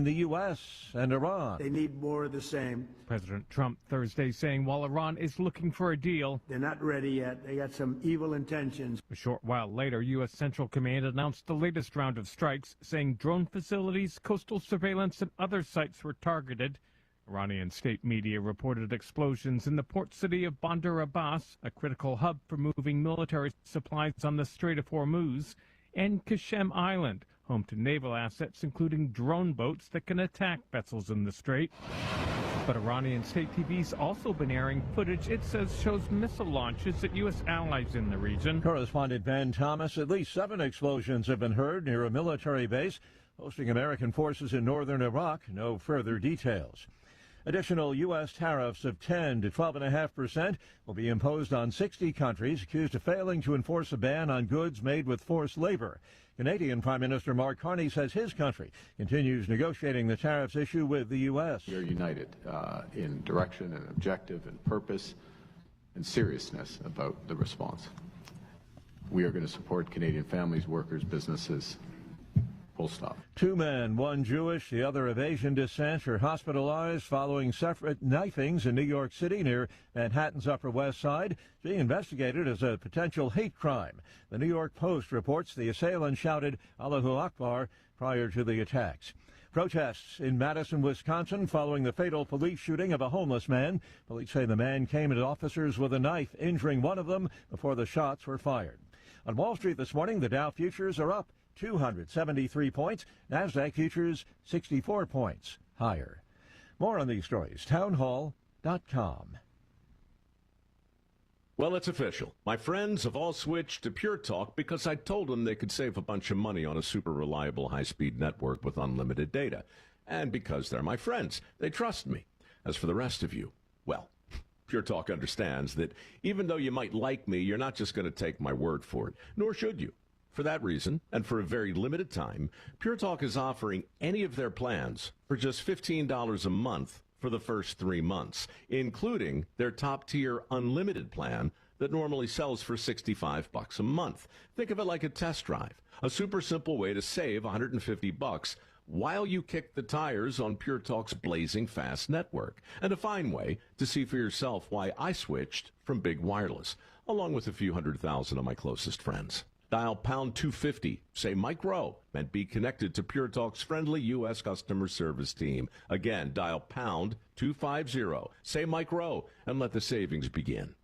the U.S. and Iran. They need more of the same. President Trump Thursday saying while Iran is looking for a deal, they're not ready yet. They got some evil intentions. A short while later, U.S. Central Command announced the latest round of strikes, saying drone facilities, coastal surveillance, and other sites were targeted. Iranian state media reported explosions in the port city of Bandar Abbas, a critical hub for moving military supplies on the Strait of Hormuz, and Qasem Island, home to naval assets including drone boats that can attack vessels in the strait. But Iranian state TV's also been airing footage it says shows missile launches at U.S. allies in the region. Correspondent Ben Thomas, at least 7 explosions have been heard near a military base hosting American forces in northern Iraq. No further details. Additional U.S. tariffs of 10 to 12.5% will be imposed on 60 countries accused of failing to enforce a ban on goods made with forced labor. Canadian Prime Minister Mark Carney says his country continues negotiating the tariffs issue with the U.S. We are united in direction and objective and purpose and seriousness about the response. We are going to support Canadian families, workers, businesses. Full stop. 2 men, one Jewish, the other of Asian descent, are hospitalized following separate knifings in New York City near Manhattan's Upper West Side, being investigated as a potential hate crime. The New York Post reports the assailant shouted Allahu Akbar prior to the attacks. Protests in Madison, Wisconsin following the fatal police shooting of a homeless man. Police say the man came at officers with a knife, injuring one of them before the shots were fired. On Wall Street this morning, the Dow futures are up 273 points. NASDAQ futures 64 points higher. More on these stories, townhall.com. Well, it's official. My friends have all switched to Pure Talk because I told them they could save a bunch of money on a super reliable high-speed network with unlimited data. And because they're my friends, they trust me. As for the rest of you, well, Pure Talk understands that even though you might like me, you're not just going to take my word for it, nor should you. For that reason, and for a very limited time, Pure Talk is offering any of their plans for just $15 a month for the first 3 months, including their top-tier unlimited plan that normally sells for $65 a month. Think of it like a test drive, a super simple way to save $150 while you kick the tires on Pure Talk's blazing fast network, and a fine way to see for yourself why I switched from big wireless, along with a few 100,000 of my closest friends. Dial pound 250, say Mike Rowe, and be connected to Pure Talk's friendly U.S. customer service team. Again, dial pound 250, say Mike Rowe, and let the savings begin.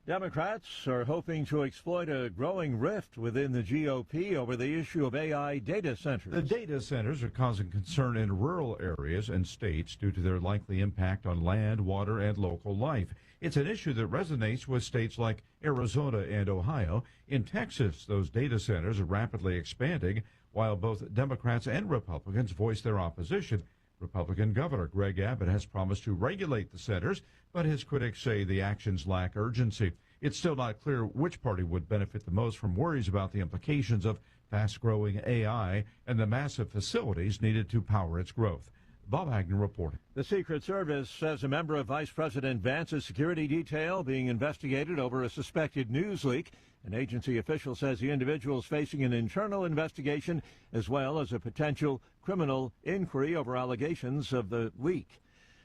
Democrats are hoping to exploit a growing rift within the GOP over the issue of AI data centers. The data centers are causing concern in rural areas and states due to their likely impact on land, water, and local life. It's an issue that resonates with states like Arizona and Ohio. In Texas, those data centers are rapidly expanding, while both Democrats and Republicans voice their opposition. Republican Governor Greg Abbott has promised to regulate the centers, but his critics say the actions lack urgency. It's still not clear which party would benefit the most from worries about the implications of fast-growing AI and the massive facilities needed to power its growth. Bob Agnew reporting. The Secret Service says a member of Vice President Vance's security detail being investigated over a suspected news leak. An agency official says the individual is facing an internal investigation as well as a potential criminal inquiry over allegations of the leak.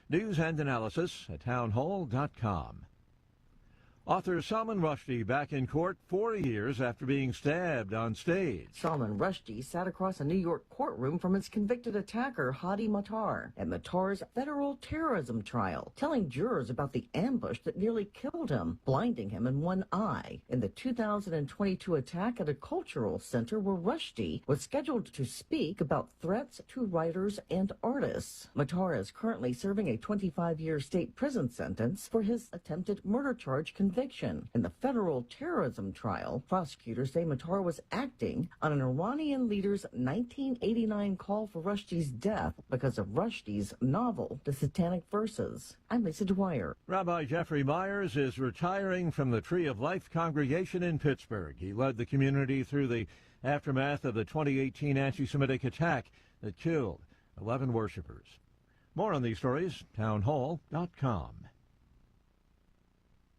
News and analysis at townhall.com. Author Salman Rushdie back in court 4 years after being stabbed on stage. Salman Rushdie sat across a New York courtroom from his convicted attacker, Hadi Matar, at Matar's federal terrorism trial, telling jurors about the ambush that nearly killed him, blinding him in one eye, in the 2022 attack at a cultural center where Rushdie was scheduled to speak about threats to writers and artists. Matar is currently serving a 25-year state prison sentence for his attempted murder charge conviction. In the federal terrorism trial, prosecutors say Matar was acting on an Iranian leader's 1989 call for Rushdie's death because of Rushdie's novel, The Satanic Verses. I'm Lisa Dwyer. Rabbi Jeffrey Myers is retiring from the Tree of Life congregation in Pittsburgh. He led the community through the aftermath of the 2018 anti-Semitic attack that killed 11 worshipers. More on these stories, townhall.com.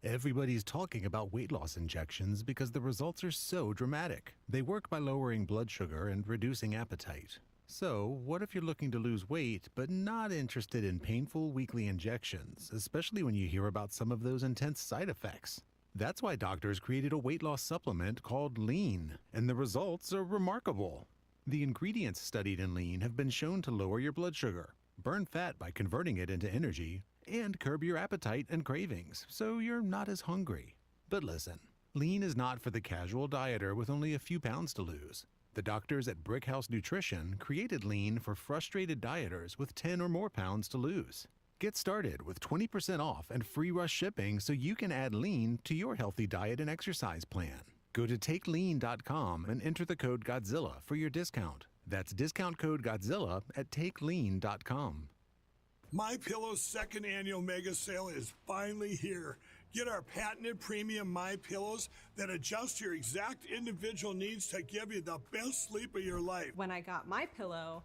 Everybody's talking about weight loss injections because the results are so dramatic. They work by lowering blood sugar and reducing appetite. So, what if you're looking to lose weight but not interested in painful weekly injections, especially when you hear about some of those intense side effects? That's why doctors created a weight loss supplement called Lean, and the results are remarkable. The ingredients studied in Lean have been shown to lower your blood sugar, burn fat by converting it into energy, and curb your appetite and cravings, so you're not as hungry. But listen, Lean is not for the casual dieter with only a few pounds to lose. The doctors at Brickhouse Nutrition created Lean for frustrated dieters with 10 or more pounds to lose. Get started with 20% off and free rush shipping so you can add Lean to your healthy diet and exercise plan. Go to takelean.com and enter the code Godzilla for your discount. That's discount code Godzilla at takelean.com. MyPillow's second annual mega sale is finally here. Get our patented premium MyPillows that adjust your exact individual needs to give you the best sleep of your life. When I got MyPillow,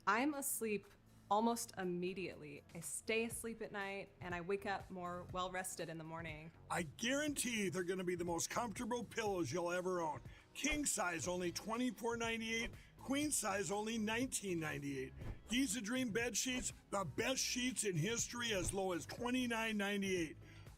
I'm asleep almost immediately. I stay asleep at night and I wake up more well-rested in the morning. I guarantee they're going to be the most comfortable pillows you'll ever own. King size only $24.98, queen size only $19.98. Giza Dream bed sheets, the best sheets in history, as low as $29.98.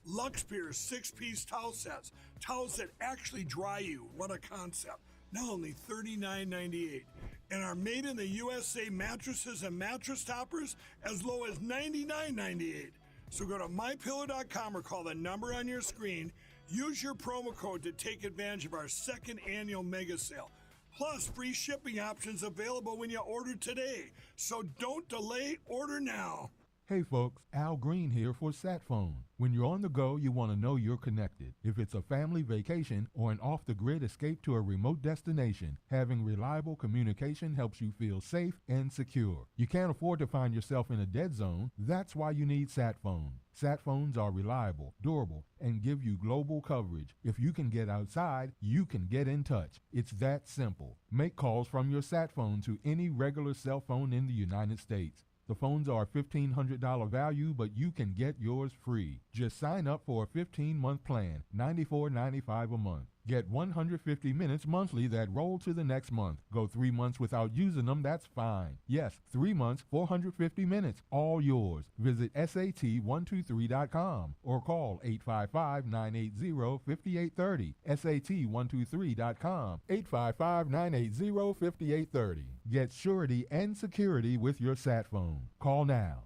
Luxpeer 6-piece towel sets, towels that actually dry you. What a concept. Now only $39.98. And our made in the USA mattresses and mattress toppers as low as $99.98. So go to mypillow.com or call the number on your screen. Use your promo code to take advantage of our second annual mega sale. Plus, free shipping options available when you order today. So don't delay, order now. Hey folks, Al Green here for SatPhone. When you're on the go, you want to know you're connected. If it's a family vacation or an off-the-grid escape to a remote destination, having reliable communication helps you feel safe and secure. You can't afford to find yourself in a dead zone. That's why you need SatPhone. SatPhones are reliable, durable, and give you global coverage. If you can get outside, you can get in touch. It's that simple. Make calls from your SatPhone to any regular cell phone in the United States. The phones are $1,500 value, but you can get yours free. Just sign up for a 15-month plan, $94.95 a month. Get 150 minutes monthly that roll to the next month. Go 3 months without using them, that's fine. Yes, 3 months, 450 minutes, all yours. Visit SAT123.com or call 855-980-5830. SAT123.com, 855-980-5830. Get surety and security with your sat phone. Call now.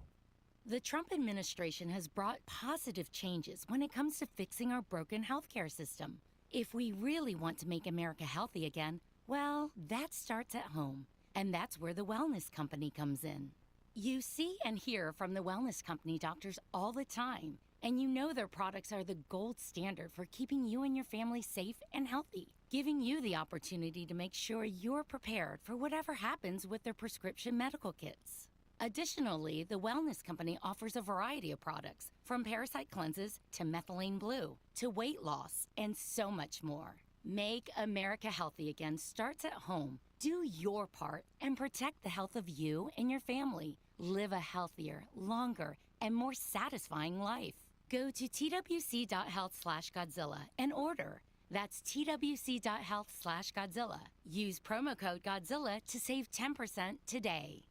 The Trump administration has brought positive changes when it comes to fixing our broken healthcare system. If we really want to make America healthy again, well, that starts at home. And that's where the Wellness Company comes in. You see and hear from the Wellness Company doctors all the time, and you know their products are the gold standard for keeping you and your family safe and healthy, giving you the opportunity to make sure you're prepared for whatever happens with their prescription medical kits. Additionally, the Wellness Company offers a variety of products, from parasite cleanses to methylene blue to weight loss and so much more. Make America healthy again starts at home. Do your part and protect the health of you and your family. Live a healthier, longer, and more satisfying life. Go to twc.health/Godzilla and order. That's twc.health/Godzilla. Use promo code Godzilla to save 10% today.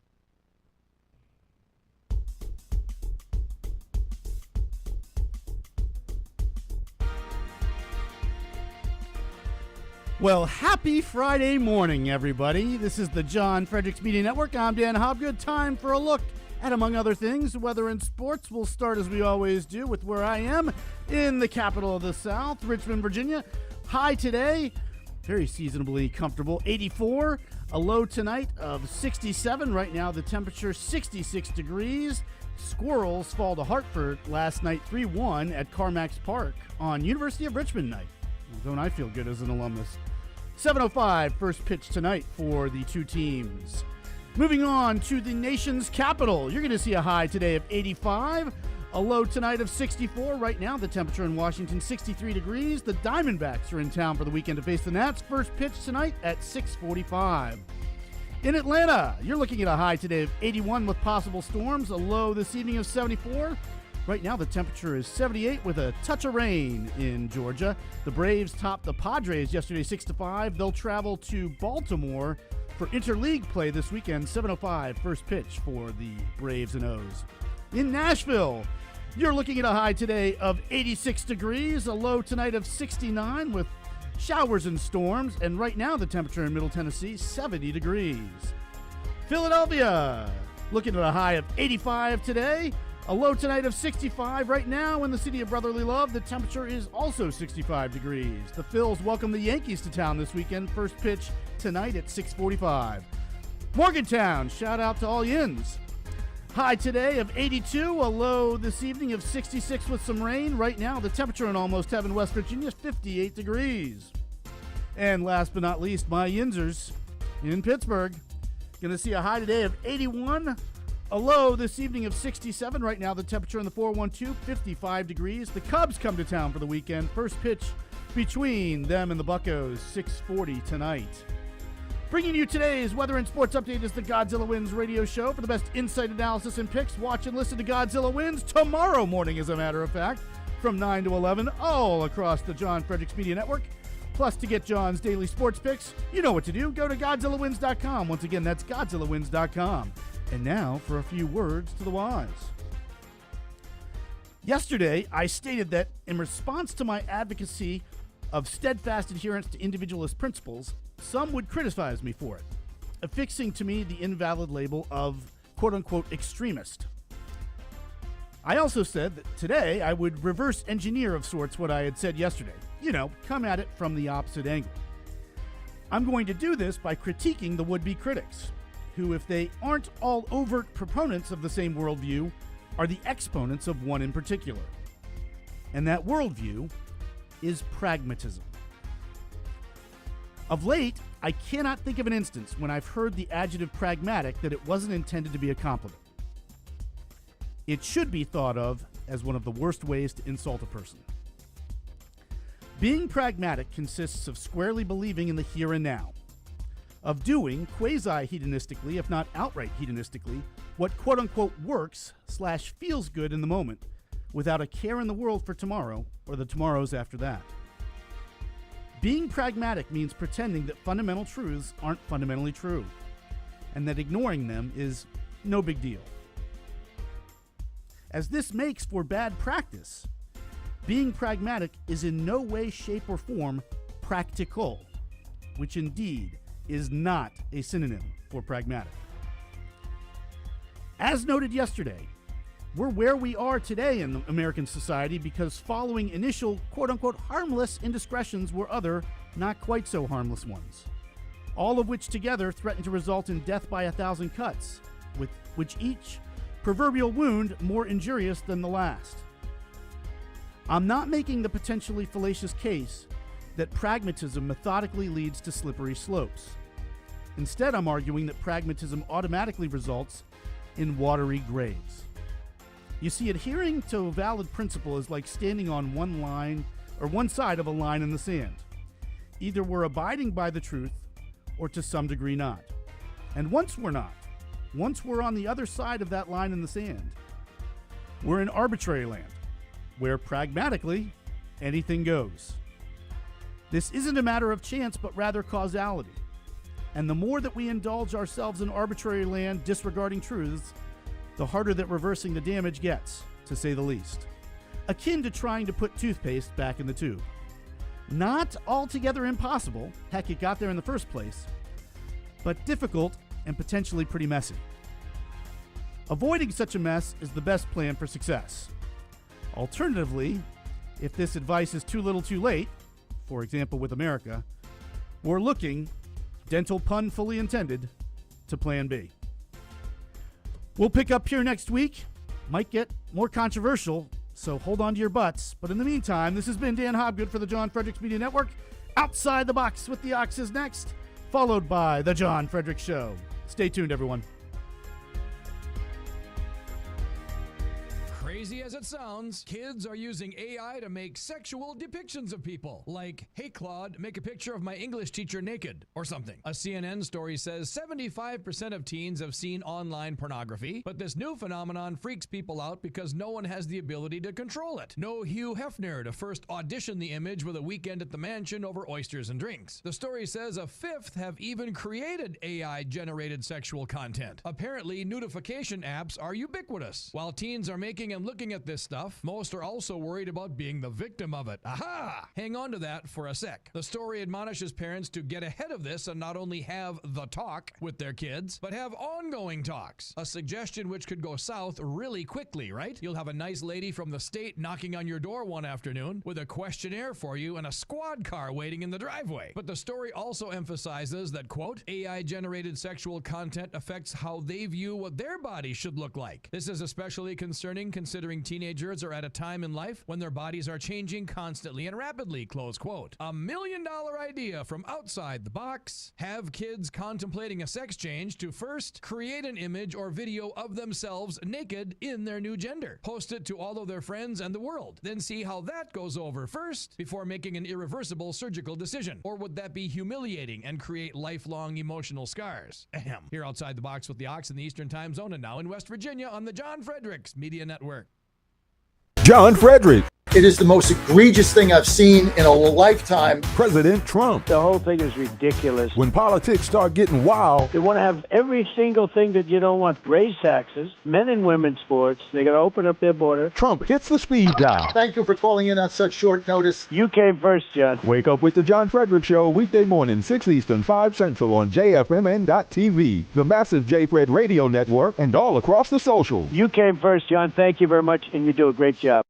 Well, happy Friday morning, everybody. This is the John Fredericks Media Network. I'm Dan Hobgood. Time for a look at, among other things, weather and sports. We'll start, as we always do, with where I am in the capital of the South, Richmond, Virginia. High today, very seasonably comfortable, 84. A low tonight of 67. Right now, the temperature 66 degrees. Squirrels fall to Hartford last night 3-1 at Carmax Park on University of Richmond night. Don't I feel good as an alumnus? 7:05, first pitch tonight for the two teams. Moving on to the nation's capital. You're going to see a high today of 85, a low tonight of 64. Right now, the temperature in Washington, 63 degrees. The Diamondbacks are in town for the weekend to face the Nats. First pitch tonight at 6:45. In Atlanta, you're looking at a high today of 81 with possible storms, a low this evening of 74. Right now, the temperature is 78 with a touch of rain in Georgia. The Braves topped the Padres yesterday 6-5. They'll travel to Baltimore for interleague play this weekend. 7:05 first pitch for the Braves and O's. In Nashville, you're looking at a high today of 86 degrees, a low tonight of 69 with showers and storms, and right now the temperature in Middle Tennessee, 70 degrees. Philadelphia, looking at a high of 85 today, a low tonight of 65. Right now in the city of brotherly love, the temperature is also 65 degrees. The Phils welcome the Yankees to town this weekend. First pitch tonight at 6:45. Morgantown, shout out to all Yins. High today of 82, a low this evening of 66 with some rain. Right now, the temperature in Almost Heaven, West Virginia is 58 degrees. And last but not least, my Yinzers in Pittsburgh. Going to see a high today of 81, a low this evening of 67. Right now, the temperature in the 412, 55 degrees. The Cubs come to town for the weekend. First pitch between them and the Buccos, 6:40 tonight. Bringing you today's weather and sports update is the Godzilla Wins radio show. For the best insight, analysis, and picks, watch and listen to Godzilla Wins tomorrow morning, as a matter of fact, from 9 to 11, all across the John Fredericks Media Network. Plus, to get John's daily sports picks, you know what to do. Go to GodzillaWins.com. Once again, that's GodzillaWins.com. And now for a few words to the wise. Yesterday, I stated that in response to my advocacy of steadfast adherence to individualist principles, some would criticize me for it, affixing to me the invalid label of quote-unquote extremist. I also said that today I would reverse engineer of sorts what I had said yesterday. You know, come at it from the opposite angle. I'm going to do this by critiquing the would-be critics, who, if they aren't all overt proponents of the same worldview, are the exponents of one in particular. And that worldview is pragmatism. Of late, I cannot think of an instance when I've heard the adjective pragmatic that it wasn't intended to be a compliment. It should be thought of as one of the worst ways to insult a person. Being pragmatic consists of squarely believing in the here and now, of doing quasi-hedonistically, if not outright hedonistically, what quote-unquote works/feels good in the moment, without a care in the world for tomorrow or the tomorrows after that. Being pragmatic means pretending that fundamental truths aren't fundamentally true, and that ignoring them is no big deal. As this makes for bad practice, being pragmatic is in no way, shape, or form practical, which indeed is not a synonym for pragmatic. As noted yesterday, we're where we are today in American society because following initial quote-unquote harmless indiscretions were other, not quite so harmless ones, all of which together threaten to result in death by 1,000 cuts, with which each proverbial wound more injurious than the last. I'm not making the potentially fallacious case that pragmatism methodically leads to slippery slopes. Instead, I'm arguing that pragmatism automatically results in watery graves. You see, adhering to a valid principle is like standing on one line or one side of a line in the sand. Either we're abiding by the truth or to some degree not. And once we're not, once we're on the other side of that line in the sand, we're in arbitrary land, where pragmatically anything goes. This isn't a matter of chance, but rather causality. And the more that we indulge ourselves in arbitrary land disregarding truths, the harder that reversing the damage gets, to say the least. Akin to trying to put toothpaste back in the tube. Not altogether impossible, heck, it got there in the first place, but difficult and potentially pretty messy. Avoiding such a mess is the best plan for success. Alternatively, if this advice is too little too late, for example with America, we're looking, dental pun fully intended, to plan B. We'll pick up here next week. Might get more controversial, so hold on to your butts. But in the meantime, this has been Dan Hobgood for the John Fredericks Media Network. Outside the Box with the Ox is next, followed by The John Fredericks Show. Stay tuned, everyone. crazy as it sounds, kids are using AI to make sexual depictions of people. Like, hey Claude, make a picture of my English teacher naked, or something. A CNN story says 75% of teens have seen online pornography, but this new phenomenon freaks people out because no one has the ability to control it. No Hugh Hefner to first audition the image with a weekend at the mansion over oysters and drinks. The story says a fifth have even created AI-generated sexual content. Apparently, nudification apps are ubiquitous. While teens are making and looking at this stuff, most are also worried about being the victim of it. Aha! Hang on to that for a sec. The story admonishes parents to get ahead of this and not only have the talk with their kids, but have ongoing talks. A suggestion which could go south really quickly, right? You'll have a nice lady from the state knocking on your door one afternoon with a questionnaire for you and a squad car waiting in the driveway. But the story also emphasizes that, quote, AI-generated sexual content affects how they view what their body should look like. This is especially concerning considering teenagers are at a time in life when their bodies are changing constantly and rapidly, close quote. $1 million idea from outside the box. Have kids contemplating a sex change to first create an image or video of themselves naked in their new gender. Post it to all of their friends and the world. Then see how that goes over first before making an irreversible surgical decision. Or would that be humiliating and create lifelong emotional scars? Ahem. Here outside the box with the Ox in the Eastern Time Zone and now in West Virginia on the John Fredericks Media Network. John Fredericks. It is the most egregious thing I've seen in a lifetime. President Trump. The whole thing is ridiculous. When politics start getting wild. They want to have every single thing that you don't want. Raise taxes, men and women's sports. They got to open up their border. Trump hits the speed dial. Thank you for calling in on such short notice. You came first, John. Wake up with the John Fredericks Show weekday morning, 6 Eastern, 5 Central on JFMN.TV, the massive J-Fred radio network, and all across the socials. You came first, John. Thank you very much, and you do a great job.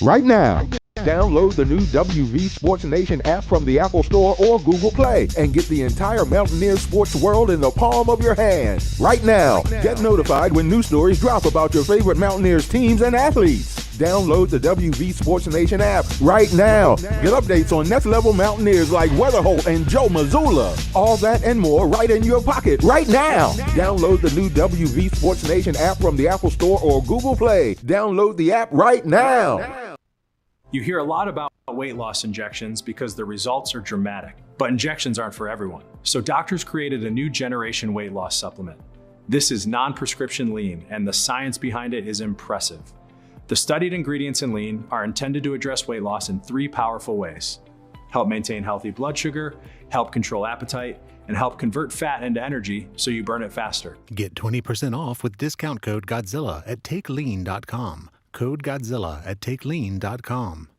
Right now, download the new WV Sports Nation app from the Apple Store or Google Play and get the entire Mountaineer sports world in the palm of your hand. Right now, get notified when new stories drop about your favorite Mountaineers teams and athletes. Download the WV Sports Nation app right now. Get updates on next level Mountaineers like Weatherholt and Joe Mazzulla. All that and more right in your pocket right now. Download the new WV Sports Nation app from the Apple Store or Google Play. Download the app right now. You hear a lot about weight loss injections because the results are dramatic, but injections aren't for everyone. So doctors created a new generation weight loss supplement. This is non-prescription lean, and the science behind it is impressive. The studied ingredients in lean are intended to address weight loss in 3 powerful ways: help maintain healthy blood sugar, help control appetite, and help convert fat into energy so you burn it faster. Get 20% off with discount code Godzilla at TakeLean.com. Code Godzilla at TakeLean.com.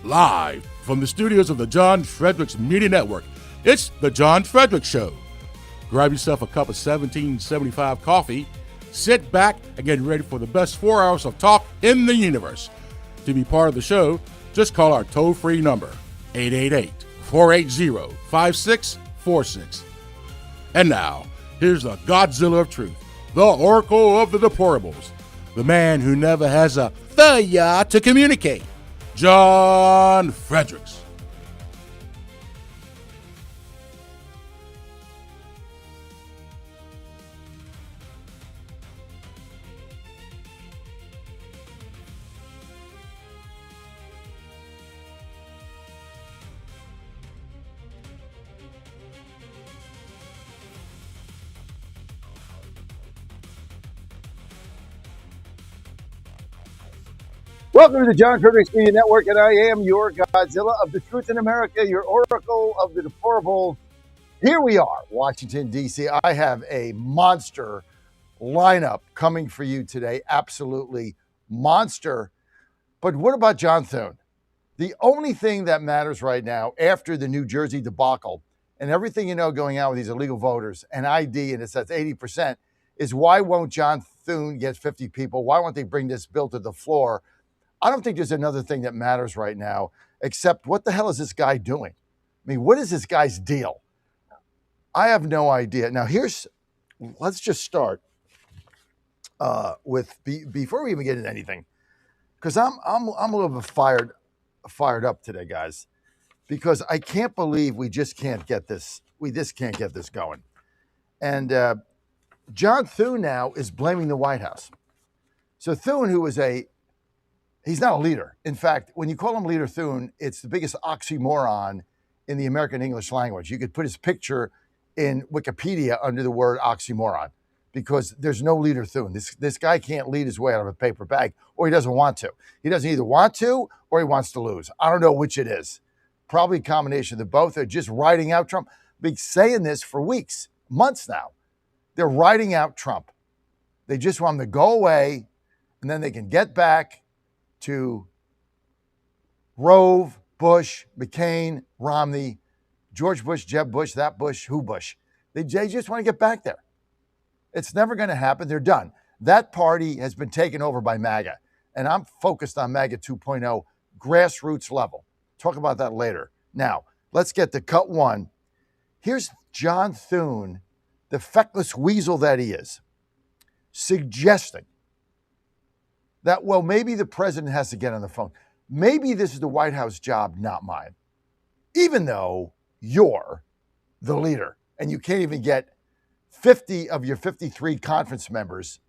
Live from the studios of the John Fredericks Media Network, it's the John Fredericks Show. Grab yourself a cup of 1775 coffee, sit back, and get ready for the best 4 hours of talk in the universe. To be part of the show, just call our toll-free number, 888-480-5655. 888-848-46. And now, here's the Godzilla of truth, the Oracle of the Deplorables, the man who never has a failure to communicate, John Fredericks. Welcome to the John Fredericks Media Network, and I am your Godzilla of the Truth in America, your Oracle of the Deplorables. Here we are, Washington, D.C. I have a monster lineup coming for you today, absolutely monster. But what about John Thune? The only thing that matters right now after the New Jersey debacle and everything you know going on with these illegal voters and ID, and it says 80%, is why won't John Thune get 50 people? Why won't they bring this bill to the floor? I don't think there's another thing that matters right now, except what the hell is this guy doing? I mean, what is this guy's deal? I have no idea. Now, let's just start with, before we even get into anything, because I'm a little bit fired up today, guys, because I can't believe we just can't get this. We just can't get this going. And John Thune now is blaming the White House. So Thune, who was he's not a leader. In fact, when you call him Leader Thune, it's the biggest oxymoron in the American English language. You could put his picture in Wikipedia under the word oxymoron because there's no Leader Thune. This guy can't lead his way out of a paper bag, or he doesn't want to. He doesn't either want to or he wants to lose. I don't know which it is. Probably a combination of the both. They're just riding out Trump. Been saying this for weeks, months now. They're riding out Trump. They just want him to go away, and then they can get back to Rove, Bush, McCain, Romney, George Bush, Jeb Bush, that Bush, who Bush. They just want to get back there. It's never going to happen. They're done. That party has been taken over by MAGA, and I'm focused on MAGA 2.0, grassroots level. Talk about that later. Now, let's get to cut one. Here's John Thune, the feckless weasel that he is, suggesting that, well, maybe the president has to get on the phone. Maybe this is the White House job, not mine. Even though you're the leader and you can't even get 50 of your 53 conference members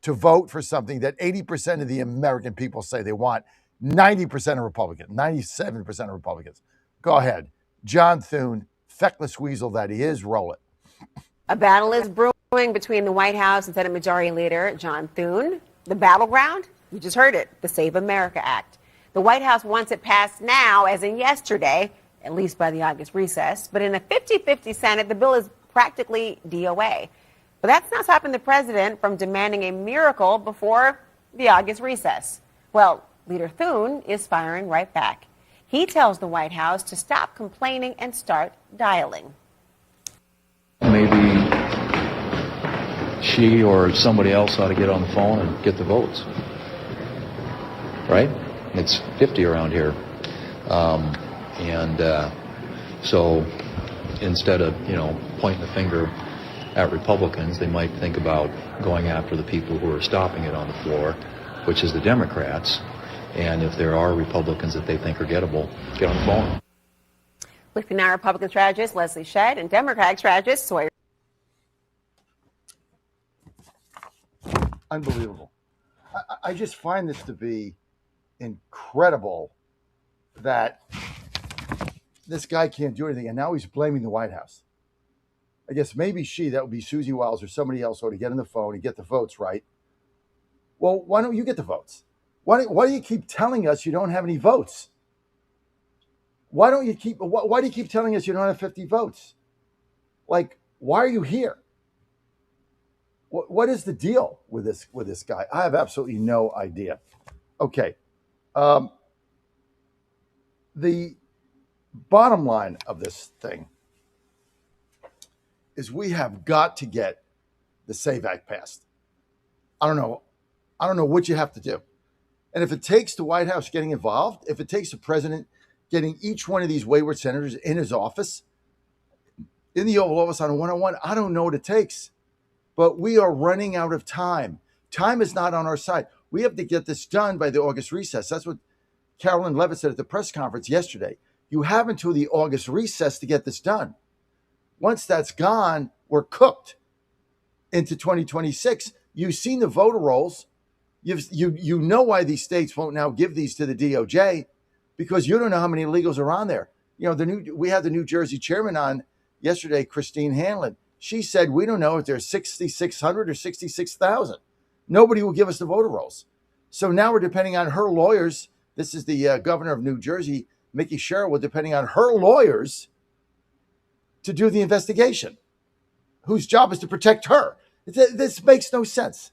to vote for something that 80% of the American people say they want, 90% are Republicans, 97% are Republicans. Go ahead. John Thune, feckless weasel that he is, roll it. A battle is brewing between the White House and Senate Majority Leader John Thune. The battleground? You just heard it, the Save America Act. The White House wants it passed now, as in yesterday, at least by the August recess. But in a 50-50 Senate, the bill is practically DOA. But that's not stopping the president from demanding a miracle before the August recess. Well, Leader Thune is firing right back. He tells the White House to stop complaining and start dialing. Maybe she or somebody else ought to get on the phone and get the votes. Right? It's 50 around here. So instead of, pointing the finger at Republicans, they might think about going after the people who are stopping it on the floor, which is the Democrats. And if there are Republicans that they think are gettable, get on the phone. With now Republican strategist Leslie Shedd and Democratic strategist Sawyer. Unbelievable. I just find this to be incredible that this guy can't do anything, and now he's blaming the White House. I guess maybe that would be Susie Wiles or somebody else, ought to get on the phone and get the votes right. Well, why don't you get the votes? Why do you keep telling us you don't have any votes? Why do you keep telling us you don't have 50 votes? Like, why are you here? What is the deal with this guy? I have absolutely no idea. Okay. The bottom line of this thing is we have got to get the SAVE Act passed. I don't know what you have to do. And if it takes the White House getting involved, if it takes the president getting each one of these wayward senators in his office in the Oval Office on a one-on-one. I don't know what it takes, but we are running out of time. Time is not on our side. We have to get this done by the August recess. That's what Carolyn Levitt said at the press conference yesterday. You have until the August recess to get this done. Once that's gone, we're cooked into 2026. You've seen the voter rolls. You know why these states won't now give these to the DOJ, because you don't know how many illegals are on there. You know, we had the New Jersey chairman on yesterday, Christine Hanlon. She said, we don't know if there's 6,600 or 66,000. Nobody will give us the voter rolls. So now we're depending on her lawyers. This is the governor of New Jersey, Mickey Sherrill, depending on her lawyers to do the investigation, whose job is to protect her. This makes no sense.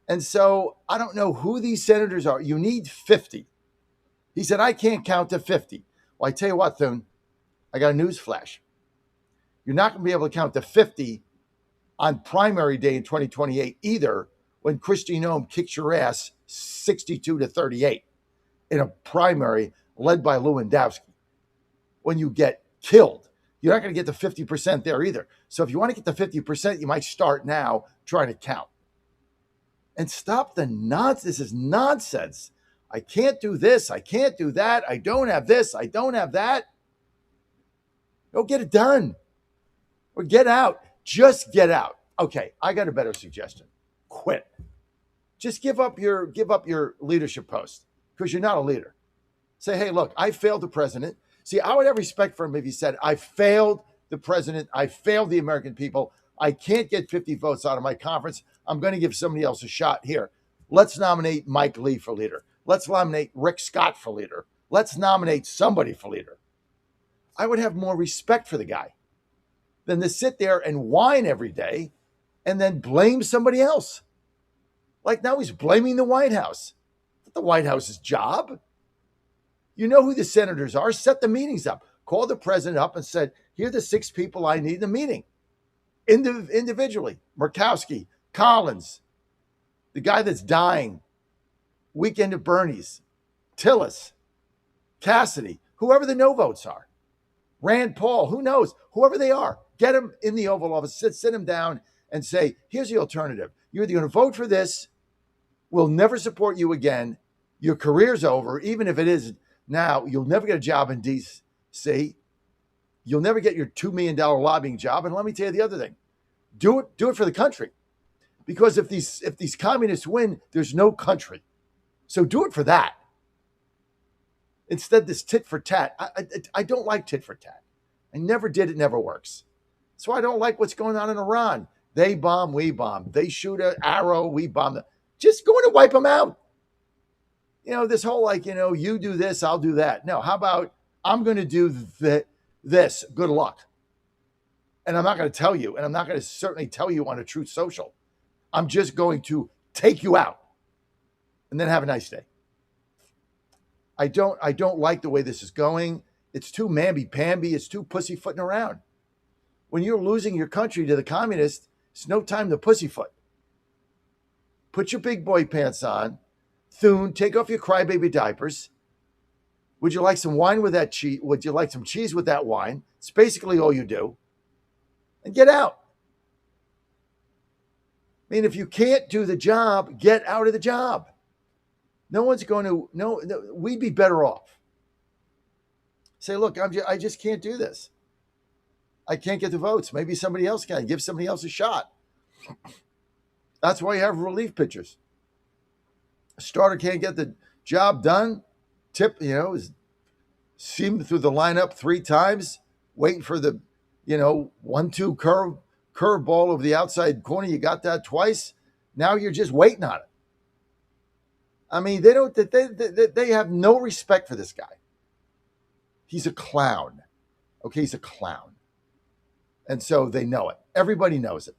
And so I don't know who these senators are. You need 50. He said, I can't count to 50. Well, I tell you what, Thune, I got a news flash. You're not going to be able to count to 50 on primary day in 2028 either, when Kristi Noem kicks your ass 62-38 in a primary led by Lewandowski. When you get killed, you're not going to get to 50% there either. So if you want to get to 50%, you might start now trying to count. And stop the nonsense. This is nonsense. I can't do this. I can't do that. I don't have this. I don't have that. Go get it done. Or get out. Just get out. Okay, I got a better suggestion. Quit. Just give up your leadership post, because you're not a leader. Say, hey, look, I failed the president. See, I would have respect for him if he said, I failed the president. I failed the American people. I can't get 50 votes out of my conference. I'm going to give somebody else a shot here. Let's nominate Mike Lee for leader. Let's nominate Rick Scott for leader. Let's nominate somebody for leader. I would have more respect for the guy than to sit there and whine every day and then blame somebody else. Like now he's blaming the White House. It's not the White House's job. You know who the senators are. Set the meetings up. Call the president up and said, here are the 6 people I need in the meeting. Individually. Murkowski, Collins, the guy that's dying, Weekend at Bernie's, Tillis, Cassidy, whoever the no votes are. Rand Paul, who knows? Whoever they are, get them in the Oval Office, sit them down and say, here's the alternative. You're either going to vote for this, we'll never support you again, your career's over, even if it is now, you'll never get a job in D.C., you'll never get your $2 million lobbying job, and let me tell you the other thing. Do it for the country. Because if these communists win, there's no country. So do it for that. Instead, this tit for tat. I don't like tit for tat. I never did. It never works. That's why I don't like what's going on in Iran. They bomb, we bomb. They shoot an arrow, we bomb them. Just going to wipe them out. You know, this whole you do this, I'll do that. No, how about I'm going to do this. Good luck. And I'm not going to tell you, and I'm not going to certainly tell you on a Truth Social. I'm just going to take you out and then have a nice day. I don't like the way this is going. It's too mamby-pamby. It's too pussyfooting around. When you're losing your country to the communists, it's no time to pussyfoot. Put your big boy pants on. Thune, take off your crybaby diapers. Would you like some wine with that cheese? Would you like some cheese with that wine? It's basically all you do. And get out. I mean, if you can't do the job, get out of the job. No one's going to, no, we'd be better off. Say, look, I just can't do this. I can't get the votes. Maybe somebody else can. Give somebody else a shot. That's why you have relief pitchers. A starter can't get the job done. Is seam through the lineup 3 times, waiting for the, 1-2 curve ball over the outside corner. You got that twice. Now you're just waiting on it. I mean, they have no respect for this guy. He's a clown. Okay, he's a clown. And so they know it. Everybody knows it.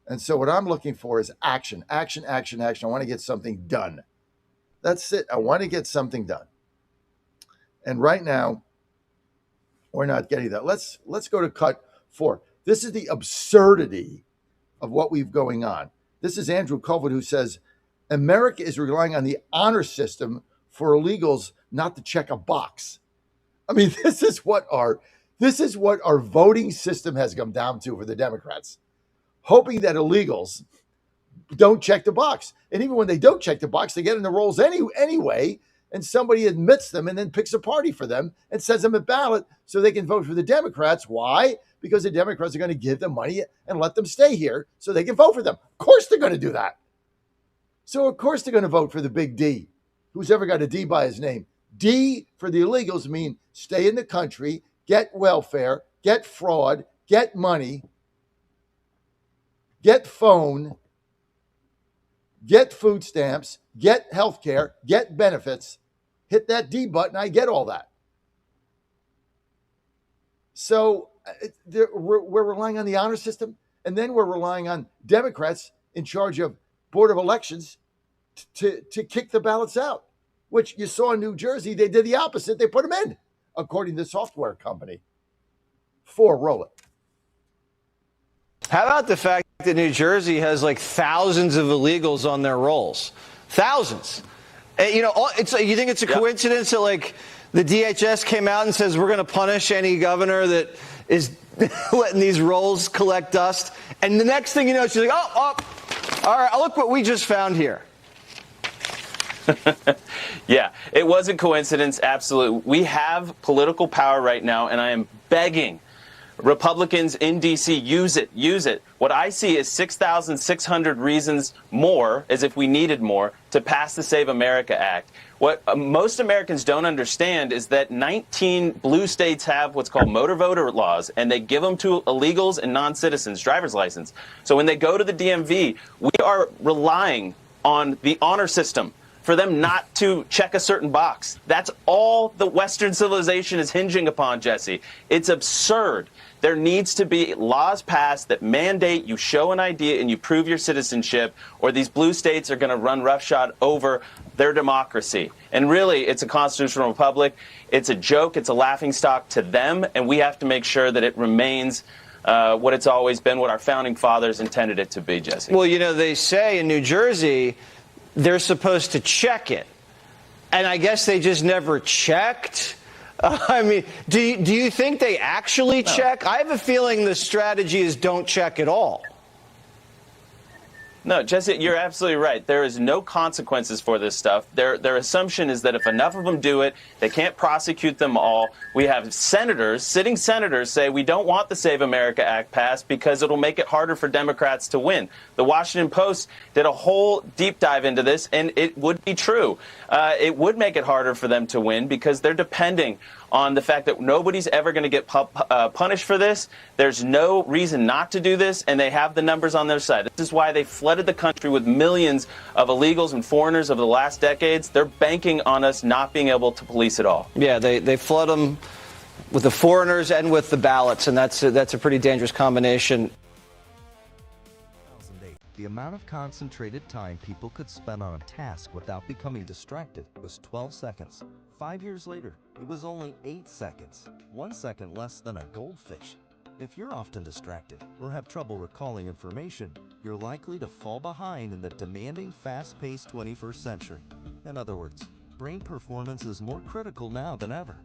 And so what I'm looking for is action, action, action, action. I want to get something done. That's it. I want to get something done. And right now, we're not getting that. Let's go to cut 4. This is the absurdity of what we've going on. This is Andrew Colvin, who says, America is relying on the honor system for illegals not to check a box. I mean, this is what our This is what our voting system has come down to for the Democrats, hoping that illegals don't check the box. And even when they don't check the box, they get in the rolls anyway, and somebody admits them and then picks a party for them and sends them a ballot so they can vote for the Democrats. Why? Because the Democrats are going to give them money and let them stay here so they can vote for them. Of course they're going to do that. So of course they're going to vote for the big D. Who's ever got a D by his name? D for the illegals mean stay in the country, get welfare, get fraud, get money, get phone, get food stamps, get health care, get benefits. Hit that D button, I get all that. So we're relying on the honor system, and then we're relying on Democrats in charge of Board of Elections to kick the ballots out, which you saw in New Jersey. They did the opposite. They put them in, according to the software company. Roll it. How about the fact that New Jersey has like thousands of illegals on their rolls? Thousands. And, you think it's a coincidence that like the DHS came out and says we're going to punish any governor that is letting these rolls collect dust, and the next thing you know, she's like, all right, look what we just found here. Yeah, it was a coincidence, absolutely. We have political power right now, and I am begging Republicans in D.C., use it. What I see is 6,600 reasons more, as if we needed more, to pass the Save America Act. What most Americans don't understand is that 19 blue states have what's called motor voter laws, and they give them to illegals and non-citizens, driver's license. So when they go to the DMV, we are relying on the honor system for them not to check a certain box. That's all the Western civilization is hinging upon, Jesse. It's absurd. There needs to be laws passed that mandate you show an ID and you prove your citizenship, or these blue states are going to run roughshod over their democracy. And really, it's a constitutional republic. It's a joke. It's a laughingstock to them, and we have to make sure that it remains what it's always been, what our founding fathers intended it to be, Jesse. Well, they say in New Jersey they're supposed to check it, and I guess they just never checked. I mean, do you think they actually check? I have a feeling the strategy is don't check at all. No, Jesse, you're absolutely right. There is no consequences for this stuff. Their assumption is that if enough of them do it, they can't prosecute them all. We have sitting senators say we don't want the Save America Act passed because it'll make it harder for Democrats to win. The Washington Post did a whole deep dive into this, and it would be true. It would make it harder for them to win because they're depending on the fact that nobody's ever going to get punished for this. There's no reason not to do this, and they have the numbers on their side. This is why they flooded the country with millions of illegals and foreigners over the last decades. They're banking on us not being able to police it all. Yeah, they flood them with the foreigners and with the ballots, and that's a pretty dangerous combination. The amount of concentrated time people could spend on a task without becoming distracted was 12 seconds. 5 years later, it was only 8 seconds, 1 second less than a goldfish. If you're often distracted or have trouble recalling information, you're likely to fall behind in the demanding, fast-paced 21st century. In other words, brain performance is more critical now than ever.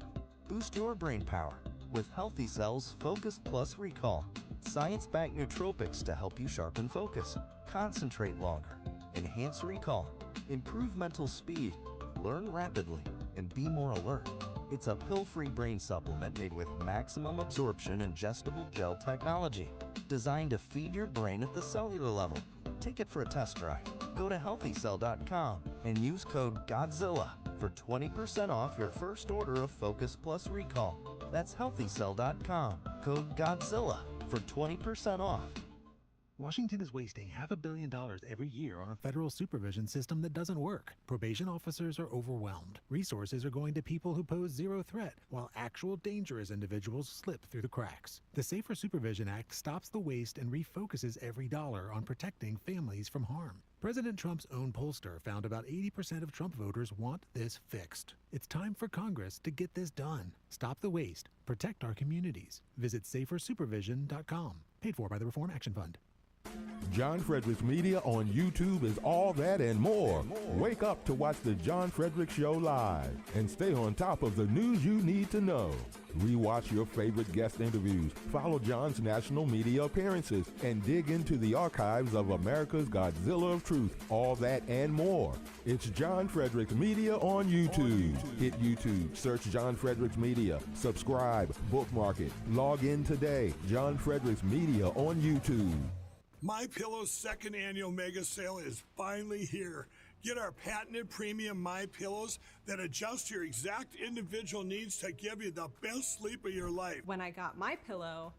Boost your brain power with Healthy Cells Focus Plus Recall. Science-backed nootropics to help you sharpen focus, concentrate longer, enhance recall, improve mental speed, learn rapidly, and be more alert. It's a pill-free brain supplement made with maximum absorption ingestible gel technology, designed to feed your brain at the cellular level. Take it for a test drive. Go to healthycell.com and use code GODZILLA for 20% off your first order of Focus Plus Recall. That's healthycell.com, code GODZILLA for 20% off. Washington is wasting $500 million every year on a federal supervision system that doesn't work. Probation officers are overwhelmed. Resources are going to people who pose zero threat, while actual dangerous individuals slip through the cracks. The Safer Supervision Act stops the waste and refocuses every dollar on protecting families from harm. President Trump's own pollster found about 80% of Trump voters want this fixed. It's time for Congress to get this done. Stop the waste. Protect our communities. Visit safersupervision.com. Paid for by the Reform Action Fund. John Fredericks Media on YouTube is all that and more. Wake up to watch the John Fredericks Show live and stay on top of the news you need to know. Rewatch your favorite guest interviews, follow John's national media appearances, and dig into the archives of America's Godzilla of Truth. All that and more. It's John Fredericks Media on YouTube. Hit YouTube, search John Fredericks Media, subscribe, bookmark it, log in today. John Fredericks Media on YouTube. MyPillow's second annual mega sale is finally here. Get our patented premium MyPillows that adjust your exact individual needs to give you the best sleep of your life. When I got my pillow,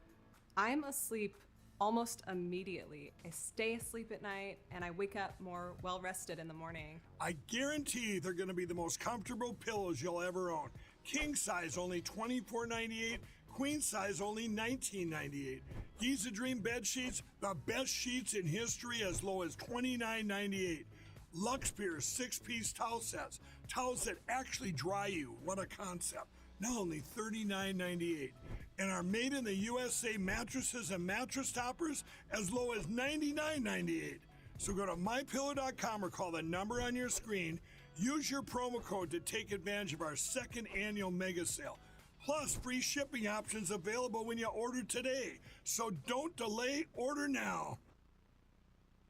I'm asleep almost immediately. I stay asleep at night and I wake up more well rested in the morning. I guarantee they're going to be the most comfortable pillows you'll ever own. King size only $24.98. Queen size only $19.98. Giza Dream bed sheets, the best sheets in history, as low as $29.98. Lux Pierce 6-piece towel sets, towels that actually dry you. What a concept. Now only $39.98. And our made in the USA mattresses and mattress toppers as low as $99.98. So go to mypillow.com or call the number on your screen. Use your promo code to take advantage of our second annual mega sale. Plus, free shipping options available when you order today. So don't delay, order now.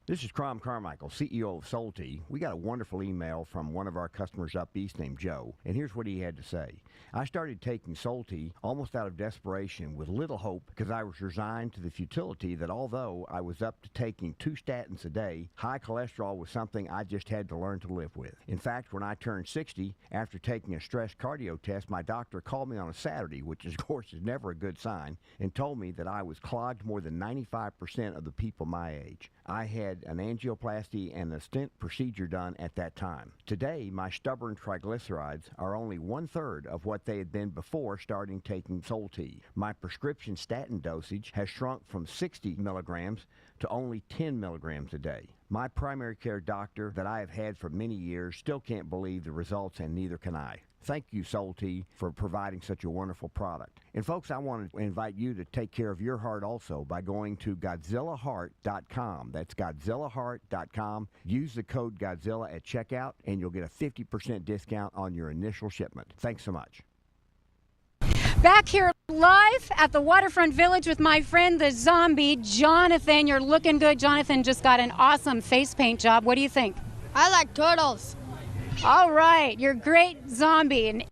This is Crom Carmichael, CEO of Solti. We got a wonderful email from one of our customers up east named Joe, and here's what he had to say. I started taking Solti almost out of desperation with little hope because I was resigned to the futility that although I was up to taking 2 statins a day, high cholesterol was something I just had to learn to live with. In fact, when I turned 60, after taking a stress cardio test, my doctor called me on a Saturday, which of course is never a good sign, and told me that I was clogged more than 95% of the people my age. I had an angioplasty and a stent procedure done at that time. Today, my stubborn triglycerides are only 1/3 of what they had been before starting taking Solti. My prescription statin dosage has shrunk from 60 milligrams to only 10 milligrams a day. My primary care doctor that I have had for many years still can't believe the results, and neither can I. Thank you, Solti, for providing such a wonderful product. And folks, I want to invite you to take care of your heart also by going to GodzillaHeart.com. That's GodzillaHeart.com. Use the code Godzilla at checkout, and you'll get a 50% discount on your initial shipment. Thanks so much. Back here live at the Waterfront Village with my friend, the zombie, Jonathan. You're looking good. Jonathan just got an awesome face paint job. What do you think? I like turtles. All right, you're great zombie. And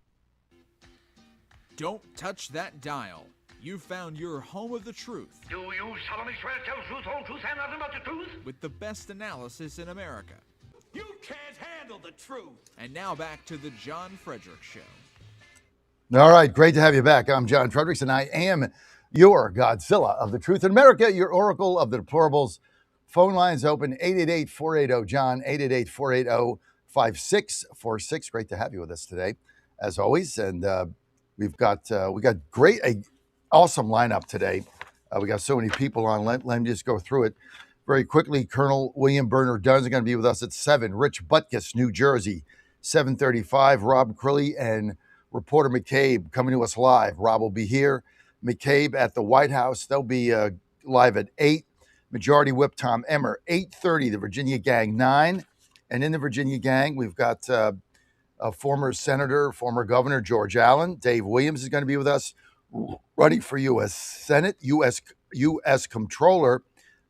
don't touch that dial. You found your home of the truth. Do you solemnly swear to tell the truth, whole truth, and nothing but the truth? With the best analysis in America. You can't handle the truth. And now back to the John Fredericks Show. All right, great to have you back. I'm John Fredericks, and I am your Godzilla of the truth in America, your oracle of the deplorables. Phone lines open, 888-480-JOHN, 888-480-5646. Great to have you with us today, as always. And we got great, awesome lineup today. We got so many people on. Let me just go through it very quickly. Colonel William Bernard Dunn is going to be with us at 7. Rich Butkus, New Jersey, 7:35. Rob Crilly and reporter McCabe coming to us live. Rob will be here. McCabe at the White House. They'll be live at 8. Majority Whip Tom Emmer, 8:30. The Virginia Gang, 9. And in the Virginia Gang, we've got a former senator, former governor, George Allen. Dave Williams is going to be with us, running for U.S. Senate. U.S. Comptroller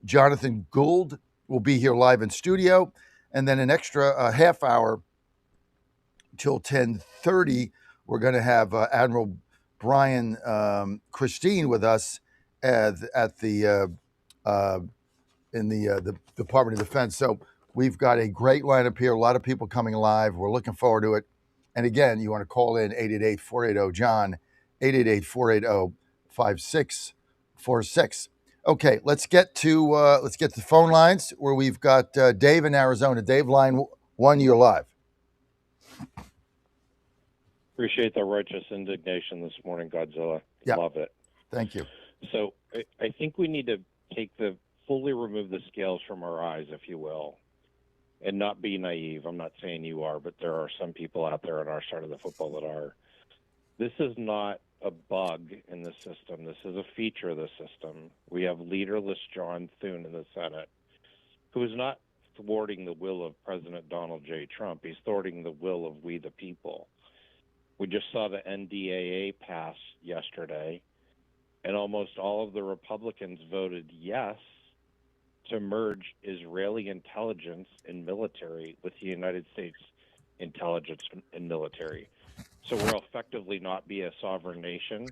Jonathan Gould will be here live in studio. And then an extra half hour till 10:30, we're going to have Admiral Brian Christine with us in the Department of Defense. So we've got a great lineup here. A lot of people coming live. We're looking forward to it. And again, you want to call in 888-480-JOHN, 888-480-5646. Okay, let's get to the phone lines where we've got Dave in Arizona. Dave, line 1, you're live. Appreciate the righteous indignation this morning, Godzilla. Yep. Love it. Thank you. So I think we need to fully remove the scales from our eyes, if you will, and not be naive. I'm not saying you are, but there are some people out there on our side of the football that are. This is not a bug in the system. This is a feature of the system. We have leaderless John Thune in the Senate. who is not thwarting the will of President Donald J. Trump. He's thwarting the will of we the people. We just saw the NDAA pass yesterday, and almost all of the Republicans voted yes to merge Israeli intelligence and military with the United States intelligence and military. So we'll effectively not be a sovereign nation.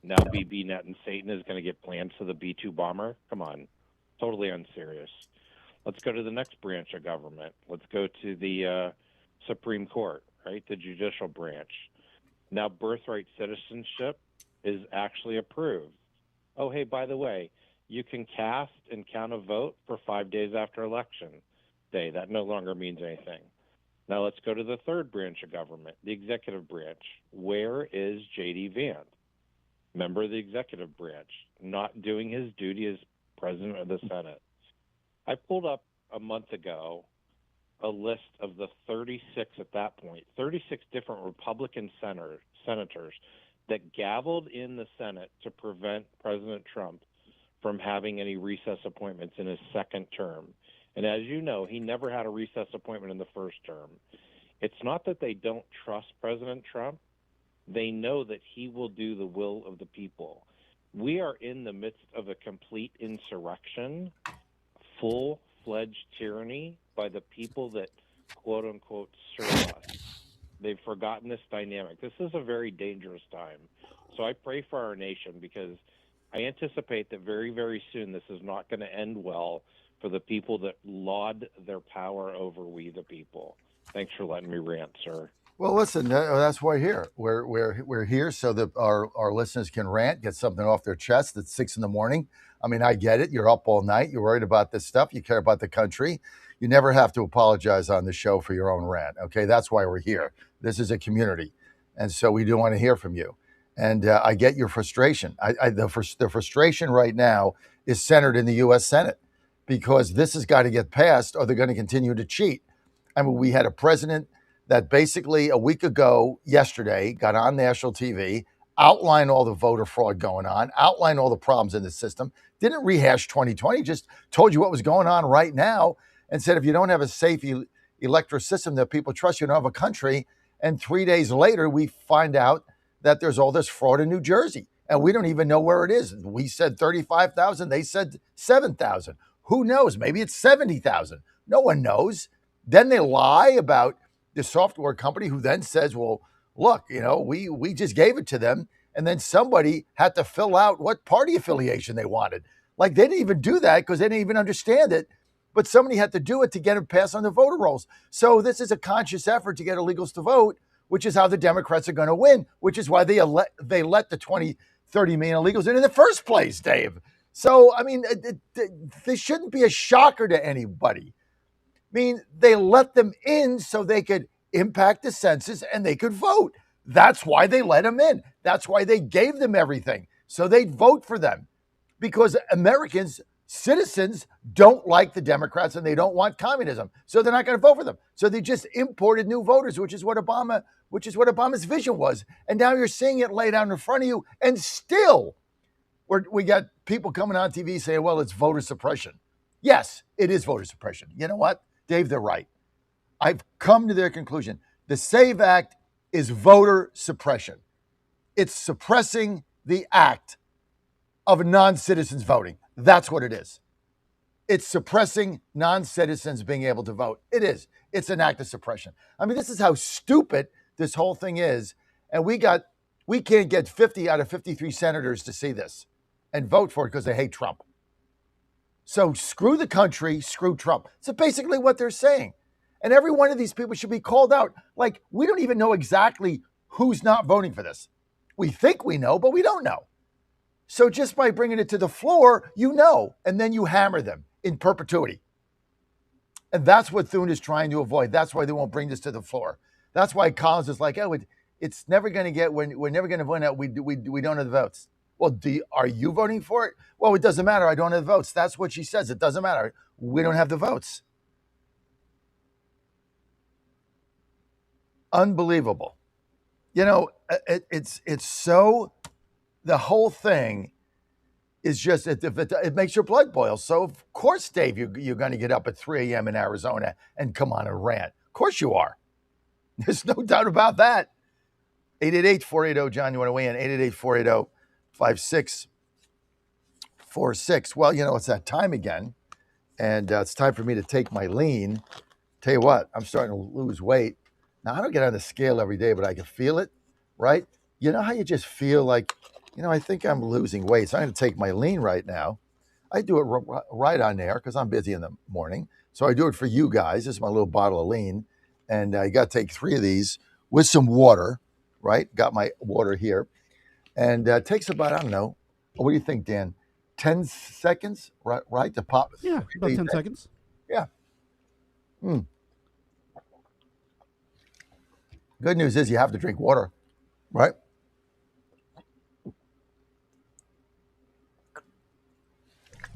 Now BB-Net and Satan is going to get plans for the B-2 bomber? Come on. Totally unserious. Let's go to the next branch of government. Let's go to the Supreme Court, right? The judicial branch. Now birthright citizenship is actually approved. Oh, hey, by the way, you can cast and count a vote for 5 days after election day. That no longer means anything. Now let's go to the third branch of government, the executive branch. Where is J.D. Vance, member of the executive branch, not doing his duty as president of the Senate? I pulled up a month ago a list of the 36 at that point, 36 different Republican senators that gavelled in the Senate to prevent President Trump from having any recess appointments in his second term. And as you know, he never had a recess appointment in the first term. It's not that they don't trust President Trump. They know that he will do the will of the people. We are in the midst of a complete insurrection, full-fledged tyranny by the people that, quote-unquote, serve us. They've forgotten this dynamic. This is a very dangerous time. So I pray for our nation because I anticipate that very, very soon this is not going to end well for the people that laud their power over we the people. Thanks for letting me rant, sir. Well, listen, that's why we're here so that our listeners can rant, get something off their chest at 6 a.m. I mean, I get it. You're up all night. You're worried about this stuff. You care about the country. You never have to apologize on the show for your own rant. Okay, that's why we're here. This is a community, and so we do want to hear from you. And I get your frustration. The frustration right now is centered in the U.S. Senate because this has got to get passed or they're going to continue to cheat. I mean, we had a president that basically a week ago, yesterday, got on national TV, outlined all the voter fraud going on, outlined all the problems in the system, didn't rehash 2020, just told you what was going on right now and said, if you don't have a safe electoral system that people trust, you don't have a country. And 3 days later, we find out that there's all this fraud in New Jersey. And we don't even know where it is. We said 35,000. They said 7,000. Who knows? Maybe it's 70,000. No one knows. Then they lie about the software company who then says, well, look, we just gave it to them. And then somebody had to fill out what party affiliation they wanted. Like they didn't even do that because they didn't even understand it. But somebody had to do it to get it passed on the voter rolls. So this is a conscious effort to get illegals to vote, which is how the Democrats are going to win, which is why they let the 20, 30 million illegals in the first place, Dave. So, I mean, this shouldn't be a shocker to anybody. I mean, they let them in so they could impact the census and they could vote. That's why they let them in. That's why they gave them everything, so they'd vote for them. Because Americans, citizens, don't like the Democrats and they don't want communism, so they're not going to vote for them. So they just imported new voters, which is what Obama's vision was. And now you're seeing it laid out in front of you, and still we got people coming on TV saying, well, it's voter suppression. Yes, it is voter suppression. You know what, Dave, they're right. I've come to their conclusion. The SAVE Act is voter suppression. It's suppressing the act of non-citizens voting. That's what it is. It's suppressing non-citizens being able to vote. It is. It's an act of suppression. I mean, this is how stupid this whole thing is. And we can't get 50 out of 53 senators to see this and vote for it because they hate Trump. So screw the country, screw Trump. So basically what they're saying. And every one of these people should be called out. Like, we don't even know exactly who's not voting for this. We think we know, but we don't know. So just by bringing it to the floor, you know, and then you hammer them in perpetuity. And that's what Thune is trying to avoid. That's why they won't bring this to the floor. That's why Collins is like, oh, it's never going to get, we're never going to win out. We don't have the votes. Well, are you voting for it? Well, it doesn't matter. I don't have the votes. That's what she says. It doesn't matter. We don't have the votes. Unbelievable. You know, it's so, the whole thing is just it makes your blood boil. So of course, Dave, you're going to get up at 3 a.m. in Arizona and come on and rant. Of course you are. There's no doubt about that. 888-480-JOHN. You want to weigh in? 888-480-5646. Well, it's that time again, and it's time for me to take my lean. Tell you what, I'm starting to lose weight. Now, I don't get on the scale every day, but I can feel it, right? You know how you just feel like, I think I'm losing weight. So I'm going to take my lean right now. I do it right on there because I'm busy in the morning. So I do it for you guys. This is my little bottle of lean. And I got to take 3 of these with some water, right? Got my water here. And it takes about, I don't know, what do you think, Dan? 10 seconds, right? To pop. Yeah, about 10 seconds. Yeah. Good news is you have to drink water, right?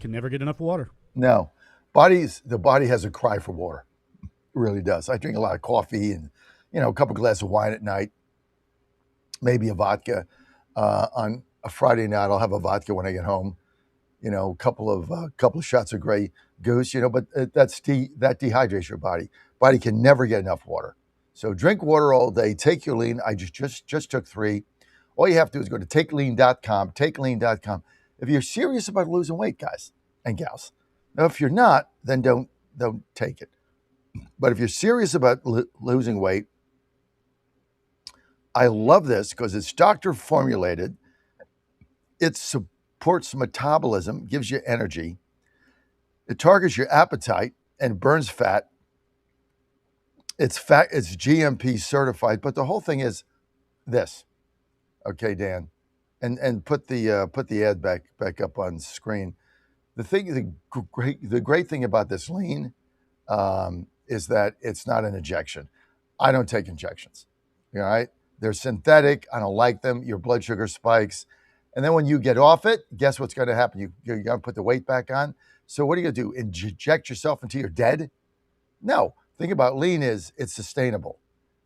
Can never get enough water. No. The body has a cry for water. It really does. I drink a lot of coffee and, a couple glasses of wine at night, maybe a vodka. On a Friday night, I'll have a vodka when I get home. A couple of shots of Grey Goose, but that dehydrates your body. Body can never get enough water. So drink water all day. Take your lean. I just took 3. All you have to do is go to takelean.com, takelean.com. If you're serious about losing weight, guys and gals. Now, if you're not, then don't take it. But if you're serious about losing weight, I love this because it's doctor formulated. It supports metabolism, gives you energy. It targets your appetite and burns fat. It's GMP certified, but the whole thing is this. Okay, Dan, and put the ad back up on screen. The great thing about this lean is that it's not an injection. I don't take injections. All right, they're synthetic. I don't like them. Your blood sugar spikes, and then when you get off it, guess what's going to happen? You're going to put the weight back on. So what are you going to do? Inject yourself until you're dead? No. Thing about lean is it's sustainable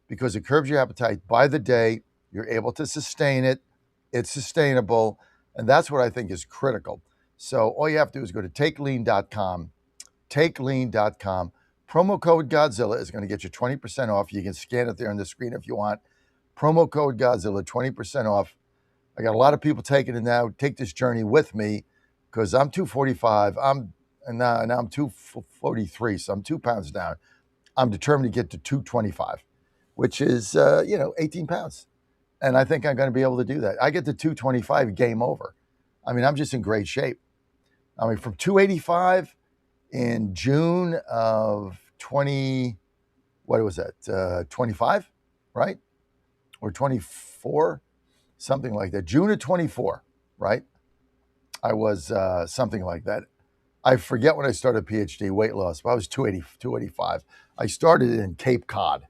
because it curbs your appetite by the day. You're able to sustain it. It's sustainable. And that's what I think is critical. So all you have to do is go to takelean.com, takelean.com. Promo code Godzilla is going to get you 20% off. You can scan it there on the screen if you want. Promo code Godzilla, 20% off. I got a lot of people taking it now. Take this journey with me because I'm 245. Now I'm 243, so I'm 2 pounds down. I'm determined to get to 225, which is, 18 pounds. And I think I'm going to be able to do that. I get to 225, game over. I mean, I'm just in great shape. I mean, from 285 in June of 25, right? Or 24, something like that. June of 24, right? I was something like that. I forget when I started PhD weight loss, but I was 285. I started in Cape Cod.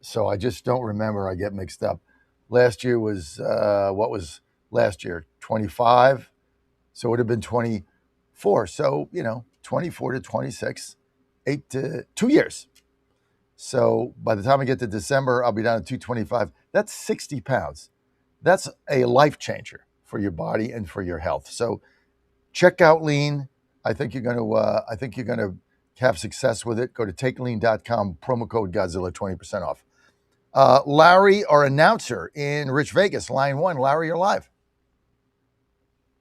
So I just don't remember. I get mixed up. Last year was, what was last year? 25. So it would have been 24. So, 24 to 26, 2 years. So by the time I get to December, I'll be down to 225. That's 60 pounds. That's a life changer for your body and for your health. So check out lean. I think you're going to have success with it. Go to takelean.com, promo code Godzilla, 20% off. Larry, our announcer in Rich Vegas, line 1. Larry, you're live.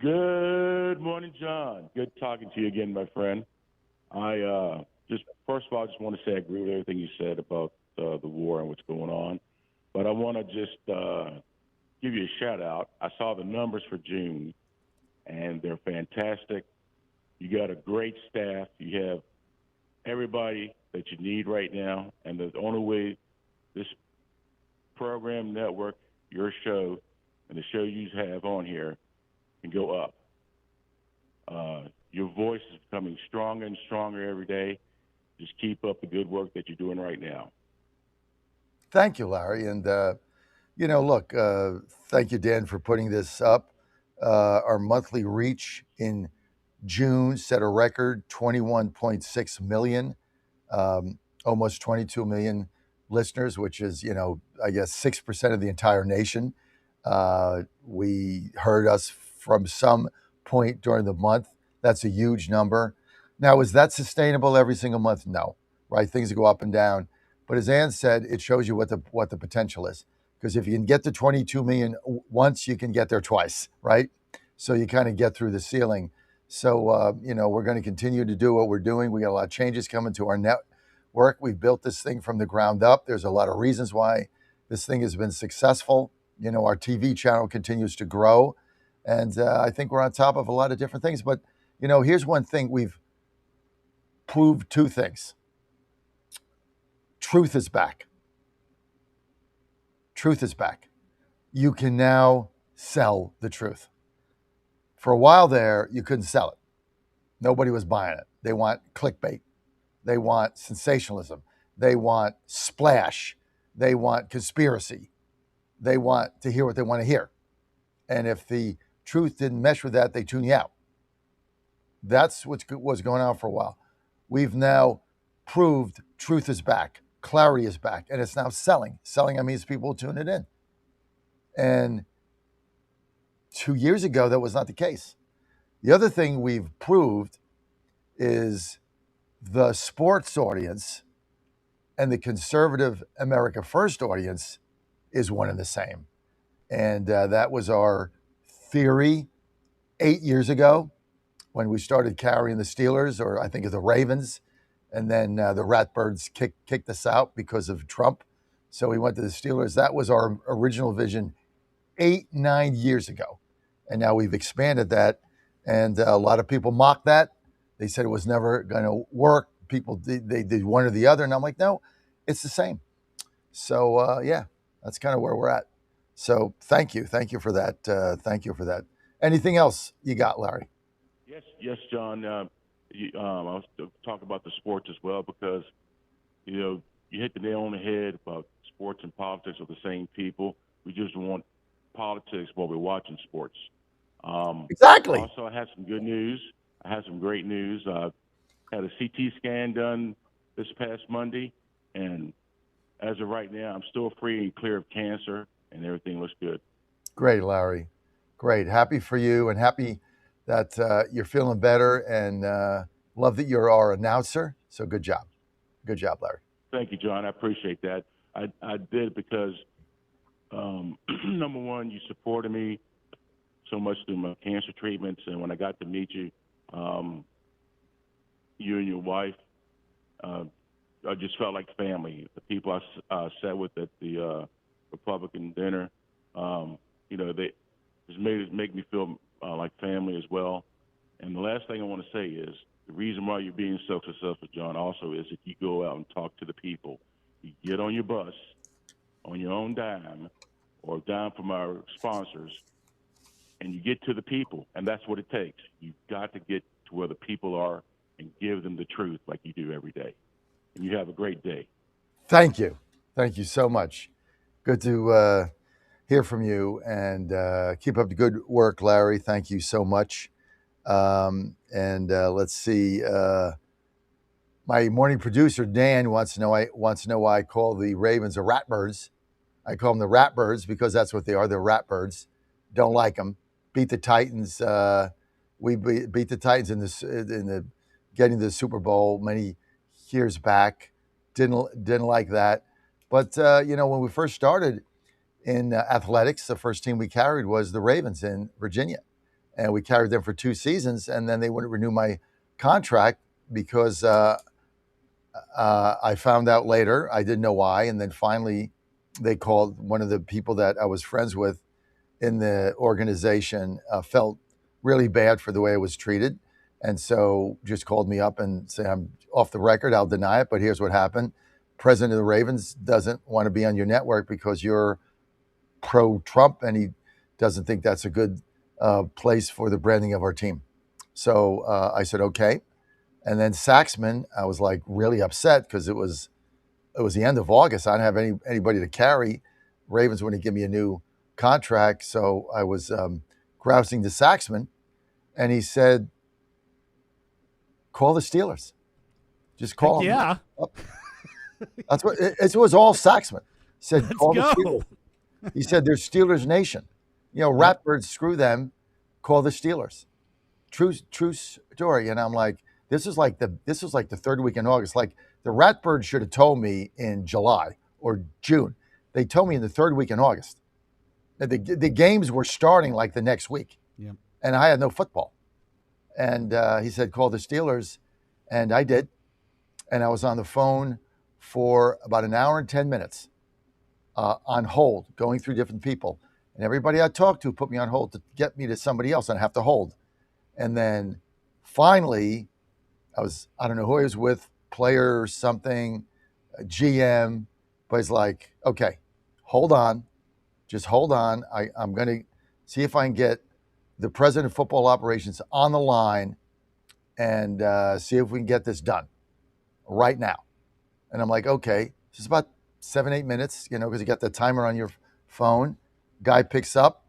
Good morning, John. Good talking to you again, my friend. I first of all, I just want to say I agree with everything you said about the war and what's going on. But I want to just give you a shout out. I saw the numbers for June, and they're fantastic. You got a great staff. You have everybody that you need right now. And the only way this program, network, your show, and the show you have on here can go up. Your voice is becoming stronger and stronger every day. Just keep up the good work that you're doing right now. Thank you, Larry. And, look, thank you, Dan, for putting this up. Our monthly reach in June set a record 21.6 million, almost 22 million listeners, which is, I guess 6% of the entire nation. We heard us from some point during the month. That's a huge number. Now, is that sustainable every single month? No, right? Things go up and down. But as Ann said, it shows you what the potential is. Because if you can get to 22 million once, you can get there twice, right? So you kind of get through the ceiling. So, we're going to continue to do what we're doing. We got a lot of changes coming to our network. We've built this thing from the ground up. There's a lot of reasons why this thing has been successful. Our TV channel continues to grow. And I think we're on top of a lot of different things. But, here's one thing. We've proved two things. Truth is back. Truth is back. You can now sell the truth. For a while there, you couldn't sell it. Nobody was buying it. They want clickbait. They want sensationalism. They want splash. They want conspiracy. They want to hear what they want to hear. And if the truth didn't mesh with that, they tune you out. That's what was going on for a while. We've now proved truth is back. Clarity is back. And it's now selling. Selling, I mean, people tune it in. And 2 years ago, that was not the case. The other thing we've proved is the sports audience and the conservative America First audience is one and the same. And that was our theory 8 years ago when we started carrying the Steelers, or I think of the Ravens. And then the Ratbirds kicked us out because of Trump. So we went to the Steelers. That was our original vision 9 years ago. And now we've expanded that. And a lot of people mocked that. They said it was never going to work. People, they did one or the other. And I'm like, no, it's the same. So, that's kind of where we're at. So thank you. Thank you for that. Thank you for that. Anything else you got, Larry? Yes, John. I was talking about the sports as well because, you hit the nail on the head about sports and politics are the same people. We just want politics while we're watching sports. Exactly. Also, I have some good news. I have some great news. I had a CT scan done this past Monday, and as of right now, I'm still free and clear of cancer, and everything looks good. Great, Larry. Great. Happy for you and happy that you're feeling better, and love that you're our announcer. So good job. Good job, Larry. Thank you, John. I appreciate that. I did because, number one, you supported me so much through my cancer treatments, and when I got to meet you, you and your wife, I just felt like family. The people I sat with at the Republican dinner, they just make me feel like family as well. And the last thing I want to say is the reason why you're being so successful, John, also is if you go out and talk to the people. You get on your bus on your own dime or dime from our sponsors, and you get to the people, and that's what it takes. You've got to get to where the people are and give them the truth like you do every day. And you have a great day. Thank you. Thank you so much. Good to hear from you, and keep up the good work, Larry. Thank you so much. Let's see. My morning producer, Dan, wants to know why I call the Ravens the Ratbirds. I call them the Ratbirds because that's what they are. They're Ratbirds. Don't like them. Beat the Titans. We beat the Titans in the getting to the Super Bowl many years back. Didn't like that. But when we first started in athletics, the first team we carried was the Ravens in Virginia, and we carried them for 2 seasons, and then they wouldn't renew my contract because I found out later. I didn't know why, and then finally they called one of the people that I was friends with in the organization, felt really bad for the way I was treated, and so just called me up and said, I'm off the record, I'll deny it, but here's what happened. President of the Ravens doesn't want to be on your network because you're pro-Trump, and he doesn't think that's a good place for the branding of our team. So I said, okay. And then Saxman, I was like really upset because it was the end of August. I didn't have anybody to carry. Ravens wouldn't give me a new contract. So I was grousing to Saxman, and he said, call the Steelers. Just call them. Yeah. That's what it was. All Saxman said. Let's call go. the Steelers. He said, "They're Steelers Nation. Ratbirds, screw them. Call the Steelers." true story. And I'm like, this is like the third week in August. Like the Ratbirds should have told me in July or June. They told me in the third week in August. The games were starting like the next week. Yeah. And I had no football. And he said, call the Steelers. And I did. And I was on the phone for about an hour and 10 minutes on hold, going through different people. And everybody I talked to put me on hold to get me to somebody else, and I have to hold. And then finally, I don't know who I was with, player or something, a GM, but he's like, okay, hold on. Just hold on. I'm going to see if I can get the president of football operations on the line and see if we can get this done right now. And I'm like, okay, this is about 7-8 minutes, because you got the timer on your phone. Guy picks up,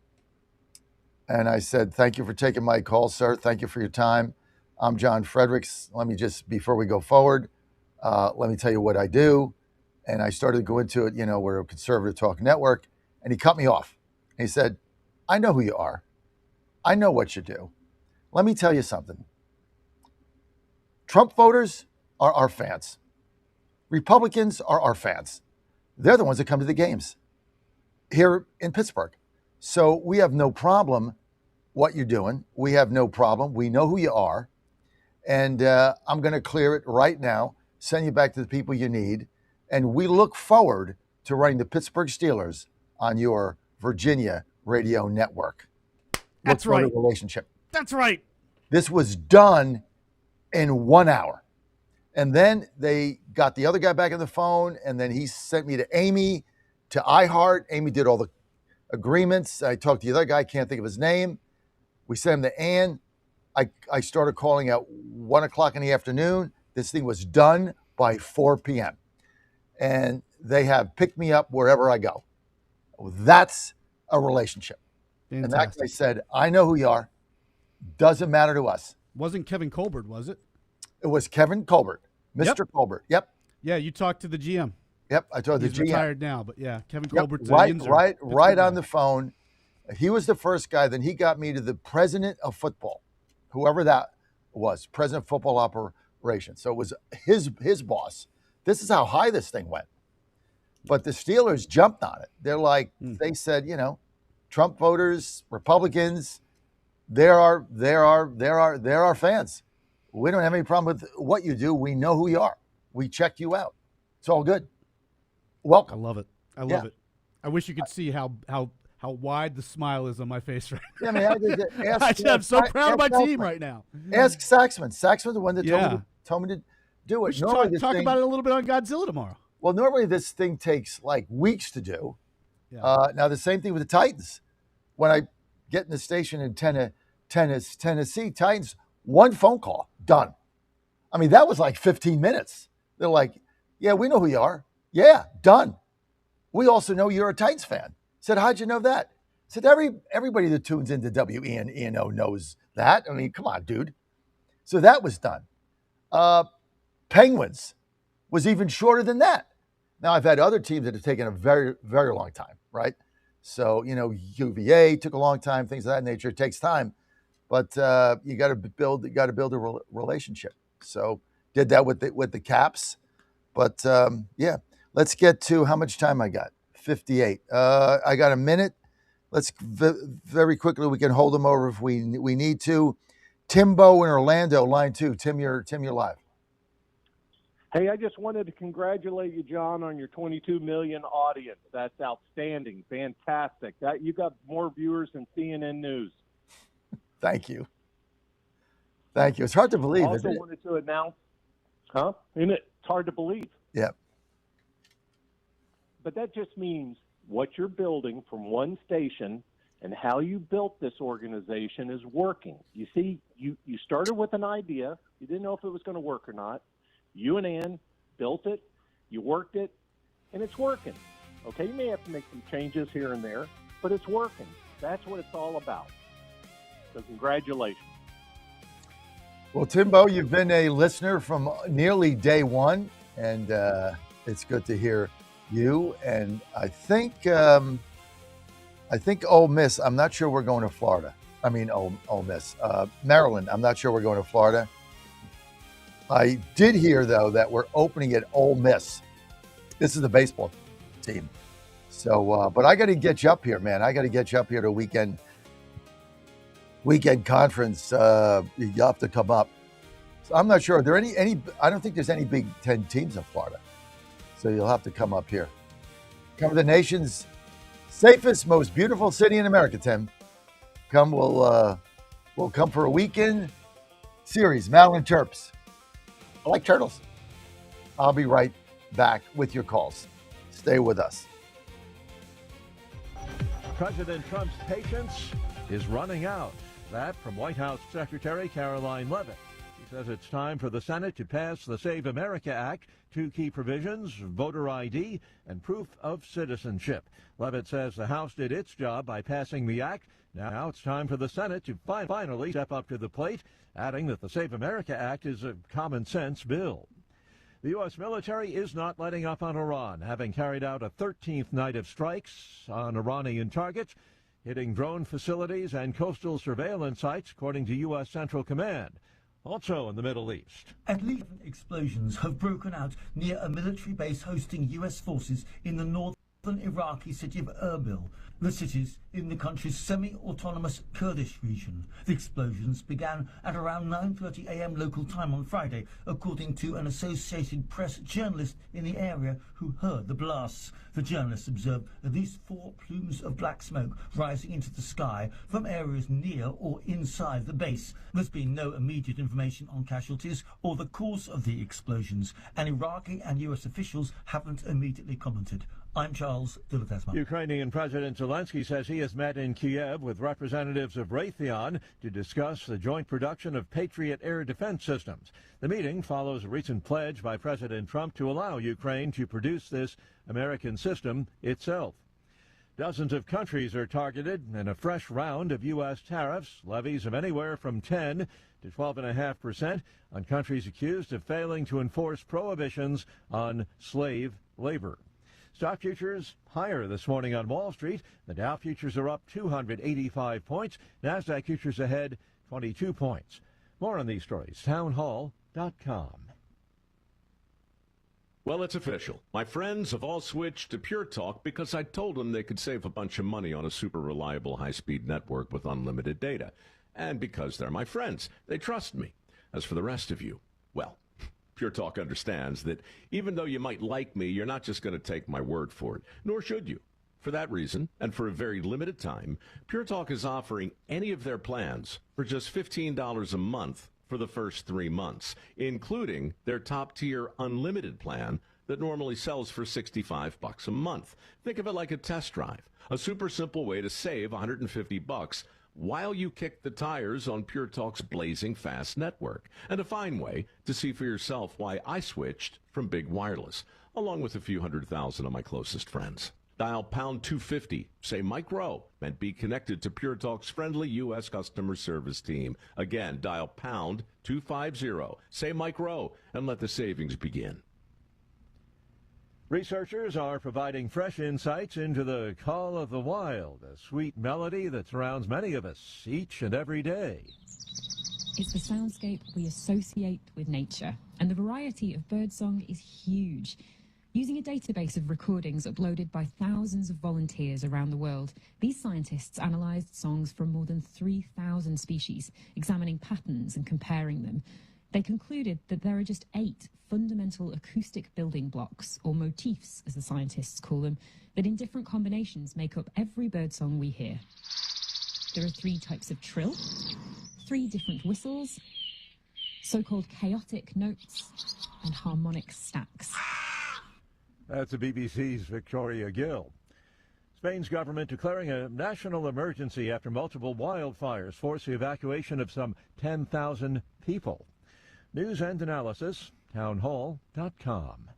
and I said, thank you for taking my call, sir. Thank you for your time. I'm John Fredericks. Let me just, before we go forward, let me tell you what I do. And I started to go into it, we're a conservative talk network, and he cut me off. And he said, I know who you are. I know what you do. Let me tell you something. Trump voters are our fans. Republicans are our fans. They're the ones that come to the games here in Pittsburgh. So we have no problem what you're doing. We have no problem. We know who you are. And I'm going to clear it right now, send you back to the people you need. And we look forward to running the Pittsburgh Steelers on your Virginia radio network. That's right. Relationship. That's right. This was done in 1 hour. And then they got the other guy back on the phone, and then he sent me to Amy, to iHeart. Amy did all the agreements. I talked to the other guy, can't think of his name. We sent him to Ann. I started calling at 1 o'clock in the afternoon. This thing was done by 4 p.m. And they have picked me up wherever I go. That's a relationship. Fantastic. And that guy said, I know who you are. Doesn't matter to us. Wasn't Kevin Colbert, was it? It was Kevin Colbert, Mr. Colbert. Yep. Yeah, you talked to the GM. Yep, I told the He's GM. retired now, but yeah, Kevin Yep, Colbert's right on the phone. He was the first guy. Then he got me to the president of football, whoever that was, president of football operations. So it was his boss. This is how high this thing went. But the Steelers jumped on it. They're like, they said, Trump voters, Republicans, they're our fans. We don't have any problem with what you do. We know who you are. We checked you out. It's all good. Welcome. I love it. I love it. I wish you could see how wide the smile is on my face right now. Yeah, I mean, I'm so proud of my team right now. Ask Saxman. Saxman's the one that told me to do it. We should talk about it a little bit on Godzilla tomorrow. Well, normally this thing takes like weeks to do. Yeah. Now, the same thing with the Titans. When I get in the station in Tennessee, Titans, one phone call, done. I mean, that was like 15 minutes. They're like, yeah, we know who you are. Yeah, done. We also know you're a Titans fan. I said, how'd you know that? I said, everybody that tunes into WENO knows that. I mean, come on, dude. So that was done. Penguins was even shorter than that. Now, I've had other teams that have taken a very, very long time, right? So, UVA took a long time, things of that nature. It takes time. But you got to build a relationship. So did that with the Caps. But yeah, let's get to how much time I got. 58. I got a minute. Let's very quickly. We can hold them over if we need to. Timbo in Orlando, line 2. Tim, you're live. Hey, I just wanted to congratulate you, John, on your 22 million audience. That's outstanding, fantastic. That you got more viewers than CNN News. Thank you. It's hard to believe. I also wanted to announce, Isn't it? It's hard to believe. Yeah. But that just means what you're building from one station and how you built this organization is working. You see, you started with an idea. You didn't know if it was going to work or not. You and Ann built it. You worked it, and it's working. Okay, you may have to make some changes here and there, but it's working. That's what it's all about. So congratulations. Well, Timbo, you've been a listener from nearly day one, and it's good to hear you. And I think Ole Miss, I'm not sure we're going to Florida. Ole Miss. Maryland. I'm not sure we're going to Florida. I did hear, though, that we're opening at Ole Miss. This is the baseball team. So, but I got to get you up here, man. I got to get you up here to weekend conference. You have to come up. So I'm not sure. Are there any? I don't think there's any Big Ten teams in Florida. So you'll have to come up here. Come to the nation's safest, most beautiful city in America, Tim. Come, we'll come for a weekend series, Maryland Terps. I like turtles. I'll be right back with your calls. Stay with us. President Trump's patience is running out. That from White House Secretary Caroline Leavitt. She says it's time for the Senate to pass the Save America Act, two key provisions, voter ID and proof of citizenship. Leavitt says the House did its job by passing the act. Now it's time for the Senate to finally step up to the plate, adding that the Save America Act is a common-sense bill. The U.S. military is not letting up on Iran, having carried out a 13th night of strikes on Iranian targets, hitting drone facilities and coastal surveillance sites, according to U.S. Central Command. Also in the Middle East. At least explosions have broken out near a military base hosting U.S. forces in the northern Iraqi city of Erbil. The city's in the country's semi-autonomous Kurdish region. The explosions began at around 9:30 a.m. local time on Friday, according to an Associated Press journalist in the area who heard the blasts. The journalist observed at least 4 plumes of black smoke rising into the sky from areas near or inside the base. There's been no immediate information on casualties or the cause of the explosions, and Iraqi and U.S. officials haven't immediately commented. I'm Charles Dillethesma. Ukrainian President Zelensky says he has met in Kiev with representatives of Raytheon to discuss the joint production of Patriot air defense systems. The meeting follows a recent pledge by President Trump to allow Ukraine to produce this American system itself. Dozens of countries are targeted in a fresh round of U.S. tariffs, levies of anywhere from 10 to 12.5% on countries accused of failing to enforce prohibitions on slave labor. Stock futures higher this morning on Wall Street. The Dow futures are up 285 points. NASDAQ futures ahead 22 points. More on these stories, townhall.com. Well, it's official. My friends have all switched to Pure Talk because I told them they could save a bunch of money on a super reliable high-speed network with unlimited data. And because they're my friends, they trust me. As for the rest of you, well, Pure Talk understands that even though you might like me, you're not just going to take my word for it, nor should you. For that reason, and for a very limited time, Pure Talk is offering any of their plans for just $15 a month for the first 3 months, including their top-tier unlimited plan that normally sells for $65 a month. Think of it like a test drive, a super simple way to save $150 while you kick the tires on Pure Talk's blazing fast network, and a fine way to see for yourself why I switched from big wireless, along with a few 100,000 of my closest friends. Dial pound 250, say Mike Rowe, and be connected to Pure Talk's friendly U.S. customer service team. Again, dial pound 250, say Mike Rowe, and let the savings begin. Researchers are providing fresh insights into the call of the wild, a sweet melody that surrounds many of us each and every day. It's the soundscape we associate with nature, and the variety of birdsong is huge. Using a database of recordings uploaded by thousands of volunteers around the world, these scientists analysed songs from more than 3,000 species, examining patterns and comparing them. They concluded that there are just 8 fundamental acoustic building blocks, or motifs as the scientists call them, that in different combinations make up every birdsong we hear. There are 3 types of trill, 3 different whistles, so-called chaotic notes, and harmonic stacks. That's the BBC's Victoria Gill. Spain's government declaring a national emergency after multiple wildfires force the evacuation of some 10,000 people. News and analysis, townhall.com.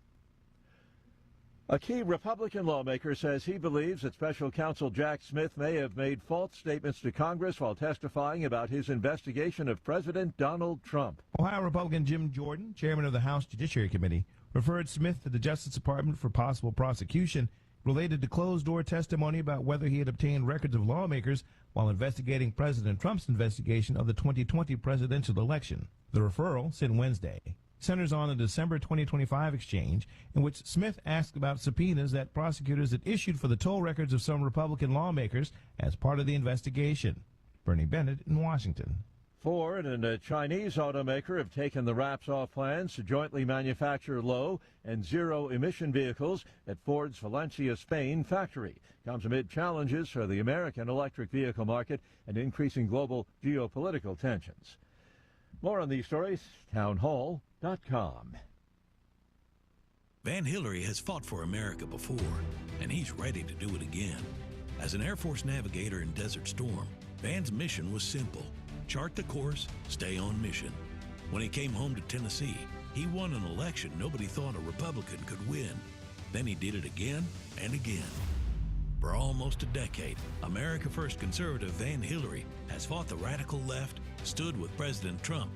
A key Republican lawmaker says he believes that Special Counsel Jack Smith may have made false statements to Congress while testifying about his investigation of President Donald Trump. Ohio Republican Jim Jordan, chairman of the House Judiciary Committee, referred Smith to the Justice Department for possible prosecution related to closed-door testimony about whether he had obtained records of lawmakers while investigating President Trump's investigation of the 2020 presidential election. The referral, sent Wednesday, centers on the December 2025 exchange in which Smith asked about subpoenas that prosecutors had issued for the toll records of some Republican lawmakers as part of the investigation. Bernie Bennett in Washington. Ford and a Chinese automaker have taken the wraps off plans to jointly manufacture low and zero-emission vehicles at Ford's Valencia, Spain factory. Comes amid challenges for the American electric vehicle market and increasing global geopolitical tensions. More on these stories, townhall.com. Van Hillary has fought for America before, and he's ready to do it again. As an Air Force navigator in Desert Storm, Van's mission was simple: chart the course, stay on mission. When he came home to Tennessee, he won an election nobody thought a Republican could win. Then he did it again and again. For almost a decade, America First conservative Van Hillary has fought the radical left, stood with President Trump,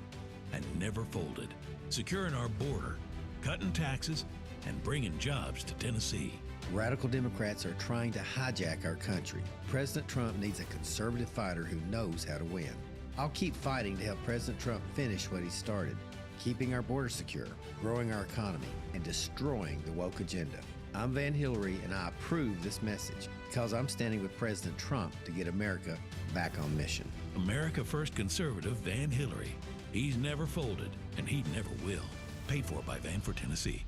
and never folded, securing our border, cutting taxes, and bringing jobs to Tennessee. Radical Democrats are trying to hijack our country. President Trump needs a conservative fighter who knows how to win. I'll keep fighting to help President Trump finish what he started, keeping our border secure, growing our economy, and destroying the woke agenda. I'm Van Hillary, and I approve this message because I'm standing with President Trump to get America back on mission. America First conservative Van Hillary. He's never folded, and he never will. Paid for by Van for Tennessee.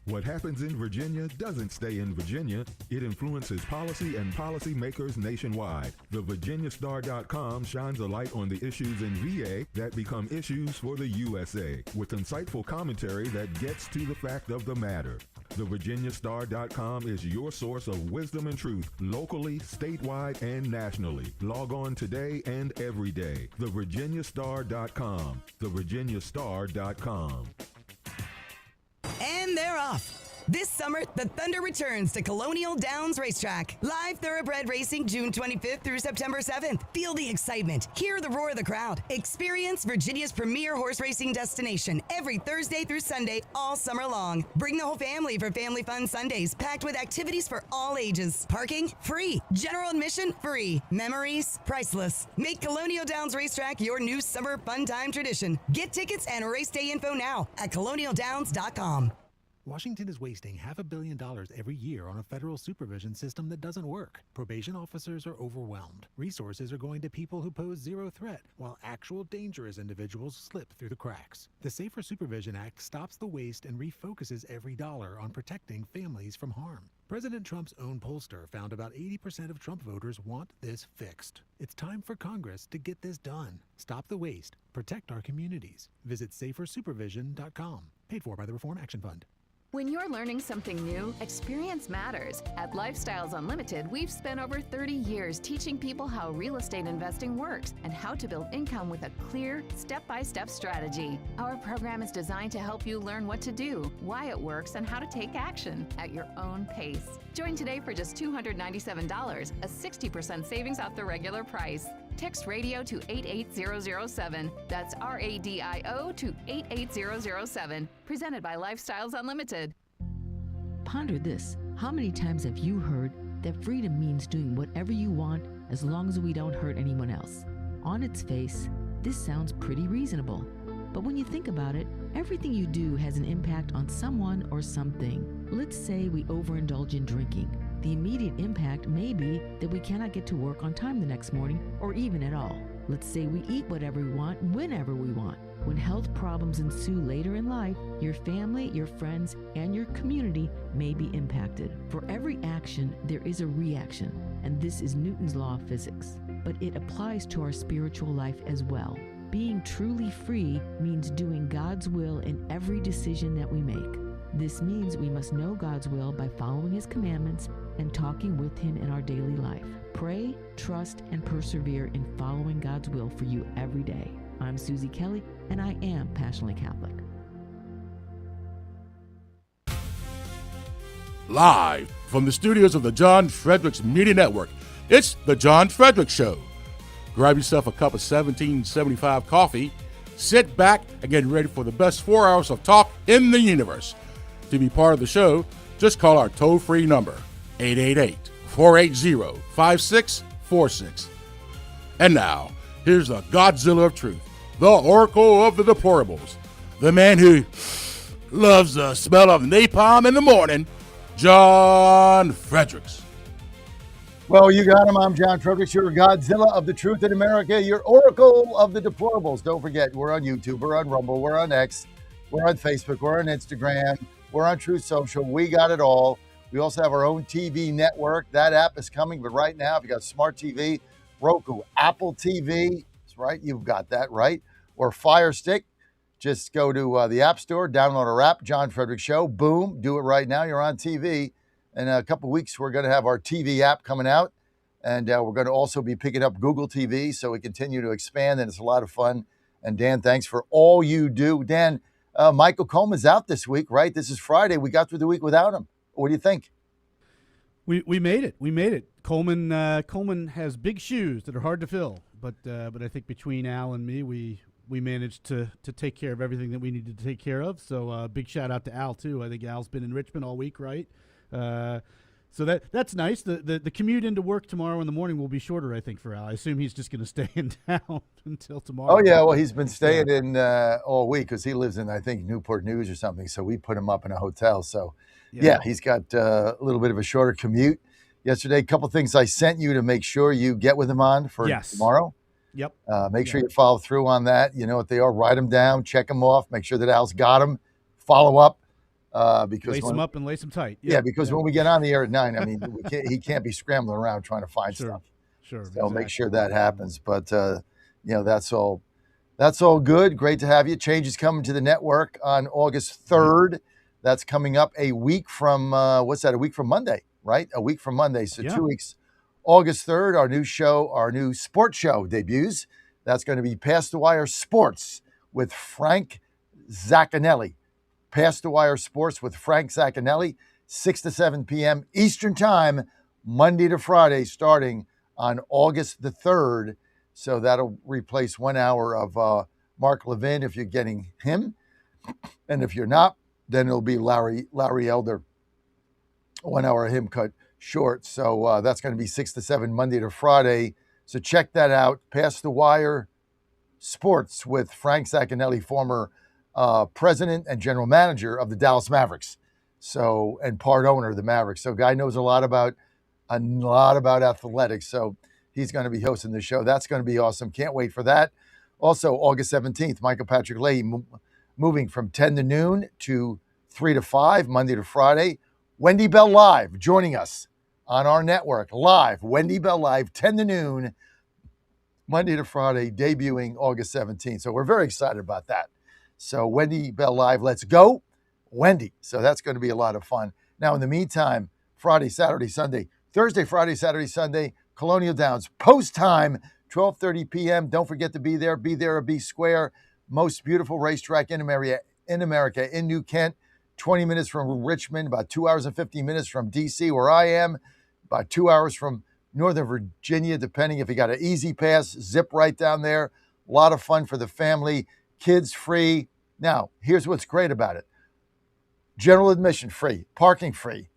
What happens in Virginia doesn't stay in Virginia. It influences policy and policymakers nationwide. The VirginiaStar.com shines a light on the issues in VA that become issues for the USA, with insightful commentary that gets to the fact of the matter. The VirginiaStar.com is your source of wisdom and truth, locally, statewide, and nationally. Log on today and every day. The VirginiaStar.com. The VirginiaStar.com. And they're off. This summer, the Thunder returns to Colonial Downs Racetrack. Live thoroughbred racing June 25th through September 7th. Feel the excitement. Hear the roar of the crowd. Experience Virginia's premier horse racing destination every Thursday through Sunday all summer long. Bring the whole family for Family Fun Sundays, packed with activities for all ages. Parking, free. General admission, free. Memories, priceless. Make Colonial Downs Racetrack your new summer fun time tradition. Get tickets and race day info now at colonialdowns.com. Washington is wasting $500 million every year on a federal supervision system that doesn't work. Probation officers are overwhelmed. Resources are going to people who pose zero threat, while actual dangerous individuals slip through the cracks. The Safer Supervision Act stops the waste and refocuses every dollar on protecting families from harm. President Trump's own pollster found about 80% of Trump voters want this fixed. It's time for Congress to get this done. Stop the waste. Protect our communities. Visit safersupervision.com. Paid for by the Reform Action Fund. When you're learning something new, experience matters. At Lifestyles Unlimited, we've spent over 30 years teaching people how real estate investing works and how to build income with a clear, step-by-step strategy. Our program is designed to help you learn what to do, why it works, and how to take action at your own pace. Join today for just $297, a 60% savings off the regular price. Text radio to 88007. That's RADIO to 88007. Presented by Lifestyles Unlimited. Ponder this. How many times have you heard that freedom means doing whatever you want as long as we don't hurt anyone else? On its face, this sounds pretty reasonable. But when you think about it, everything you do has an impact on someone or something. Let's say we overindulge in drinking. The immediate impact may be that we cannot get to work on time the next morning or even at all. Let's say we eat whatever we want, whenever we want. When health problems ensue later in life, your family, your friends, and your community may be impacted. For every action, there is a reaction, and this is Newton's law of physics. But it applies to our spiritual life as well. Being truly free means doing God's will in every decision that we make. This means we must know God's will by following His commandments and talking with Him in our daily life. Pray, trust, and persevere in following God's will for you every day. I'm Susie Kelly, and I am passionately Catholic. Live from the studios of the John Fredericks Media Network, it's The John Fredericks Show. Grab yourself a cup of 1775 coffee, sit back, and get ready for the best 4 hours of talk in the universe. To be part of the show, just call our toll-free number, 888-480-56 888-486-4646. And now, here's the Godzilla of truth, the Oracle of the Deplorables, the man who loves the smell of napalm in the morning, John Fredericks. Well, you got him. I'm John Fredericks, your Godzilla of the truth in America, your Oracle of the Deplorables. Don't forget, we're on YouTube, we're on Rumble, we're on X, we're on Facebook, we're on Instagram, we're on Truth Social. We got it all. We also have our own TV network. That app is coming, but right now, if you got smart TV, Roku, Apple TV, that's right, you've got that, right? Or Fire Stick, just go to the App Store, download our app, John Fredericks Show. Boom, do it right now. You're on TV. In a couple of weeks, we're going to have our TV app coming out, and we're going to also be picking up Google TV, so we continue to expand, and it's a lot of fun. And Dan, thanks for all you do. Dan, Michael Coleman's out this week, right? This is Friday. We got through the week without him. What do you think? We made it. We made it. Coleman has big shoes that are hard to fill, but I think between Al and me, we managed to take care of everything that we needed to take care of. So big shout out to Al too. I think Al's been in Richmond all week, right? So that's nice. The commute into work tomorrow in the morning will be shorter, I think, for Al. I assume he's just going to stay in town until tomorrow. Oh, yeah. Well, he's been staying in all week because he lives in, I think, Newport News or something. So we put him up in a hotel. So, yeah he's got a little bit of a shorter commute. Yesterday, a couple things I sent you to make sure you get with him on for tomorrow. Yep. Make sure you follow through on that. You know what they are. Write them down. Check them off. Make sure that Al's got them. Follow up. Because lace them up and lace them tight. Yeah, because when we get on the air at 9, I mean, he can't be scrambling around trying to find stuff. Sure. So exactly. make sure that happens. But that's all good. Great to have you. Changes coming to the network on August 3rd. That's coming up a week from A week from Monday, right? A week from Monday. So 2 weeks. August 3rd, our new show, our new sports show debuts. That's going to be Past the Wire Sports with Frank Zaccanelli. Past the Wire Sports with Frank Zaccanelli, 6 to 7 p.m. Eastern Time, Monday to Friday, starting on August the 3rd. So that'll replace 1 hour of Mark Levin if you're getting him. And if you're not, then it'll be Larry Elder. 1 hour of him cut short. So that's going to be 6 to 7 Monday to Friday. So check that out. Past the Wire Sports with Frank Zaccanelli, former president and general manager of the Dallas Mavericks, and part owner of the Mavericks. So guy knows a lot about athletics. So he's going to be hosting the show. That's going to be awesome. Can't wait for that. Also, August 17th, Michael Patrick Leahy moving from 10 to noon to 3 to 5, Monday to Friday. Wendy Bell Live joining us on our network live. Wendy Bell Live, 10 to noon, Monday to Friday, debuting August 17th. So we're very excited about that. So Wendy Bell Live, let's go, Wendy. So that's going to be a lot of fun. Now, in the meantime, Friday, Saturday, Sunday, Thursday, Friday, Saturday, Sunday, Colonial Downs, post time, 12:30 p.m. Don't forget to be there or be square. Most beautiful racetrack in America, in New Kent, 20 minutes from Richmond, about 2 hours and 15 minutes from D.C., where I am, about 2 hours from Northern Virginia, depending if you got an easy pass, zip right down there. A lot of fun for the family, kids free. Now, here's what's great about it. General admission free, parking free,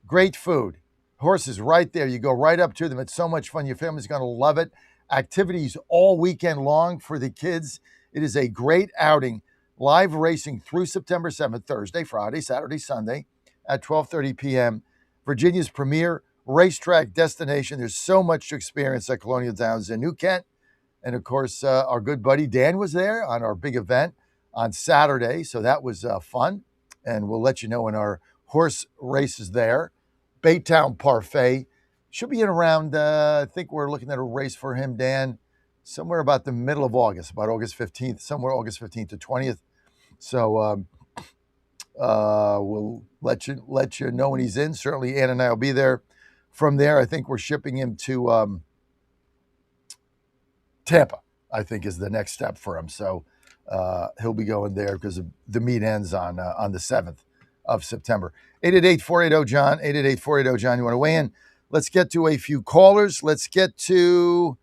great food, horses right there. You go right up to them. It's so much fun. Your family's going to love it. Activities all weekend long for the kids. It is a great outing. Live racing through September 7th, Thursday, Friday, Saturday, Sunday at 12:30 p.m. Virginia's premier racetrack destination. There's so much to experience at Colonial Downs in New Kent. And, of course, our good buddy Dan was there on our big event on Saturday. So that was fun. And we'll let you know when our horse races there. Baytown Parfait should be in around, I think we're looking at a race for him, Dan, somewhere about the middle of August, about August 15th, somewhere August 15th to 20th. So we'll let you know when he's in. Certainly Ann and I will be there. From there, I think we're shipping him to Tampa, I think is the next step for him. So he'll be going there because the meet ends on the 7th of September. 888-480-JOHN, 888-480-JOHN. You want to weigh in? Let's get to a few callers. Let's get to,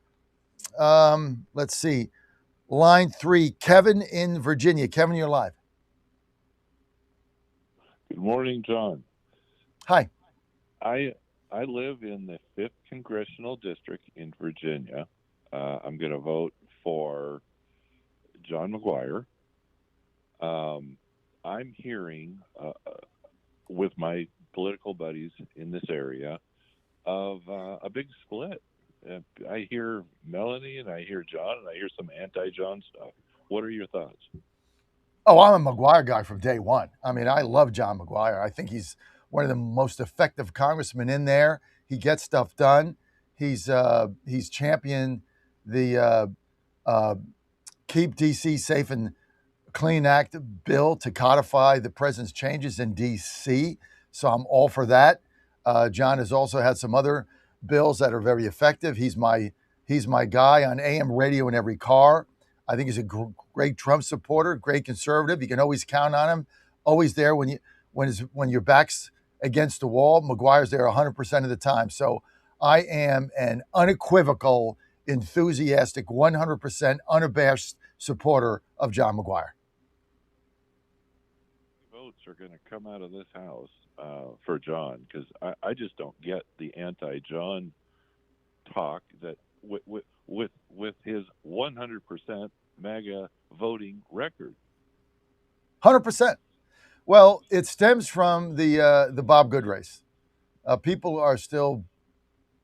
let's see, line 3, Kevin in Virginia. Kevin, you're live. Good morning, John. Hi. I I live in the 5th Congressional District in Virginia. I'm going to vote for John McGuire. I'm hearing with my political buddies in this area of a big split. I hear Melanie and I hear John and I hear some anti-John stuff. What are your thoughts? Oh, I'm a McGuire guy from day one. I mean, I love John McGuire. I think he's one of the most effective congressmen in there. He gets stuff done. He's championed the Keep DC Safe and Clean Act bill to codify the president's changes in DC. So I'm all for that. John has also had some other bills that are very effective. He's my guy on AM radio in every car. I think he's a great Trump supporter, great conservative. You can always count on him. Always there when your back's against the wall. McGuire's there 100% of the time. So I am an unequivocal, enthusiastic, 100% unabashed supporter of John McGuire. Votes are going to come out of this house for John, because I just don't get the anti-John talk that with his 100% MAGA voting record. 100%. Well, it stems from the Bob Good race. People are still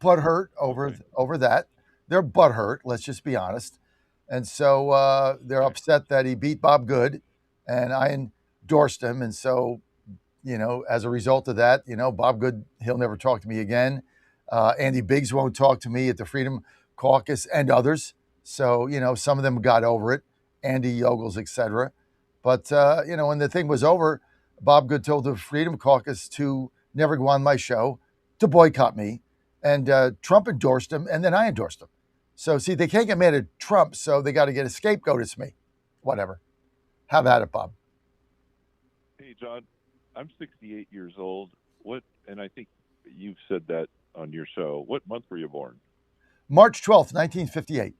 butthurt over that. They're butthurt, let's just be honest. And so they're upset that he beat Bob Good, and I endorsed him. And so, as a result of that, Bob Good, he'll never talk to me again. Andy Biggs won't talk to me at the Freedom Caucus and others. So, some of them got over it, Andy Yogels, etc. But, when the thing was over, Bob Good told the Freedom Caucus to never go on my show, to boycott me. And Trump endorsed him, and then I endorsed him. So, see, they can't get mad at Trump, so they got to get a scapegoat. It's me. Whatever. Have at it, Bob. Hey, John, I'm 68 years old. And I think you've said that on your show. What month were you born? March 12th, 1958.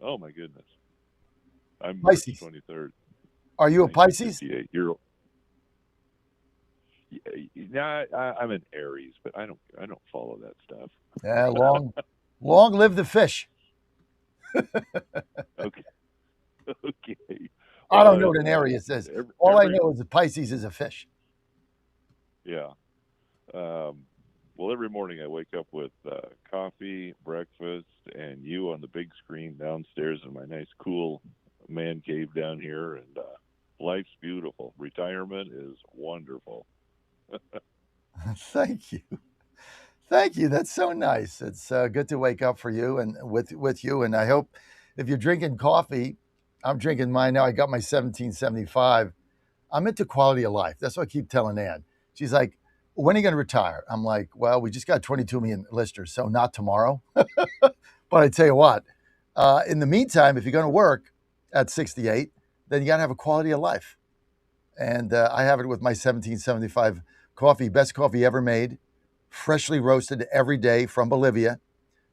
Oh, my goodness. I'm Pisces. March 23rd. Are you a Pisces? 58. Yeah, I'm an Aries, but I don't follow that stuff. Yeah, long live the fish. Okay. I don't know what an Aries is. All I know is that Pisces is a fish. Yeah. Well, every morning I wake up with coffee, breakfast, and you on the big screen downstairs in my nice, cool man cave down here, and life's beautiful. Retirement is wonderful. Thank you. That's so nice. It's good to wake up for you and with you. And I hope if you're drinking coffee, I'm drinking mine now. I got my 1775. I'm into quality of life. That's what I keep telling Ann. She's like, when are you going to retire? I'm like, well, we just got 22 million listeners, so not tomorrow. But I tell you what, in the meantime, if you're going to work at 68, then you got to have a quality of life. And I have it with my 1775 coffee, best coffee ever made, freshly roasted every day from Bolivia.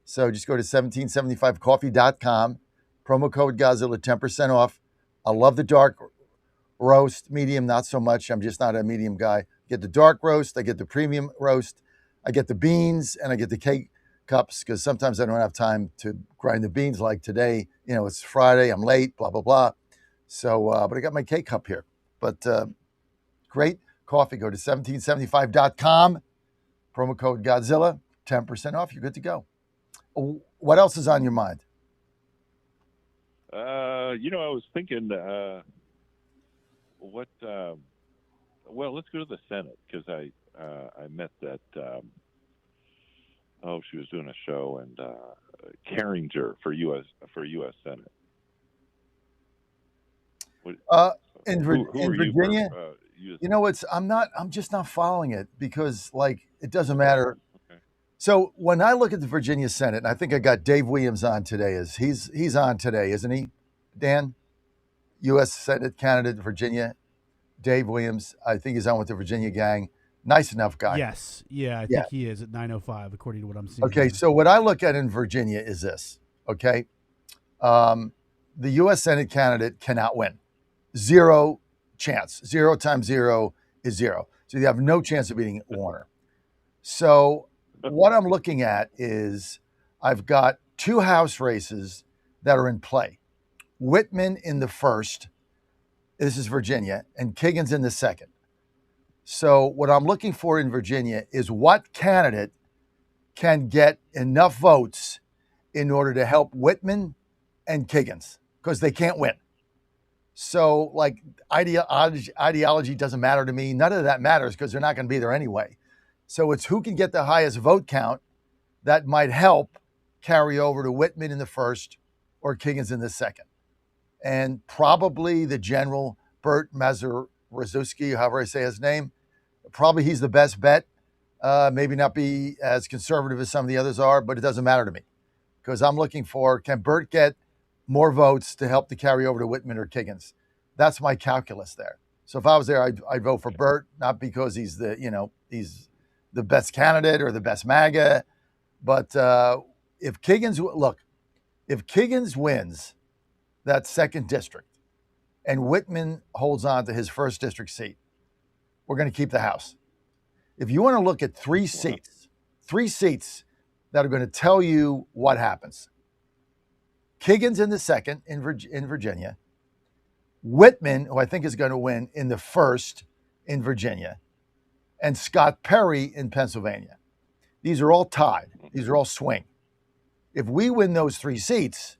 So just go to 1775coffee.com, promo code Godzilla, 10% off. I love the dark roast, medium, not so much. I'm just not a medium guy. Get the dark roast, I get the premium roast, I get the beans, and I get the cake cups, because sometimes I don't have time to grind the beans like today. It's Friday, I'm late, blah, blah, blah. So, but I got my K cup here. But great coffee. Go to 1775.com, promo code Godzilla, 10% off. You're good to go. What else is on your mind? I was thinking, well, let's go to the Senate, because I met that, she was doing a show, and Carringer for U.S. Senate. In Virginia, I'm just not following it, because it doesn't matter. Okay. So when I look at the Virginia Senate, and I think I got Dave Williams on today. He's on today, isn't he, Dan? U.S. Senate candidate, Virginia, Dave Williams. I think he's on with the Virginia gang. Nice enough guy. Yes. Yeah, I think he is at 9:05, according to what I'm seeing. Okay, here. so what I look at in Virginia is this, okay? The U.S. Senate candidate cannot win. 0 chance. 0 times 0 is 0. So you have no chance of beating Warner. So what I'm looking at is I've got two House races that are in play. Whitman in the first, this is Virginia, and Kiggins in the second. So what I'm looking for in Virginia is what candidate can get enough votes in order to help Whitman and Kiggins, because they can't win. So like ideology doesn't matter to me. None of that matters because they're not going to be there anyway. So it's who can get the highest vote count that might help carry over to Whitman in the first or Kiggins in the second. And probably the general, Bert Mazerzewski, however I say his name, probably he's the best bet. Maybe not be as conservative as some of the others are, but it doesn't matter to me because I'm looking for, can Bert get more votes to help to carry over to Whitman or Kiggins? That's my calculus there. So if I was there, I'd vote for Bert, not because he's he's the best candidate or the best MAGA, but if Kiggins wins that second district and Whitman holds on to his first district seat, we're going to keep the House. If you want to look at three seats that are going to tell you what happens, Kiggins in the second in Virginia, Whitman, who I think is going to win in the first in Virginia, and Scott Perry in Pennsylvania. These are all tied. These are all swing. If we win those three seats,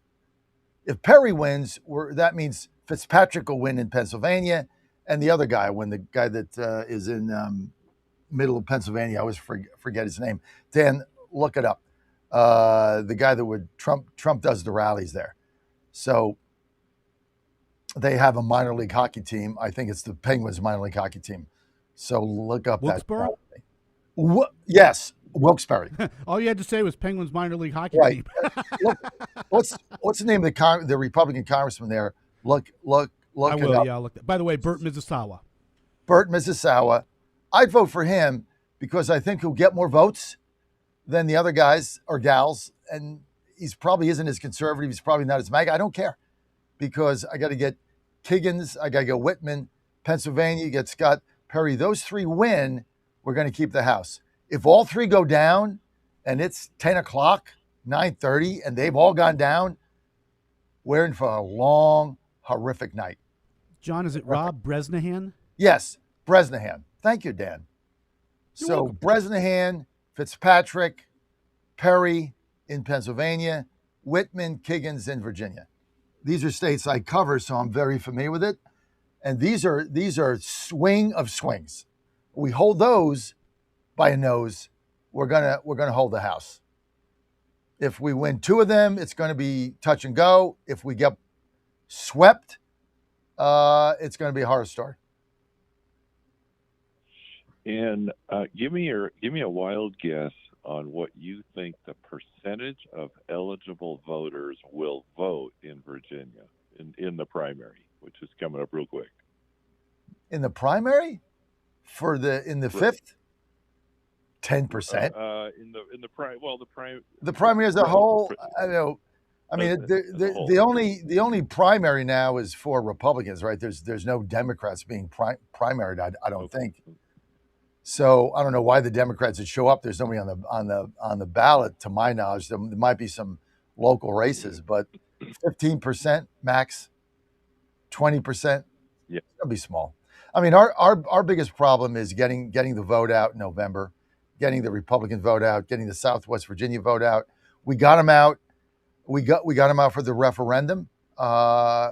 if Perry wins, that means Fitzpatrick will win in Pennsylvania, and the other guy, the guy that is in middle of Pennsylvania, I always forget his name. Dan, look it up. The guy that Trump does the rallies there. So they have a minor league hockey team. I think it's the Penguins minor league hockey team. So look up Wilkes-Barre? that. Yes, Wilkes-Barre. All you had to say was Penguins minor league hockey Right. team. Look, what's the name of the Republican congressman there? Look I it will, up. yeah. I'll look. By the way, Bert Mizusawa. Bert Mizusawa. I'd vote for him because I think he'll get more votes than the other guys or gals. And he's probably isn't as conservative. He's probably not as MAGA. I don't care because I got to get Kiggins. I got to get Whitman, Pennsylvania, you get Scott Perry. Those three win, we're going to keep the House. If all three go down and it's 10 o'clock, 9:30, and they've all gone down, we're in for a long, horrific night. John, is it Rob Bresnahan? Yes, Bresnahan. Thank you, Dan. So Bresnahan, Fitzpatrick, Perry in Pennsylvania, Whitman, Kiggins in Virginia. These are states I cover, so I'm very familiar with it. And these are swing of swings. We hold those by a nose. We're gonna hold the House. If we win two of them, it's going to be touch and go. If we get swept, it's going to be a horror story. And give me a wild guess on what you think the percentage of eligible voters will vote in Virginia in the primary, which is coming up real quick. In the primary, in the fifth, 10%. The primary as a whole, I know. I mean, the only primary now is for Republicans, right? There's no Democrats being primaried. I don't think. So I don't know why the Democrats would show up. There's nobody on the ballot, to my knowledge. There might be some local races, but 15% max, 20%. Yeah, it'll be small. I mean, our biggest problem is getting the vote out in November, getting the Republican vote out, getting the Southwest Virginia vote out. We got them out. We got them out for the referendum,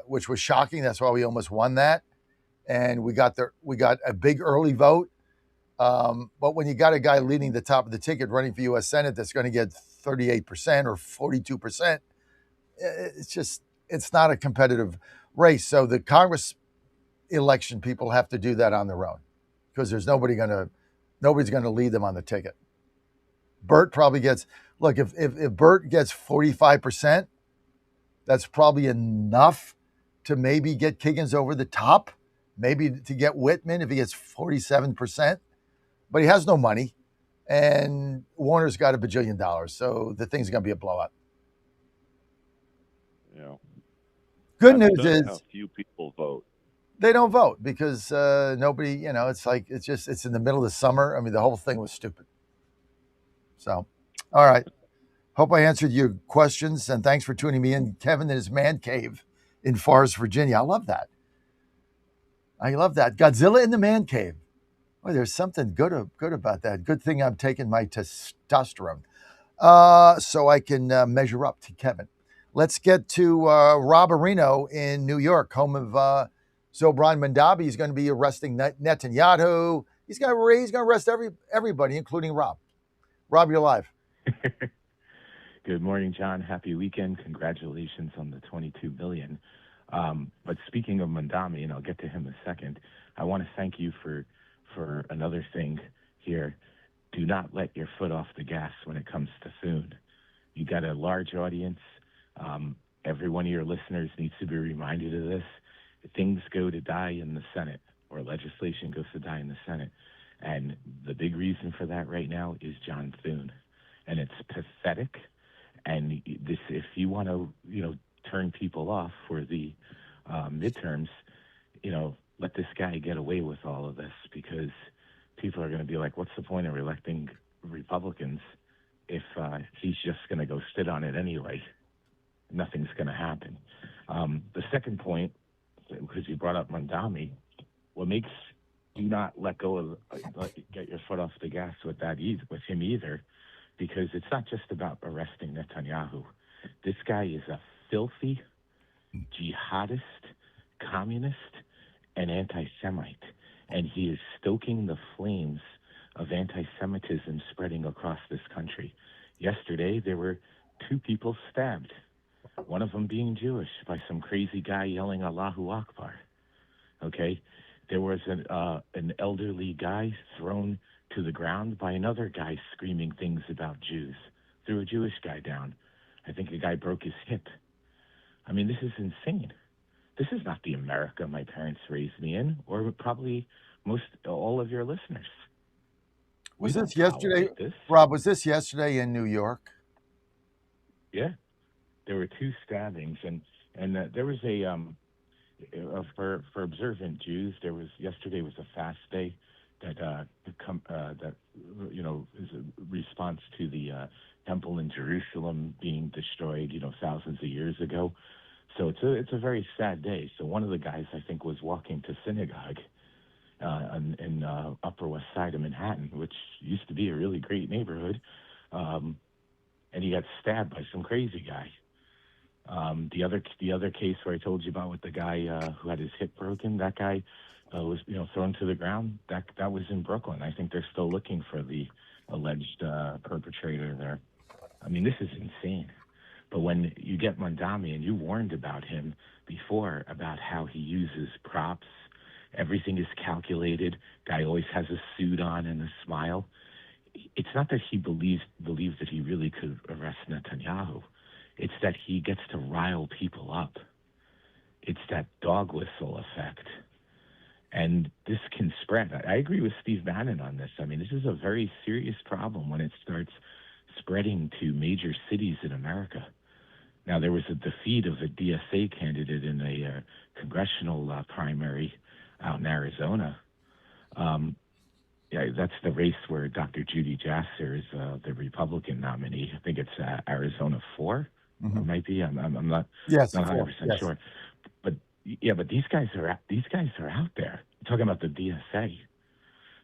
which was shocking. That's why we almost won that, and we got a big early vote. But when you got a guy leading the top of the ticket running for U.S. Senate that's going to get 38% or 42%, it's not a competitive race. So the Congress election people have to do that on their own because there's nobody's going to lead them on the ticket. Bert probably gets, look, if Bert gets 45%, that's probably enough to maybe get Kiggins over the top, maybe to get Whitman if he gets 47%. But he has no money, and Warner's got $1 bajillion, so the thing's going to be a blowout. Yeah. Good news is how few people vote. They don't vote because nobody, it's in the middle of the summer. I mean, the whole thing was stupid. So, all right. Hope I answered your questions, and thanks for tuning me in, Kevin, in his man cave in Forest, Virginia. I love that. Godzilla in the man cave. Boy, there's something good about that. Good thing I'm taking my testosterone so I can measure up to Kevin. Let's get to Rob Areno in New York, home of Zohran Mandabi. He's going to be arresting Netanyahu. He's going to arrest everybody, including Rob. Rob, you're live. Good morning, John. Happy weekend. Congratulations on the $22 billion. But speaking of Mandami, and I'll get to him in a second, I want to thank you for another thing here. Do not let your foot off the gas when it comes to Thune. You got a large audience. Every one of your listeners needs to be reminded of this. Things go to die in the Senate, or legislation goes to die in the Senate. And the big reason for that right now is John Thune. And it's pathetic. And this, if you want to, turn people off for the midterms, let this guy get away with all of this, because people are going to be like, what's the point of electing Republicans if he's just going to go sit on it anyway? Nothing's going to happen. The second point, because you brought up Mandami, what makes you not let go of, get your foot off the gas with him either, because it's not just about arresting Netanyahu. This guy is a filthy jihadist, communist, and anti-Semite, and he is stoking the flames of anti-Semitism spreading across this country. Yesterday, there were 2 people stabbed, one of them being Jewish, by some crazy guy yelling Allahu Akbar. Okay? There was an elderly guy thrown to the ground by another guy screaming things about Jews. Threw a Jewish guy down. I think a guy broke his hip. I mean, this is insane. This is not the America my parents raised me in, or probably all of your listeners. Was this yesterday, Rob? Was this yesterday in New York? Yeah, there were 2 stabbings, and there was for observant Jews. Yesterday was a fast day that is a response to the temple in Jerusalem being destroyed, thousands of years ago. So it's a very sad day. So one of the guys, I think, was walking to synagogue in Upper West Side of Manhattan, which used to be a really great neighborhood, and he got stabbed by some crazy guy. The other case where I told you about with the guy who had his hip broken, that guy was thrown to the ground. That was in Brooklyn. I think they're still looking for the alleged perpetrator there. I mean, this is insane. But when you get Mandami, and you warned about him before, about how he uses props, everything is calculated. Guy always has a suit on and a smile. It's not that he believes that he really could arrest Netanyahu. It's that he gets to rile people up. It's that dog whistle effect. And this can spread. I agree with Steve Bannon on this. I mean, this is a very serious problem when it starts spreading to major cities in America. Now, there was a defeat of a DSA candidate in a congressional primary out in Arizona. That's the race where Dr. Judy Jasser is the Republican nominee. I think it's Arizona 4. Mm-hmm. It might be. I'm not. Yes, not 100% yes. sure. But these guys are out there. You're talking about the DSA.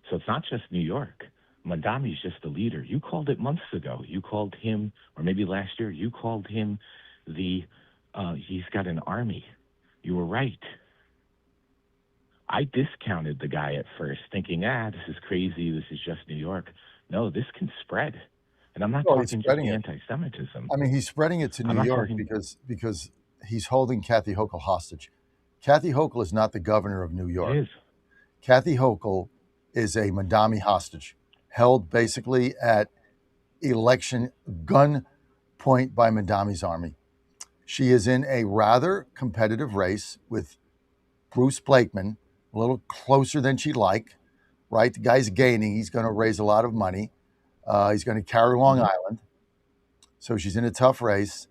So it's not just New York. Mandami's just a leader. You called it months ago. You called him, or maybe last year, you called him he's got an army. You were right. I discounted the guy at first, thinking, this is crazy. This is just New York. No, this can spread. And I'm not talking just anti-Semitism. I mean, he's spreading it to New York because he's holding Kathy Hochul hostage. Kathy Hochul is not the governor of New York. It is. Kathy Hochul is a Mandami hostage, held basically at election gunpoint by Mandami's army. She is in a rather competitive race with Bruce Blakeman, a little closer than she'd like, right? The guy's gaining. He's going to raise a lot of money. He's going to carry Long Island. So she's in a tough race,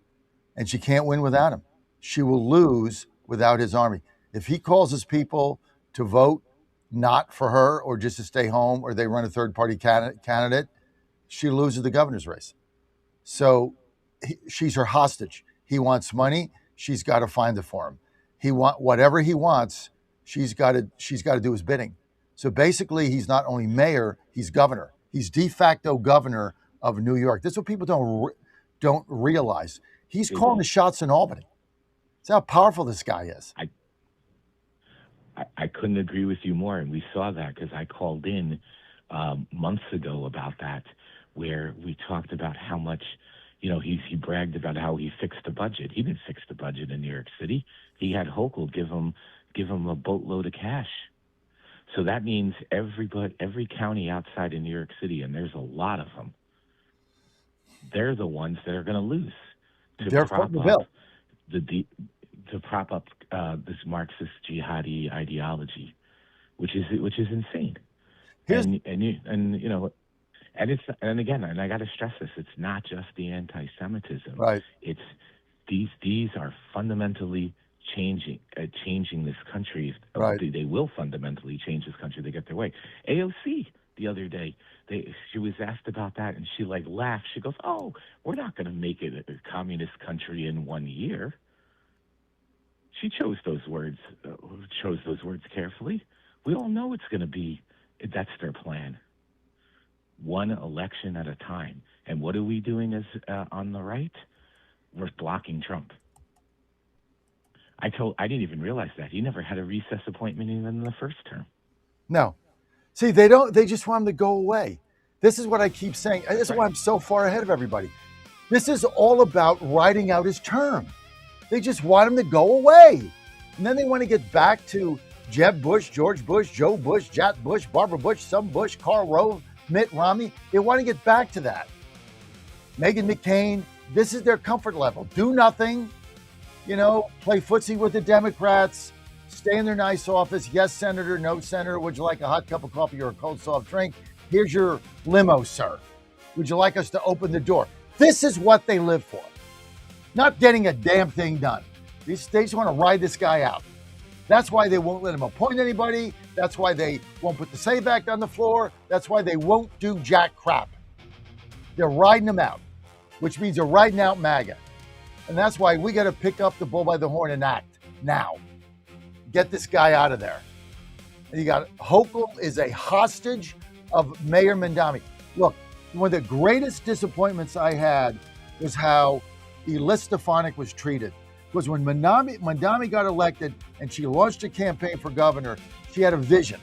and she can't win without him. She will lose without his army. If he causes people to vote not for her or just to stay home, or they run a third-party candidate, she loses the governor's race. So she's her hostage. He wants money. She's got to find it for him. Whatever he wants. She's got to do his bidding. So basically, he's not only mayor, he's governor. He's de facto governor of New York. This is what people don't realize. He's calling the shots in Albany. That's how powerful this guy is. I couldn't agree with you more, and we saw that because I called in months ago about that, where we talked about how much, he bragged about how he fixed the budget. He didn't fix the budget in New York City. He had Hochul give him a boatload of cash. So that means every county outside of New York City, and there's a lot of them, they're the ones that are going to lose. They're footing the bill. To prop up this Marxist jihadi ideology, which is insane. And I got to stress this: it's not just the anti-Semitism. Right. It's these are fundamentally changing this country. Right. They will fundamentally change this country. They get their way. AOC the other day, she was asked about that, and she laughed. She goes, "Oh, we're not going to make it a communist country in 1 year." She chose those words carefully. We all know it's going to be. That's their plan. One election at a time. And what are we doing as on the right? We're blocking Trump. I didn't even realize that. He never had a recess appointment even in the first term. No. See, they just want him to go away. This is what I keep saying. This is why I'm so far ahead of everybody. This is all about riding out his term. They just want him to go away. And then they want to get back to Jeb Bush, George Bush, Joe Bush, Jack Bush, Barbara Bush, some Bush, Karl Rove, Mitt Romney. They want to get back to that. Meghan McCain, this is their comfort level. Do nothing, play footsie with the Democrats, stay in their nice office. Yes, Senator, no, Senator. Would you like a hot cup of coffee or a cold soft drink? Here's your limo, sir. Would you like us to open the door? This is what they live for. Not getting a damn thing done. They just want to ride this guy out. That's why they won't let him appoint anybody. That's why they won't put the Save Act on the floor. That's why they won't do jack crap. They're riding him out, which means they're riding out MAGA. And that's why we got to pick up the bull by the horn and act now. Get this guy out of there. And you got Hochul is a hostage of Mayor Mandami. Look, one of the greatest disappointments I had was how Elise Stefanik was treated. Because when Mandami got elected and she launched a campaign for governor, she had a vision.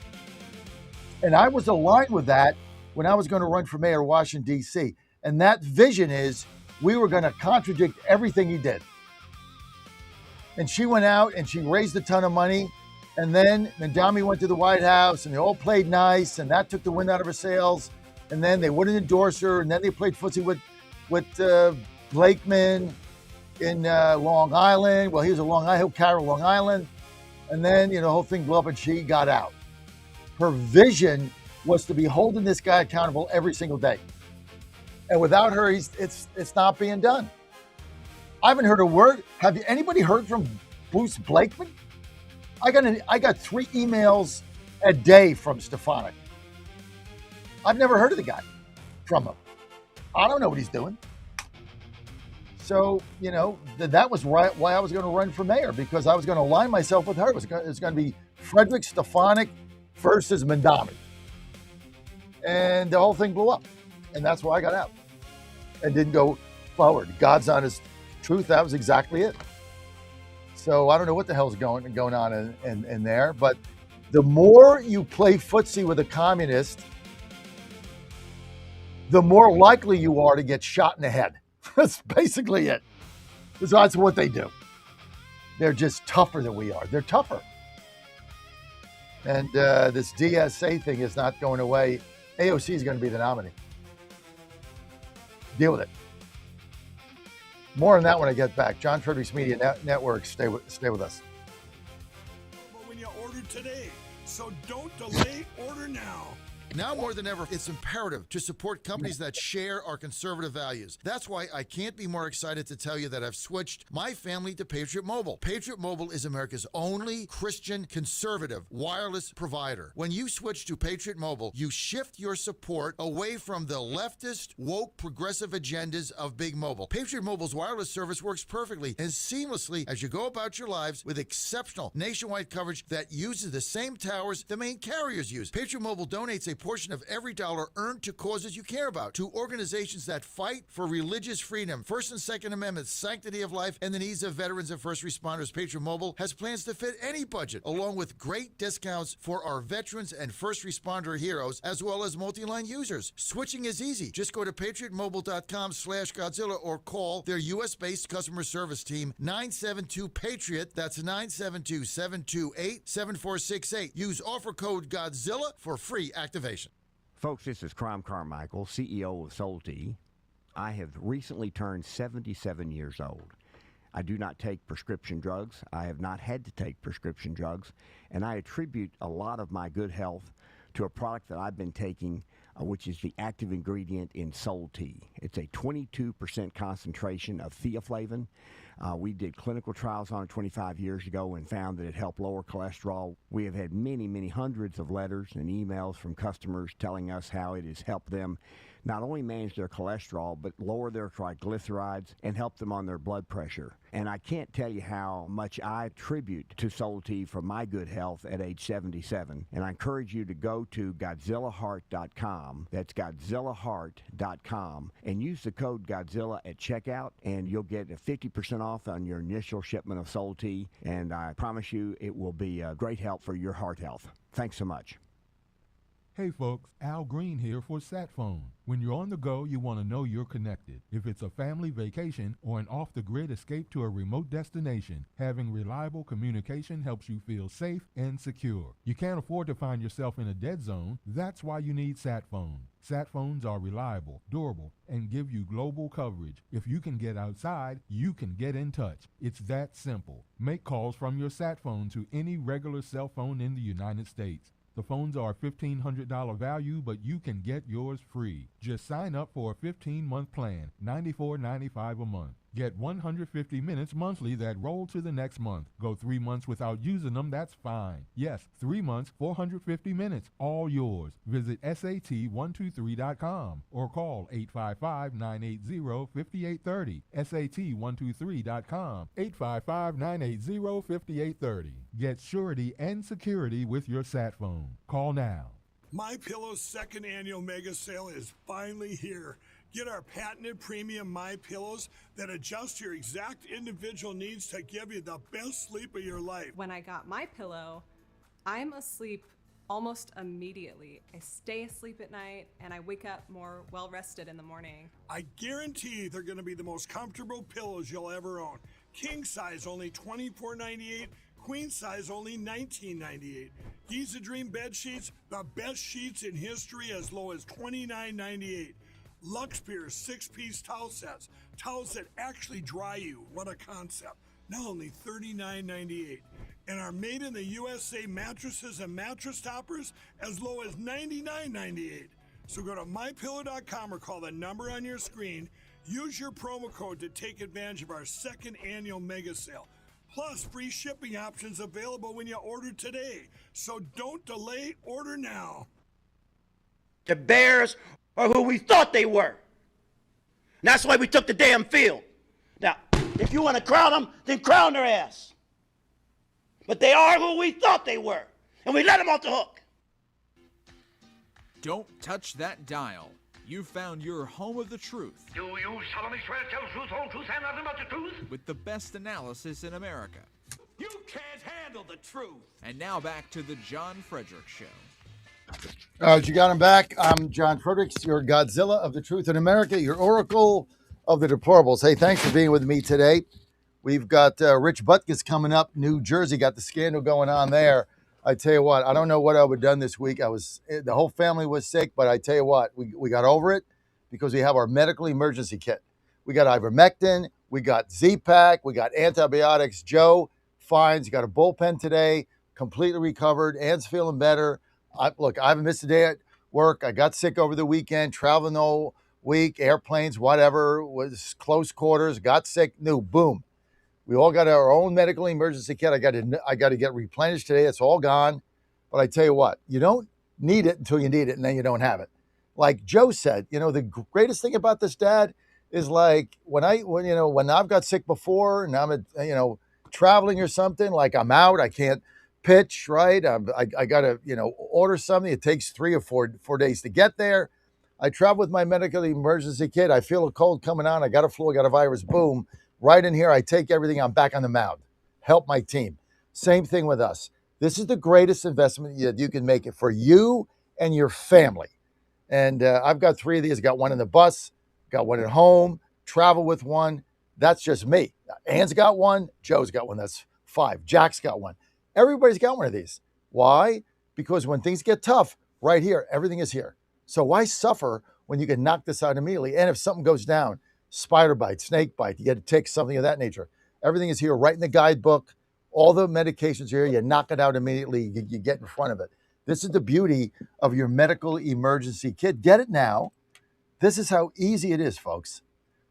And I was aligned with that when I was going to run for mayor of Washington, D.C. And that vision is we were going to contradict everything he did. And she went out and she raised a ton of money. And then Mandami went to the White House and they all played nice. And that took the wind out of her sails. And then they wouldn't endorse her. And then they played footsie with Blakeman in Long Island. Well, he was a Long Island, Carroll, Long Island. And then, the whole thing blew up and she got out. Her vision was to be holding this guy accountable every single day. And without her, it's not being done. I haven't heard a word. Have you anybody heard from Bruce Blakeman? I got 3 emails a day from Stefanik. I've never heard of the guy from him. I don't know what he's doing. So, that was why I was going to run for mayor, because I was going to align myself with her. It was going to be Fredericks, Stefanik versus Mandami. And the whole thing blew up. And that's why I got out and didn't go forward. God's honest truth, that was exactly it. So I don't know what the hell's going on in there. But the more you play footsie with a communist, the more likely you are to get shot in the head. That's basically it. That's what they do. They're just tougher than we are. They're tougher. And this DSA thing is not going away. AOC is going to be the nominee. Deal with it. More on that when I get back. John Fredericks Media Network. Stay with us. When you order today, so don't delay, order now. Now more than ever, it's imperative to support companies that share our conservative values. That's why I can't be more excited to tell you that I've switched my family to Patriot Mobile. Patriot Mobile is America's only Christian conservative wireless provider. When you switch to Patriot Mobile, you shift your support away from the leftist, woke, progressive agendas of Big Mobile. Patriot Mobile's wireless service works perfectly and seamlessly as you go about your lives with exceptional nationwide coverage that uses the same towers the main carriers use. Patriot Mobile donates a portion of every dollar earned to causes you care about, to organizations that fight for religious freedom, First and Second Amendments, sanctity of life, and the needs of veterans and first responders. Patriot Mobile has plans to fit any budget, along with great discounts for our veterans and first responder heroes, as well as multi-line users. Switching is easy. Just go to patriotmobile.com/Godzilla or call their U.S.-based customer service team, 972-PATRIOT. That's 972-728-7468. Use offer code Godzilla for free activation. Folks, this is Crom Carmichael, CEO of Solti. I have recently turned 77 years old. I do not take prescription drugs. I have not had to take prescription drugs, and I attribute a lot of my good health to a product that I've been taking, which is the active ingredient in Solti. It's a 22% concentration of theaflavin. We did clinical trials on it 25 years ago and found that it helped lower cholesterol. We have had many, many hundreds of letters and emails from customers telling us how it has helped them not only manage their cholesterol, but lower their triglycerides and help them on their blood pressure. And I can't tell you how much I attribute to Solti for my good health at age 77. And I encourage you to go to GodzillaHeart.com. That's GodzillaHeart.com. And use the code Godzilla at checkout, and you'll get a 50% off on your initial shipment of Solti. And I promise you it will be a great help for your heart health. Thanks so much. Hey folks, Al Green here for SatPhone. When you're on the go, you want to know you're connected. If it's a family vacation or an off-the-grid escape to a remote destination, having reliable communication helps you feel safe and secure. You can't afford to find yourself in a dead zone. That's why you need SatPhone. SatPhones are reliable, durable, and give you global coverage. If you can get outside, you can get in touch. It's that simple. Make calls from your SatPhone to any regular cell phone in the United States. The phones are $1,500 value, but you can get yours free. Just sign up for a 15-month plan, $94.95 a month. Get 150 minutes monthly that roll to the next month. Go 3 months without using them, that's fine. Yes, 3 months, 450 minutes, all yours. Visit SAT123.com or call 855-980-5830. SAT123.com, 855-980-5830. Get surety and security with your SatPhone. Call now. MyPillow's second annual mega sale is finally here. Get our patented premium MyPillows that adjust your exact individual needs to give you the best sleep of your life. When I got MyPillow, I'm asleep almost immediately. I stay asleep at night and I wake up more well-rested in the morning. I guarantee they're going to be the most comfortable pillows you'll ever own. King size only $24.98. Queen size only $19.98. Giza Dream bed sheets, the best sheets in history, as low as $29.98. Lux Pierce 6-piece towel sets, towels that actually dry you. What a concept. Now only $39.98. And our made in the USA mattresses and mattress toppers as low as $99.98. So go to mypillow.com or call the number on your screen. Use your promo code to take advantage of our second annual mega sale. Plus free shipping options available when you order today. So don't delay, order now. The Bears are who we thought they were. And that's why we took the damn field. Now, if you want to crown them, then crown their ass. But they are who we thought they were. And we let them off the hook. Don't touch that dial. You found your home of the truth. Do you solemnly swear to tell the truth, whole truth, and nothing but the truth? With the best analysis in America. You can't handle the truth. And now back to the John Fredericks Show. You got him back. I'm John Fredericks, your Godzilla of the truth in America, your Oracle of the deplorables. Hey, thanks for being with me today. We've got Rich Butkus coming up, New Jersey. Got the scandal going on there. I tell you what, I don't know what I would have done this week. The whole family was sick, but I tell you what, we got over it because we have our medical emergency kit. We got ivermectin, we got Z-Pack, we got antibiotics. Joe, fine. He's got a bullpen today, completely recovered. Ann's feeling better. I haven't missed a day. work. I got sick over the weekend, traveling all week, airplanes, whatever, was close quarters, got sick, new, boom. We all got our own medical emergency kit. I got to get replenished today. It's all gone. But I tell you what, you don't need it until you need it, and then you don't have it. Like Joe said, the greatest thing about this, Dad, is like when I've got sick before and I'm traveling or something, like I'm out, I can't pitch, right? I got to order something. It takes 3 or 4 days to get there. I travel with my medical emergency kit. I feel a cold coming on. I got a flu. I got a virus. Boom. Right in here, I take everything. I'm back on the mound. Help my team. Same thing with us. This is the greatest investment that you can make it for you and your family. And I've got 3 of these. I got one in the bus, got one at home, travel with one. That's just me. Ann's got one. Joe's got one. That's 5. Jack's got one. Everybody's got one of these. Why? Because when things get tough, right here, everything is here. So why suffer when you can knock this out immediately? And if something goes down, spider bite, snake bite, you get a tick, something of that nature. Everything is here right in the guidebook. All the medications are here. You knock it out immediately. You get in front of it. This is the beauty of your medical emergency kit. Get it now. This is how easy it is, folks.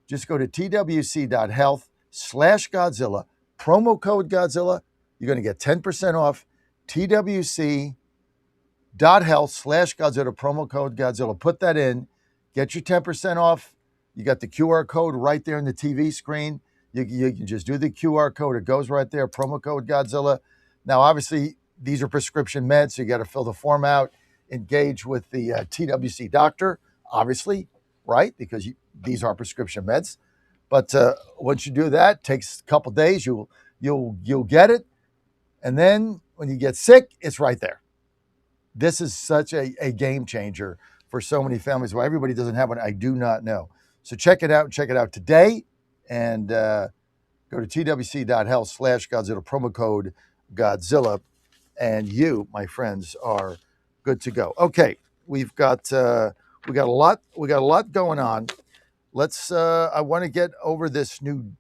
Just go to twc.health/Godzilla, promo code Godzilla. You're going to get 10% off. twc.health/Godzilla, promo code Godzilla. Put that in. Get your 10% off. You got the QR code right there on the TV screen. You can just do the QR code. It goes right there, promo code Godzilla. Now, obviously, these are prescription meds, so you got to fill the form out, engage with the TWC doctor, obviously, right? Because these are prescription meds. But once you do that, it takes a couple days. You'll get it. And then when you get sick, it's right there. This is such a game changer for so many families. Why everybody doesn't have one, I do not know. So check it out. Check it out today. And go to twc.health/Godzilla, promo code Godzilla. And you, my friends, are good to go. Okay, we got a lot going on. Let's. I want to get over this New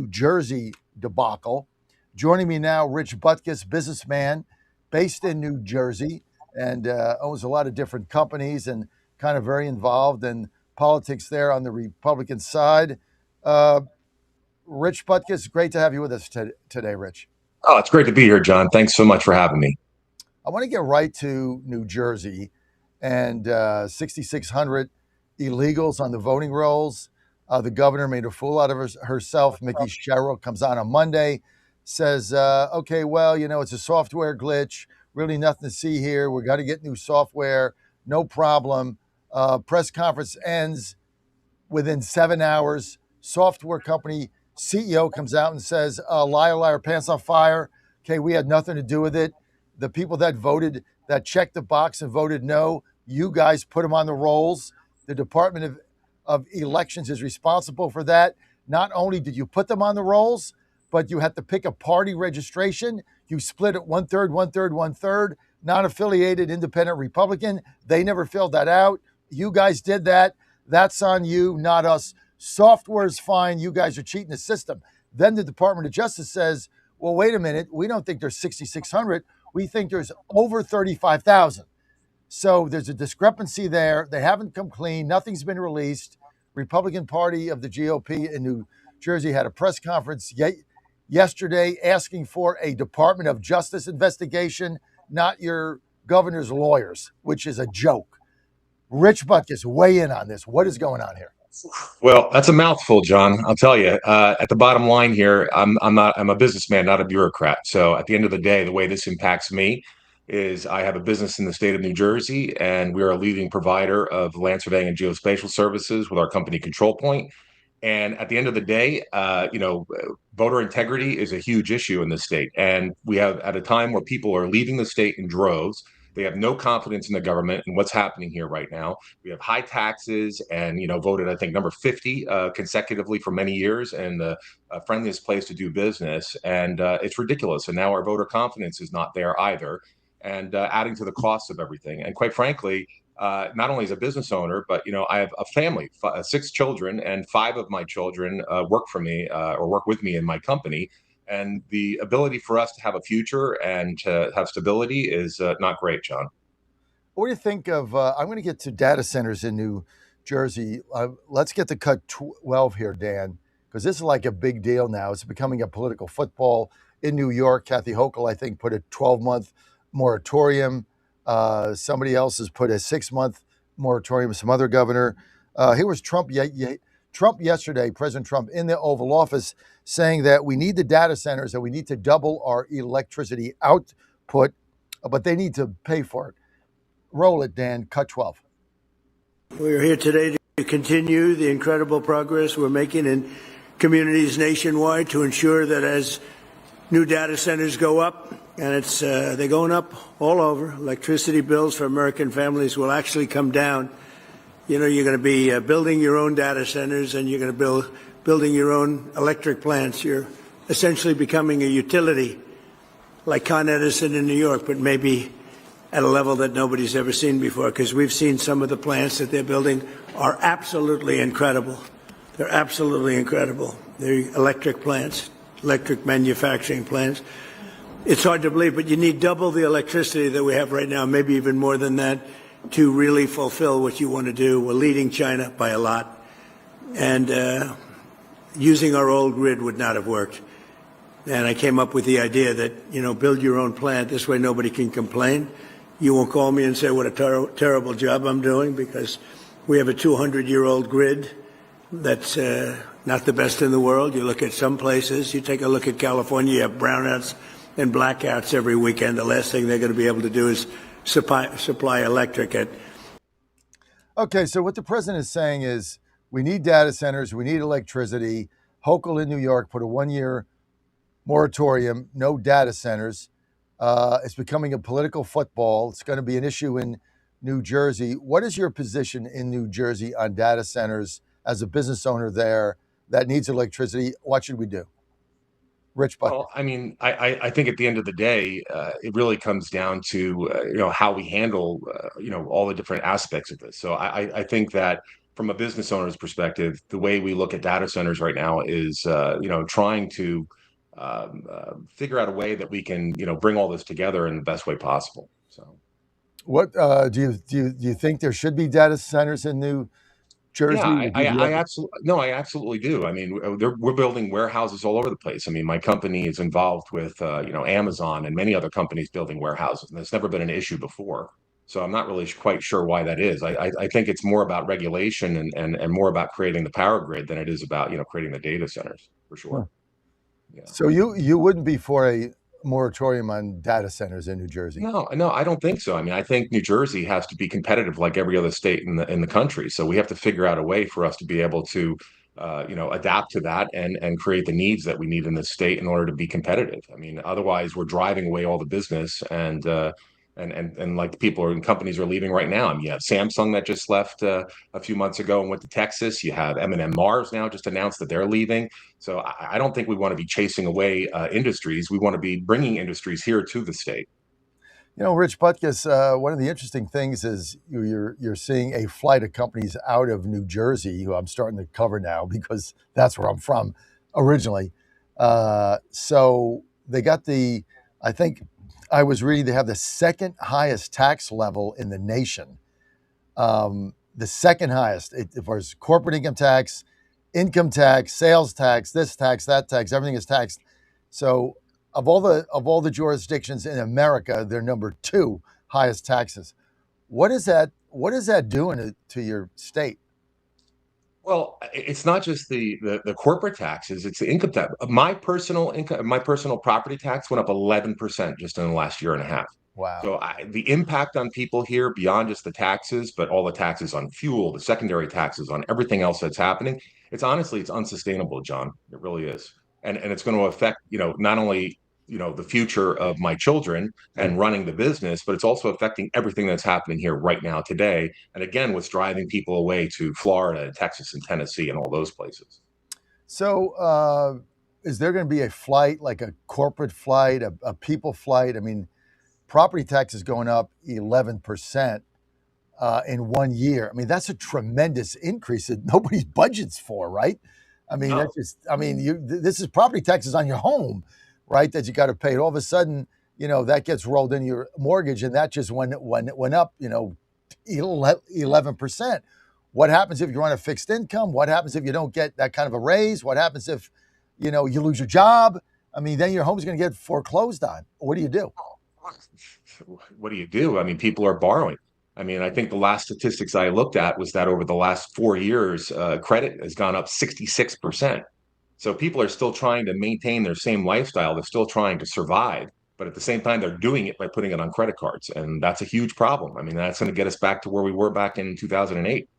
Jersey debacle. Joining me now, Rich Butkus, businessman based in New Jersey and owns a lot of different companies and kind of very involved in politics there on the Republican side. Rich Butkus, great to have you with us today, Rich. Oh, it's great to be here, John. Thanks so much for having me. I want to get right to New Jersey and 6,600 illegals on the voting rolls. The governor made a fool out of herself. Mickey Sherrill comes on Monday, says, okay, well, it's a software glitch. Really nothing to see here. We got to get new software. No problem. Press conference ends within 7 hours. Software company CEO comes out and says, liar, liar, pants on fire. Okay, we had nothing to do with it. The people that voted, that checked the box and voted no, you guys put them on the rolls. The Department of Elections is responsible for that. Not only did you put them on the rolls, but you had to pick a party registration. You split it 1/3, 1/3, 1/3, non-affiliated independent Republican. They never filled that out. You guys did that. That's on you, not us. Software's fine. You guys are cheating the system. Then the Department of Justice says, well, wait a minute. We don't think there's 6,600. We think there's over 35,000. So there's a discrepancy there. They haven't come clean. Nothing's been released. Republican Party of the GOP in New Jersey had a press conference yesterday asking for a Department of Justice investigation, not your governor's lawyers, which is a joke. Rich Butkus, weigh in on this. What is going on here? Well, that's a mouthful, John. I'll tell you. At the bottom line here, I'm a businessman, not a bureaucrat. So at the end of the day, the way this impacts me is I have a business in the state of New Jersey, and we are a leading provider of land surveying and geospatial services with our company Control Point. And at the end of the day, voter integrity is a huge issue in the state. And we have at a time where people are leaving the state in droves. They have no confidence in the government and what's happening here right now. We have high taxes and, voted, I think, number 50 consecutively for many years and the friendliest place to do business. And it's ridiculous. And now our voter confidence is not there either. And adding to the cost of everything. And quite frankly, not only as a business owner, but I have a family, 6 children, and 5 of my children work for me or work with me in my company. And the ability for us to have a future and to have stability is not great, John. What do you think of? I'm going to get to data centers in New Jersey. Let's get to cut 12 here, Dan, because this is like a big deal now. It's becoming a political football in New York. Kathy Hochul, I think, put a 12-month moratorium. Somebody else has put a 6-month moratorium. Some other governor. Here was Trump. Trump yesterday, President Trump, in the Oval Office, saying that we need the data centers, that we need to double our electricity output, but they need to pay for it. Roll it, Dan. Cut 12. We're here today to continue the incredible progress we're making in communities nationwide to ensure that as new data centers go up, and they're going up all over, electricity bills for American families will actually come down. You know, you're going to be building your own data centers, and you're going to building your own electric plants. You're essentially becoming a utility like Con Edison in New York, but maybe at a level that nobody's ever seen before, because we've seen some of the plants that they're building are absolutely incredible. They're absolutely incredible. They're electric plants, electric manufacturing plants. It's hard to believe, but you need double the electricity that we have right now, maybe even more than that, to really fulfill what you want to do. We're leading China by a lot, and using our old grid would not have worked. And I came up with the idea that, you know, build your own plant. This way nobody can complain. You won't call me and say what a terrible job I'm doing, because we have a 200-year-old grid that's not the best in the world. You look at some places, you take a look at California, you have brownouts and blackouts every weekend. The last thing they're going to be able to do is supply electric at. Okay, so what the president is saying is we need data centers, we need electricity. Hochul in New York put a 1-year moratorium, no data centers. It's becoming a political football. It's going to be an issue in New Jersey. What is your position in New Jersey on data centers as a business owner there that needs electricity? What should we do? Rich Buck. Well, I mean, I think at the end of the day, it really comes down to how we handle all the different aspects of this. So I think that from a business owner's perspective, the way we look at data centers right now is trying to figure out a way that we can bring all this together in the best way possible. So, what do you think there should be data centers in New Jersey? Yeah, I absolutely do. I mean, we're building warehouses all over the place. I mean, my company is involved with Amazon and many other companies building warehouses, and it's never been an issue before. So I'm not really quite sure why that is. I think it's more about regulation and more about creating the power grid than it is about creating the data centers for sure. Huh. Yeah. So you wouldn't be for a moratorium on data centers in New Jersey? No, I don't think so. I mean, I think New Jersey has to be competitive like every other state in the country. So we have to figure out a way for us to be able to, adapt to that and create the needs that we need in the state in order to be competitive. I mean, otherwise we're driving away all the business and like people and companies are leaving right now. I mean, you have Samsung that just left a few months ago and went to Texas. You have M&M Mars now just announced that they're leaving. So I don't think we want to be chasing away industries. We want to be bringing industries here to the state. You know, Rich Butkus, one of the interesting things is you're seeing a flight of companies out of New Jersey, who I'm starting to cover now because that's where I'm from originally. So they got I think I was reading they have the second highest tax level in the nation. The second highest, as far as corporate income tax, sales tax, this tax, that tax, everything is taxed. So of all the jurisdictions in America, they're number 2 highest taxes. What is that doing to your state? Well, it's not just the corporate taxes; it's the income tax. My personal income, my personal property tax went up 11% just in the last year and a half. Wow! So the impact on people here, beyond just the taxes, but all the taxes on fuel, the secondary taxes on everything else that's happening, it's unsustainable, John. It really is, and it's going to affect not only the future of my children and running the business, but it's also affecting everything that's happening here right now today. And again, what's driving people away to Florida, Texas, and Tennessee, and all those places. So, is there going to be a flight, like a corporate flight, a people flight? I mean, property taxes going up 11% in 1 year. I mean, that's a tremendous increase that nobody's budgets for, right? I mean, that's just. I mean, this is property taxes on your home, right? That you got to pay. All of a sudden, that gets rolled in your mortgage, and that just went up, 11%. What happens if you're on a fixed income? What happens if you don't get that kind of a raise? What happens if, you lose your job? I mean, then your home's going to get foreclosed on. What do you do? What do you do? I mean, people are borrowing. I mean, I think the last statistics I looked at was that over the last 4 years, credit has gone up 66%. So people are still trying to maintain their same lifestyle. They're still trying to survive, but at the same time, they're doing it by putting it on credit cards, and that's a huge problem. I mean, that's going to get us back to where we were back in 2008.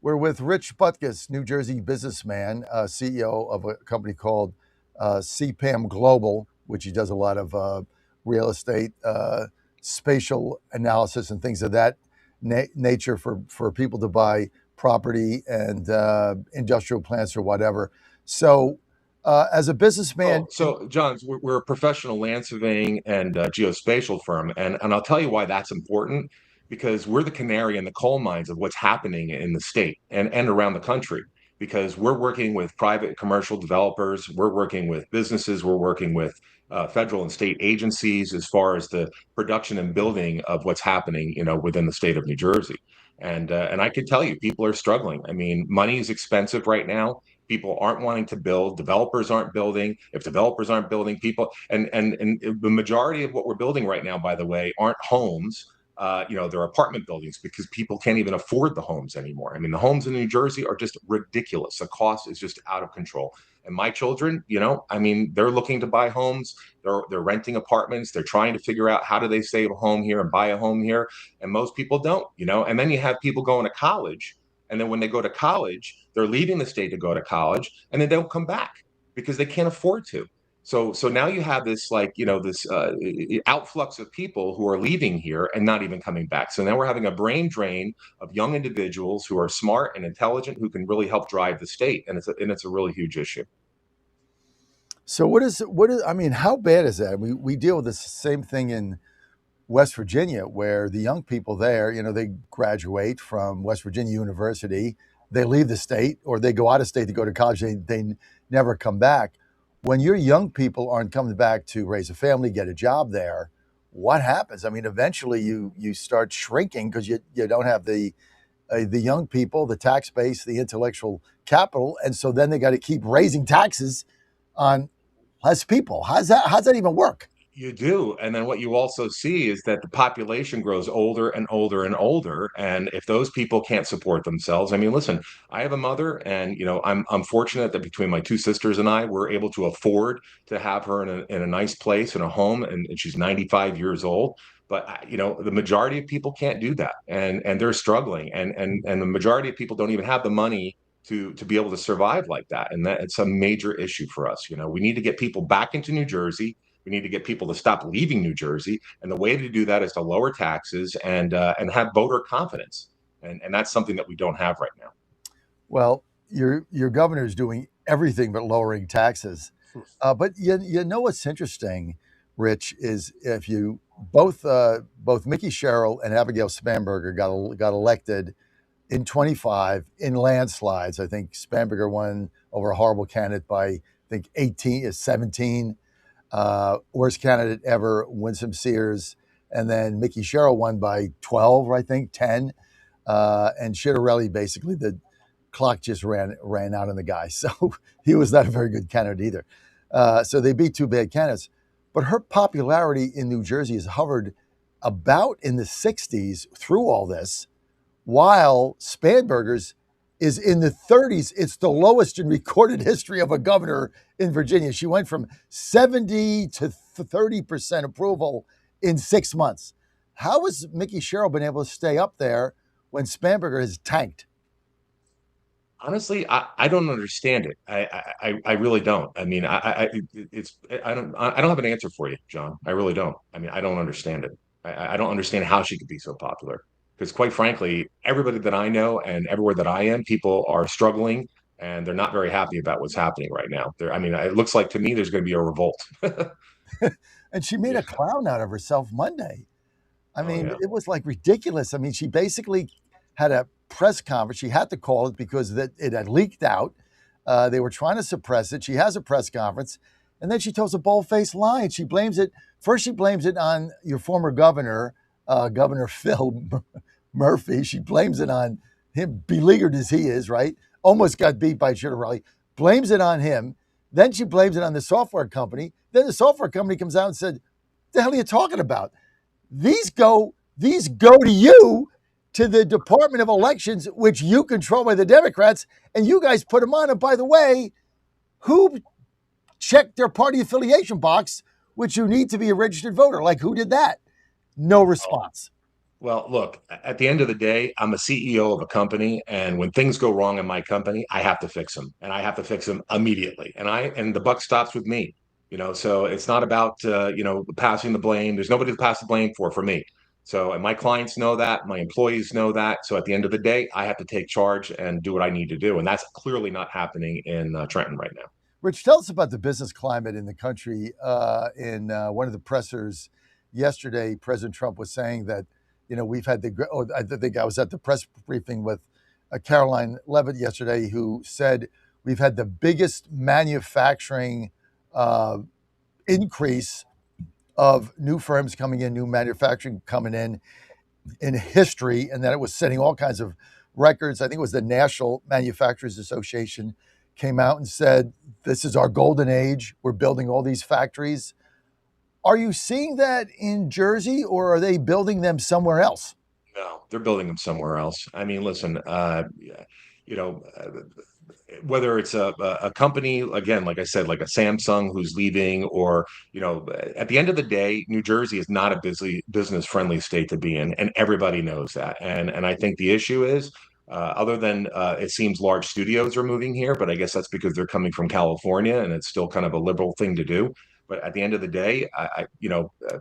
We're with Rich Butkus, New Jersey businessman, CEO of a company called CPAM Global, which he does a lot of real estate, spatial analysis and things of that nature for people to buy property and industrial plants or whatever. So as a businessman... So John, we're a professional land surveying and geospatial firm. And I'll tell you why that's important, because we're the canary in the coal mines of what's happening in the state and around the country, because we're working with private commercial developers, we're working with businesses, we're working with federal and state agencies as far as the production and building of what's happening, within the state of New Jersey. And I can tell you, people are struggling. I mean, money is expensive right now. People aren't wanting to build. Developers aren't building. If developers aren't building, people and the majority of what we're building right now, by the way, aren't homes. They're apartment buildings because people can't even afford the homes anymore. I mean, the homes in New Jersey are just ridiculous. The cost is just out of control. And my children, I mean, they're looking to buy homes. They're renting apartments. They're trying to figure out how do they save a home here and buy a home here. And most people don't, And then you have people going to college. And then when they go to college, they're leaving the state to go to college, and they don't come back because they can't afford to. So now you have this this outflux of people who are leaving here and not even coming back. So now we're having a brain drain of young individuals who are smart and intelligent who can really help drive the state, and it's a really huge issue. So I mean, how bad is that? We deal with the same thing in West Virginia, where the young people there, they graduate from West Virginia University, they leave the state, or they go out of state to go to college, they never come back. When your young people aren't coming back to raise a family, get a job there, what happens? I mean, eventually you start shrinking because you don't have the young people, the tax base, the intellectual capital, and so then they got to keep raising taxes on less people. How's that even work? You do. And then what you also see is that the population grows older and older and older. And if those people can't support themselves, I mean, listen, I have a mother, and I'm fortunate that between my two sisters and I, we're able to afford to have her in a nice place, in a home, and she's 95 years old. But the majority of people can't do that, and they're struggling, and the majority of people don't even have the money to be able to survive like that. And that it's a major issue for us. We need to get people back into New Jersey. We need to get people to stop leaving New Jersey, and the way to do that is to lower taxes and have voter confidence, and that's something that we don't have right now. Well, your governor is doing everything but lowering taxes, but what's interesting, Rich, is if you both Mickey Sherrill and Abigail Spanberger got elected in 25 in landslides. I think Spanberger won over a horrible candidate by 17. Worst candidate ever, Winsome Sears, and then Mickey Sherrill won by 12, I think 10, and Schiaparelli, basically the clock just ran out on the guy, so he was not a very good candidate either. So they beat two bad candidates, but her popularity in New Jersey has hovered about in the 60s through all this, while Spanberger's is in the 30s. It's the lowest in recorded history of a governor in Virginia. She went from 70 to 30% approval in 6 months. How has Mickey Sherrill been able to stay up there when Spanberger has tanked? Honestly, I don't understand it. I really don't. I mean, I don't have an answer for you, John. I really don't. I mean, I don't understand it. I don't understand how she could be so popular. Because quite frankly, everybody that I know and everywhere that I am, people are struggling and they're not very happy about what's happening right now. I mean, it looks like to me there's going to be a revolt. And she made a clown out of herself Monday. I mean, It was like ridiculous. I mean, she basically had a press conference. She had to call it because it had leaked out. They were trying to suppress it. She has a press conference, And then she tells a bold-faced lie, and she blames it. First, she blames it on your former governor, Governor Phil Murphy. She blames it on him, beleaguered as he is, right? Almost got beat by Chiarelli. Blames it on him. Then she blames it on the software company. Then the software company comes out and said, "The hell are you talking about? These go to you, to the Department of Elections, which you control by the Democrats, and you guys put them on. And by the way, who checked their party affiliation box, which you need to be a registered voter? Like, who did that?" No response. Well, look, at the end of the day, I'm a CEO of a company, and when things go wrong in my company, I have to fix them, and I have to fix them immediately. And the buck stops with me, so it's not about passing the blame. There's nobody to pass the blame for me. So, and my clients know that, my employees know that. So at the end of the day, I have to take charge and do what I need to do, and that's clearly not happening in Trenton right now. Rich, tell us about the business climate in the country. In one of the pressers yesterday, President Trump was saying that, we've had I think I was at the press briefing with Caroline Levitt yesterday, who said we've had the biggest manufacturing increase of new firms coming in, new manufacturing coming in history, and that it was setting all kinds of records. I think it was the National Manufacturers Association came out and said, this is our golden age. We're building all these factories. Are you seeing that in Jersey, or are they building them somewhere else? No, they're building them somewhere else. I mean, listen, whether it's a company, again, like I said, like a Samsung who's leaving, or, at the end of the day, New Jersey is not a business-friendly state to be in, and everybody knows that. And I think the issue is, other than it seems large studios are moving here, but I guess that's because they're coming from California, and it's still kind of a liberal thing to do. But at the end of the day,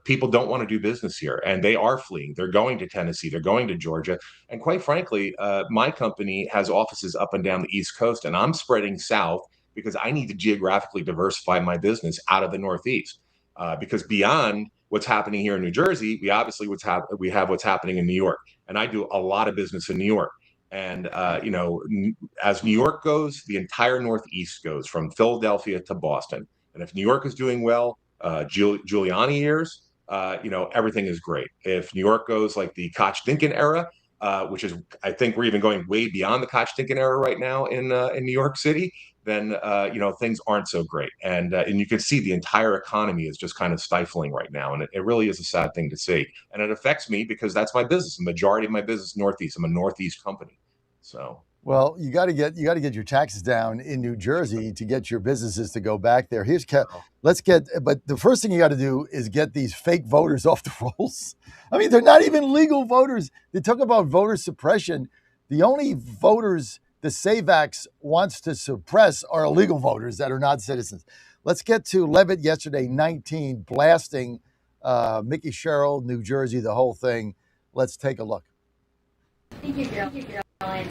people don't want to do business here, and they are fleeing. They're going to Tennessee, they're going to Georgia, and quite frankly, my company has offices up and down the East Coast, and I'm spreading south because I need to geographically diversify my business out of the Northeast. Because beyond what's happening here in New Jersey, we obviously we have what's happening in New York, and I do a lot of business in New York. And as New York goes, the entire Northeast goes from Philadelphia to Boston. And if New York is doing well, Giuliani years, everything is great. If New York goes like the Koch-Dinkin era, which is, I think we're even going way beyond the Koch-Dinkin era right now in New York City, then things aren't so great. And you can see the entire economy is just kind of stifling right now, and it really is a sad thing to see. And it affects me because that's my business. The majority of my business Northeast. I'm a Northeast company, so. Well, you got to get your taxes down in New Jersey to get your businesses to go back there. But the first thing you got to do is get these fake voters off the rolls. I mean, they're not even legal voters. They talk about voter suppression. The only voters the SAVAX wants to suppress are illegal voters that are not citizens. Let's get to Levitt yesterday, 19, blasting Mickey Sherrill, New Jersey, the whole thing. Let's take a look. Thank you, Caroline.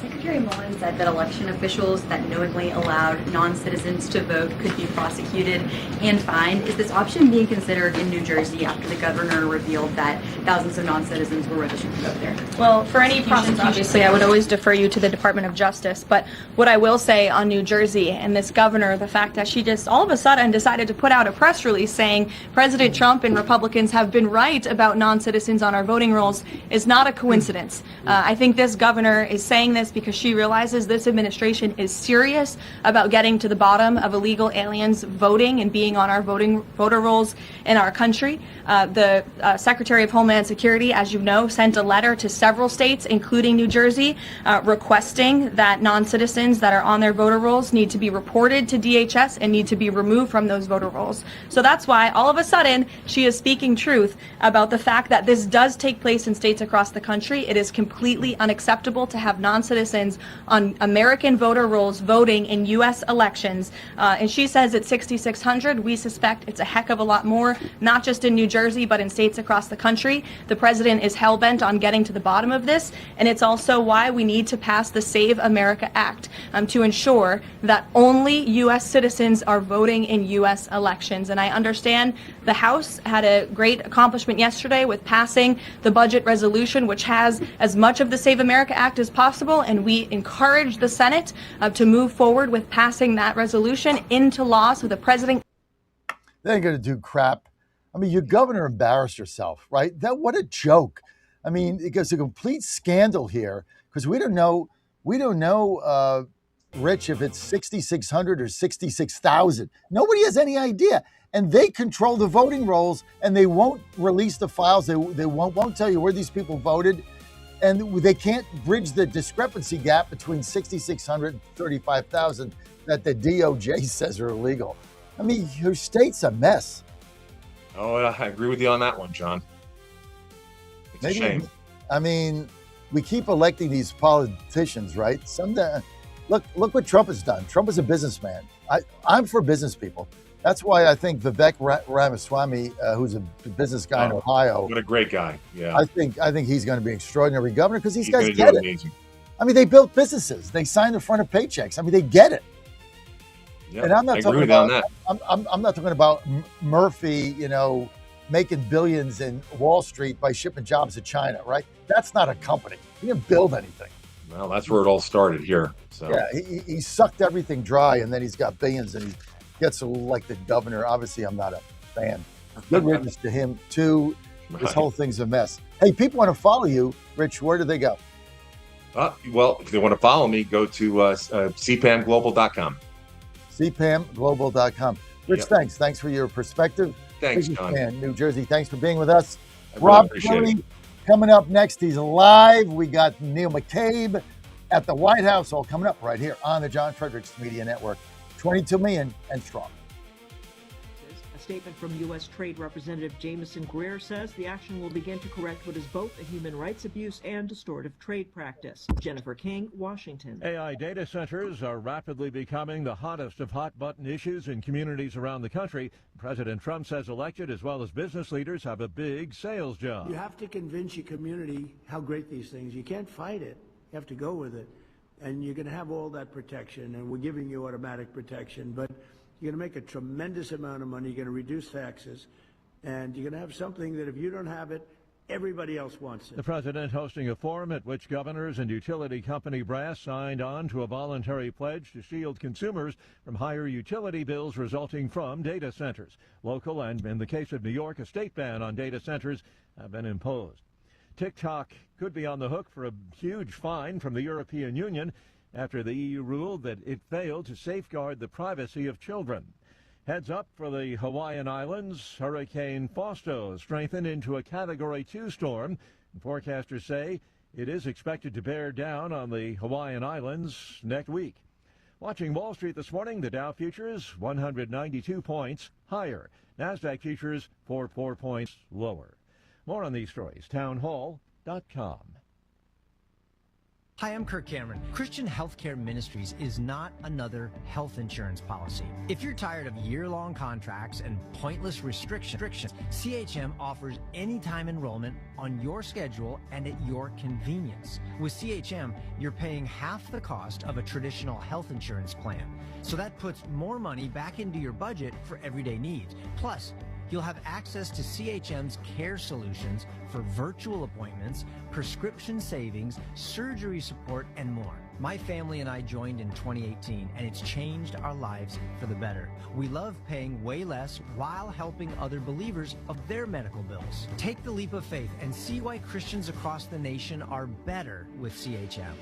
Secretary Mullin said that election officials that knowingly allowed non-citizens to vote could be prosecuted and fined. Is this option being considered in New Jersey after the governor revealed that thousands of non-citizens were registered to vote there? Well, for any process, obviously, I would always defer you to the Department of Justice. But what I will say on New Jersey and this governor, the fact that she just all of a sudden decided to put out a press release saying President Trump and Republicans have been right about non-citizens on our voting rolls is not a coincidence. I think this governor is saying this because she realizes this administration is serious about getting to the bottom of illegal aliens voting and being on our voter rolls in our country. The Secretary of Homeland Security, as you know, sent a letter to several states, including New Jersey, requesting that non-citizens that are on their voter rolls need to be reported to DHS and need to be removed from those voter rolls. So that's why all of a sudden she is speaking truth about the fact that this does take place in states across the country. It is completely unacceptable to have non-citizens on American voter rolls voting in U.S. elections. And she says it's 6,600. We suspect it's a heck of a lot more, not just in New Jersey, but in states across the country. The president is hell-bent on getting to the bottom of this, and it's also why we need to pass the Save America Act to ensure that only U.S. citizens are voting in U.S. elections. And I understand the House had a great accomplishment yesterday with passing the budget resolution, which has as much of the Save America Act as possible, and we encourage the Senate to move forward with passing that resolution into law so the president. They ain't going to do crap. I mean, your governor embarrassed herself, right? What a joke. I mean, it's a complete scandal here because we don't know, Rich, if it's 6,600 or 66,000. Nobody has any idea. And they control the voting rolls, and they won't release the files. They won't tell you where these people voted. And they can't bridge the discrepancy gap between 6,600 and 35,000 that the DOJ says are illegal. I mean, your state's a mess. Oh, I agree with you on that one, John. It's a shame. I mean, we keep electing these politicians, right? Look what Trump has done. Trump is a businessman. I'm for business people. That's why I think Vivek Ramaswamy, who's a business guy in Ohio. What a great guy. Yeah. I think he's going to be an extraordinary governor because these guys gonna get do it. amazing. I mean, they built businesses. They signed the front of paychecks. I mean, they get it. Yeah, And I'm not I talking agree with you on about that. I'm not talking about Murphy, making billions in Wall Street by shipping jobs to China, right? That's not a company. He didn't build anything. Well, that's where it all started here. So Yeah, he sucked everything dry, and then he's got billions, and he gets elected governor. Obviously, I'm not a fan. Good riddance to him, too. This Right. whole thing's a mess. Hey, people want to follow you. Rich, where do they go? Well, if they want to follow me, go to cpamglobal.com. cpamglobal.com. Rich, Yep. thanks. Thanks for your perspective. Thanks, Biggest John. fan, New Jersey. Thanks for being with us. I really Rob appreciate Kelly it. coming up next. He's live. We got Neil McCabe at the White House, all coming up right here on the John Fredericks Media Network. 22 million and strong. A statement from U.S. Trade Representative Jamieson Greer says the action will begin to correct what is both a human rights abuse and distortive trade practice. Jennifer King, Washington. AI data centers are rapidly becoming the hottest of hot-button issues in communities around the country. President Trump says elected as well as business leaders have a big sales job. You have to convince your community how great these things. You can't fight it. You have to go with it. And you're going to have all that protection, and we're giving you automatic protection, but you're going to make a tremendous amount of money. You're going to reduce taxes, and you're going to have something that if you don't have it, everybody else wants it. The president hosting a forum at which governors and utility company brass signed on to a voluntary pledge to shield consumers from higher utility bills resulting from data centers. Local and, in the case of New York, a state ban on data centers have been imposed. TikTok could be on the hook for a huge fine from the European Union after the EU ruled that it failed to safeguard the privacy of children. Heads up for the Hawaiian Islands. Hurricane Fausto strengthened into a Category 2 storm. Forecasters say it is expected to bear down on the Hawaiian Islands next week. Watching Wall Street this morning, the Dow futures 192 points higher. NASDAQ futures 4 points lower. More on these stories, townhall.com. Hi, I'm Kirk Cameron. Christian Healthcare Ministries is not another health insurance policy. If you're tired of year-long contracts and pointless restrictions, CHM offers anytime enrollment on your schedule and at your convenience. With CHM, you're paying half the cost of a traditional health insurance plan. So that puts more money back into your budget for everyday needs. Plus, you'll have access to CHM's care solutions for virtual appointments, prescription savings, surgery support, and more. My family and I joined in 2018, and it's changed our lives for the better. We love paying way less while helping other believers of their medical bills. Take the leap of faith and see why Christians across the nation are better with CHM.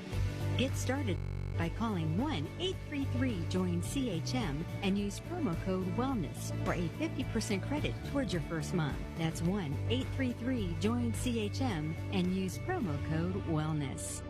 Get started by calling 1-833-JOIN-CHM and use promo code WELLNESS for a 50% credit towards your first month. That's 1-833-JOIN-CHM and use promo code WELLNESS.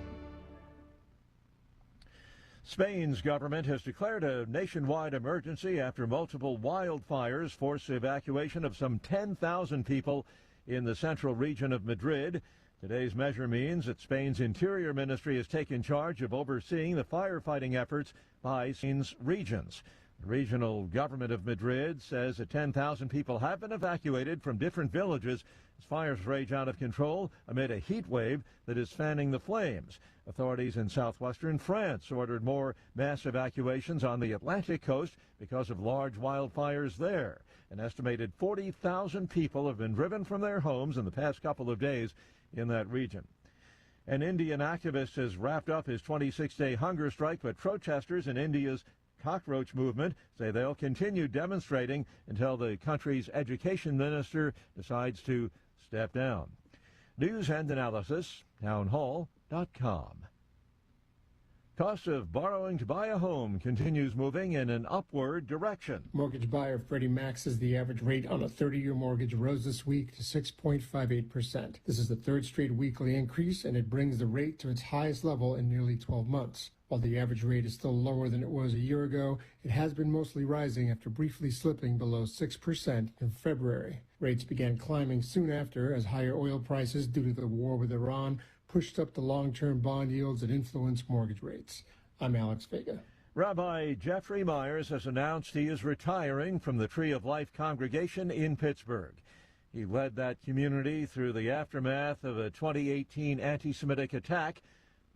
Spain's government has declared a nationwide emergency after multiple wildfires forced the evacuation of some 10,000 people in the central region of Madrid. Today's measure means that Spain's Interior Ministry has taken charge of overseeing the firefighting efforts by Spain's regions. The regional government of Madrid says that 10,000 people have been evacuated from different villages as fires rage out of control amid a heat wave that is fanning the flames. Authorities in southwestern France ordered more mass evacuations on the Atlantic coast because of large wildfires there. An estimated 40,000 people have been driven from their homes in the past couple of days in that region. An Indian activist has wrapped up his 26-day hunger strike, but protesters in India's cockroach movement say they'll continue demonstrating until the country's education minister decides to step down. News and analysis, townhall.com. Cost of borrowing to buy a home continues moving in an upward direction. Mortgage buyer Freddie Mac says the average rate on a 30-year mortgage rose this week to 6.58%. This is the third straight weekly increase, and it brings the rate to its highest level in nearly 12 months. While the average rate is still lower than it was a year ago, it has been mostly rising after briefly slipping below 6% in February. Rates began climbing soon after as higher oil prices due to the war with Iran pushed up the long-term bond yields and influenced mortgage rates. I'm Alex Vega. Rabbi Jeffrey Myers has announced he is retiring from the Tree of Life congregation in Pittsburgh. He led that community through the aftermath of a 2018 anti-Semitic attack.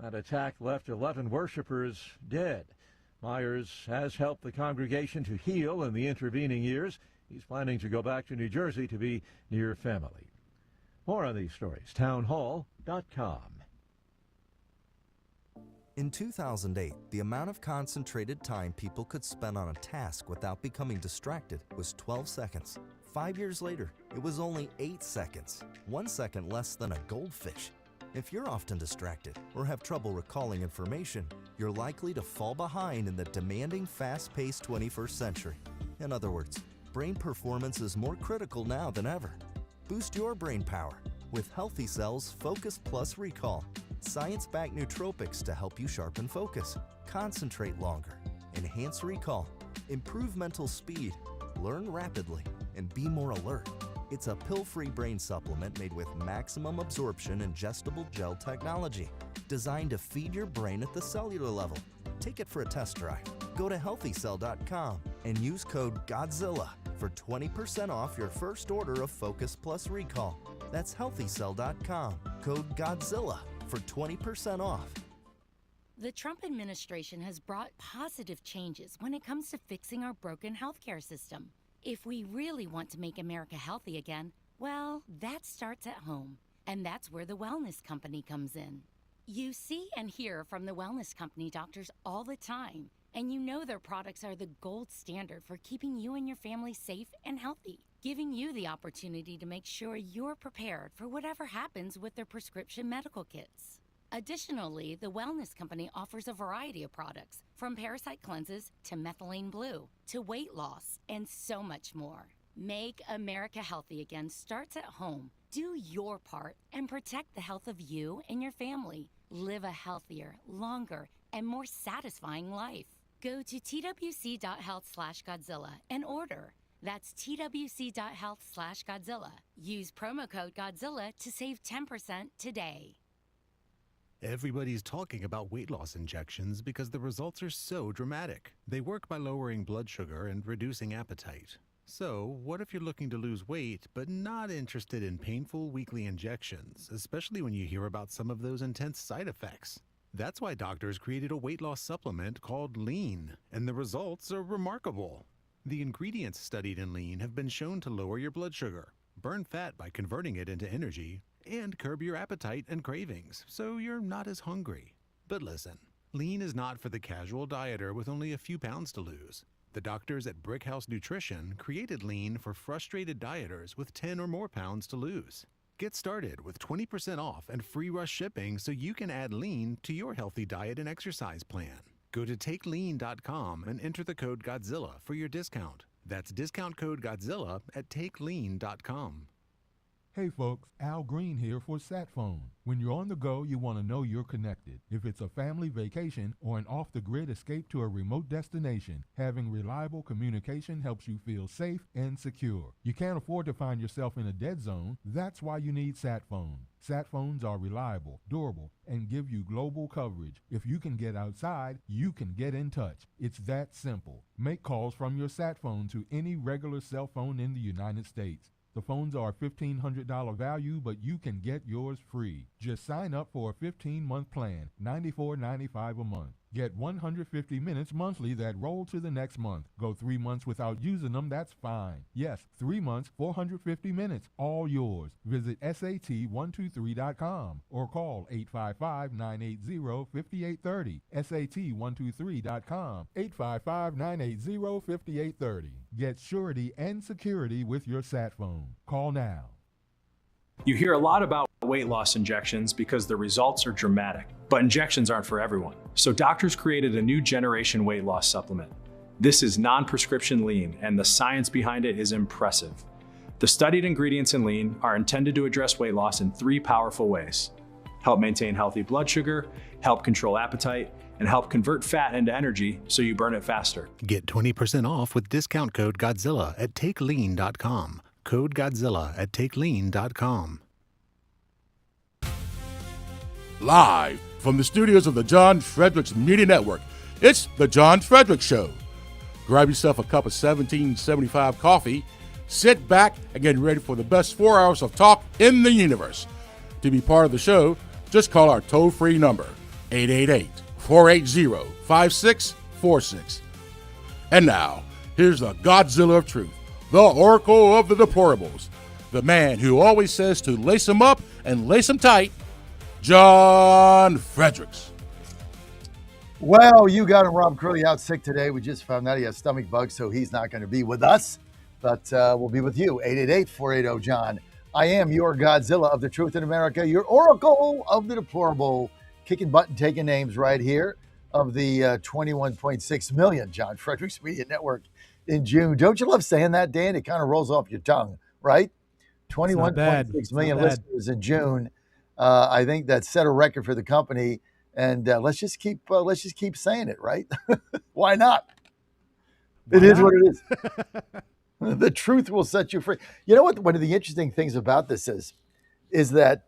That attack left 11 worshipers dead. Myers has helped the congregation to heal in the intervening years. He's planning to go back to New Jersey to be near family. More on these stories, townhall.com. In 2008, the amount of concentrated time people could spend on a task without becoming distracted was 12 seconds. 5 years later, it was only 8 seconds, 1 second less than a goldfish. If you're often distracted or have trouble recalling information, you're likely to fall behind in the demanding, fast-paced 21st century. In other words, brain performance is more critical now than ever. Boost your brain power with Healthy Cells Focus Plus Recall. Science-backed nootropics to help you sharpen focus, concentrate longer, enhance recall, improve mental speed, learn rapidly, and be more alert. It's a pill-free brain supplement made with maximum absorption ingestible gel technology, designed to feed your brain at the cellular level. Take it for a test drive. Go to healthycell.com and use code GODZILLA for 20% off your first order of Focus Plus Recall. That's healthycell.com, code GODZILLA for 20% off. The Trump administration has brought positive changes when it comes to fixing our broken healthcare system. If we really want to make America healthy again, well, that starts at home. And that's where the Wellness Company comes in. You see and hear from the Wellness Company doctors all the time, and you know their products are the gold standard for keeping you and your family safe and healthy, giving you the opportunity to make sure you're prepared for whatever happens with their prescription medical kits. Additionally, the Wellness Company offers a variety of products, from parasite cleanses to methylene blue to weight loss and so much more. Make America healthy again starts at home. Do your part and protect the health of you and your family. Live a healthier, longer, and more satisfying life. Go to twc.health/Godzilla and order. That's twc.health/Godzilla. Use promo code Godzilla to save 10% today. Everybody's talking about weight loss injections because the results are so dramatic. They work by lowering blood sugar and reducing appetite. So, what if you're looking to lose weight but not interested in painful weekly injections, especially when you hear about some of those intense side effects? That's why doctors created a weight loss supplement called Lean, and the results are remarkable. The ingredients studied in Lean have been shown to lower your blood sugar, burn fat by converting it into energy, and curb your appetite and cravings, so you're not as hungry. But listen, Lean is not for the casual dieter with only a few pounds to lose. The doctors at Brickhouse Nutrition created Lean for frustrated dieters with 10 or more pounds to lose. Get started with 20% off and free rush shipping so you can add Lean to your healthy diet and exercise plan. Go to takelean.com and enter the code Godzilla for your discount. That's discount code Godzilla at takelean.com. Hey folks, Al Green here for SatPhone. When you're on the go, you want to know you're connected. If it's a family vacation or an off-the-grid escape to a remote destination, having reliable communication helps you feel safe and secure. You can't afford to find yourself in a dead zone. That's why you need SatPhone. SatPhones are reliable, durable, and give you global coverage. If you can get outside, you can get in touch. It's that simple. Make calls from your SatPhone to any regular cell phone in the United States. The phones are a $1,500 value, but you can get yours free. Just sign up for a 15-month plan, $94.95 a month. Get 150 minutes monthly that roll to the next month. Go 3 months without using them, that's fine. Yes, 3 months, 450 minutes, all yours. Visit SAT123.com or call 855-980-5830. SAT123.com, 855-980-5830. Get surety and security with your sat phone. Call now. You hear a lot about weight loss injections because the results are dramatic, but injections aren't for everyone. So doctors created a new generation weight loss supplement. This is non-prescription lean, and the science behind it is impressive. The studied ingredients in lean are intended to address weight loss in 3 powerful ways: help maintain healthy blood sugar, help control appetite, and help convert fat into energy so you burn it faster. Get 20% off with discount code Godzilla at takelean.com. Code Godzilla at takelean.com. Live from the studios of the John Fredericks Media Network, it's The John Fredericks Show. Grab yourself a cup of 1775 coffee, sit back, and get ready for the best 4 hours of talk in the universe. To be part of the show, just call our toll-free number, 888-480-5646. And now, here's the Godzilla of Truth, the Oracle of the Deplorables, the man who always says to lace them up and lace them tight, John Fredericks. Well, you got him, Rob Curley, out sick today. We just found out he has stomach bugs, so he's not going to be with us. But we'll be with you, 888-480-JOHN. I am your Godzilla of the Truth in America, your Oracle of the Deplorable, kicking butt and taking names right here of the 21.6 million John Fredericks Media Network in June. Don't you love saying that, Dan? It kind of rolls off your tongue, right? 21.6 million listeners in June. I think that set a record for the company, and let's just keep saying it, right? Why not? It is what it is. The truth will set you free. You know what? One of the interesting things about this is that,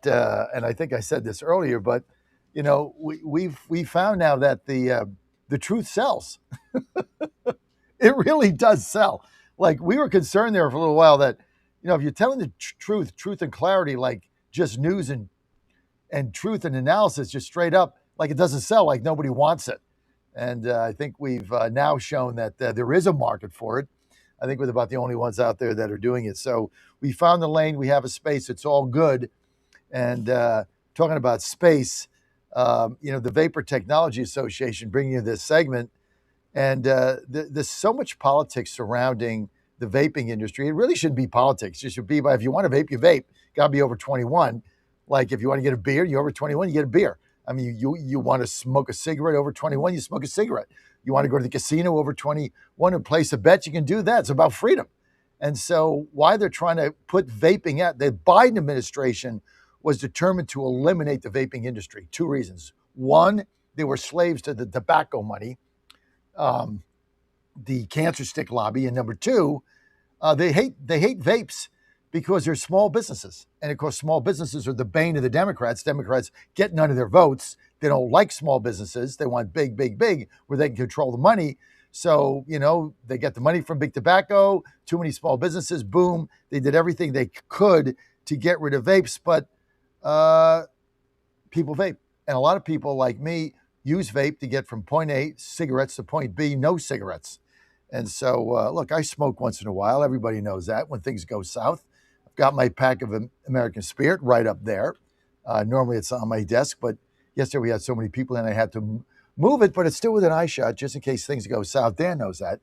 and I think I said this earlier, but you know, we found now that the truth sells. It really does sell. Like, we were concerned there for a little while that, you know, if you're telling the truth and clarity, like just news and truth and analysis, just straight up, like, it doesn't sell, like nobody wants it. And I think we've now shown that there is a market for it. I think we're about the only ones out there that are doing it. So we found the lane. We have a space. It's all good. And talking about space, you know, the Vapor Technology Association bringing you this segment. And there's so much politics surrounding the vaping industry. It really shouldn't be politics. It should be, if you want to vape, you vape. Got to be over 21. Like, if you want to get a beer, you're over 21, you get a beer. I mean, you want to smoke a cigarette over 21, you smoke a cigarette. You want to go to the casino over 21 and place a bet, you can do that. It's about freedom. And so why they're trying to put vaping at, the Biden administration was determined to eliminate the vaping industry. 2 reasons. One, they were slaves to the tobacco money, the cancer stick lobby. And number 2, they hate vapes because they're small businesses. And of course, small businesses are the bane of the Democrats. Democrats get none of their votes. They don't like small businesses. They want big, where they can control the money. So, you know, they get the money from big tobacco, too many small businesses, boom. They did everything they could to get rid of vapes, but people vape. And a lot of people like me use vape to get from point A, cigarettes, to point B, no cigarettes. And so, look, I smoke once in a while. Everybody knows that when things go south. I've got my pack of American Spirit right up there. Normally it's on my desk, but yesterday we had so many people and I had to move it, but it's still within eye shot just in case things go south. Dan knows that.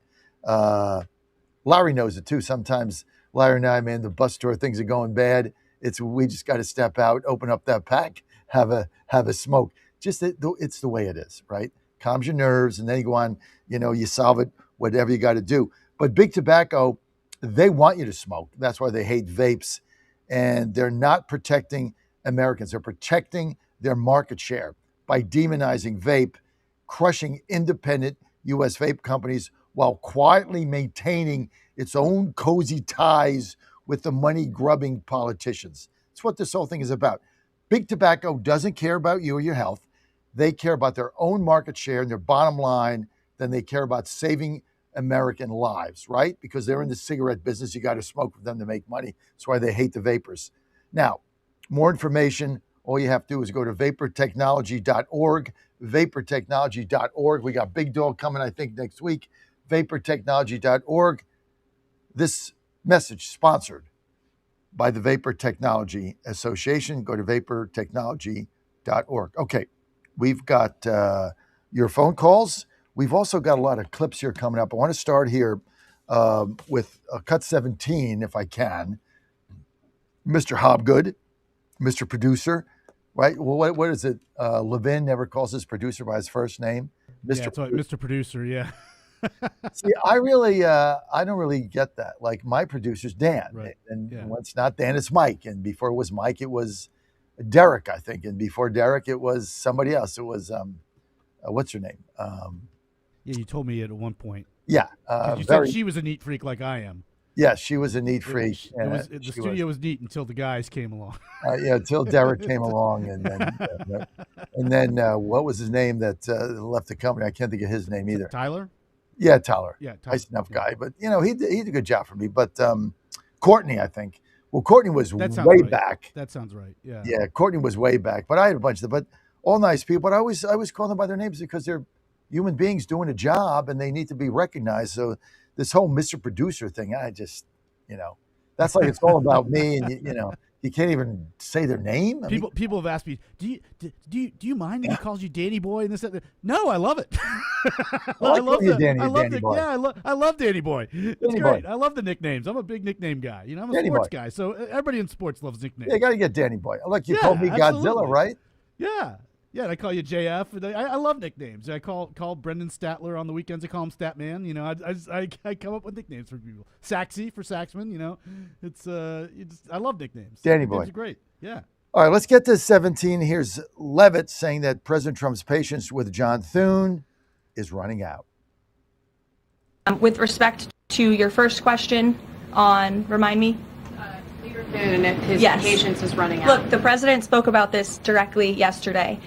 Larry knows it too. Sometimes Larry and I, man, the bus tour, things are going bad. We just got to step out, open up that pack, have a smoke. It's the way it is, right? Calms your nerves, and then you go on, you know, you solve it, whatever you got to do. But big tobacco, they want you to smoke. That's why they hate vapes. And they're not protecting Americans. They're protecting their market share by demonizing vape, crushing independent U.S. vape companies while quietly maintaining its own cozy ties with the money-grubbing politicians. That's what this whole thing is about. Big tobacco doesn't care about you or your health. They care about their own market share and their bottom line. Then they care about saving American lives, right? Because they're in the cigarette business. You got to smoke with them to make money. That's why they hate the vapors. Now, more information, all you have to do is go to vaportechnology.org, vaportechnology.org. We got Big Dog coming, I think, next week. Vaportechnology.org. This message sponsored by the Vapor Technology Association. Go to vaportechnology.org. Okay, we've got your phone calls. We've also got a lot of clips here coming up. I want to start here with cut 17, if I can. Mr. Hobgood, Mr. Producer, right? Well, what is it? Levin never calls his producer by his first name. Yeah, it's like Mr. Producer, yeah. See, I don't really get that. Like, my producer's Dan, Right. and Yeah. when it's not Dan, it's Mike. And before it was Mike, it was Derek, I think. And before Derek, it was somebody else. It was what's her name? Yeah, you told me at one point. Yeah, 'Cause you said she was a neat freak like I am. Yeah, she was a neat freak. The studio was neat until the guys came along. Yeah, until Derek came along, and then what was his name that left the company? I can't think of his name either. Tyler? Yeah, Tyler. Yeah, Tyler. Nice enough guy, but he did a good job for me. But Courtney, I think. Well, Courtney was way right. back. That sounds right. Yeah. Yeah, Courtney was way back. But I had a bunch of them. But all nice people. But I always call them by their names because they're human beings doing a job and they need to be recognized. So this whole Mr. Producer thing, I just, that's like it's all about me, and you can't even say their name. People have asked me, do you mind if he calls you Danny Boy and this that? No, I love it. I love Danny Boy. Yeah, I love Danny Boy. It's great. I love the nicknames. I'm a big nickname guy. I'm a Danny sports Boy guy, so everybody in sports loves nicknames. Yeah, you got to get Danny Boy. Like you Yeah, called me absolutely. Godzilla, right? Yeah. Yeah, and I call you JF. And I love nicknames. I call Brendan Statler on the weekends. I call him Statman. I come up with nicknames for people. Saxy for Saxman. I love nicknames. Danny Nicknames Boy. are great. Yeah. All right, let's get to 17. Here's Levitt saying that President Trump's patience with John Thune is running out. With respect to your first question on, remind me? And if his Yes. patience is running out. Look, the president spoke about this directly yesterday.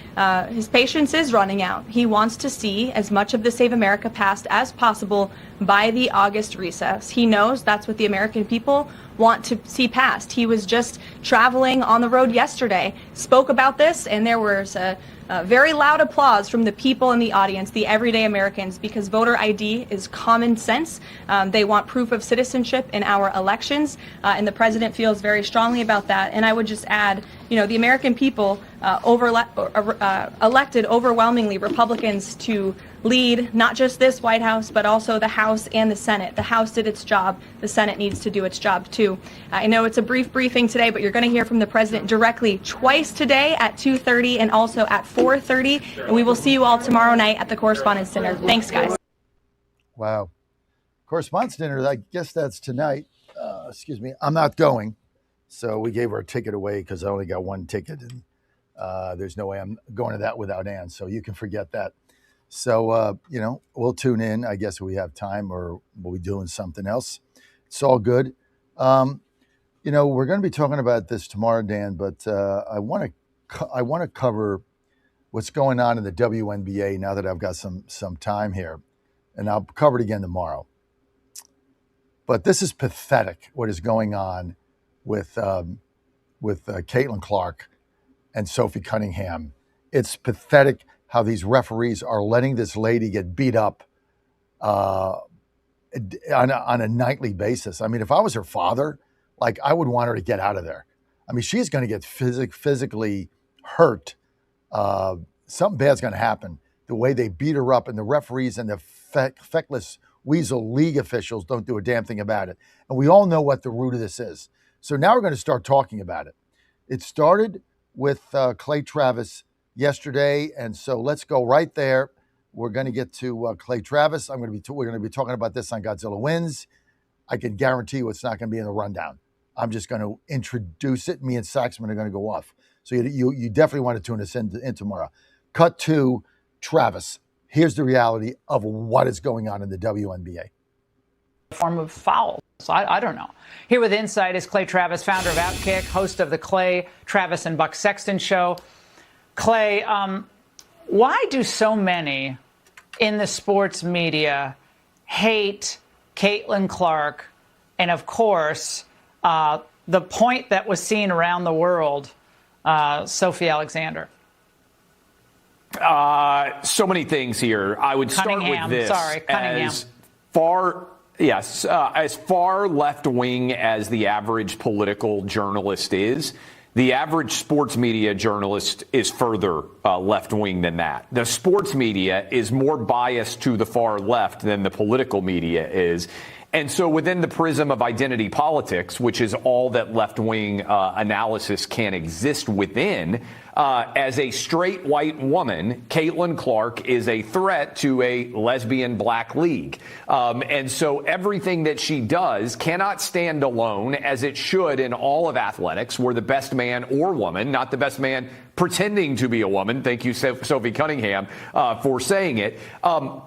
His patience is running out. He wants to see as much of the Save America passed as possible by the August recess. He knows that's what the American people want to see passed. He was just traveling on the road yesterday, spoke about this, and there was a very loud applause from the people in the audience, the everyday Americans, because voter ID is common sense. They want proof of citizenship in our elections, and the president feels very strongly about that. And I would just add, the American people elected overwhelmingly Republicans to lead not just this White House, but also the House and the Senate. The House did its job. The Senate needs to do its job, too. I know it's a brief briefing today, but you're going to hear from the president directly twice today at 2:30 and also at 4:30. And we will see you all tomorrow night at the Correspondents' Dinner. Thanks, guys. Wow. Correspondence dinner, I guess that's tonight. Excuse me. I'm not going. So we gave her a ticket away because I only got one ticket. And there's no way I'm going to that without Ann. So you can forget that. So, we'll tune in, I guess, if we have time, or we'll be doing something else. It's all good. We're going to be talking about this tomorrow, Dan, but I want to cover what's going on in the WNBA now that I've got some time here, and I'll cover it again tomorrow. But this is pathetic, what is going on with Caitlin Clark and Sophie Cunningham. It's pathetic how these referees are letting this lady get beat up on a nightly basis. I mean, if I was her father, I would want her to get out of there. I mean, she's going to get physically hurt. Something bad's going to happen. The way they beat her up, and the referees and the feckless weasel league officials don't do a damn thing about it. And we all know what the root of this is. So now we're going to start talking about it. It started with Clay Travis yesterday, and so let's go right there. We're going to get to Clay Travis. We're going to be talking about this on Godzilla Wins. I can guarantee you it's not going to be in the rundown. I'm just going to introduce it. Me and Saxman are going to go off. So you definitely want to tune us in tomorrow. Cut to Travis. Here's the reality of what is going on in the WNBA. Form of foul. So I don't know. Here with Insight is Clay Travis, founder of Outkick, host of the Clay, Travis, and Buck Sexton Show. Clay, why do so many in the sports media hate Caitlin Clark and, of course, the point that was seen around the world, Sophie Alexander? So many things here. I would start with this. Cunningham. As far left-wing as the average political journalist is, the average sports media journalist is further left-wing than that. The sports media is more biased to the far left than the political media is. And so within the prism of identity politics, which is all that left-wing analysis can exist within, as a straight white woman, Caitlin Clark is a threat to a lesbian black league. And so everything that she does cannot stand alone, as it should in all of athletics, where the best man or woman, not the best man pretending to be a woman, thank you, Sophie Cunningham, for saying it,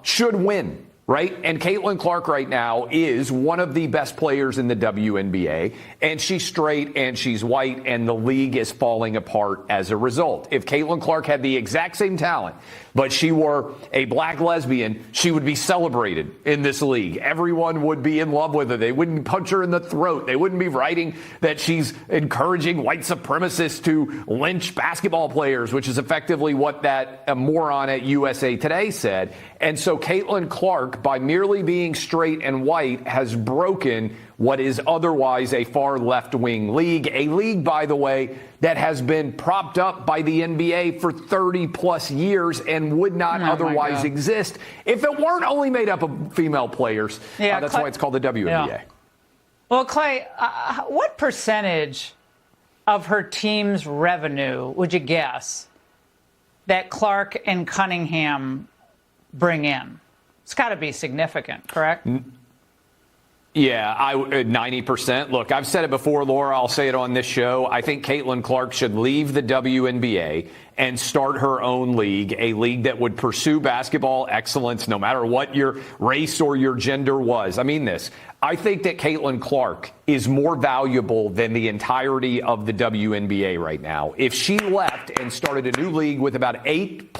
should win. Right? And Caitlin Clark right now is one of the best players in the WNBA, and she's straight and she's white, and the league is falling apart as a result. If Caitlin Clark had the exact same talent, but she were a black lesbian, she would be celebrated in this league. Everyone would be in love with her. They wouldn't punch her in the throat. They wouldn't be writing that she's encouraging white supremacists to lynch basketball players, which is effectively what that moron at USA Today said. And so Caitlin Clark, by merely being straight and white, has broken what is otherwise a far left-wing league. A league, by the way, that has been propped up by the NBA for 30-plus years and would not otherwise exist if it weren't only made up of female players. That's why it's called the WNBA. Yeah. Well, Clay, what percentage of her team's revenue would you guess that Clark and Cunningham bring in? It's got to be significant, correct? Yeah, 90%. Look, I've said it before, Laura. I'll say it on this show. I think Caitlin Clark should leave the WNBA and start her own league, a league that would pursue basketball excellence no matter what your race or your gender was. I mean this. I think that Caitlin Clark is more valuable than the entirety of the WNBA right now. If she left and started a new league with about eight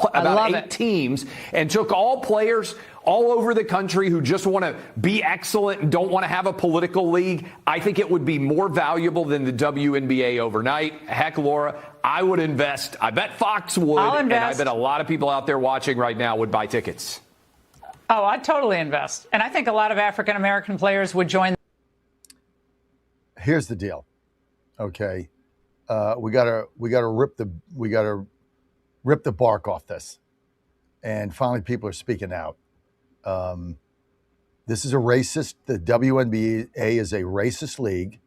teams and took all players all over the country who just want to be excellent and don't want to have a political league, I think it would be more valuable than the WNBA overnight. Heck, Laura, I would invest. I bet Fox would. And I bet a lot of people out there watching right now would buy tickets. Oh, I'd totally invest. And I think a lot of African-American players would join. Here's the deal. Okay. We gotta rip the bark off this. And finally people are speaking out. This is a racist. The WNBA is a racist league.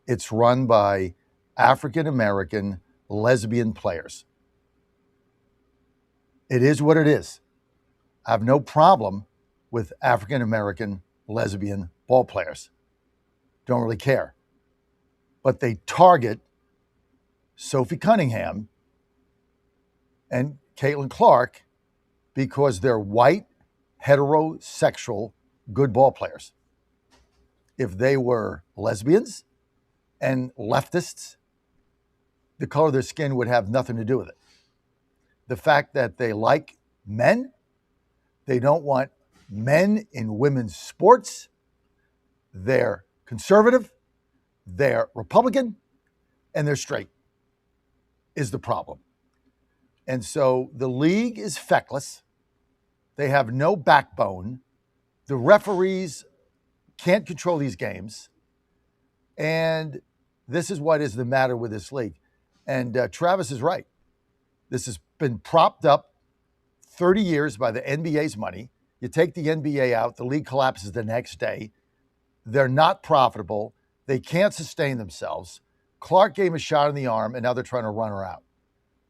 It's run by African-American lesbian players. It is what it is. I have no problem with African-American lesbian ball players. Don't really care. But they target Sophie Cunningham and Caitlin Clark because they're white, heterosexual, good ball players. If they were lesbians and leftists, the color of their skin would have nothing to do with it. The fact that they like men, they don't want men in women's sports, they're conservative, they're Republican, and they're straight is the problem. And so the league is feckless. They have no backbone. The referees can't control these games. And this is what is the matter with this league. And Travis is right. This has been propped up 30 years by the NBA's money. You take the NBA out, the league collapses the next day. They're not profitable. They can't sustain themselves. Clark gave him a shot in the arm, and now they're trying to run her out.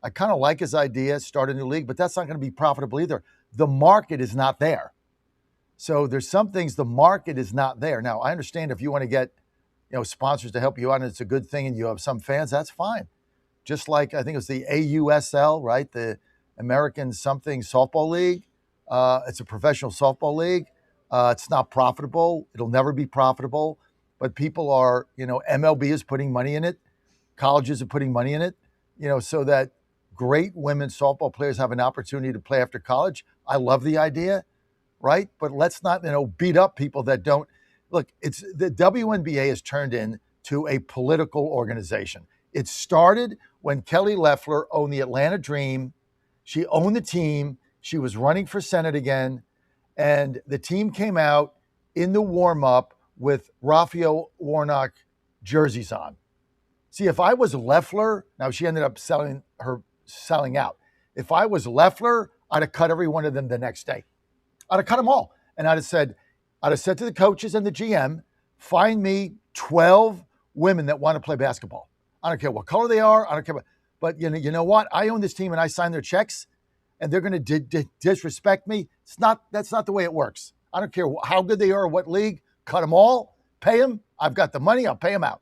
I kind of like his idea, start a new league, but that's not going to be profitable either. The market is not there. So there's some things the market is not there. Now, I understand if you want to get, sponsors to help you out and it's a good thing and you have some fans, that's fine. Just like I think it was the AUSL, right? The American something softball league. It's a professional softball league. It's not profitable. It'll never be profitable. But people are, MLB is putting money in it. Colleges are putting money in it, so that great women's softball players have an opportunity to play after college. I love the idea, right? But let's not, beat up people that don't. Look, it's the WNBA has turned into a political organization. It started when Kelly Loeffler owned the Atlanta Dream She owned the team. She was running for Senate again. And the team came out in the warm-up with Raphael Warnock jerseys on. See, if I was Loeffler, now she ended up selling out. If I was Loeffler, I'd have cut every one of them the next day. I'd have cut them all. And I'd have said to the coaches and the GM, find me 12 women that want to play basketball. I don't care what color they are. I don't care. But you know what? I own this team and I sign their checks, and they're going to disrespect me. That's not the way it works. I don't care how good they are or what league. Cut them all. Pay them. I've got the money. I'll pay them out.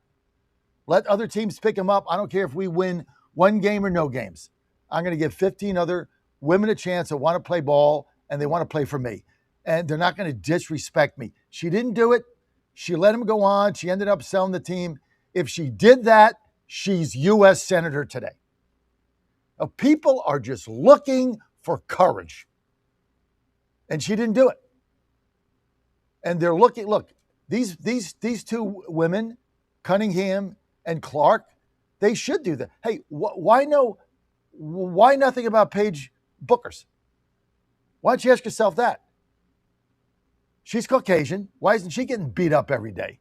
Let other teams pick them up. I don't care if we win one game or no games. I'm going to give 15 other women a chance that want to play ball, and they want to play for me. And they're not going to disrespect me. She didn't do it. She let him go on. She ended up selling the team. If she did that, she's U.S. Senator today. Now, people are just looking for courage. And she didn't do it. And they're looking, look, these two women, Cunningham and Clark, they should do that. Hey, why nothing about Paige Buchers? Why don't you ask yourself that? She's Caucasian. Why isn't she getting beat up every day?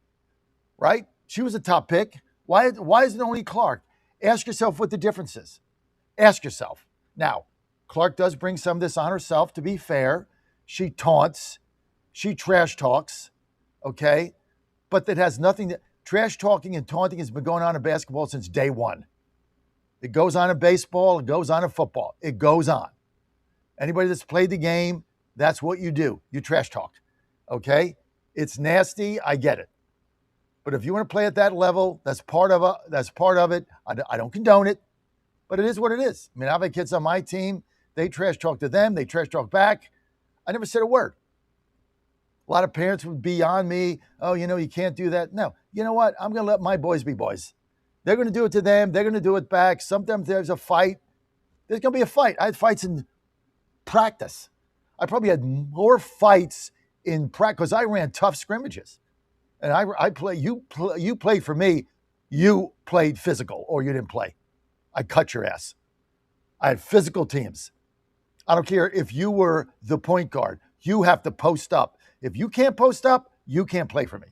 Right? She was a top pick. Why isn't it only Clark? Ask yourself what the difference is. Ask yourself. Now, Clark does bring some of this on herself, to be fair. She taunts. She trash talks. Okay? But that has nothing to... Trash talking and taunting has been going on in basketball since day one. It goes on in baseball. It goes on in football. It goes on. Anybody that's played the game, that's what you do. You trash talk. Okay? It's nasty. I get it. But if you want to play at that level, that's part of it. I don't condone it, but it is what it is. I mean, I've had kids on my team. They trash talk to them. They trash talk back. I never said a word. A lot of parents would be on me. Oh, you can't do that. No. You know what? I'm going to let my boys be boys. They're going to do it to them. They're going to do it back. Sometimes there's a fight. There's going to be a fight. I had fights in practice. I probably had more fights in practice because I ran tough scrimmages. And you played for me. You played physical or you didn't play. I cut your ass. I had physical teams. I don't care if you were the point guard. You have to post up. If you can't post up, you can't play for me.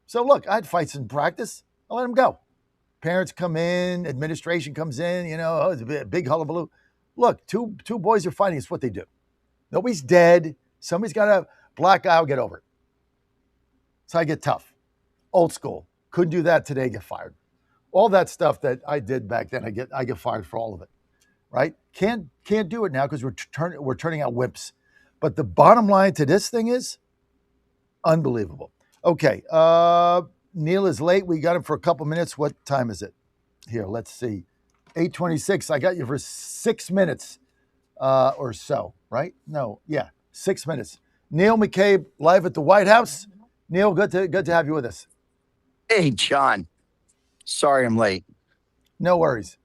So look, I had fights in practice. I let them go. Parents come in, administration comes in, it's a big hullabaloo. Look, two boys are fighting. It's what they do. Nobody's dead. Somebody's got a black eye. I'll get over it. So I get tough. Old school. Couldn't do that today, get fired. All that stuff that I did back then, I get fired for all of it. Right? Can't do it now because we're turning out wimps. But the bottom line to this thing is unbelievable. Okay. Neil is late. We got him for a couple minutes. What time is it? Here, let's see. 8:26. I got you for 6 minutes or so, right? No, yeah, 6 minutes. Neil McCabe live at the White House. Neil, good to have you with us. Hey, John. Sorry I'm late. No worries.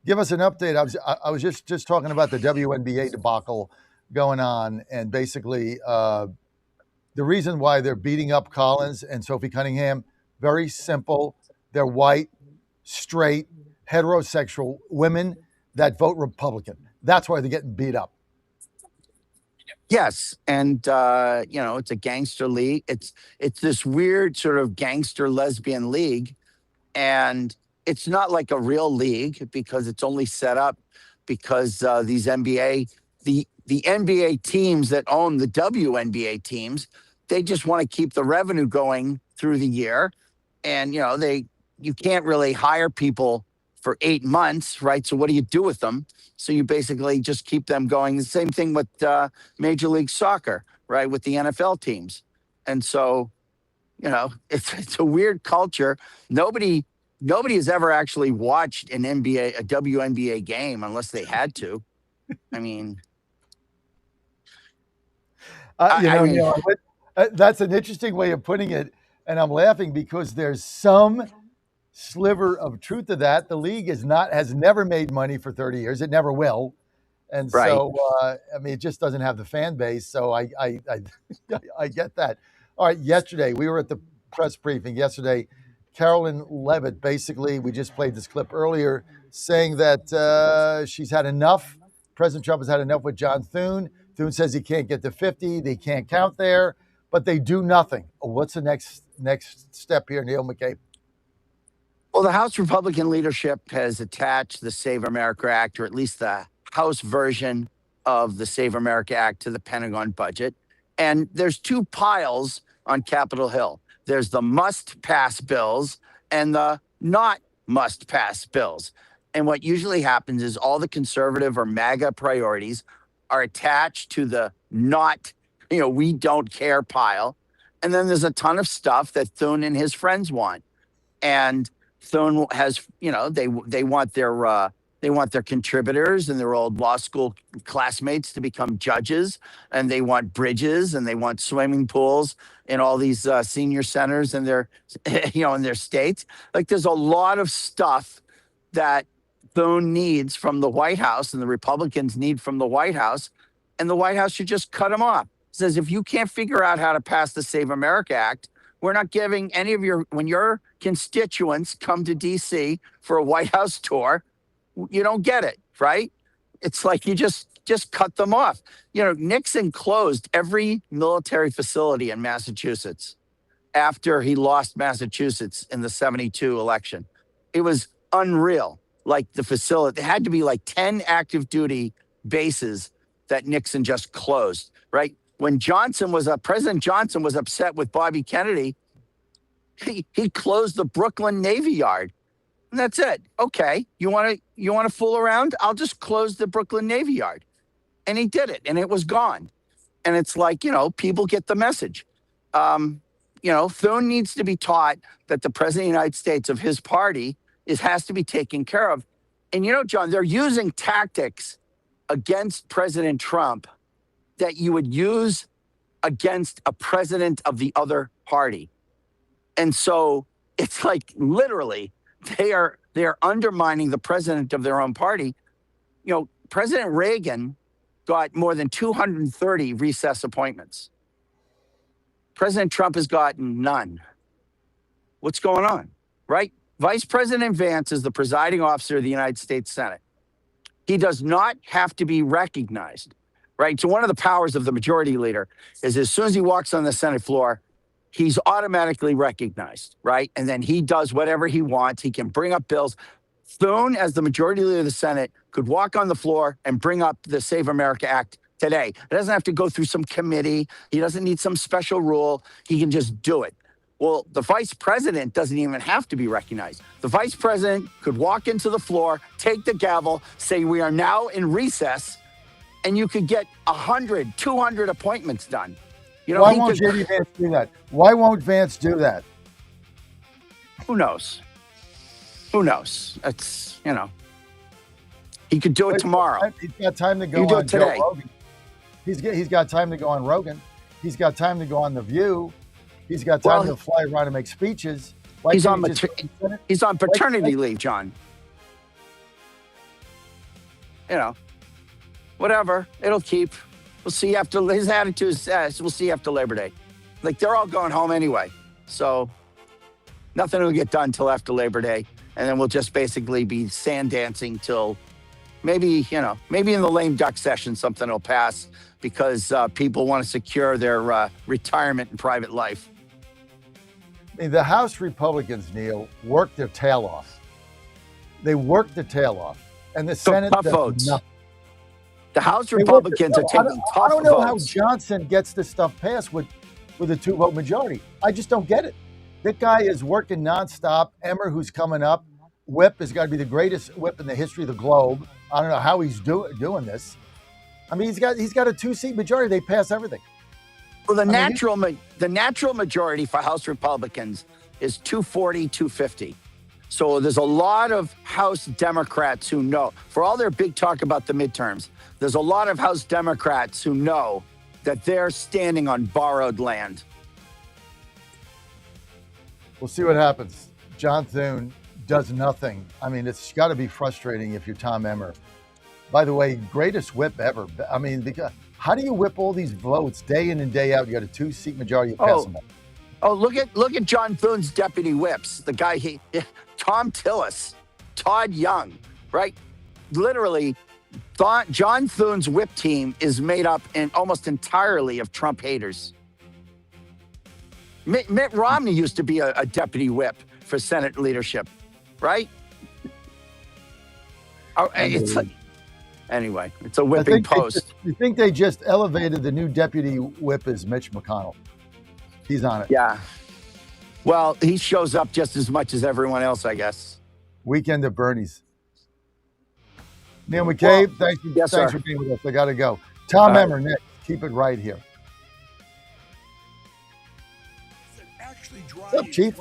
Give us an update. I was just talking about the WNBA debacle going on, and basically the reason why they're beating up Collins and Sophie Cunningham, very simple. They're white, straight, heterosexual women that vote Republican. That's why they're getting beat up. Yes, and it's a gangster league. It's this weird sort of gangster lesbian league, and it's not like a real league because it's only set up because these NBA, the NBA teams that own the WNBA teams, they just want to keep the revenue going through the year, and you can't really hire people for 8 months, right? So what do you do with them? So you basically just keep them going. The same thing with Major League Soccer, right? With the NFL teams. And so, it's a weird culture. Nobody has ever actually watched a WNBA game unless they had to. I mean, that's an interesting way of putting it. And I'm laughing because there's some sliver of truth to that. The league has never made money for 30 years. It never will. And right. So, it just doesn't have the fan base. So I get that. All right. Yesterday, we were at the press briefing yesterday. Carolyn Levitt, basically, we just played this clip earlier, saying that she's had enough President Trump has had enough with John Thune. Thune says he can't get to 50. They can't count there, but they do nothing. What's the next step here, Neil McCabe? Well, the House Republican leadership has attached the Save America Act, or at least the House version of the Save America Act, to the Pentagon budget. And there's two piles on Capitol Hill. There's the must-pass bills and the not must-pass bills. And what usually happens is all the conservative or MAGA priorities are attached to the not, we don't care pile. And then there's a ton of stuff that Thune and his friends want. And Thune has, they want their contributors and their old law school classmates to become judges, and they want bridges, and they want swimming pools in all these senior centers in their, in their states. Like, there's a lot of stuff that Thune needs from the White House, and the Republicans need from the White House, and the White House should just cut them off. It says, if you can't figure out how to pass the Save America Act, we're not giving any of when your constituents come to D.C. for a White House tour, you don't get it, right? It's like you just cut them off. Nixon closed every military facility in Massachusetts after he lost Massachusetts in the 72 election. It was unreal. Like, the facility, there had to be like 10 active duty bases that Nixon just closed, right? When President Johnson was upset with Bobby Kennedy, he closed the Brooklyn Navy Yard. And that's it. Okay, you want to fool around? I'll just close the Brooklyn Navy Yard. And he did it, and it was gone. And it's like, people get the message. Thune needs to be taught that the president of the United States of his party has to be taken care of. And John, they're using tactics against President Trump that you would use against a president of the other party. And so it's like, literally, they are undermining the president of their own party. President Reagan got more than 230 recess appointments. President Trump has gotten none. What's going on, right? Vice President Vance is the presiding officer of the United States Senate. He does not have to be recognized, right? So one of the powers of the majority leader is, as soon as he walks on the Senate floor, he's automatically recognized, right? And then he does whatever he wants. He can bring up bills. Thune, as the majority leader of the Senate, could walk on the floor and bring up the Save America Act today. It doesn't have to go through some committee. He doesn't need some special rule. He can just do it. Well, the vice president doesn't even have to be recognized. The vice president could walk into the floor, take the gavel, say, we are now in recess, and you could get 100, 200 appointments done. Why won't J.D. Vance do that? Why won't Vance do that? Who knows? It's, he could do it tomorrow. He's got time to go on today. Joe Rogan. He's got time to go on Rogan. He's got time to go on The View. He's got time to fly around and make speeches. He's on paternity leave, John. Whatever. It'll keep. We'll see after his attitude says. We'll see after Labor Day. Like, they're all going home anyway. So nothing will get done till after Labor Day. And then we'll just basically be sand dancing till maybe in the lame duck session, something will pass because people want to secure their retirement and private life. The House Republicans, Neil, worked their tail off. They worked their tail off. And the Senate tough votes. Nothing. The House Republicans are taking tough votes. I don't know how Johnson gets this stuff passed with a 2-vote majority. I just don't get it. That guy is working nonstop. Emmer, who's coming up, whip has got to be the greatest whip in the history of the globe. I don't know how he's doing this. I mean, he's got a 2-seat majority. They pass everything. Well, the natural majority for House Republicans is 240, 250. So there's a lot of House Democrats who know, for all their big talk about the midterms, there's a lot of House Democrats who know that they're standing on borrowed land. We'll see what happens. John Thune does nothing. I mean, it's got to be frustrating if you're Tom Emmer. By the way, greatest whip ever. I mean, because how do you whip all these votes day in and day out? You got a 2-seat majority. You pass them all. Oh, look at John Thune's deputy whips. The guy, Tom Tillis, Todd Young, right? Literally, John Thune's whip team is made up almost entirely of Trump haters. Mitt Romney used to be a deputy whip for Senate leadership, right? Oh, it's anyway, it's a whipping post. You think they just elevated the new deputy whip as Mitch McConnell? He's on it. Yeah. Well, he shows up just as much as everyone else, I guess. Weekend at Bernie's. Neil McCabe, yes, thanks sir. for being with us. I got to go. Tom Emmer, next. Keep it right here. What's up, Chief?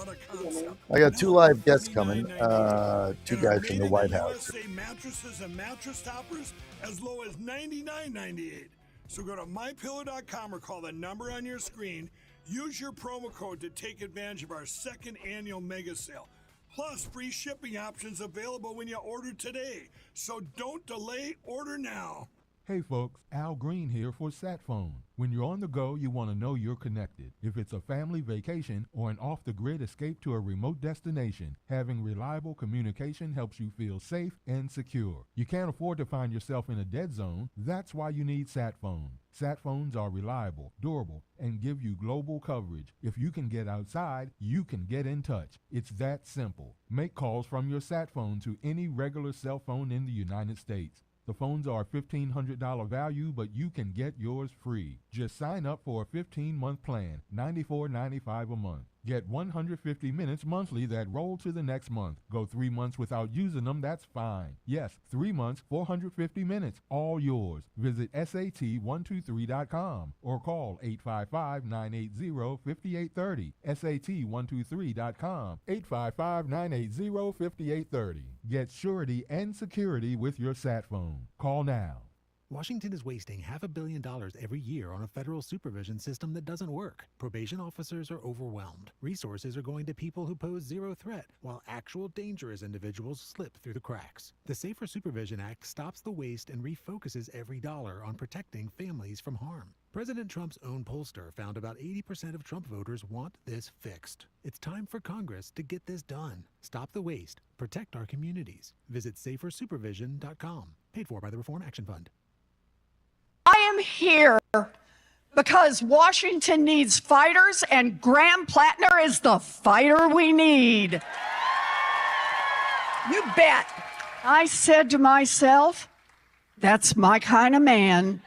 I got 2 live guests coming. 2 guys from the White House. Mattresses and mattress toppers as low as $99.98. So go to mypillow.com or call the number on your screen. Use your promo code to take advantage of our second annual mega sale. Plus, free shipping options available when you order today. So don't delay, order now. Hey folks, Al Green here for SatPhone. When you're on the go, you want to know you're connected. If it's a family vacation or an off-the-grid escape to a remote destination, having reliable communication helps you feel safe and secure. You can't afford to find yourself in a dead zone. That's why you need SatPhone. SatPhones are reliable, durable, and give you global coverage. If you can get outside, you can get in touch. It's that simple. Make calls from your SatPhone to any regular cell phone in the United States. The phones are $1,500 value, but you can get yours free. Just sign up for a 15-month plan, $94.95 a month. Get 150 minutes monthly that roll to the next month. Go 3 months without using them, that's fine. Yes, 3 months, 450 minutes, all yours. Visit SAT123.com or call 855-980-5830. SAT123.com, 855-980-5830. Get surety and security with your sat phone. Call now. Washington is wasting $500 million every year on a federal supervision system that doesn't work. Probation officers are overwhelmed. Resources are going to people who pose zero threat, while actual dangerous individuals slip through the cracks. The Safer Supervision Act stops the waste and refocuses every dollar on protecting families from harm. President Trump's own pollster found about 80% of Trump voters want this fixed. It's time for Congress to get this done. Stop the waste. Protect our communities. Visit safersupervision.com. Paid for by the Reform Action Fund. I am here because Washington needs fighters, and Graham Plattner is the fighter we need. You bet. I said to myself, that's my kind of man.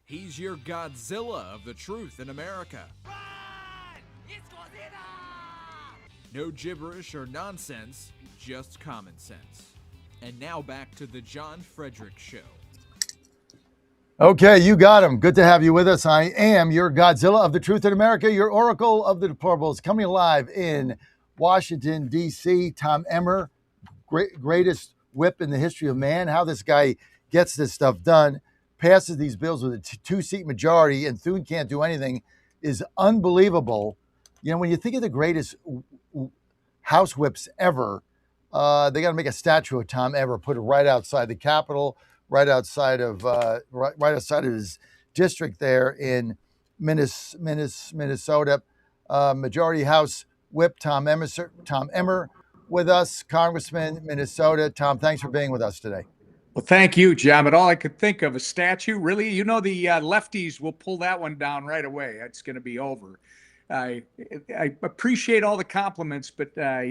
He's your Godzilla of the truth in America. No gibberish or nonsense, just common sense. And now back to the John Fredericks Show. Okay, you got him. Good to have you with us. I am your Godzilla of the truth in America, your Oracle of the deplorables, coming live in Washington, D.C. Tom Emmer, greatest whip in the history of man. How this guy gets this stuff done, passes these bills with a 2-seat majority, and Thune can't do anything is unbelievable. You know, when you think of the greatest House whips ever, they got to make a statue of Tom Emmer, put it right outside the Capitol, right outside of his district there in Minnesota. Majority House Whip Tom Emmer with us, Congressman, Minnesota. Tom, thanks for being with us today. Well, thank you, John. But all I could think of, a statue, really? You know, the lefties will pull that one down right away. It's going to be over. I appreciate all the compliments, but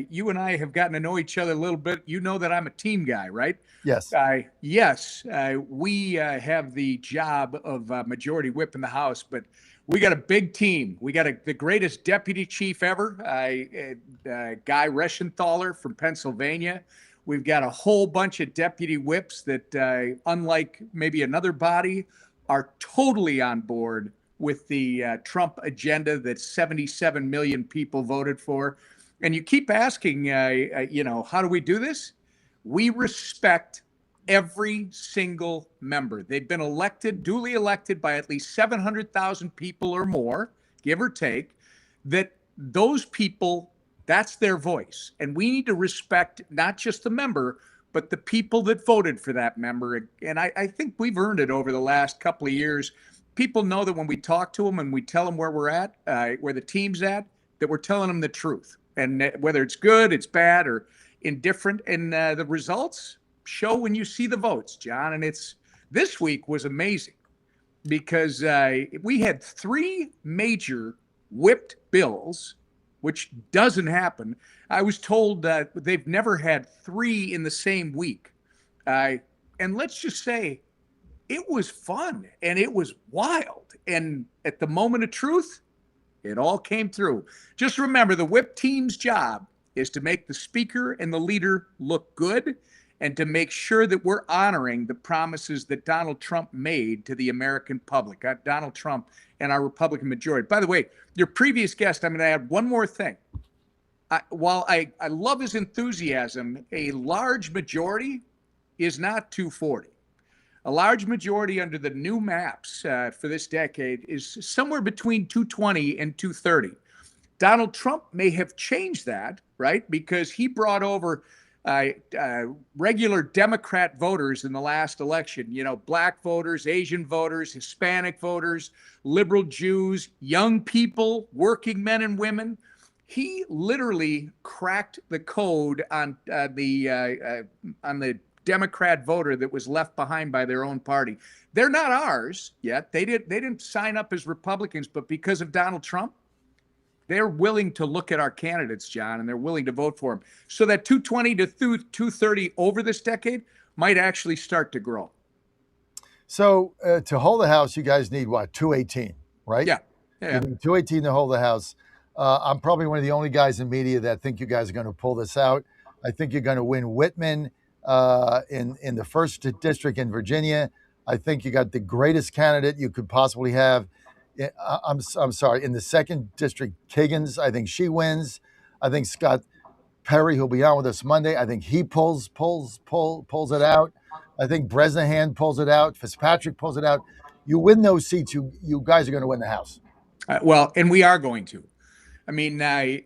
you and I have gotten to know each other a little bit. You know that I'm a team guy, right? Yes. Yes, we have the job of majority whip in the House, but we got a big team. We got the greatest deputy chief ever, Guy Reschenthaler from Pennsylvania. We've got a whole bunch of deputy whips that, unlike maybe another body, are totally on board with the Trump agenda that 77 million people voted for. And you keep asking, how do we do this? We respect every single member. They've been duly elected by at least 700,000 people or more, give or take, that those people, that's their voice. And we need to respect not just the member, but the people that voted for that member. And I think we've earned it over the last couple of years. People know that when we talk to them and we tell them where we're at, where the team's at, that we're telling them the truth. and whether it's good, it's bad, or indifferent. And the results show when you see the votes, John. And this week was amazing because we had 3 major whipped bills, which doesn't happen. I was told that they've never had 3 in the same week. And let's just say it was fun and it was wild. And at the moment of truth, it all came through. Just remember, the whip team's job is to make the speaker and the leader look good and to make sure that we're honoring the promises that Donald Trump made to the American public. Donald Trump and our Republican majority. By the way, your previous guest, I'm going to add one more thing. While I love his enthusiasm, a large majority is not 240. A large majority under the new maps for this decade is somewhere between 220 and 230. Donald Trump may have changed that, right? Because he brought over regular Democrat voters in the last election, black voters, Asian voters, Hispanic voters, liberal Jews, young people, working men and women. He literally cracked the code on the Democrat voter that was left behind by their own party. They're not ours yet. They didn't sign up as Republicans, but because of Donald Trump, they're willing to look at our candidates, John, and they're willing to vote for them. So that 220 to 230 over this decade might actually start to grow. So to hold the House, you guys need what, 218, right? Yeah. You need 218 to hold the House. I'm probably one of the only guys in media that think you guys are going to pull this out. I think you're going to win Whitman in the first district in Virginia. I think you got the greatest candidate you could possibly have. I'm sorry, in the second district, Kiggins, I think she wins. I think Scott Perry, who'll be on with us Monday, I think he pulls it out. I think Bresnahan pulls it out. Fitzpatrick pulls it out. You win those seats, you guys are going to win the House. Well, and we are going to. I mean,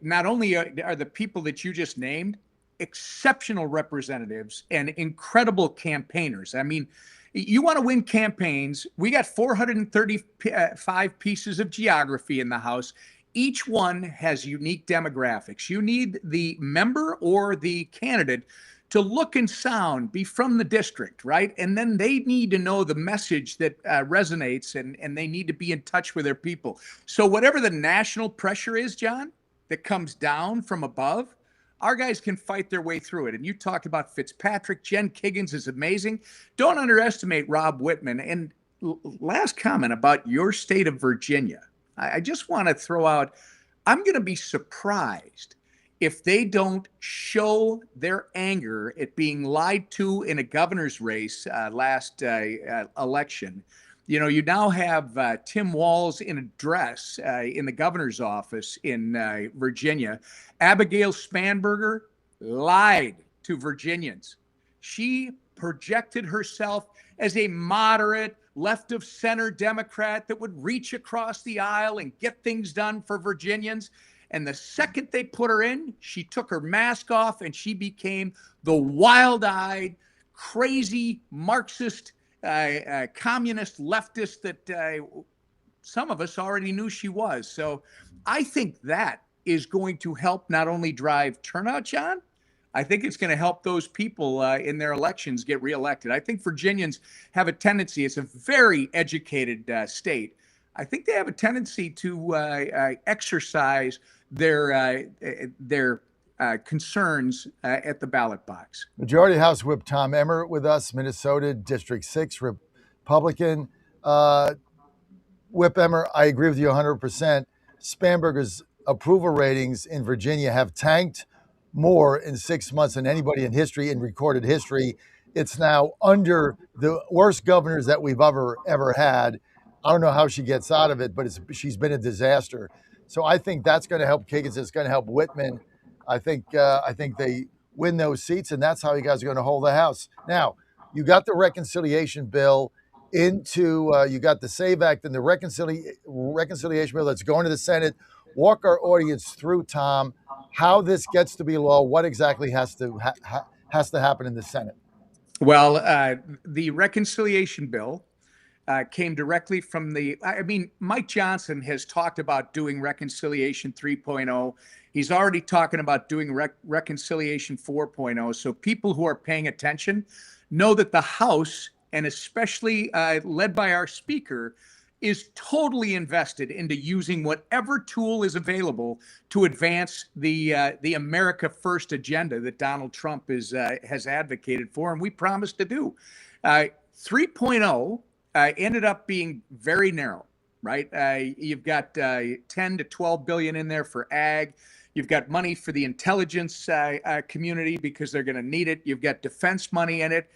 not only are the people that you just named exceptional representatives and incredible campaigners. I mean, you want to win campaigns. We got 435 pieces of geography in the House. Each one has unique demographics. You need the member or the candidate to look and sound, be from the district, right? And then they need to know the message that resonates, and they need to be in touch with their people. So whatever the national pressure is, John, that comes down from above, our guys can fight their way through it. And you talked about Fitzpatrick. Jen Kiggins is amazing. Don't underestimate Rob Whitman. And last comment about your state of Virginia. I just want to throw out, I'm going to be surprised if they don't show their anger at being lied to in a governor's race last election. You now have Tim Walz in a dress in the governor's office in Virginia. Abigail Spanberger lied to Virginians. She projected herself as a moderate, left of center Democrat that would reach across the aisle and get things done for Virginians. And the second they put her in, she took her mask off and she became the wild-eyed, crazy Marxist, communist leftist that some of us already knew she was. So I think that is going to help not only drive turnout, John, I think it's going to help those people in their elections get reelected. I think Virginians have a tendency, it's a very educated state. I think they have a tendency to exercise their concerns at the ballot box. Majority House Whip Tom Emmer with us, Minnesota District 6 Republican. Whip Emmer, I agree with you 100%. Spanberger's approval ratings in Virginia have tanked more in 6 months than anybody in history, in recorded history. It's now under the worst governors that we've ever had. I don't know how she gets out of it, but she's been a disaster. So I think that's going to help Kiggins. It's going to help Whitman. I think they win those seats, and that's how you guys are going to hold the House. Now, you got the reconciliation bill you got the SAVE Act and the reconciliation bill that's going to the Senate. Walk our audience through, Tom, how this gets to be law, what exactly has to happen in the Senate. Well, the reconciliation bill came directly from Mike Johnson has talked about doing Reconciliation 3.0. He's already talking about doing Reconciliation 4.0. So people who are paying attention know that the House, and especially led by our Speaker, is totally invested into using whatever tool is available to advance the America First agenda that Donald Trump has advocated for, and we promised to do. 3.0 ended up being very narrow, right? You've got 10 to 12 billion in there for ag. You've got money for the intelligence community because they're going to need it. You've got defense money in it.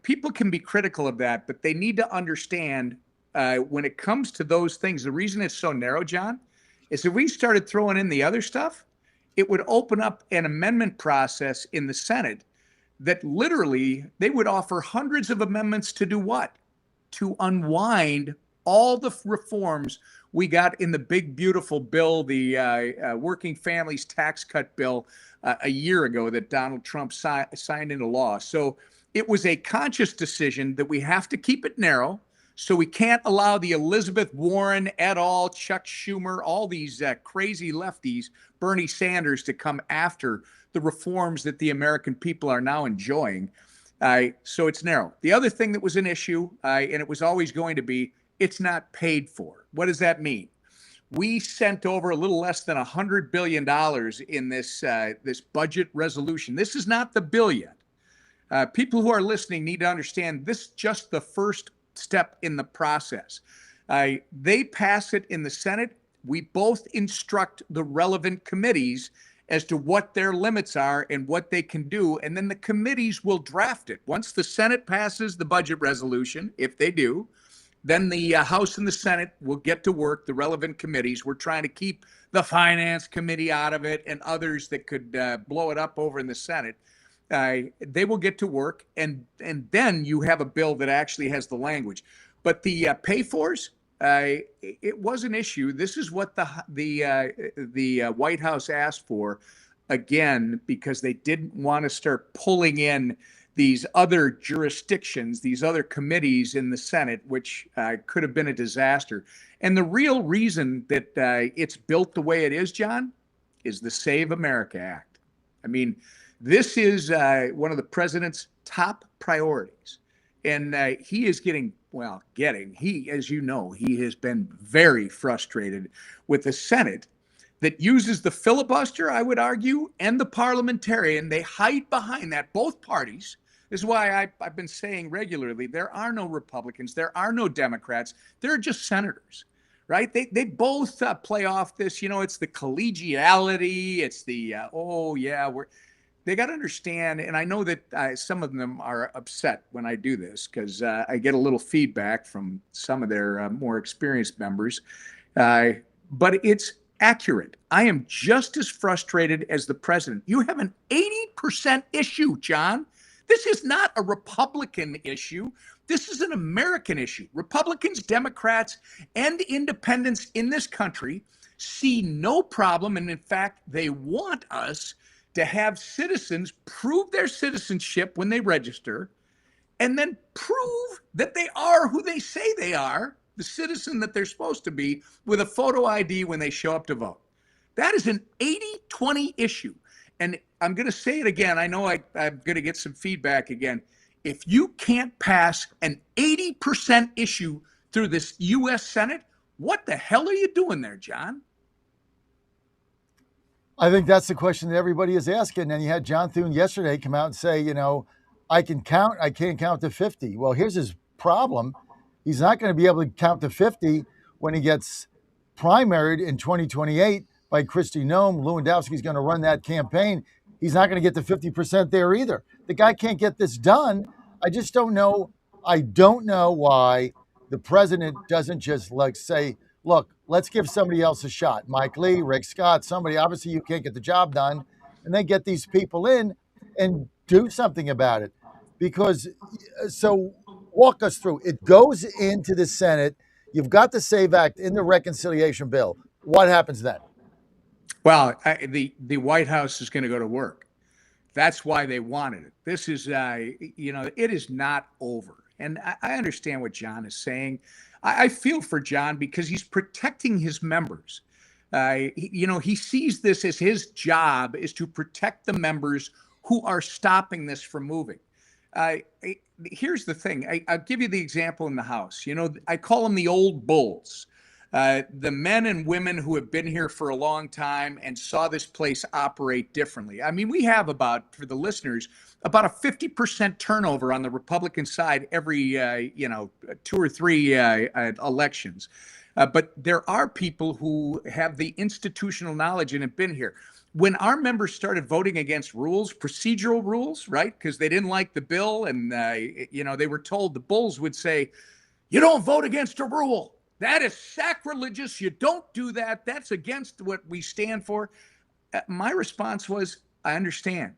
People can be critical of that, but they need to understand when it comes to those things, the reason it's so narrow, John, is if we started throwing in the other stuff, it would open up an amendment process in the Senate that literally they would offer hundreds of amendments to do what? To unwind all the reforms we got in the big, beautiful bill, the Working Families Tax Cut bill a year ago that Donald Trump signed into law. So it was a conscious decision that we have to keep it narrow. So we can't allow the Elizabeth Warren et al., Chuck Schumer, all these crazy lefties, Bernie Sanders, to come after the reforms that the American people are now enjoying. So it's narrow. The other thing that was an issue, and it was always going to be, it's not paid for. What does that mean? We sent over a little less than $100 billion in this budget resolution. This is not the bill yet. People who are listening need to understand this is just the first step in the process. They pass it in the Senate. We both instruct the relevant committees as to what their limits are and what they can do, and then the committees will draft it. Once the Senate passes the budget resolution, if they do, then the House and the Senate will get to work, the relevant committees. We're trying to keep the Finance Committee out of it and others that could blow it up over in the Senate. They will get to work, and then you have a bill that actually has the language. But the pay-fors, it was an issue. This is what the White House asked for, again, because they didn't want to start pulling in these other jurisdictions, these other committees in the Senate, which could have been a disaster. And the real reason that it's built the way it is, John, is the Save America Act. I mean, this is one of the president's top priorities. And he is as you know, he has been very frustrated with the Senate that uses the filibuster, I would argue, and the parliamentarian. They hide behind that, both parties. This is why I've been saying regularly, there are no Republicans, there are no Democrats, there are just senators, right? They both play off this, it's the collegiality, it's the, they got to understand, and I know that some of them are upset when I do this because I get a little feedback from some of their more experienced members, but it's accurate. I am just as frustrated as the president. You have an 80% issue, John. This is not a Republican issue. This is an American issue. Republicans, Democrats, and independents in this country see no problem, and in fact, they want us to have citizens prove their citizenship when they register, and then prove that they are who they say they are, the citizen that they're supposed to be, with a photo ID when they show up to vote. That is an 80-20 issue. And I'm going to say it again. I know I'm going to get some feedback again. If you can't pass an 80% issue through this U.S. Senate, what the hell are you doing there, John? I think that's the question that everybody is asking. And you had John Thune yesterday come out and say, I can't count to 50. Well, here's his problem. He's not going to be able to count to 50 when he gets primaried in 2028 by Kristi Noem. Lewandowski's going to run that campaign. He's not going to get to 50% there either. The guy can't get this done. I just don't know. I don't know why the president doesn't just say, look, let's give somebody else a shot. Mike Lee, Rick Scott, somebody. Obviously, you can't get the job done. And then get these people in and do something about it. Because, so walk us through. It goes into the Senate. You've got the SAVE Act in the reconciliation bill. What happens then? Well, the White House is going to go to work. That's why they wanted it. This is, it is not over. And I understand what John is saying. I feel for John because he's protecting his members. He sees this as his job is to protect the members who are stopping this from moving. Here's the thing. I'll give you the example in the House. I call them the old bulls. The men and women who have been here for a long time and saw this place operate differently. I mean, we have for the listeners, about a 50% turnover on the Republican side every, 2 or 3 elections. But there are people who have the institutional knowledge and have been here. When our members started voting against rules, procedural rules, right? Because they didn't like the bill and, they were told, the bulls would say, you don't vote against a rule. That is sacrilegious. You don't do that. That's against what we stand for. My response was, I understand.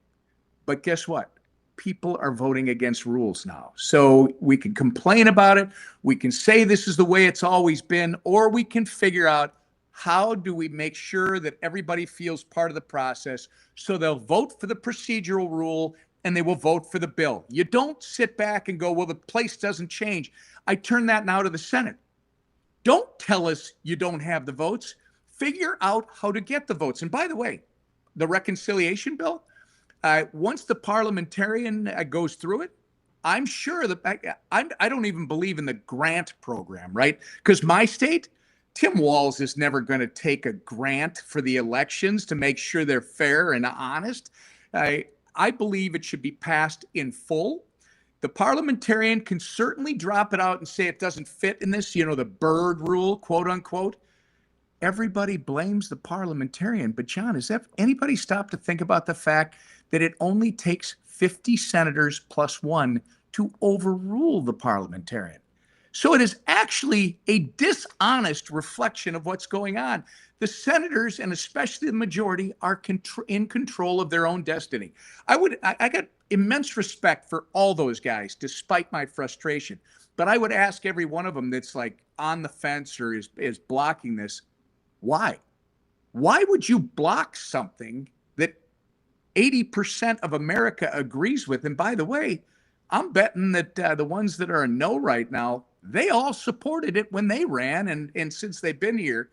But guess what? People are voting against rules now. So we can complain about it. We can say this is the way it's always been, or we can figure out how do we make sure that everybody feels part of the process so they'll vote for the procedural rule and they will vote for the bill. You don't sit back and go, well, the place doesn't change. I turn that now to the Senate. Don't tell us you don't have the votes. Figure out how to get the votes. And by the way, the reconciliation bill, once the parliamentarian goes through it, I'm sure that I don't even believe in the grant program, right? Because my state, Tim Walz is never going to take a grant for the elections to make sure they're fair and honest. I believe it should be passed in full. The parliamentarian can certainly drop it out and say it doesn't fit in this, the bird rule, quote unquote. Everybody blames the parliamentarian. But John, has anybody stopped to think about the fact that it only takes 50 senators plus one to overrule the parliamentarian? So it is actually a dishonest reflection of what's going on. The senators, and especially the majority, are in control of their own destiny. I got immense respect for all those guys, despite my frustration. But I would ask every one of them that's like on the fence or is blocking this, why? Why would you block something that 80% of America agrees with? And by the way, I'm betting that the ones that are a no right now, they all supported it when they ran. And since they've been here,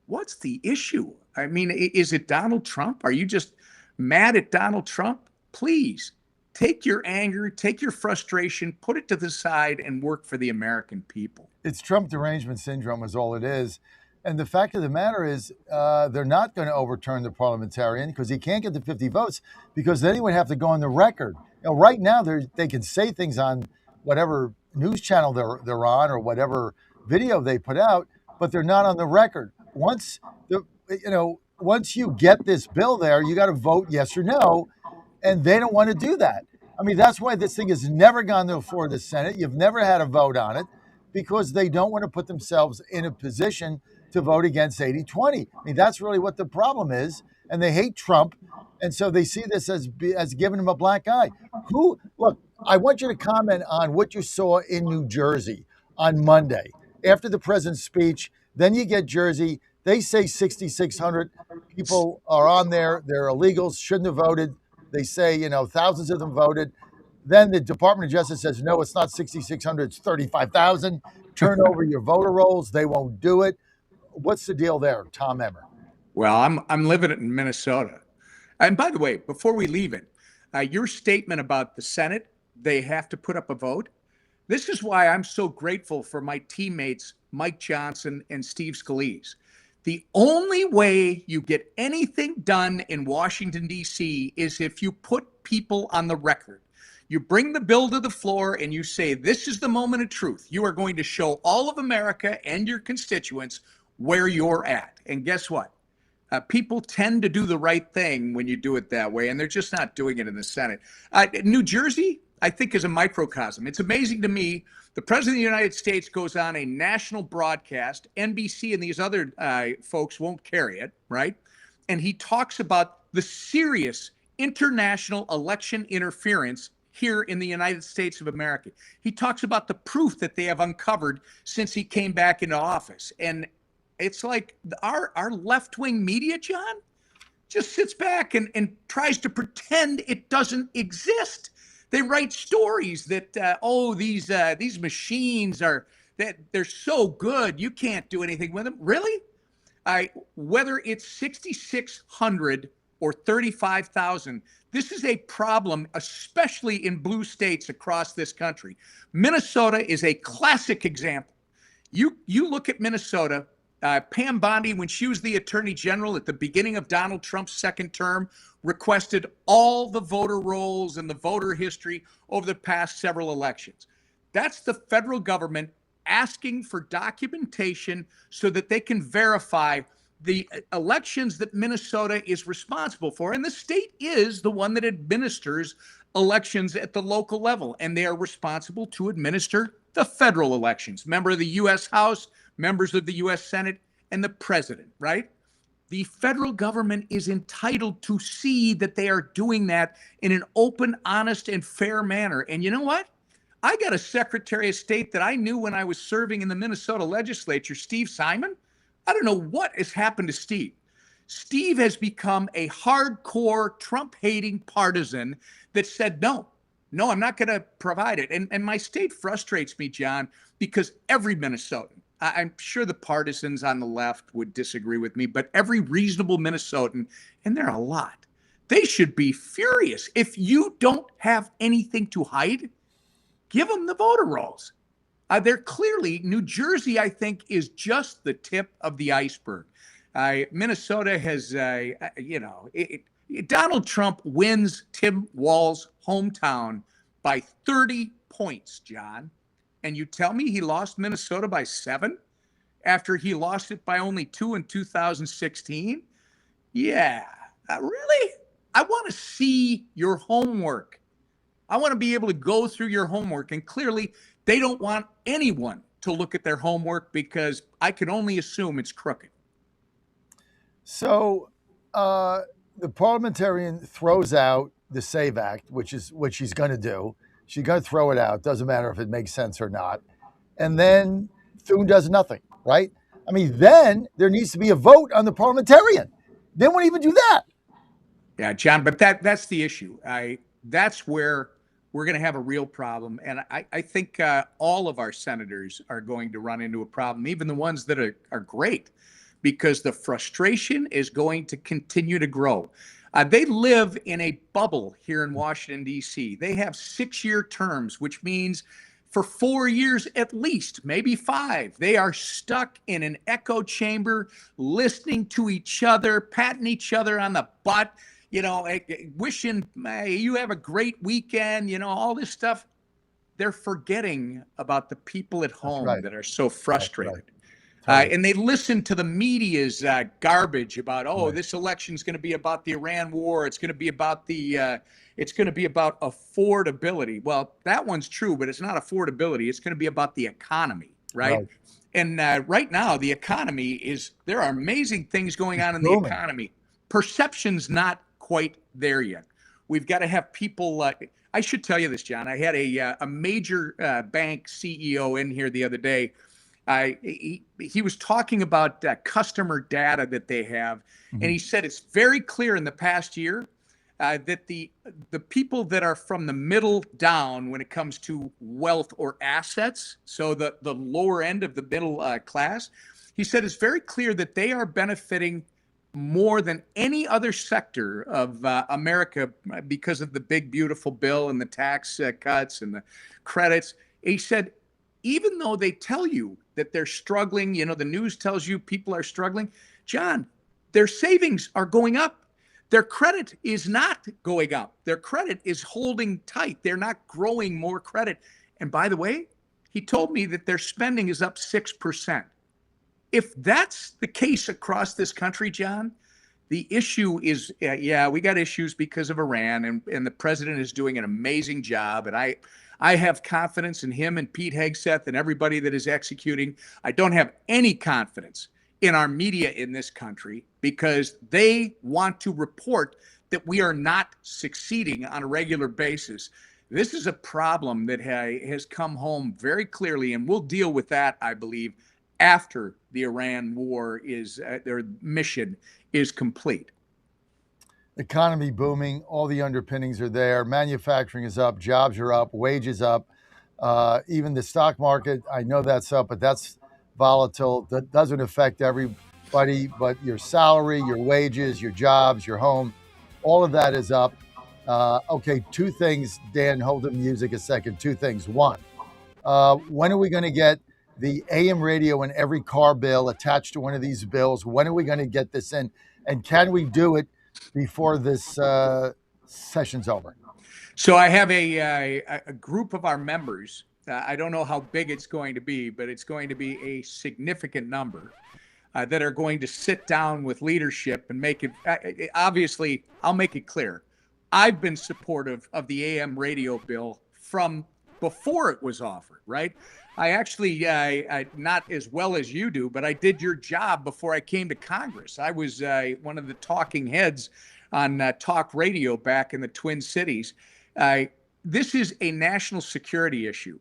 what's the issue? I mean, is it Donald Trump? Are you just mad at Donald Trump? Please take your anger, take your frustration, put it to the side and work for the American people. It's Trump derangement syndrome is all it is. And the fact of the matter is they're not going to overturn the parliamentarian because he can't get the 50 votes because then he would have to go on the record. Right now, they can say things on whatever news channel they're on or whatever video they put out, but they're not on the record. Once you get this bill there, you got to vote yes or no, and they don't want to do that. I mean, that's why this thing has never gone to the floor of the Senate. You've never had a vote on it because they don't want to put themselves in a position to vote against 80-20. I mean, that's really what the problem is, and they hate Trump, and so they see this as giving him a black eye. Look, I want you to comment on what you saw in New Jersey on Monday after the president's speech. Then you get Jersey. They say 6,600 people are on there. They're illegals, shouldn't have voted. They say, thousands of them voted. Then the Department of Justice says, no, it's not 6,600, it's 35,000. Turn over your voter rolls. They won't do it. What's the deal there, Tom Emmer? Well, I'm living it in Minnesota. And by the way, before we leave it, your statement about the Senate, they have to put up a vote. This is why I'm so grateful for my teammates, Mike Johnson and Steve Scalise. The only way you get anything done in Washington, D.C. is if you put people on the record. You bring the bill to the floor and you say, this is the moment of truth. You are going to show all of America and your constituents where you're at. And guess what? People tend to do the right thing when you do it that way, and they're just not doing it in the Senate. New Jersey, I think, is a microcosm. It's amazing to me. The President of the United States goes on a national broadcast. NBC and these other folks won't carry it, right? And he talks about the serious international election interference here in the United States of America. He talks about the proof that they have uncovered since he came back into office. And it's like our left-wing media, John, just sits back and tries to pretend it doesn't exist. They write stories that these machines are that they're so good you can't do anything with them. Really? Whether it's 6,600 or 35,000, this is a problem, especially in blue states across this country. Minnesota is a classic example. You look at Minnesota. Pam Bondi, when she was the attorney general at the beginning of Donald Trump's second term, requested all the voter rolls and the voter history over the past several elections. That's the federal government asking for documentation so that they can verify the elections that Minnesota is responsible for. And the state is the one that administers elections at the local level, and they are responsible to administer the federal elections. Member of the U.S. House, members of the U.S. Senate, and the president, right? The federal government is entitled to see that they are doing that in an open, honest, and fair manner. And you know what? I got a Secretary of State that I knew when I was serving in the Minnesota legislature, Steve Simon. I don't know what has happened to Steve. Steve has become a hardcore Trump-hating partisan that said, no, I'm not going to provide it. And my state frustrates me, John, because every Minnesotan, I'm sure the partisans on the left would disagree with me, but every reasonable Minnesotan, and there are a lot, they should be furious. If you don't have anything to hide, give them the voter rolls. They're clearly, New Jersey, I think, is just the tip of the iceberg. Minnesota has, Donald Trump wins Tim Walz's hometown by 30 points, John. And you tell me he lost Minnesota by 7 after he lost it by only 2 in 2016? Yeah, really? I want to see your homework. I want to be able to go through your homework. And clearly, they don't want anyone to look at their homework because I can only assume it's crooked. So the parliamentarian throws out the SAVE Act, which is what she's going to do. She's going to throw it out. Doesn't matter if it makes sense or not. And then Thune does nothing, right? I mean, then there needs to be a vote on the parliamentarian. They won't even do that. Yeah, John, but that's the issue. That's where we're going to have a real problem. And I think all of our senators are going to run into a problem, even the ones that are great, because the frustration is going to continue to grow. They live in a bubble here in Washington, D.C. They have 6-year terms, which means for 4 years at least, maybe 5, they are stuck in an echo chamber, listening to each other, patting each other on the butt, wishing you have a great weekend, all this stuff. They're forgetting about the people at home that are so frustrated. And they listen to the media's garbage about, this election is going to be about the Iran war. It's going to be about affordability. Well, that one's true, but it's not affordability. It's going to be about the economy, right? And right now, the economy there are amazing things going on in the economy. Perception's not quite there yet. We've got to have people. I should tell you this, John. I had a major bank CEO in here the other day. He was talking about customer data that they have, and he said it's very clear in the past year that the people that are from the middle down when it comes to wealth or assets, so the lower end of the middle class, he said it's very clear that they are benefiting more than any other sector of America because of the big, beautiful bill and the tax cuts and the credits. He said, even though they tell you that they're struggling, the news tells you people are struggling, John, their savings are going up. Their credit is not going up. Their credit is holding tight. They're not growing more credit. And by the way, he told me that their spending is up 6%. If that's the case across this country, John, the issue is, we got issues because of Iran, and the president is doing an amazing job. And I have confidence in him and Pete Hegseth and everybody that is executing. I don't have any confidence in our media in this country because they want to report that we are not succeeding on a regular basis. This is a problem that has come home very clearly, and we'll deal with that, I believe, after the Iran war their mission is complete. Economy booming, all the underpinnings are there. Manufacturing is up, jobs are up, wages up. Even the stock market, I know that's up, but that's volatile. That doesn't affect everybody, but your salary, your wages, your jobs, your home, all of that is up. Okay, two things, Dan, hold the music a second. Two things. One, when are we going to get the AM radio in every car bill attached to one of these bills? When are we going to get this in? And can we do it before this session's over? So I have a group of our members. I don't know how big it's going to be, but it's going to be a significant number that are going to sit down with leadership and make it. Obviously, I'll make it clear. I've been supportive of the AM radio bill from before it was offered, right? I actually, I not as well as you do, but I did your job before I came to Congress. I was one of the talking heads on talk radio back in the Twin Cities. This is a national security issue.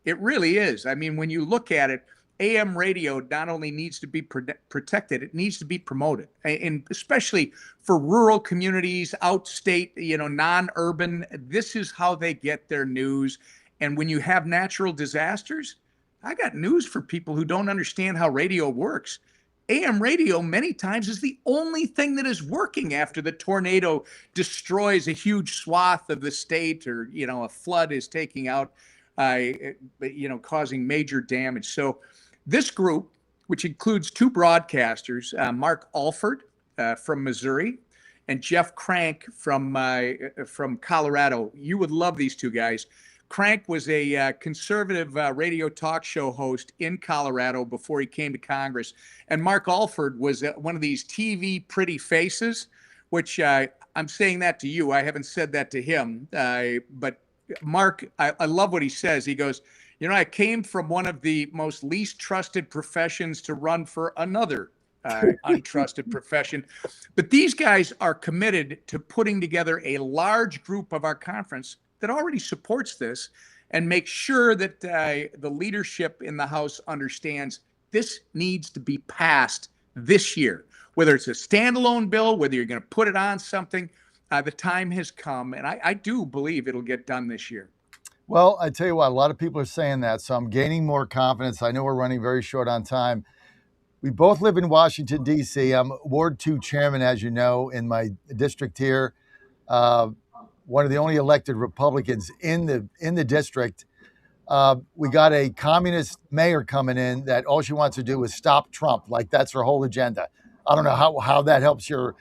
It really is. I mean, when you look at it, AM radio not only needs to be protected, it needs to be promoted, and especially for rural communities, outstate, non-urban. This is how they get their news. And when you have natural disasters, I got news for people who don't understand how radio works. AM radio many times is the only thing that is working after the tornado destroys a huge swath of the state, or a flood is taking out, causing major damage. So this group, which includes two broadcasters, Mark Alford from Missouri and Jeff Crank from Colorado. You would love these two guys. Crank was a conservative radio talk show host in Colorado before he came to Congress. And Mark Alford was one of these TV pretty faces, which I'm saying that to you. I haven't said that to him. But Mark, I love what he says. He goes, I came from one of the most least trusted professions to run for another untrusted profession. But these guys are committed to putting together a large group of our conference that already supports this and make sure that the leadership in the House understands this needs to be passed this year. Whether it's a standalone bill, whether you're going to put it on something, the time has come. And I do believe it'll get done this year. Well, I tell you what, a lot of people are saying that, so I'm gaining more confidence. I know we're running very short on time. We both live in Washington, D.C. I'm Ward 2 chairman, as you know, in my district here. One of the only elected Republicans in the district. We got a communist mayor coming in that all she wants to do is stop Trump. Like, that's her whole agenda. I don't know how that helps your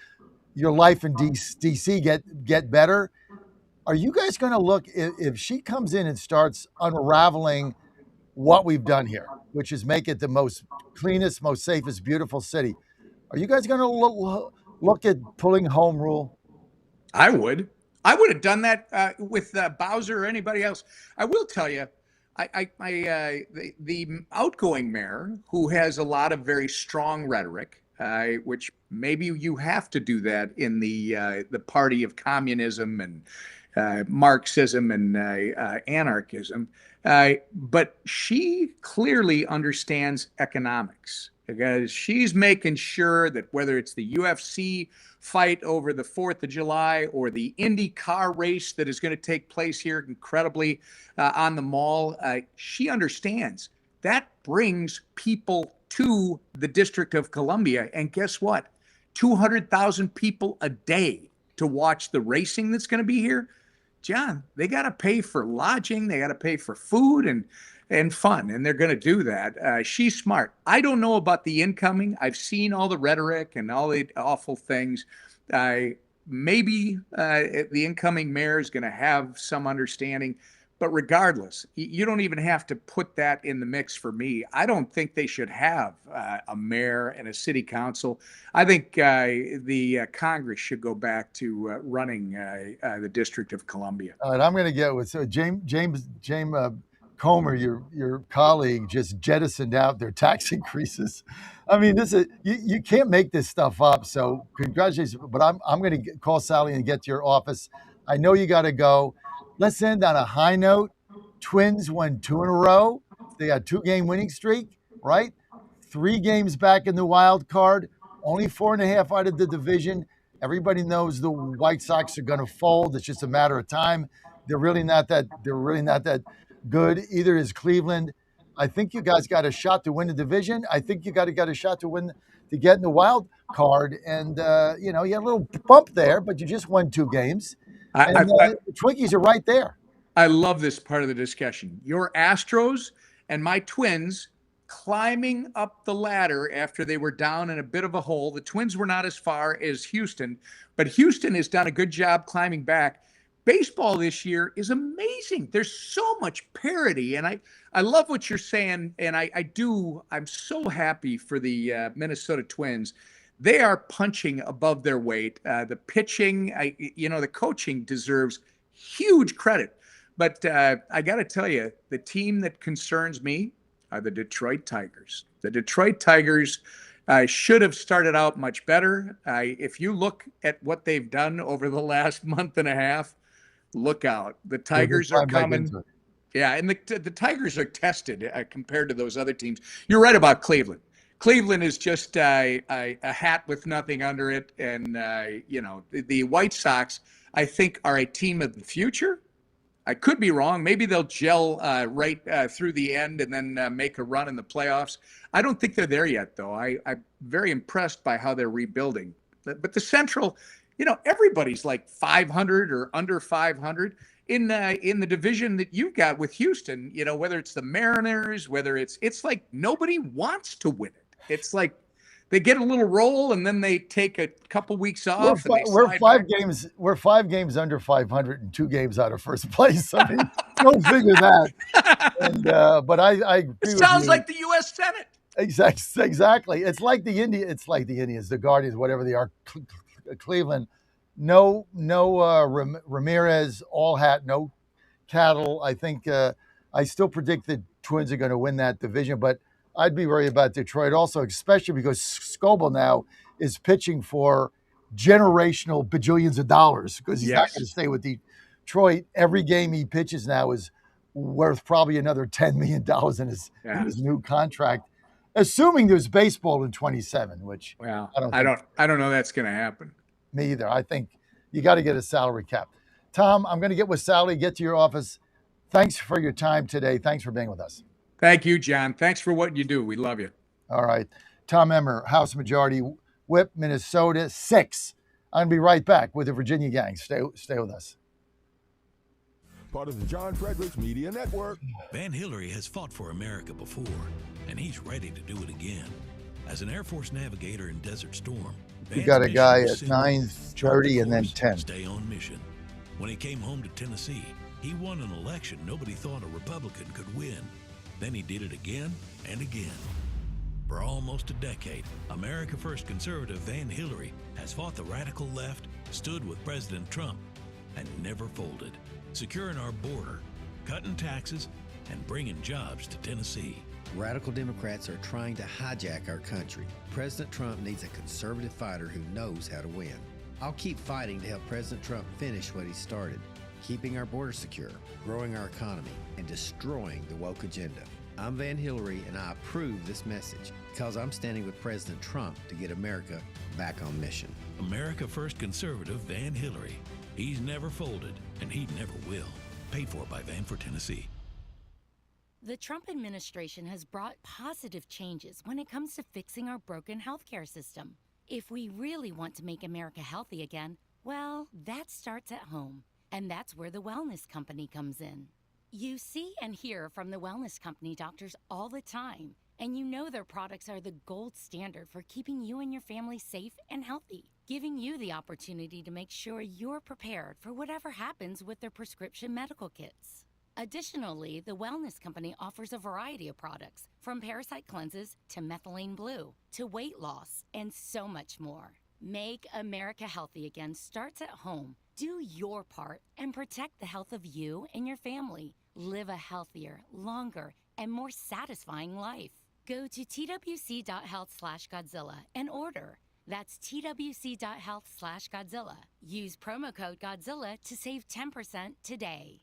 life in D.C. get better. Are you guys going to look, if she comes in and starts unraveling what we've done here, which is make it the most cleanest, most safest, beautiful city, are you guys going to look at pulling home rule? I would have done that with Bowser or anybody else. I will tell you, the outgoing mayor, who has a lot of very strong rhetoric, which maybe you have to do that in the party of communism and Marxism and anarchism, but she clearly understands economics, because she's making sure that whether it's the UFC fight over the 4th of July or the Indy car race that is going to take place here incredibly on the Mall, she understands that brings people to the District of Columbia. And guess what? 200,000 people a day to watch the racing that's going to be here. John, they got to pay for lodging, they got to pay for food and fun, and they're going to do that. She's smart. I don't know about the incoming. I've seen all the rhetoric and all the awful things. Maybe the incoming mayor is going to have some understanding. But regardless, you don't even have to put that in the mix for me. I don't think they should have a mayor and a city council. I think the Congress should go back to running the District of Columbia. All right, I'm going to get with James Comer, your colleague, just jettisoned out their tax increases. I mean, this is you can't make this stuff up. So congratulations. But I'm going to call Sally and get to your office. I know you got to go. Let's end on a high note. Twins won 2 in a row. They got 2-game winning streak, right? 3 games back in the wild card, only 4.5 out of the division. Everybody knows the White Sox are going to fold. It's just a matter of time. They're really not that. They're really not that good. Either is Cleveland. I think you guys got a shot to win the division. I think you got a shot to get in the wild card. And you had a little bump there, but you just won 2 games. And the Twinkies are right there. I love this part of the discussion. Your Astros and my Twins climbing up the ladder after they were down in a bit of a hole. The Twins were not as far as Houston, but Houston has done a good job climbing back. Baseball this year is amazing. There's so much parity, and I love what you're saying, and I'm so happy for the Minnesota Twins. They are punching above their weight. The pitching, the coaching deserves huge credit. But I got to tell you, the team that concerns me are the Detroit Tigers. The Detroit Tigers should have started out much better. If you look at what they've done over the last month and a half, look out. The Tigers are coming. Yeah, and the Tigers are tested compared to those other teams. You're right about Cleveland. Cleveland is just a hat with nothing under it. And, the White Sox, I think, are a team of the future. I could be wrong. Maybe they'll gel right through the end and then make a run in the playoffs. I don't think they're there yet, though. I'm very impressed by how they're rebuilding. But the Central, everybody's like 500 or under 500 in the division that you've got with Houston. Whether it's the Mariners, whether it's like nobody wants to win it. It's like they get a little roll and then they take a couple weeks off. We're 5 games. We're 5 games under 500 and 2 games out of first place. I mean, don't figure that. And but I agree it sounds like the U.S. Senate. Exactly. It's like the Indians, the Guardians, whatever they are. Cleveland. No, Ramirez, all hat, no cattle. I think I still predict the Twins are going to win that division, but I'd be worried about Detroit also, especially because Scoble now is pitching for generational bajillions of dollars because he's not going to stay with Detroit. Every game he pitches now is worth probably another $10 million in his new contract, assuming there's baseball in 27, which I don't know that's going to happen. Me either. I think you got to get a salary cap. Tom, I'm going to get with Sally, get to your office. Thanks for your time today. Thanks for being with us. Thank you, John. Thanks for what you do. We love you. All right. Tom Emmer, House Majority Whip, Minnesota 6. I'm going to be right back with the Virginia gang. Stay with us. Part of the John Fredericks Media Network. Van Hillary has fought for America before, and he's ready to do it again. As an Air Force navigator in Desert Storm, You got a guy at 9:30 and then 10. Stay on mission. When he came home to Tennessee, he won an election nobody thought a Republican could win. Then he did it again and again. For almost a decade, America First conservative Van Hillary has fought the radical left, stood with President Trump, and never folded, securing our border, cutting taxes, and bringing jobs to Tennessee. Radical Democrats are trying to hijack our country. President Trump needs a conservative fighter who knows how to win. I'll keep fighting to help President Trump finish what he started, keeping our border secure, growing our economy, and destroying the woke agenda. I'm Van Hillary, and I approve this message because I'm standing with President Trump to get America back on mission. America First conservative Van Hillary. He's never folded, and he never will. Paid for by Van for Tennessee. The Trump administration has brought positive changes when it comes to fixing our broken healthcare system. If we really want to make America healthy again, well, that starts at home. And that's where the Wellness Company comes in. You see and hear from the Wellness Company doctors all the time, and you know their products are the gold standard for keeping you and your family safe and healthy, giving you the opportunity to make sure you're prepared for whatever happens with their prescription medical kits. Additionally, the Wellness Company offers a variety of products, from parasite cleanses to methylene blue to weight loss and so much more. Make America healthy again starts at home. Do your part and protect the health of you and your family. Live a healthier, longer, and more satisfying life. Go to twc.health/Godzilla and order. That's twc.health/Godzilla. Use promo code Godzilla to save 10% today.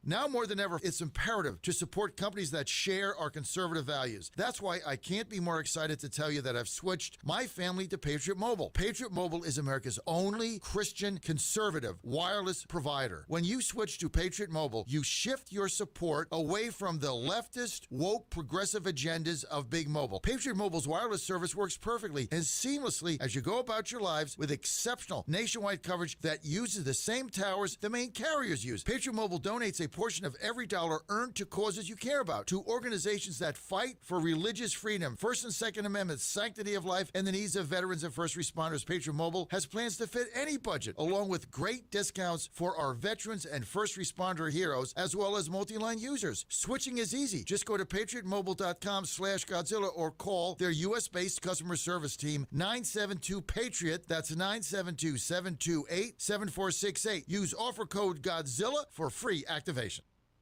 Now more than ever, it's imperative to support companies that share our conservative values. That's why I can't be more excited to tell you that I've switched my family to Patriot Mobile. Patriot Mobile is America's only Christian conservative wireless provider. When you switch to Patriot Mobile, you shift your support away from the leftist, woke, progressive agendas of Big Mobile. Patriot Mobile's wireless service works perfectly and seamlessly as you go about your lives with exceptional nationwide coverage that uses the same towers the main carriers use. Patriot Mobile donates a portion of every dollar earned to causes you care about, to organizations that fight for religious freedom, First and Second Amendments, sanctity of life, and the needs of veterans and first responders. Patriot Mobile has plans to fit any budget, along with great discounts for our veterans and first responder heroes, as well as multi-line users. Switching is easy. Just go to patriotmobile.com/Godzilla or call their U.S.-based customer service team, 972-PATRIOT. That's 972-728-7468. Use offer code Godzilla for free activation.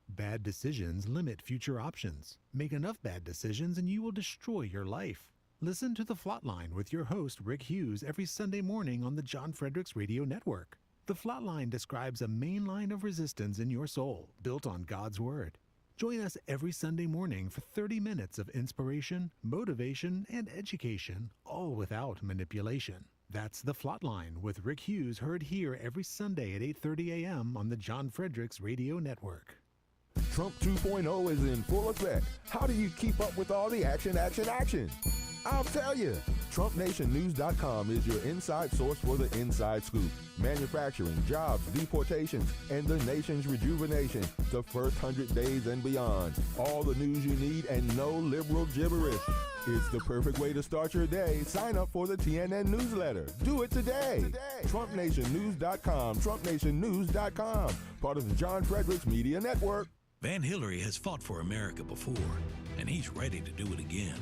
Bad decisions limit future options. Make enough bad decisions and you will destroy your life. Listen to The Flatline with your host, Rick Hughes, every Sunday morning on the John Fredericks Radio Network. The Flatline describes a main line of resistance in your soul, built on God's Word. Join us every Sunday morning for 30 minutes of inspiration, motivation, and education, all without manipulation. That's The Flatline with Rick Hughes, heard here every Sunday at 8:30 a.m. on the John Fredericks Radio Network. Trump 2.0 is in full effect. How do you keep up with all the action? I'll tell you. TrumpNationNews.com is your inside source for the inside scoop. Manufacturing, jobs, deportations, and the nation's rejuvenation. The first 100 days and beyond. All the news you need and no liberal gibberish. It's the perfect way to start your day. Sign up for the TNN newsletter. Do it today. TrumpNationNews.com. TrumpNationNews.com. Part of the John Fredericks Media Network. Van Hillary has fought for America before, and he's ready to do it again.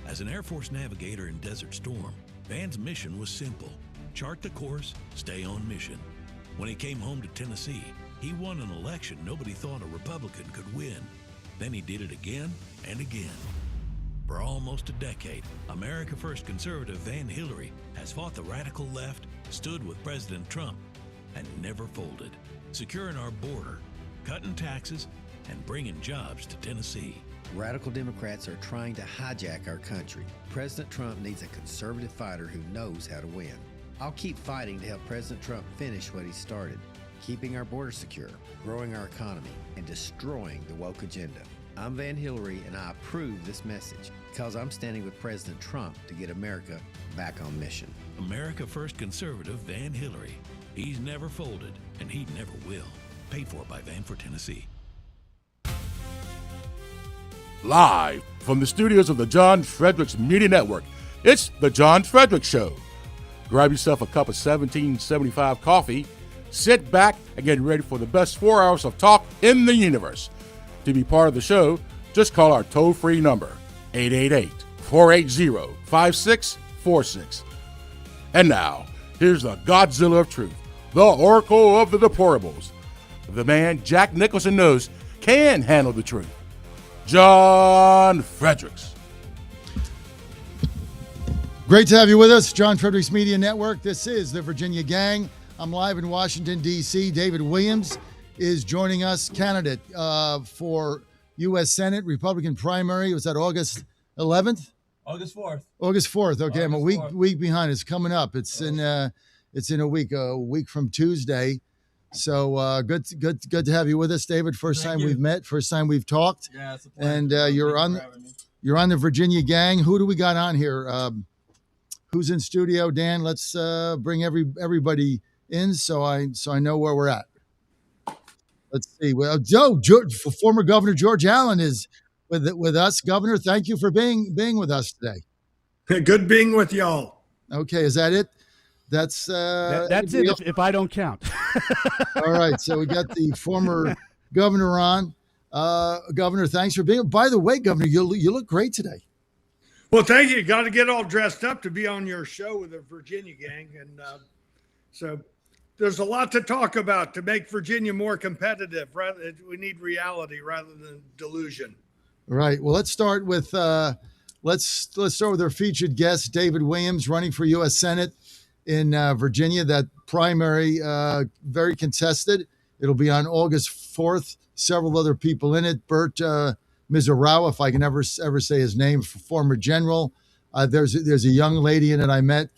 As an Air Force navigator in Desert Storm, Van's mission was simple: chart the course, stay on mission. When he came home to Tennessee, he won an election nobody thought a Republican could win. Then he did it again and again. For almost a decade, America First conservative Van Hillary has fought the radical left, stood with President Trump, and never folded, securing our border, cutting taxes, and bringing jobs to Tennessee. Radical Democrats are trying to hijack our country. President Trump needs a conservative fighter who knows how to win. I'll keep fighting to help President Trump finish what he started, keeping our border secure, growing our economy, and destroying the woke agenda. I'm Van Hillary, and I approve this message because I'm standing with President Trump to get America back on mission. America First conservative Van Hillary. He's never folded, and he never will. Paid for by Van for Tennessee. Live from the studios of the John Fredericks Media Network, it's the John Fredericks Show. Grab yourself a cup of 1775 coffee, sit back, and get ready for the best 4 hours of talk in the universe. To be part of the show, just call our toll-free number, 888-480-5646. And now, here's the Godzilla of Truth, the Oracle of the Deplorables, the man Jack Nicholson knows can handle the truth, John Fredericks. Great to have you with us, John Fredericks Media Network. This is the Virginia Gang. I'm live in Washington, D.C. David Williams is joining us, candidate for U.S. Senate, Republican primary. Was that August 11th? August 4th. August 4th. Okay, I'm a August 4th. week behind. It's coming up. It's in a week from Tuesday. So good to have you with us, David. First time we've met, first time we've talked. Yeah, it's a pleasure. And you're on the Virginia Gang. Who do we got on here? Who's in studio? Dan, let's bring everybody in so I know where we're at. Let's see. Well, former Governor George Allen is with us. Governor, thank you for being with us today. Good being with y'all. Okay, is that it? That's it if I don't count. All right, so we got the former governor on. Governor, thanks for being. By the way, Governor, you look great today. Well, thank you. Got to get all dressed up to be on your show with the Virginia Gang, and so there's a lot to talk about to make Virginia more competitive. We need reality rather than delusion. Right. Well, let's start with let's start with our featured guest, David Williams, running for U.S. Senate in Virginia. That primary very contested. It'll be on August 4th. several other people in it. Bert Mizraou, if I can ever say his name, former general. There's a young lady in it I met.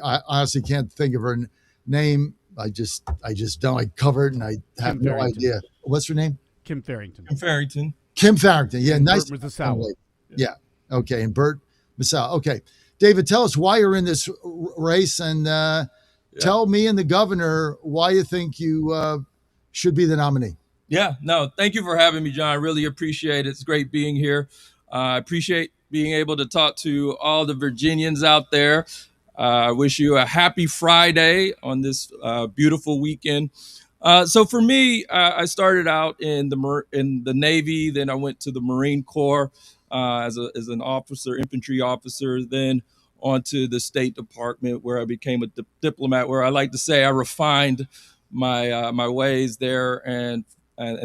I honestly can't think of her name. I just don't. I covered and I have Kim no Farrington. idea. What's her name? Kim Farrington. Kim Farrington. Yeah, And nice. Bert Mizraou. Yeah. Okay. And Bert Mizraou. Okay. David, tell us why you're in this race and tell me and the governor why you think you should be the nominee. Yeah, no, thank you for having me, John. I really appreciate it. It's great being here. I appreciate being able to talk to all the Virginians out there. I wish you a happy Friday on this beautiful weekend. So for me, I started out in the Navy, then I went to the Marine Corps as an officer, infantry officer, then on to the State Department where I became a diplomat, where I like to say I refined my ways there and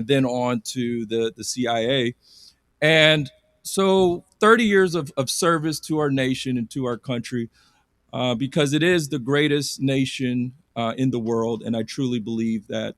then on to the CIA. And so 30 years of service to our nation and to our country, because it is the greatest nation in the world. And I truly believe that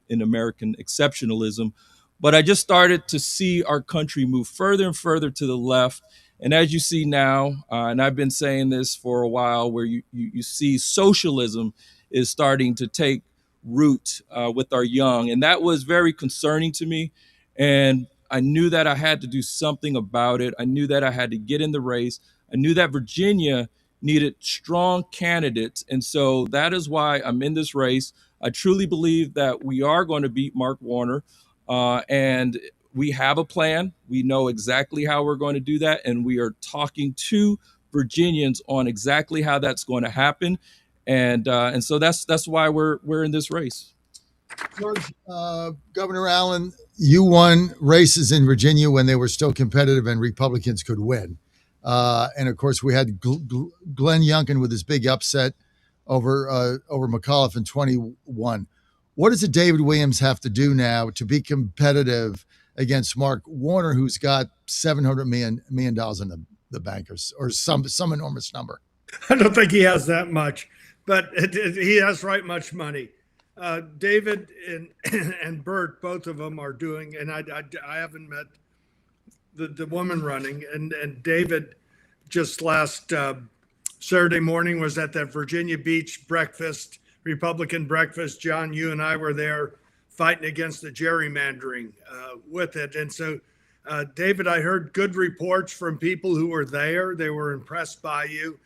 in American exceptionalism. But I just started to see our country move further and further to the left. And as you see now, and I've been saying this for a while, where you see socialism is starting to take root with our young. And that was very concerning to me. And I knew that I had to do something about it. I knew that I had to get in the race. I knew that Virginia needed strong candidates. And so that is why I'm in this race. I truly believe that we are going to beat Mark Warner. And we have a plan. We know exactly how we're going to do that. And we are talking to Virginians on exactly how that's going to happen. And so that's why we're in this race. George, Governor Allen, you won races in Virginia when they were still competitive and Republicans could win. And of course, we had Glenn Youngkin with his big upset over McAuliffe in 21. What does a David Williams have to do now to be competitive against Mark Warner, who's got $700 million in the bankers, or some enormous number? I don't think he has that much, but he has right much money. David and Bert, both of them are doing, and I haven't met the woman running, and David just last Saturday morning was at that Virginia Beach breakfast, Republican breakfast. John, you and I were there fighting against the gerrymandering with it. And so, David, I heard good reports from people who were there. They were impressed by you.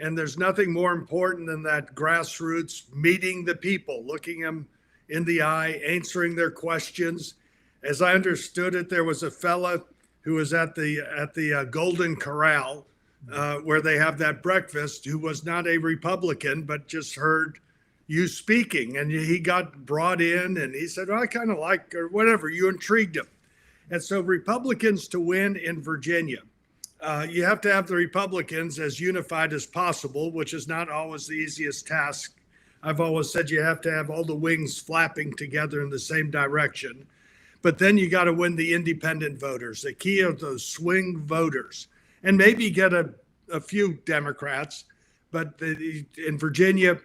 And there's nothing more important than that grassroots meeting the people, looking them in the eye, answering their questions. As I understood it, there was a fella who was at the Golden Corral where they have that breakfast, who was not a Republican, but just heard you speaking. And he got brought in and he said, I kind of like, or whatever, you intrigued him. And so Republicans to win in Virginia, you have to have the Republicans as unified as possible, which is not always the easiest task. I've always said you have to have all the wings flapping together in the same direction. But then you got to win the independent voters, the key of those swing voters, and maybe get a few Democrats. But in Virginia,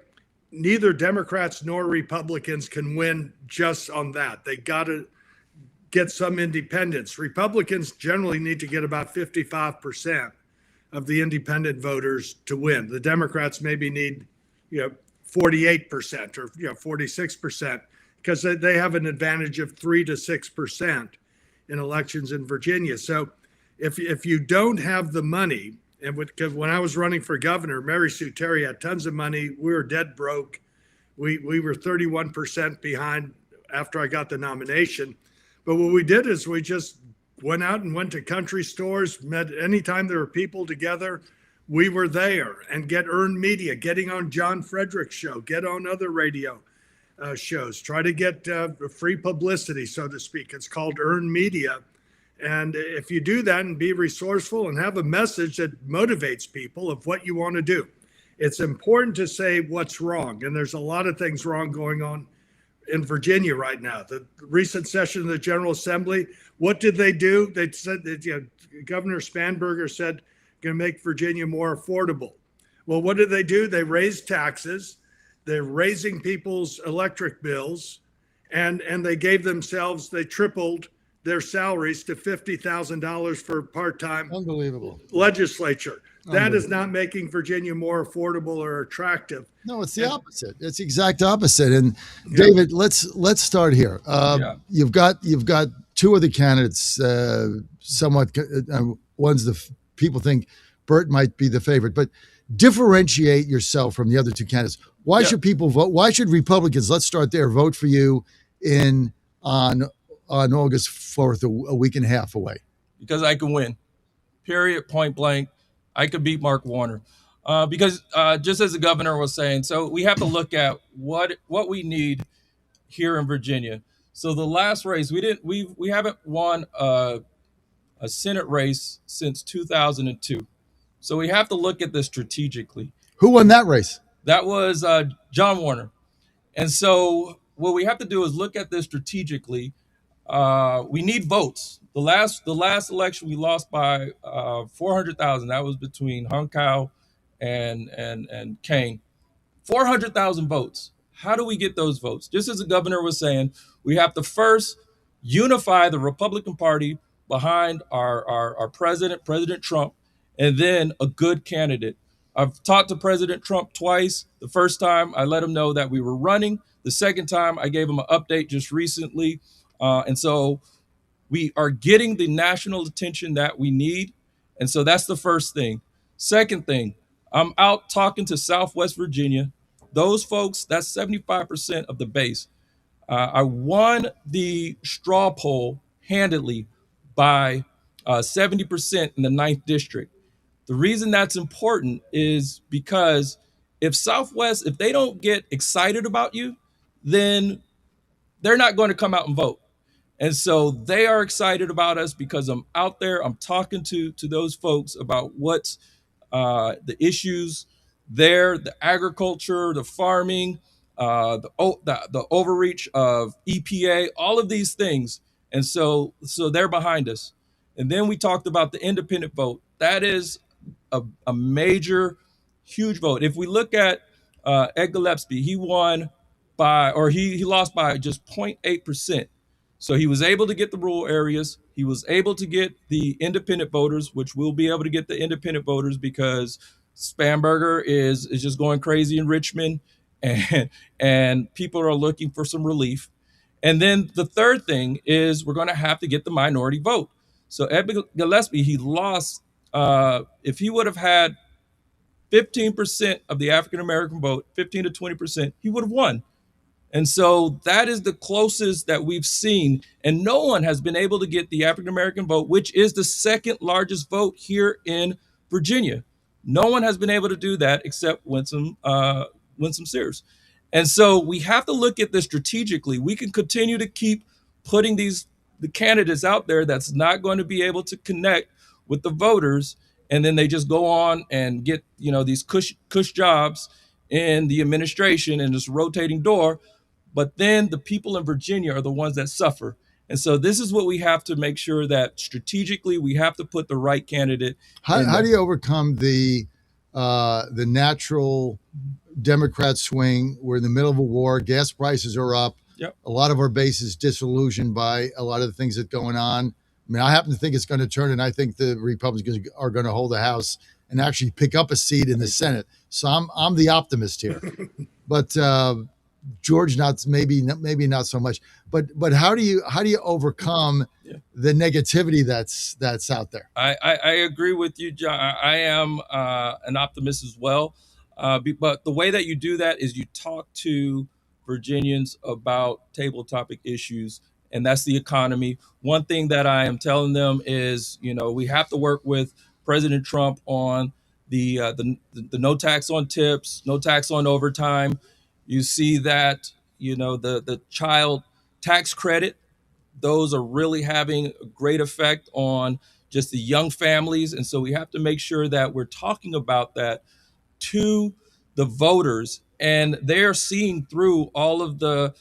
neither Democrats nor Republicans can win just on that. They got to get some independents. Republicans generally need to get about 55% of the independent voters to win. The Democrats maybe need, 48% or 46%, because they have an advantage of 3 to 6% in elections in Virginia. So if you don't have the money, and because when I was running for governor, Mary Sue Terry had tons of money. We were dead broke. We were 31% behind after I got the nomination. But what we did is we just went out and went to country stores, met anytime there were people together, we were there, and get earned media, getting on John Fredericks' show, get on other radio shows, try to get free publicity, so to speak. It's called earned media. And if you do that and be resourceful and have a message that motivates people of what you want to do, it's important to say what's wrong. And there's a lot of things wrong going on in Virginia right now. The recent session of the General Assembly, what did they do? They said that Governor Spanberger said, going to make Virginia more affordable. Well, what did they do? They raised taxes. They're raising people's electric bills. and they gave themselves, they tripled their salaries to $50,000 for part-time Unbelievable. legislature. That is not making Virginia more affordable or attractive. No, it's the opposite. It's the exact opposite. And David, let's start here. You've got two of the candidates, somewhat. One's people think Burt might be the favorite, but differentiate yourself from the other two candidates. Why should people vote? Why should Republicans? Let's start there. Vote for you on August 4th, a week and a half away. Because I can win. Period. Point blank. I could beat Mark Warner. Because just as the governor was saying, so we have to look at what we need here in Virginia. So the last race, we haven't won a Senate race since 2002. So we have to look at this strategically. Who won that race? That was John Warner. And so what we have to do is look at this strategically. We need votes. The last election we lost by 400,000. That was between Hunkow and Kane. 400,000 votes. How do we get those votes? Just as the governor was saying, we have to first unify the Republican Party behind our president, President Trump, and then a good candidate. I've talked to President Trump twice. The first time I let him know that we were running. The second time I gave him an update just recently. And so we are getting the national attention that we need. And so that's the first thing. Second thing, I'm out talking to Southwest Virginia. Those folks, that's 75% of the base. I won the straw poll handedly by 70% in the 9th district. The reason that's important is because if Southwest, if they don't get excited about you, then they're not going to come out and vote. And so they are excited about us because I'm out there, I'm talking to those folks about what's the issues there, the agriculture, the farming, the overreach of EPA, all of these things. And so they're behind us. And then we talked about the independent vote. That is a major, huge vote. If we look at Ed Gillespie, he won by, or he lost by just 0.8%. So he was able to get the rural areas. He was able to get the independent voters, which we'll be able to get the independent voters because Spamberger is just going crazy in Richmond, and people are looking for some relief. And then the third thing is we're going to have to get the minority vote. So Ed Gillespie, he lost. If he would have had 15% of the African-American vote, 15 to 20%, he would have won. And so that is the closest that we've seen. And no one has been able to get the African-American vote, which is the second largest vote here in Virginia. No one has been able to do that except Winsome Sears. And so we have to look at this strategically. We can continue to keep putting the candidates out there that's not going to be able to connect with the voters. And then they just go on and get, these cush jobs in the administration and this rotating door. But then the people in Virginia are the ones that suffer. And so this is what we have to make sure that strategically we have to put the right candidate. How do you overcome the natural Democrat swing? We're in the middle of a war. Gas prices are up. Yep. A lot of our base is disillusioned by a lot of the things that are going on. I mean, I happen to think it's going to turn, and I think the Republicans are going to hold the House and actually pick up a seat in the Senate. So I'm the optimist here. But George, maybe not so much. But how do you overcome the negativity that's out there? I agree with you, John. I am an optimist as well. But the way that you do that is you talk to Virginians about table topic issues, and that's the economy. One thing that I am telling them is, we have to work with President Trump on the no tax on tips, no tax on overtime. You see that, the child tax credit, those are really having a great effect on just the young families. And so we have to make sure that we're talking about that to the voters, and they're seeing through all of the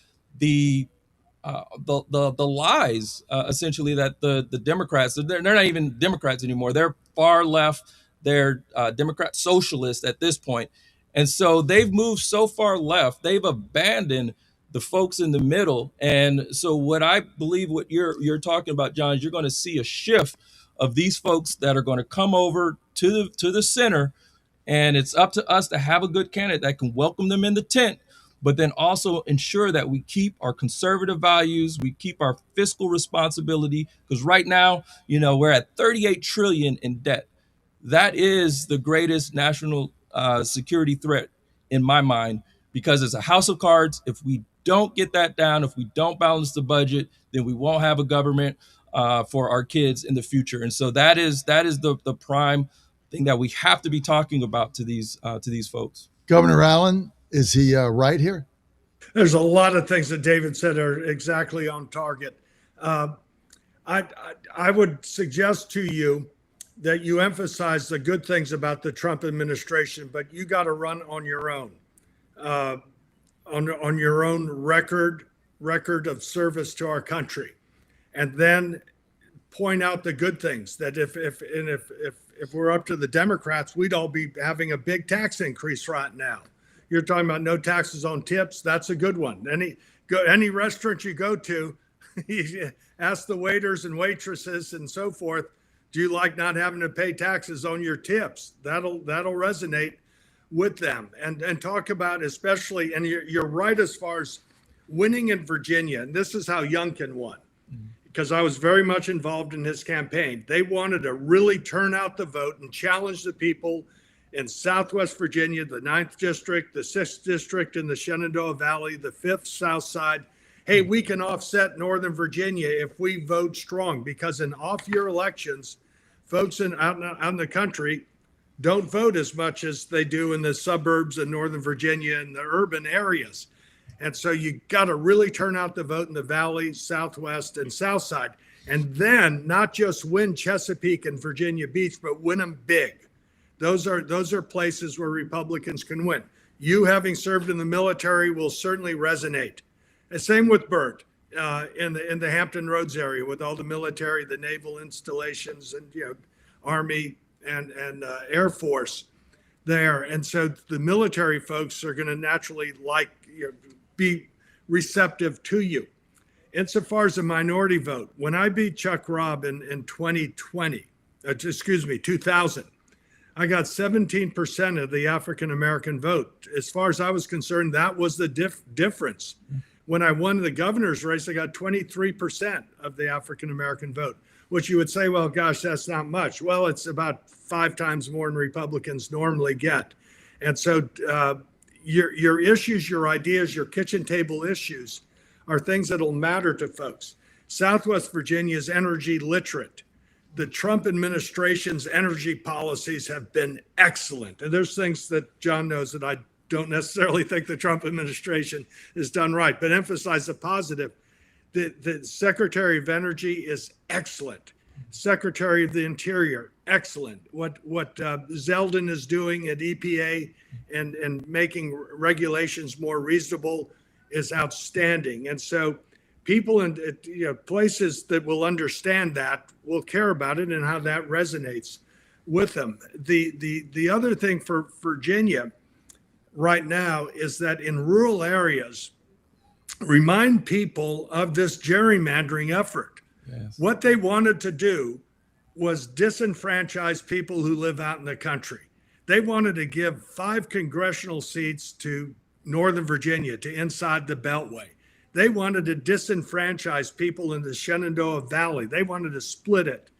lies, essentially, that the Democrats, they're not even Democrats anymore. They're far left. They're Democrat socialists at this point. And so they've moved so far left, they've abandoned the folks in the middle. And so what I believe what you're talking about, John, is you're going to see a shift of these folks that are going to come over to the center, and it's up to us to have a good candidate that can welcome them in the tent, but then also ensure that we keep our conservative values, we keep our fiscal responsibility, because right now, we're at 38 trillion in debt. That is the greatest national security threat in my mind, because it's a house of cards. If we don't get that down, if we don't balance the budget, then we won't have a government for our kids in the future. And so that is the prime thing that we have to be talking about to these folks. Governor Allen, is he right here? There's a lot of things that David said are exactly on target. I would suggest to you that you emphasize the good things about the Trump administration, but you got to run on your own, on your own record of service to our country, and then point out the good things. That if we're up to the Democrats, we'd all be having a big tax increase right now. You're talking about no taxes on tips. That's a good one. Any restaurant you go to, you ask the waiters and waitresses and so forth, do you like not having to pay taxes on your tips? That'll resonate with them. And talk about especially, and you're right as far as winning in Virginia. And this is how Youngkin won, because I was very much involved in his campaign. They wanted to really turn out the vote and challenge the people in Southwest Virginia, the 9th District, the 6th District in the Shenandoah Valley, the 5th South Side. Hey, we can offset Northern Virginia if we vote strong, because in off-year elections, folks out in the country don't vote as much as they do in the suburbs of Northern Virginia and the urban areas. And so you got to really turn out the vote in the Valley, Southwest, and South Side. And then not just win Chesapeake and Virginia Beach, but win them big. Those are places where Republicans can win. You, having served in the military, will certainly resonate. And same with Bert in the Hampton Roads area, with all the military, the naval installations, and Army and Air Force there. And so the military folks are going to naturally be receptive to you. Insofar as the minority vote, when I beat Chuck Robb in 2000, I got 17% of the African American vote. As far as I was concerned, that was the difference. When I won the governor's race, I got 23% of the African American vote, which you would say, well, gosh, that's not much. Well, it's about 5 times more than Republicans normally get. And so your issues, your ideas, your kitchen table issues are things that'll matter to folks. Southwest Virginia is energy literate. The Trump administration's energy policies have been excellent. And there's things that John knows that I don't necessarily think the Trump administration has done right, but emphasize the positive. The Secretary of Energy is excellent. Secretary of the Interior, excellent. What Zeldin is doing at EPA and making regulations more reasonable is outstanding. And so people in places that will understand that will care about it and how that resonates with them. The other thing for Virginia right now is that in rural areas, remind people of this gerrymandering effort. Yes. What they wanted to do was disenfranchise people who live out in the country. They wanted to give 5 congressional seats to Northern Virginia, to inside the Beltway. They wanted to disenfranchise people in the Shenandoah Valley. They wanted to split it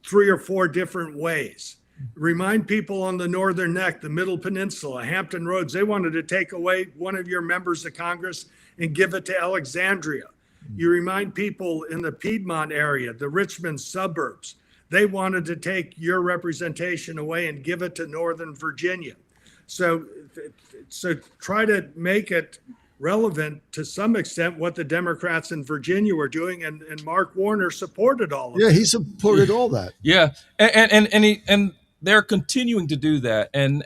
3 or 4 different ways. Remind people on the Northern Neck, the Middle Peninsula, Hampton Roads, they wanted to take away one of your members of Congress and give it to Alexandria. You remind people in the Piedmont area, the Richmond suburbs, they wanted to take your representation away and give it to Northern Virginia. So try to make it relevant to some extent what the Democrats in Virginia were doing, and Mark Warner supported all of it. Yeah, he supported all that. Yeah, and they're continuing to do that, and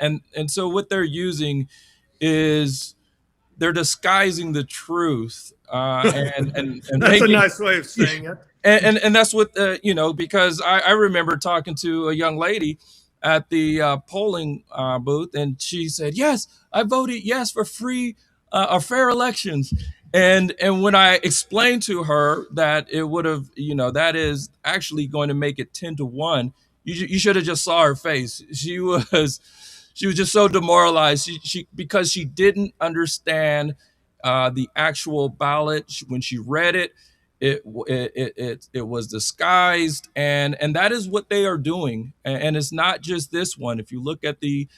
so what they're using is they're disguising the truth, and that's a nice way of saying it. And that's what because I remember talking to a young lady at the polling booth, and she said, "Yes, I voted yes for free or fair elections." And when I explained to her that it would have, that is actually going to make it 10-1, you should have just saw her face. She was just so demoralized. She because she didn't understand the actual ballot. When she read it, it was disguised, and that is what they are doing. And it's not just this one. If you look at the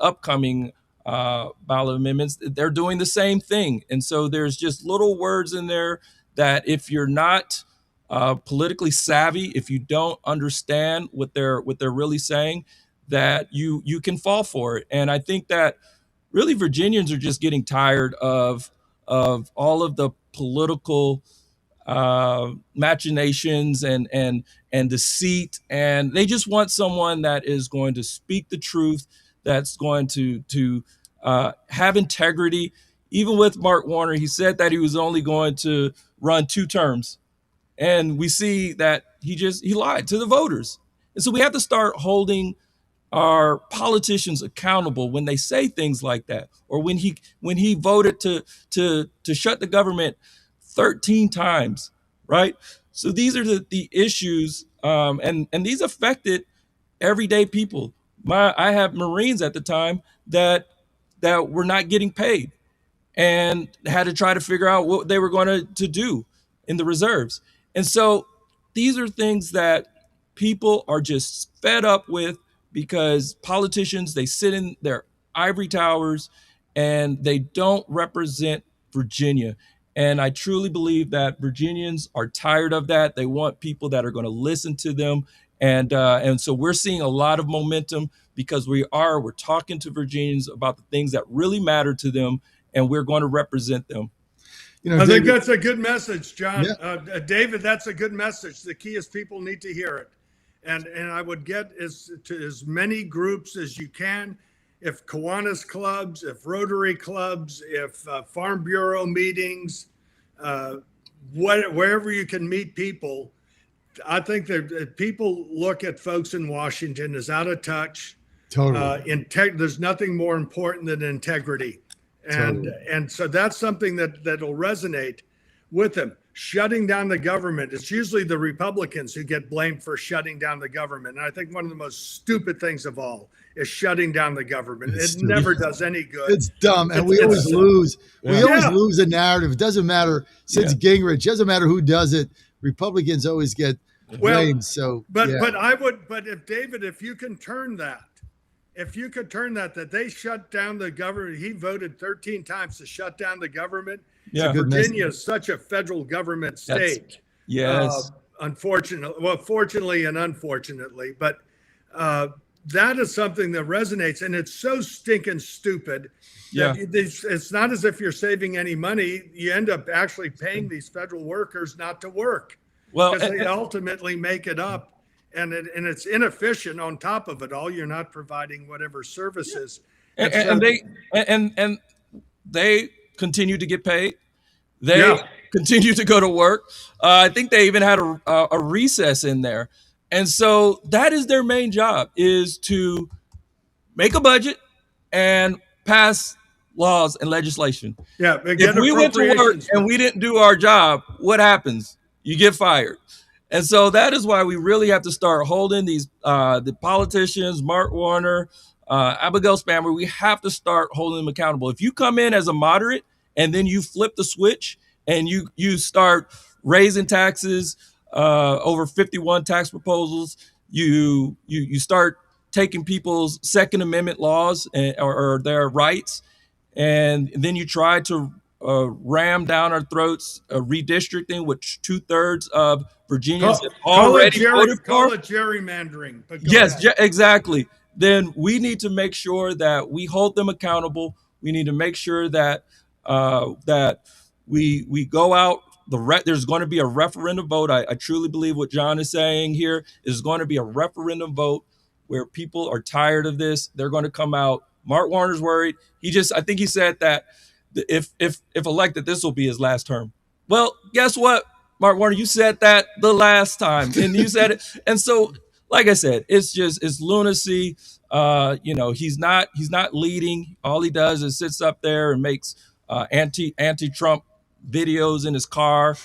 upcoming ballot amendments, they're doing the same thing. And so there's just little words in there that if you're not politically savvy, if you don't understand what they're really saying, that you can fall for it. And I think that really Virginians are just getting tired of all of the political machinations and deceit, and they just want someone that is going to speak the truth, that's going to have integrity. Even with Mark Warner, he said that he was only going to run 2 terms, and we see that he lied to the voters. And so we have to start holding our politicians accountable when they say things like that, or when he voted to shut the government 13 times, right? So these are the issues, and these affected everyday people. I have Marines at the time that were not getting paid and had to try to figure out what they were going to do in the reserves. And so these are things that people are just fed up with, because politicians, they sit in their ivory towers and they don't represent Virginia. And I truly believe that Virginians are tired of that. They want people that are going to listen to them. And so we're seeing a lot of momentum because we're talking to Virginians about the things that really matter to them, and we're going to represent them. I think that's a good message, John. Yeah. David, that's a good message. The key is people need to hear it. And I would get to as many groups as you can. If Kiwanis clubs, if Rotary clubs, if Farm Bureau meetings, wherever you can meet people. I think that people look at folks in Washington as out of touch. Totally. There's nothing more important than integrity. And so that's something that'll resonate with them. Shutting down the government. It's usually the Republicans who get blamed for shutting down the government. And I think one of the most stupid things of all is shutting down the government. It never does any good. It's dumb. And we always lose. We always lose the narrative. It doesn't matter since Gingrich. It doesn't matter who does it. Republicans always get blamed. But if you can turn that, that they shut down the government, he voted 13 times to shut down the government. Yeah. Virginia is such a federal government state. Yes. Fortunately and unfortunately, but that is something that resonates, and it's so stinking stupid. It's not as if you're saving any money. You end up actually paying these federal workers not to work. Well, because they ultimately make it up. And it's inefficient. On top of it all, you're not providing whatever services. And they continue to get paid. They continue to go to work. I think they even had a recess in there. And so that is their main job, is to make a budget and pass laws and legislation. Yeah. If we went to work and we didn't do our job, what happens? You get fired. And so that is why we really have to start holding these the politicians, Mark Warner, Abigail Spammer. We have to start holding them accountable. If you come in as a moderate and then you flip the switch and you start raising taxes over 51 tax proposals, you start taking people's Second Amendment laws or their rights, and then you try to ram down our throats redistricting, which 2/3 of Virginians have already voted for. Call it gerrymandering. Yes, exactly. Then we need to make sure that we hold them accountable. We need to make sure that we go out. There's going to be a referendum vote. I truly believe what John is saying here is going to be a referendum vote where people are tired of this. They're going to come out. Mark Warner's worried. I think he said that if elected, this will be his last term. Well, guess what, Mark Warner, you said that the last time, and you said it. And so, like I said, it's lunacy. He's not leading. All he does is sits up there and makes anti-Trump videos in his car,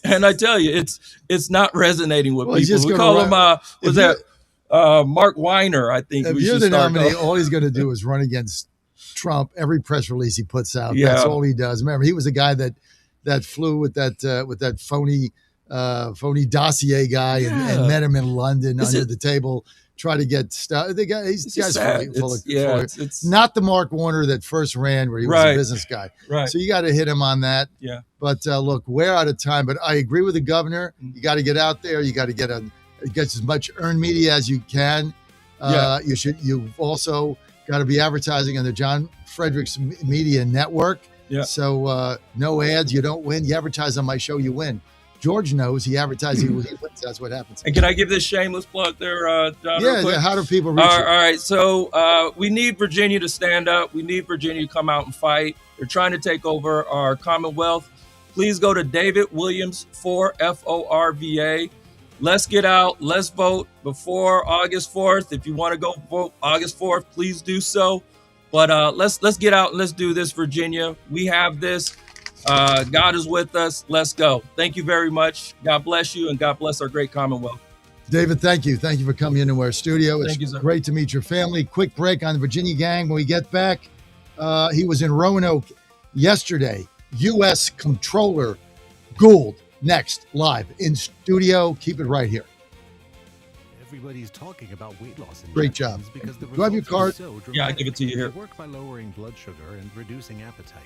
and I tell you, it's not resonating with Well, he's people. just We gonna call him Mark Weiner, I think. If we you're should the start nominee, calling. all he's going to do is run against Trump. Every press release he puts out, Yeah. that's all he does. Remember, he was the guy that flew with that phony dossier guy and met him in London under the table. Try to get stuff. The guy, It's guy's sad. full of It's not the Mark Warner that first ran where he was a business guy. Right. So you got to hit him on that. Yeah. But look, we're out of time. But I agree with the governor. You got to get out there. You got to get as much earned media as you can. You've also got to be advertising on the John Fredericks Media Network. Yeah. So no ads, you don't win. You advertise on my show, you win. George knows he advertises, he wins. That's what happens. And can I give this shameless plug there, John? Yeah, real quick? how do people reach you? All right, so we need Virginia to stand up. We need Virginia to come out and fight. They're trying to take over our Commonwealth. Please go to David Williams for FORVA. Let's get out. Let's vote before August 4th. If you want to go vote August 4th, please do so. But let's get out and let's do this, Virginia. We have this. God is with us. Let's go. Thank you very much. God bless you, and God bless our great Commonwealth. David, thank you. Thank you for coming into our studio. It's Thank you, sir. great to meet your family. Quick break on the Virginia gang. When we get back, he was in Roanoke yesterday. U.S. Comptroller Gould next, live in studio. Keep it right here. Everybody's talking about weight loss Great job. because the Do I have your results are card? so Yeah, I dramatic. give it to you here. They work by lowering blood sugar and reducing appetite.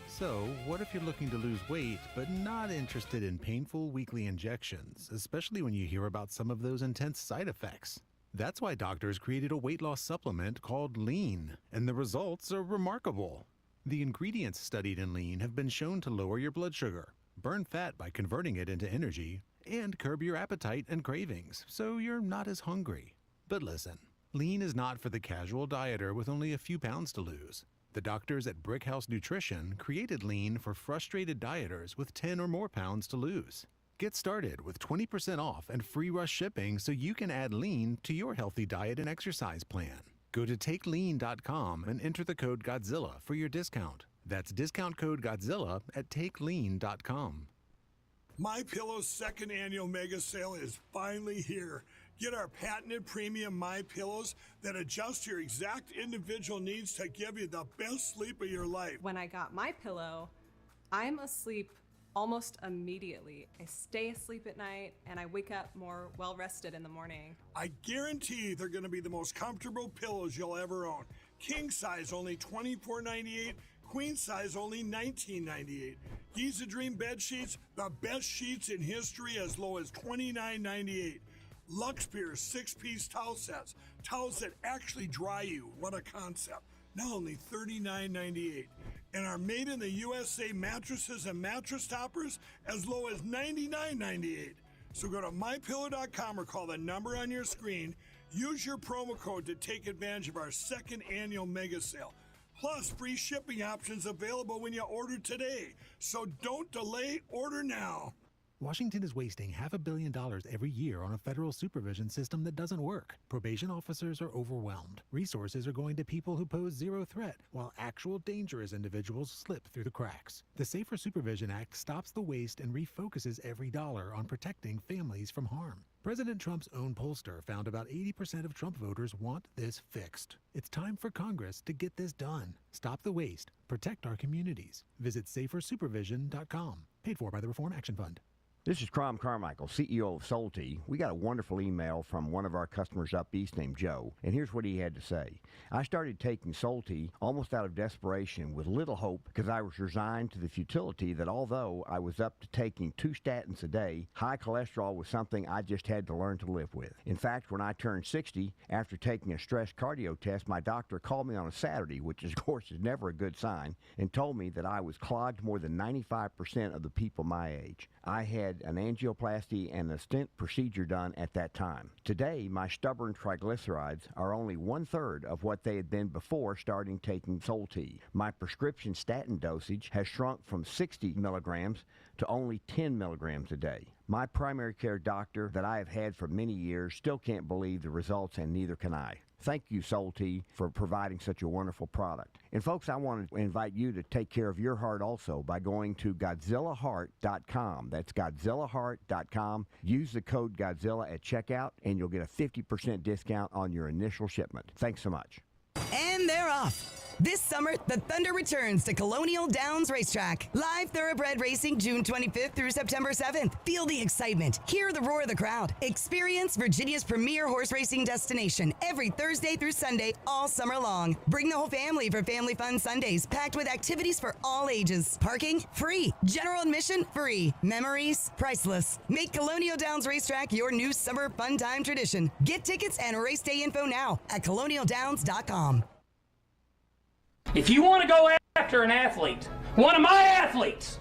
So, what if you're looking to lose weight but not interested in painful weekly injections, especially when you hear about some of those intense side effects? That's why doctors created a weight loss supplement called Lean, and the results are remarkable. The ingredients studied in Lean have been shown to lower your blood sugar, burn fat by converting it into energy, and curb your appetite and cravings, so you're not as hungry. But listen, Lean is not for the casual dieter with only a few pounds to lose. The doctors at Brickhouse Nutrition created Lean for frustrated dieters with 10 or more pounds to lose. Get started with 20% off and free rush shipping so you can add Lean to your healthy diet and exercise plan. Go to takelean.com and enter the code Godzilla for your discount. That's discount code Godzilla at takelean.com. MyPillow's second annual mega sale is finally here. Get our patented premium MyPillows that adjust your exact individual needs to give you the best sleep of your life. When I got my pillow, I'm asleep almost immediately. I stay asleep at night and I wake up more well rested in the morning. I guarantee they're going to be the most comfortable pillows you'll ever own. King size only $24.98, queen size only $19.98. Giza Dream bed sheets, the best sheets in history, as low as $29.98. Lux Pier 6-piece towel sets, towels that actually dry you. What a concept. Now only $39.98. And our made in the USA mattresses and mattress toppers as low as $99.98. So go to mypillow.com or call the number on your screen. Use your promo code to take advantage of our second annual mega sale. Plus, free shipping options available when you order today. So don't delay, order now. Washington is wasting $500 million every year on a federal supervision system that doesn't work. Probation officers are overwhelmed. Resources are going to people who pose zero threat, while actual dangerous individuals slip through the cracks. The Safer Supervision Act stops the waste and refocuses every dollar on protecting families from harm. President Trump's own pollster found about 80% of Trump voters want this fixed. It's time for Congress to get this done. Stop the waste. Protect our communities. Visit safersupervision.com. Paid for by the Reform Action Fund. This is Crom Carmichael, CEO of Solti. We got a wonderful email from one of our customers up east named Joe, and here's what he had to say. I started taking Solti almost out of desperation with little hope because I was resigned to the futility that although I was up to taking 2 statins a day, high cholesterol was something I just had to learn to live with. In fact, when I turned 60, after taking a stress cardio test, my doctor called me on a Saturday, which of course is never a good sign, and told me that I was clogged more than 95% of the people my age. I had an angioplasty and a stent procedure done at that time. Today, my stubborn triglycerides are only 1/3 of what they had been before starting taking Solti. My prescription statin dosage has shrunk from 60 milligrams to only 10 milligrams a day. My primary care doctor that I have had for many years still can't believe the results, and neither can I. Thank you, Salty, for providing such a wonderful product. And folks, I want to invite you to take care of your heart also by going to GodzillaHeart.com. That's GodzillaHeart.com. Use the code Godzilla at checkout, and you'll get a 50% discount on your initial shipment. Thanks so much. And they're off. This summer, the Thunder returns to Colonial Downs Racetrack. Live thoroughbred racing June 25th through September 7th. Feel the excitement. Hear the roar of the crowd. Experience Virginia's premier horse racing destination every Thursday through Sunday all summer long. Bring the whole family for Family Fun Sundays, packed with activities for all ages. Parking, free. General admission, free. Memories, priceless. Make Colonial Downs Racetrack your new summer fun time tradition. Get tickets and race day info now at colonialdowns.com. If you want to go after an athlete, one of my athletes,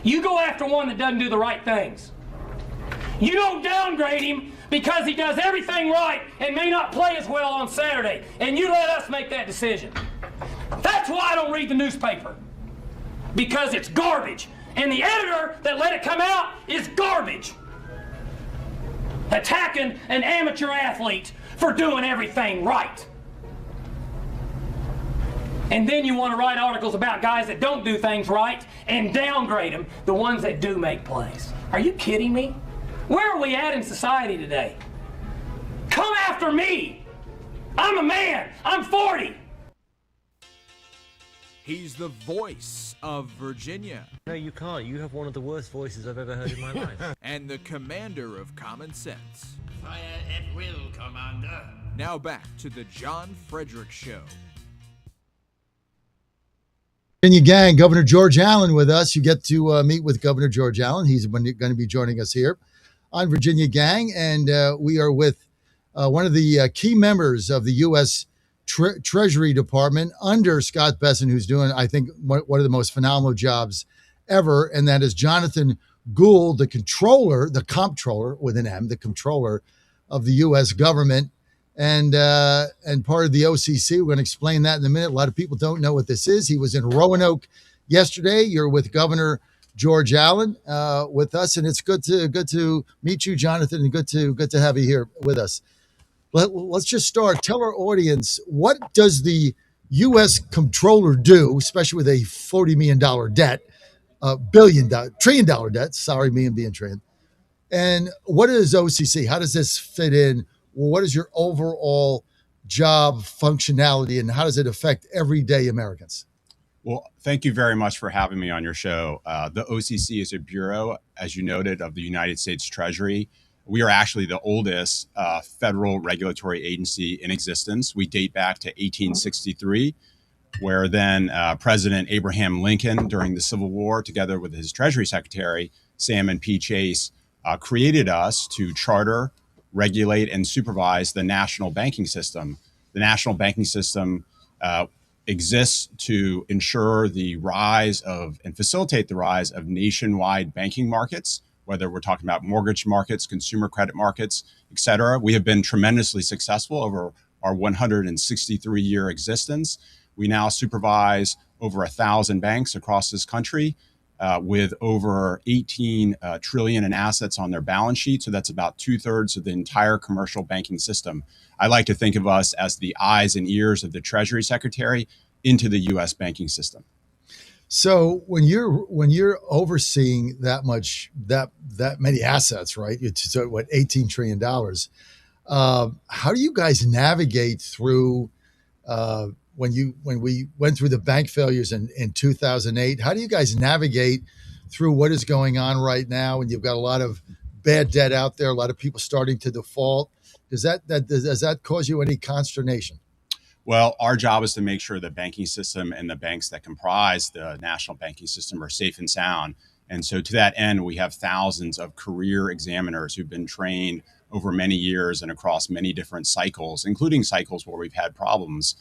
you go after one that doesn't do the right things. You don't downgrade him because he does everything right and may not play as well on Saturday, and you let us make that decision. That's why I don't read the newspaper, because it's garbage, and the editor that let it come out is garbage. Attacking an amateur athlete for doing everything right. And then you want to write articles about guys that don't do things right and downgrade them, the ones that do make plays. Are you kidding me? Where are we at in society today? Come after me. I'm a man. I'm 40. He's the voice of Virginia. No, you can't. You have one of the worst voices I've ever heard in my life. And the commander of common sense. Fire at will, Commander. Now back to the John Fredericks Show. Virginia Gang, Governor George Allen with us. You get to meet with Governor George Allen. He's going to be joining us here on Virginia Gang. And we are with one of the key members of the U.S. Treasury Department under Scott Besson, who's doing, I think, one of the most phenomenal jobs ever. And that is Jonathan Gould, the comptroller, with an M, the comptroller of the U.S. government. And part of the OCC. We're going to explain that in a minute. A lot of people don't know what this is. He was in Roanoke yesterday. You're with Governor George Allen with us, and it's good to meet you, Jonathan, and good to have you here with us. Let's just start. Tell our audience, what does the U.S. comptroller do, especially with a $40 million debt, trillion dollar debt? Sorry, me and being trained. And what is OCC? How does this fit in? What is your overall job functionality, and how does it affect everyday Americans? Well, thank you very much for having me on your show. The OCC is a bureau, as you noted, of the United States Treasury. We are actually the oldest federal regulatory agency in existence. We date back to 1863, where then President Abraham Lincoln, during the Civil War, together with his Treasury Secretary, Salmon P. Chase, created us to charter, regulate, and supervise the national banking system. The national banking system exists to ensure the rise of and facilitate the rise of nationwide banking markets, whether we're talking about mortgage markets, consumer credit markets, et cetera. We have been tremendously successful over our 163-year existence. We now supervise over 1,000 banks across this country, with over 18 trillion in assets on their balance sheet. So that's about 2/3 of the entire commercial banking system. I like to think of us as the eyes and ears of the Treasury Secretary into the U.S. banking system. So when you're overseeing that many assets, right? It's what, $18 trillion. How do you guys navigate through when we went through the bank failures in 2008? How do you guys navigate through what is going on right now? And you've got a lot of bad debt out there, a lot of people starting to default. Does that cause you any consternation? Well, our job is to make sure the banking system and the banks that comprise the national banking system are safe and sound. And so to that end, we have thousands of career examiners who've been trained over many years and across many different cycles, including cycles where we've had problems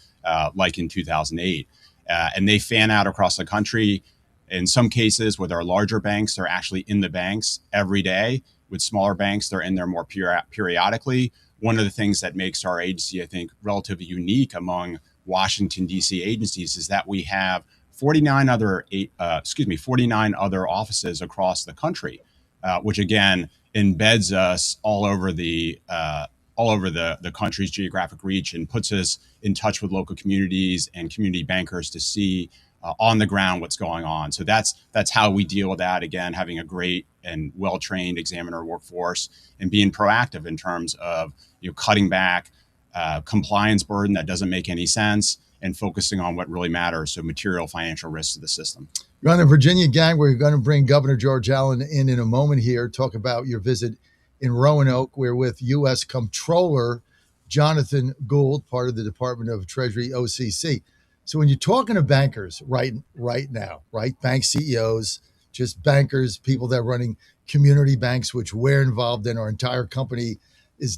like in 2008. And they fan out across the country. In some cases, with our larger banks, they're actually in the banks every day. With smaller banks, they're in there more periodically. One of the things that makes our agency, I think, relatively unique among Washington, D.C. agencies is that we have 49 other offices across the country, which again embeds us all over the all over the country's geographic reach and puts us in touch with local communities and community bankers to see on the ground what's going on. So that's how we deal with that. Again, having a great and well-trained examiner workforce and being proactive in terms of cutting back compliance burden that doesn't make any sense and focusing on what really matters. So material financial risks to the system. You're on the Virginia gang. We're going to bring Governor George Allen in a moment here, talk about your visit in Roanoke. We're with U.S. Comptroller Jonathan Gould, part of the Department of Treasury, OCC. So when you're talking to bankers right now, right? Bank CEOs, just bankers, people that are running community banks, which we're involved in. Our entire company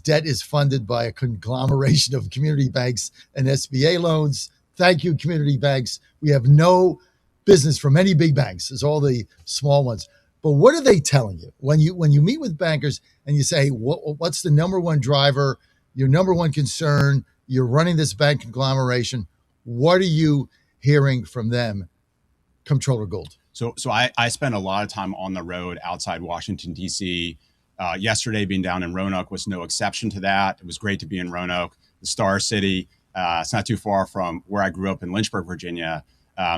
debt is funded by a conglomeration of community banks and SBA loans. Thank you, community banks. We have no business from any big banks. It's all the small ones. But what are they telling you when you meet with bankers and you say, what's the number one driver, your number one concern? You're running this bank conglomeration. What are you hearing from them, Comptroller Gould? So I spent a lot of time on the road outside Washington, D.C. Yesterday, being down in Roanoke was no exception to that. It was great to be in Roanoke, the Star City. It's not too far from where I grew up in Lynchburg, Virginia.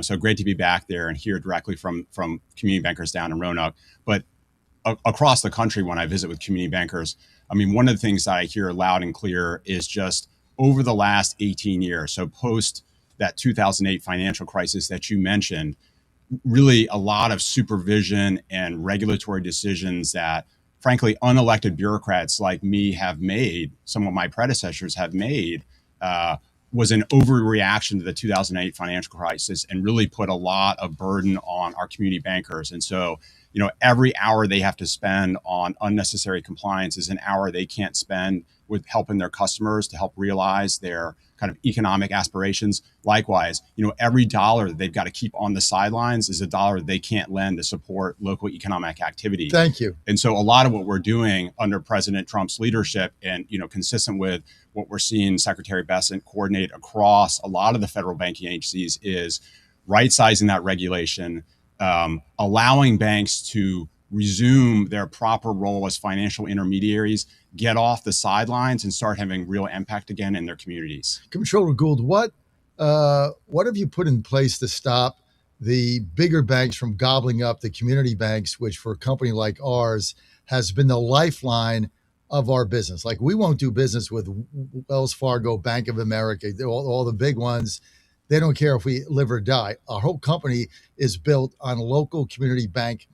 So great to be back there and hear directly from community bankers down in Roanoke. But across the country, when I visit with community bankers, I mean, one of the things that I hear loud and clear is just over the last 18 years, so post that 2008 financial crisis that you mentioned, really a lot of supervision and regulatory decisions that, frankly, unelected bureaucrats like me have made, some of my predecessors have made, was an overreaction to the 2008 financial crisis and really put a lot of burden on our community bankers. And so, every hour they have to spend on unnecessary compliance is an hour they can't spend with helping their customers to help realize their kind of economic aspirations. Likewise, every dollar that they've got to keep on the sidelines is a dollar they can't lend to support local economic activity. Thank you. And so a lot of what we're doing under President Trump's leadership and, consistent with what we're seeing Secretary Bessent coordinate across a lot of the federal banking agencies is right-sizing that regulation, allowing banks to resume their proper role as financial intermediaries, get off the sidelines and start having real impact again in their communities. Comptroller Gould, what have you put in place to stop the bigger banks from gobbling up the community banks, which for a company like ours has been the lifeline of our business? Like, we won't do business with Wells Fargo, Bank of America, all the big ones. They don't care if we live or die. Our whole company is built on local community bank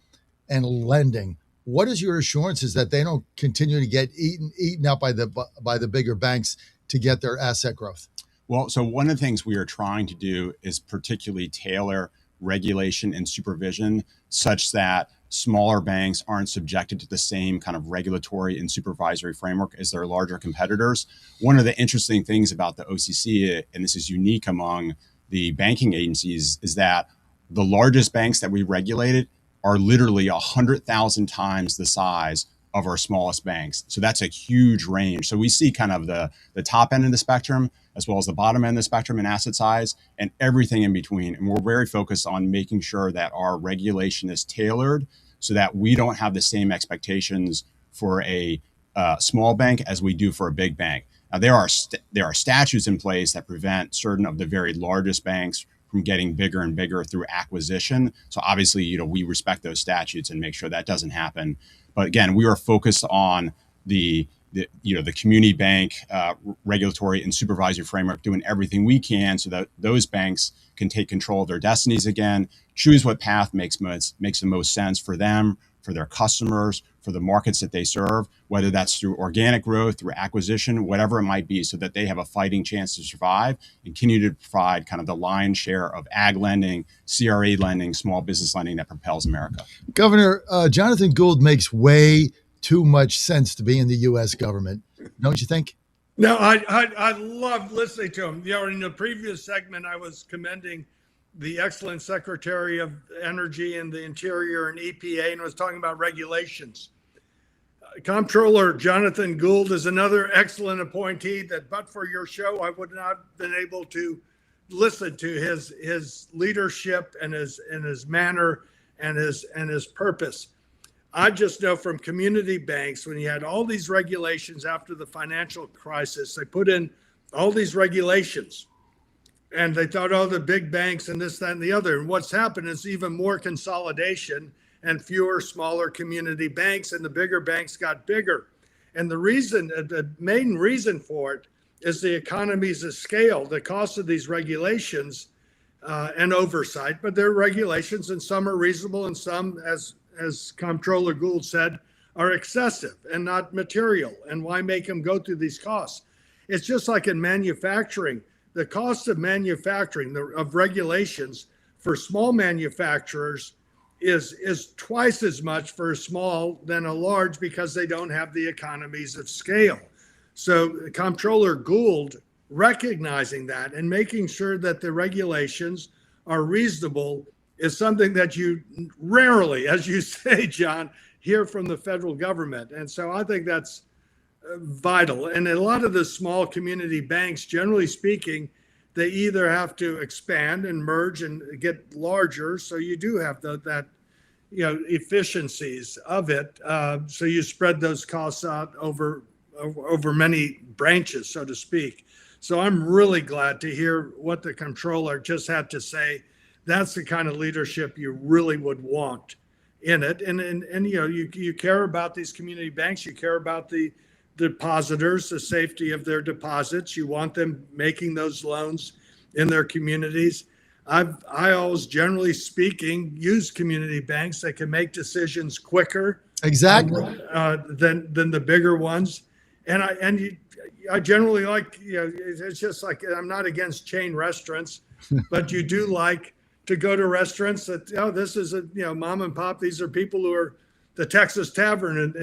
and lending. What is your assurances that they don't continue to get eaten up by the bigger banks to get their asset growth? Well, so one of the things we are trying to do is particularly tailor regulation and supervision such that smaller banks aren't subjected to the same kind of regulatory and supervisory framework as their larger competitors. One of the interesting things about the OCC, and this is unique among the banking agencies, is that the largest banks that we regulated are literally 100,000 times the size of our smallest banks. So that's a huge range. So we see kind of the top end of the spectrum, as well as the bottom end of the spectrum in asset size and everything in between. And we're very focused on making sure that our regulation is tailored so that we don't have the same expectations for a small bank as we do for a big bank. Now, there are statutes in place that prevent certain of the very largest banks from getting bigger and bigger through acquisition. So obviously, we respect those statutes and make sure that doesn't happen. But again, we are focused on the community bank regulatory and supervisory framework, doing everything we can so that those banks can take control of their destinies again, choose what path makes the most sense for them, for their customers, for the markets that they serve, whether that's through organic growth, through acquisition, whatever it might be, so that they have a fighting chance to survive and continue to provide kind of the lion's share of ag lending, CRA lending, small business lending that propels America. Governor, Jonathan Gould makes way too much sense to be in the U.S. government, don't you think? No, I loved listening to him. In the previous segment, I was commending the excellent Secretary of Energy and the Interior and EPA, and was talking about regulations. Comptroller Jonathan Gould is another excellent appointee that, but for your show, I would not have been able to listen to his leadership and his manner and his purpose. I just know from community banks, when you had all these regulations after the financial crisis, they put in all these regulations and they thought, oh, the big banks and this, that, and the other. And what's happened is even more consolidation and fewer smaller community banks, and the bigger banks got bigger. And the main reason for it is the economies of scale, the cost of these regulations and oversight. But there are regulations, and some are reasonable, and some, as Comptroller Gould said, are excessive and not material. And why make them go through these costs? It's just like in manufacturing. The cost of manufacturing, of regulations for small manufacturers is twice as much for a small than a large, because they don't have the economies of scale. So Comptroller Gould, recognizing that and making sure that the regulations are reasonable, is something that you rarely, as you say, John, hear from the federal government. And so I think that's vital. And a lot of the small community banks, generally speaking, they either have to expand and merge and get larger. So you do have that efficiencies of it. So you spread those costs out over many branches, so to speak. So I'm really glad to hear what the comptroller just had to say. That's the kind of leadership you really would want in it. And you care about these community banks. You care about the depositors, the safety of their deposits. You want them making those loans in their communities. I always, generally speaking, use community banks that can make decisions quicker. Exactly. Than the bigger ones. And I generally like, it's just like, I'm not against chain restaurants, but you do like to go to restaurants that, this is mom and pop. These are people who are the Texas Tavern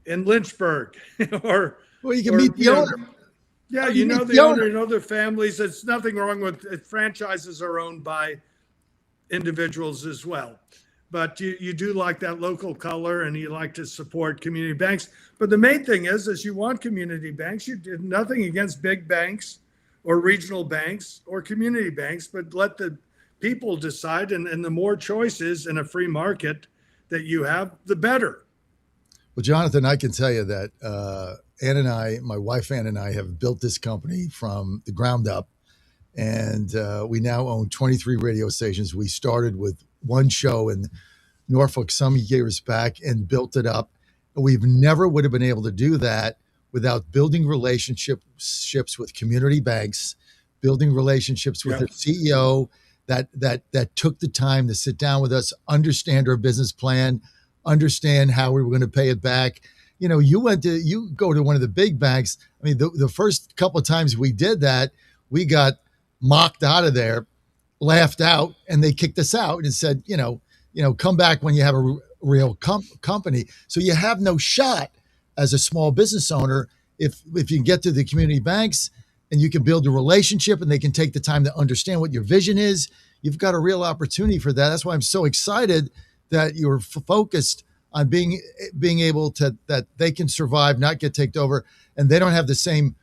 in Lynchburg, well, you can meet the owner. Yeah, the owner and other families. It's nothing wrong with it. Franchises are owned by individuals as well. But you do like that local color, and you like to support community banks. But the main thing is you want community banks. You did nothing against big banks or regional banks or community banks, but let the people decide. And the more choices in a free market that you have, the better. Well, Jonathan, I can tell you that Ann and I, my wife Ann and I, have built this company from the ground up. And we now own 23 radio stations. We started with one show in Norfolk some years back and built it up. We've never would have been able to do that without building relationships with community banks, building relationships with their CEO that took the time to sit down with us, understand our business plan, understand how we were going to pay it back. You go to one of the big banks. I mean, the first couple of times we did that, we got mocked out of there, laughed out, and they kicked us out and said, come back when you have a real company. So you have no shot as a small business owner if you can get to the community banks and you can build a relationship and they can take the time to understand what your vision is. You've got a real opportunity for that. That's why I'm so excited that you're focused on being able to, that they can survive, not get taken over, and they don't have the same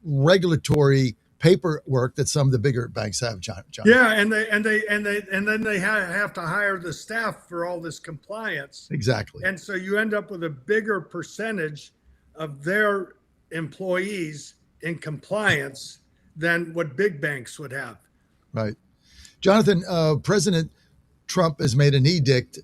regulatory paperwork that some of the bigger banks have, John. Yeah, and then they have to hire the staff for all this compliance. Exactly. And so you end up with a bigger percentage of their employees in compliance than what big banks would have. Right. Jonathan, President Trump has made an edict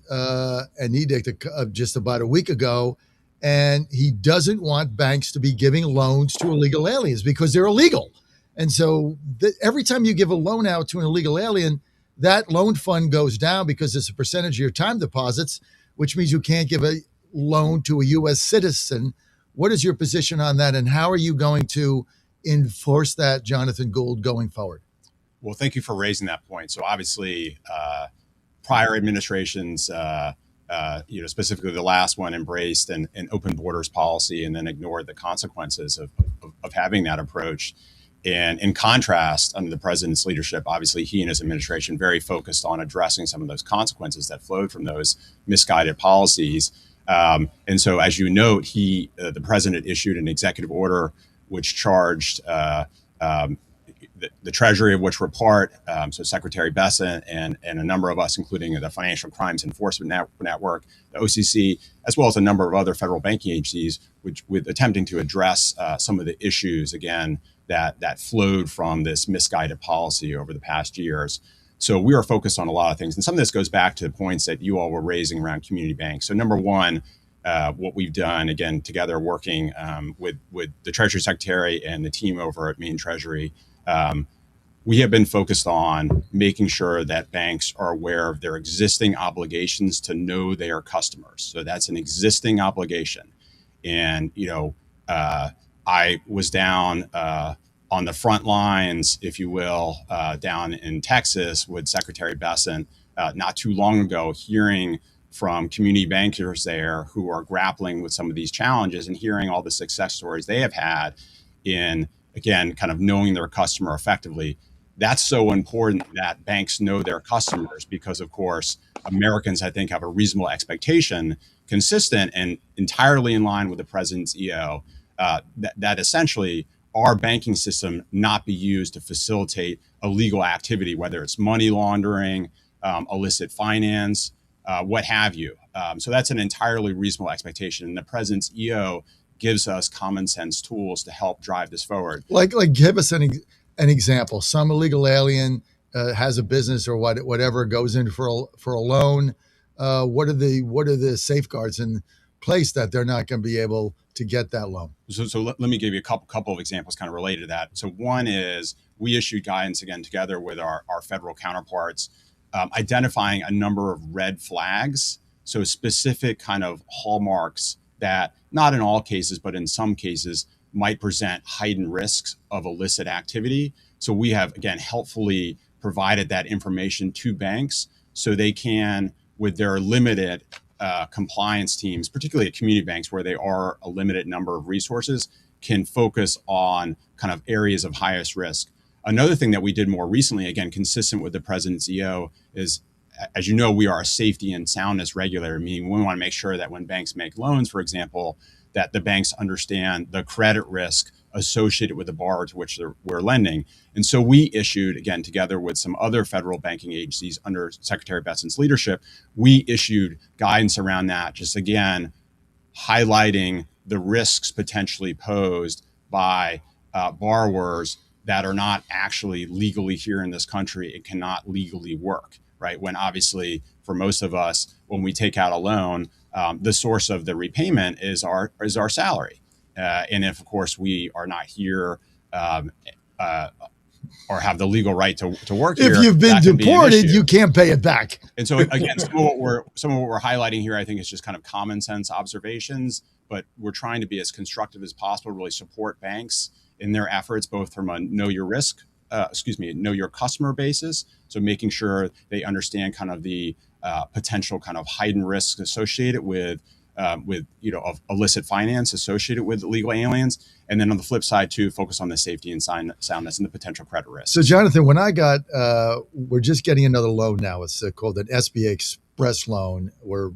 just about a week ago, and he doesn't want banks to be giving loans to illegal aliens because they're illegal. And so every time you give a loan out to an illegal alien, that loan fund goes down because it's a percentage of your time deposits, which means you can't give a loan to a U.S. citizen. What is your position on that, and how are you going to enforce that, Jonathan Gould, going forward? Well, thank you for raising that point. So obviously, prior administrations, specifically the last one, embraced an open borders policy and then ignored the consequences of having that approach. And in contrast, under the president's leadership, obviously he and his administration very focused on addressing some of those consequences that flowed from those misguided policies. And so, as you note, the president issued an executive order which charged the Treasury, of which we're part, so Secretary Bessent and a number of us, including the Financial Crimes Enforcement Network, the OCC, as well as a number of other federal banking agencies, which with attempting to address some of the issues, again, that flowed from this misguided policy over the past years. So we are focused on a lot of things. And some of this goes back to the points that you all were raising around community banks. So number one, what we've done, again, together working with the Treasury Secretary and the team over at Maine Treasury, we have been focused on making sure that banks are aware of their existing obligations to know their customers. So that's an existing obligation. And, I was down on the front lines, if you will, down in Texas with Secretary Bessent not too long ago, hearing from community bankers there who are grappling with some of these challenges and hearing all the success stories they have had in, again, kind of knowing their customer effectively. That's so important that banks know their customers because, of course, Americans, I think, have a reasonable expectation, consistent and entirely in line with the president's EO, that essentially our banking system not be used to facilitate illegal activity, whether it's money laundering, illicit finance, what have you. So that's an entirely reasonable expectation. And the president's EO gives us common sense tools to help drive this forward. Like give us an example. Some illegal alien has a business or whatever, goes in for a loan. What are the safeguards in place that they're not going to be able to get that loan? So let me give you a couple of examples kind of related to that. So one is we issued guidance, again, together with our federal counterparts, identifying a number of red flags. So specific kind of hallmarks that not in all cases, but in some cases might present heightened risks of illicit activity. So we have, again, helpfully provided that information to banks so they can, with their limited compliance teams, particularly at community banks where they are a limited number of resources, can focus on kind of areas of highest risk. Another thing that we did more recently, again, consistent with the president's EO, is, as you know, we are a safety and soundness regulator, meaning we want to make sure that when banks make loans, for example, that the banks understand the credit risk associated with the borrower to which we're lending. And so we issued, again, together with some other federal banking agencies under Secretary Bessent's leadership, we issued guidance around that, just again, highlighting the risks potentially posed by borrowers that are not actually legally here in this country and cannot legally work, right? When obviously for most of us, when we take out a loan, the source of the repayment is our salary. And if, of course, we are not here or have the legal right to work here. If you've been deported, you can't pay it back. And so, again, some of what we're highlighting here, I think, is just kind of common sense observations, but we're trying to be as constructive as possible, really support banks in their efforts, both from a know your customer basis. So making sure they understand kind of the potential kind of heightened risks associated with of illicit finance associated with illegal aliens. And then on the flip side, too, focus on the safety and soundness and the potential credit risk. So, Jonathan, when I got, we're just getting another loan now. It's called an SBA Express loan. We're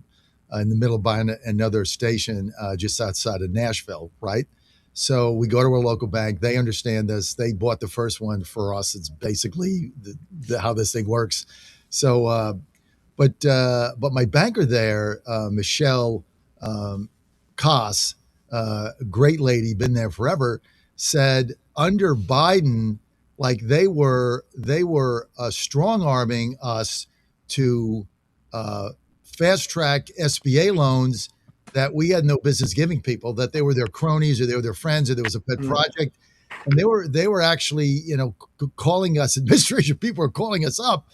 in the middle of buying another station just outside of Nashville, right? So we go to our local bank. They understand this. They bought the first one for us. It's basically how this thing works. So, but my banker there, Michelle Koss, great lady, been there forever, said under Biden, like they were strong arming us to fast track SBA loans that we had no business giving people, that they were their cronies or they were their friends or there was a pet project. And they were actually, calling us, administration people are calling us up,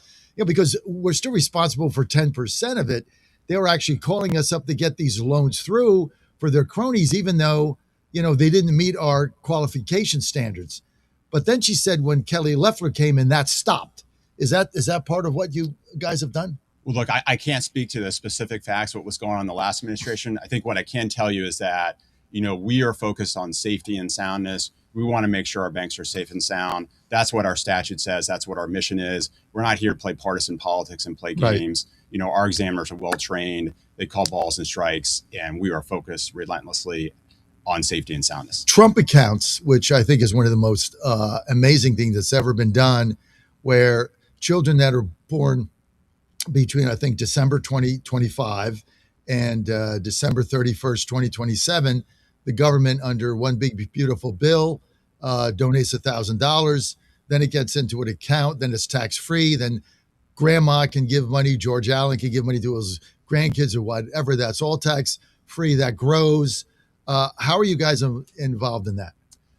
because we're still responsible for 10% of it. They were actually calling us up to get these loans through for their cronies, even though, they didn't meet our qualification standards. But then she said when Kelly Loeffler came in, that stopped. Is that part of what you guys have done? Well, look, I can't speak to the specific facts, what was going on in the last administration. I think what I can tell you is that, we are focused on safety and soundness. We want to make sure our banks are safe and sound. That's what our statute says. That's what our mission is. We're not here to play partisan politics and play games. Right. Our examiners are well trained. They call balls and strikes, and we are focused relentlessly on safety and soundness. Trump accounts, which I think is one of the most amazing things that's ever been done, where children that are born between, I think, December 2025 and December 31st, 2027, the government, under one big, beautiful bill, donates $1,000. Then it gets into an account. Then it's tax-free. Then grandma can give money. George Allen can give money to his grandkids or whatever. That's all tax-free. That grows. How are you guys involved in that?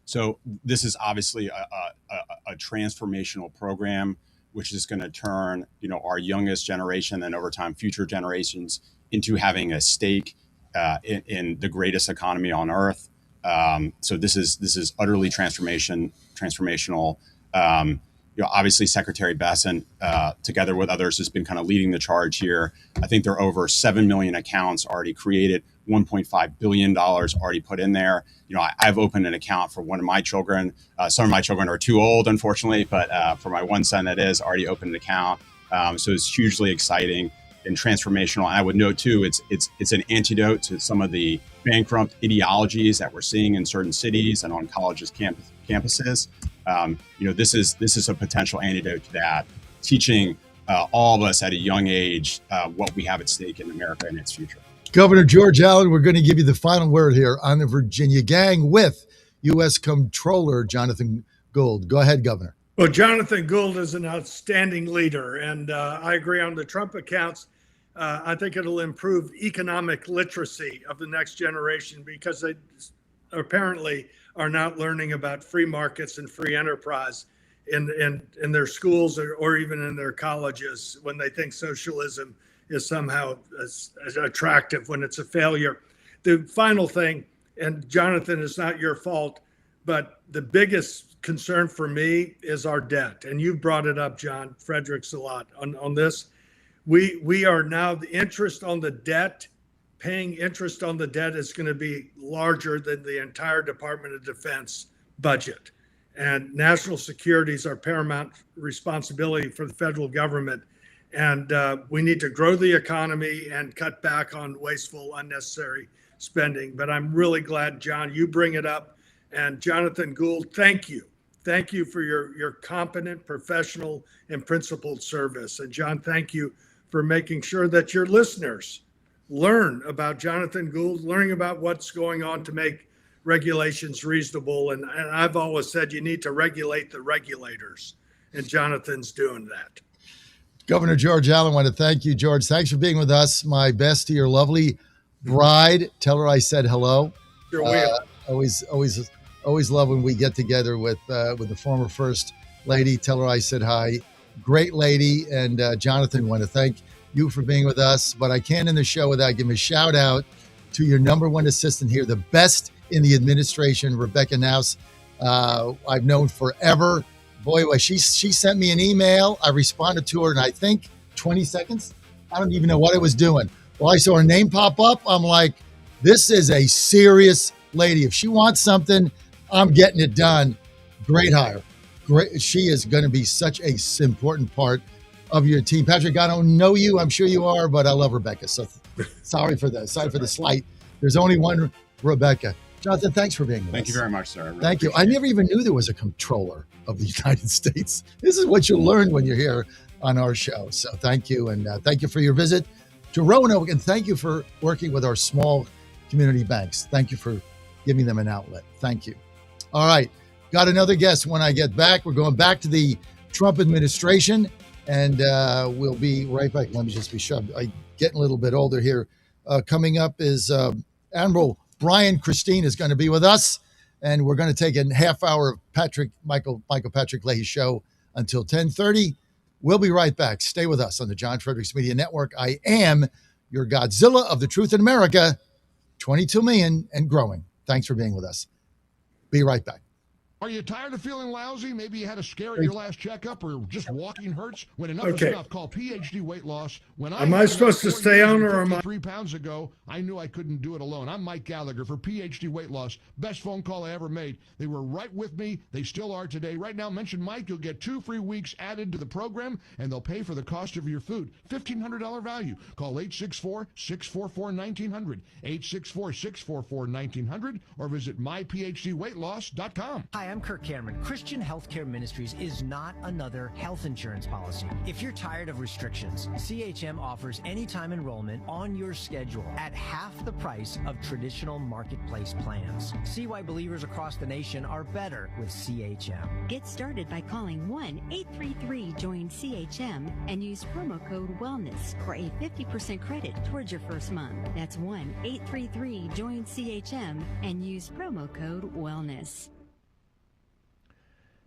So this is obviously a transformational program, which is going to turn, our youngest generation and over time future generations into having a stake in the greatest economy on earth. So this is utterly transformational. Obviously Secretary Besant, together with others, has been kind of leading the charge here. I think there are over 7 million accounts already created, $1.5 billion already put in there. I've opened an account for one of my children. Some of my children are too old, unfortunately, but for my one son that is, already opened an account. So it's hugely exciting and transformational. And I would note too, it's an antidote to some of the bankrupt ideologies that we're seeing in certain cities and on colleges' campuses. This is a potential antidote to that, teaching all of us at a young age what we have at stake in America and its future. Governor George Allen, we're going to give you the final word here on the Virginia Gang with U.S. Comptroller Jonathan Gould. Go ahead, Governor. Well, Jonathan Gould is an outstanding leader, and I agree on the Trump accounts. I think it'll improve economic literacy of the next generation because they apparently are not learning about free markets and free enterprise in their schools or even in their colleges when they think socialism is somehow as attractive when it's a failure. The final thing, and Jonathan, it's not your fault, but the biggest concern for me is our debt. And you've brought it up, John Fredericks, a lot on this. We are now, the interest on the debt, paying interest on the debt is going to be larger than the entire Department of Defense budget. And national security is our paramount responsibility for the federal government. And we need to grow the economy and cut back on wasteful, unnecessary spending. But I'm really glad, John, you bring it up. And Jonathan Gould, thank you. Thank you for your competent, professional, and principled service. And John, thank you for making sure that your listeners learn about Jonathan Gould, learning about what's going on to make regulations reasonable. And I've always said you need to regulate the regulators. And Jonathan's doing that. Governor George Allen, I want to thank you, George. Thanks for being with us. My best to your lovely bride. Tell her I said hello. Sure will. Always love when we get together with the former First Lady. Tell her I said hi. Great lady. And Jonathan, want to thank you for being with us. But I can't end the show without giving a shout out to your number one assistant here, the best in the administration, Rebecca Naus. I've known forever. Boy, she sent me an email. I responded to her in, I think, 20 seconds. I don't even know what I was doing. Well, I saw her name pop up. I'm like, this is a serious lady. If she wants something, I'm getting it done. Great hire. Great. She is going to be such a important part of your team. Patrick, I don't know you. I'm sure you are, but I love Rebecca. So sorry for that. Sorry for the slight. There's only one Rebecca. Jonathan, thanks for being with us. Thank you very much, sir. Really Thank you. I never even knew there was a comptroller of the United States. This is what you learn when you're here on our show. So thank you. And thank you for your visit to Roanoke. And thank you for working with our small community banks. Thank you for giving them an outlet. Thank you. All right. Got another guest when I get back. We're going back to the Trump administration, and we'll be right back. Let me just be sure. I'm getting a little bit older here. Coming up is Admiral Brian Christine is going to be with us, and we're going to take a half hour of Michael Patrick Leahy show until 10:30. We'll be right back. Stay with us on the John Fredericks Media Network. I am your Godzilla of the Truth in America, 22 million and growing. Thanks for being with us. Be right back. Are you tired of feeling lousy? Maybe you had a scare at your last checkup, or just walking hurts? When enough is enough, call PhD Weight Loss. When am I supposed to stay on, or am I? 3 pounds ago, I knew I couldn't do it alone. I'm Mike Gallagher for PhD Weight Loss. Best phone call I ever made. They were right with me. They still are today. Right now, mention Mike. You'll get 2 free weeks added to the program, and they'll pay for the cost of your food. $1,500 value. Call 864-644-1900, 864-644-1900, or visit myphdweightloss.com. Hi, I'm Kirk Cameron. Christian Healthcare Ministries is not another health insurance policy. If you're tired of restrictions, CHM offers anytime enrollment on your schedule at half the price of traditional marketplace plans. See why believers across the nation are better with CHM. Get started by calling 1-833-JOIN-CHM and use promo code WELLNESS for a 50% credit towards your first month. That's 1-833-JOIN-CHM and use promo code WELLNESS.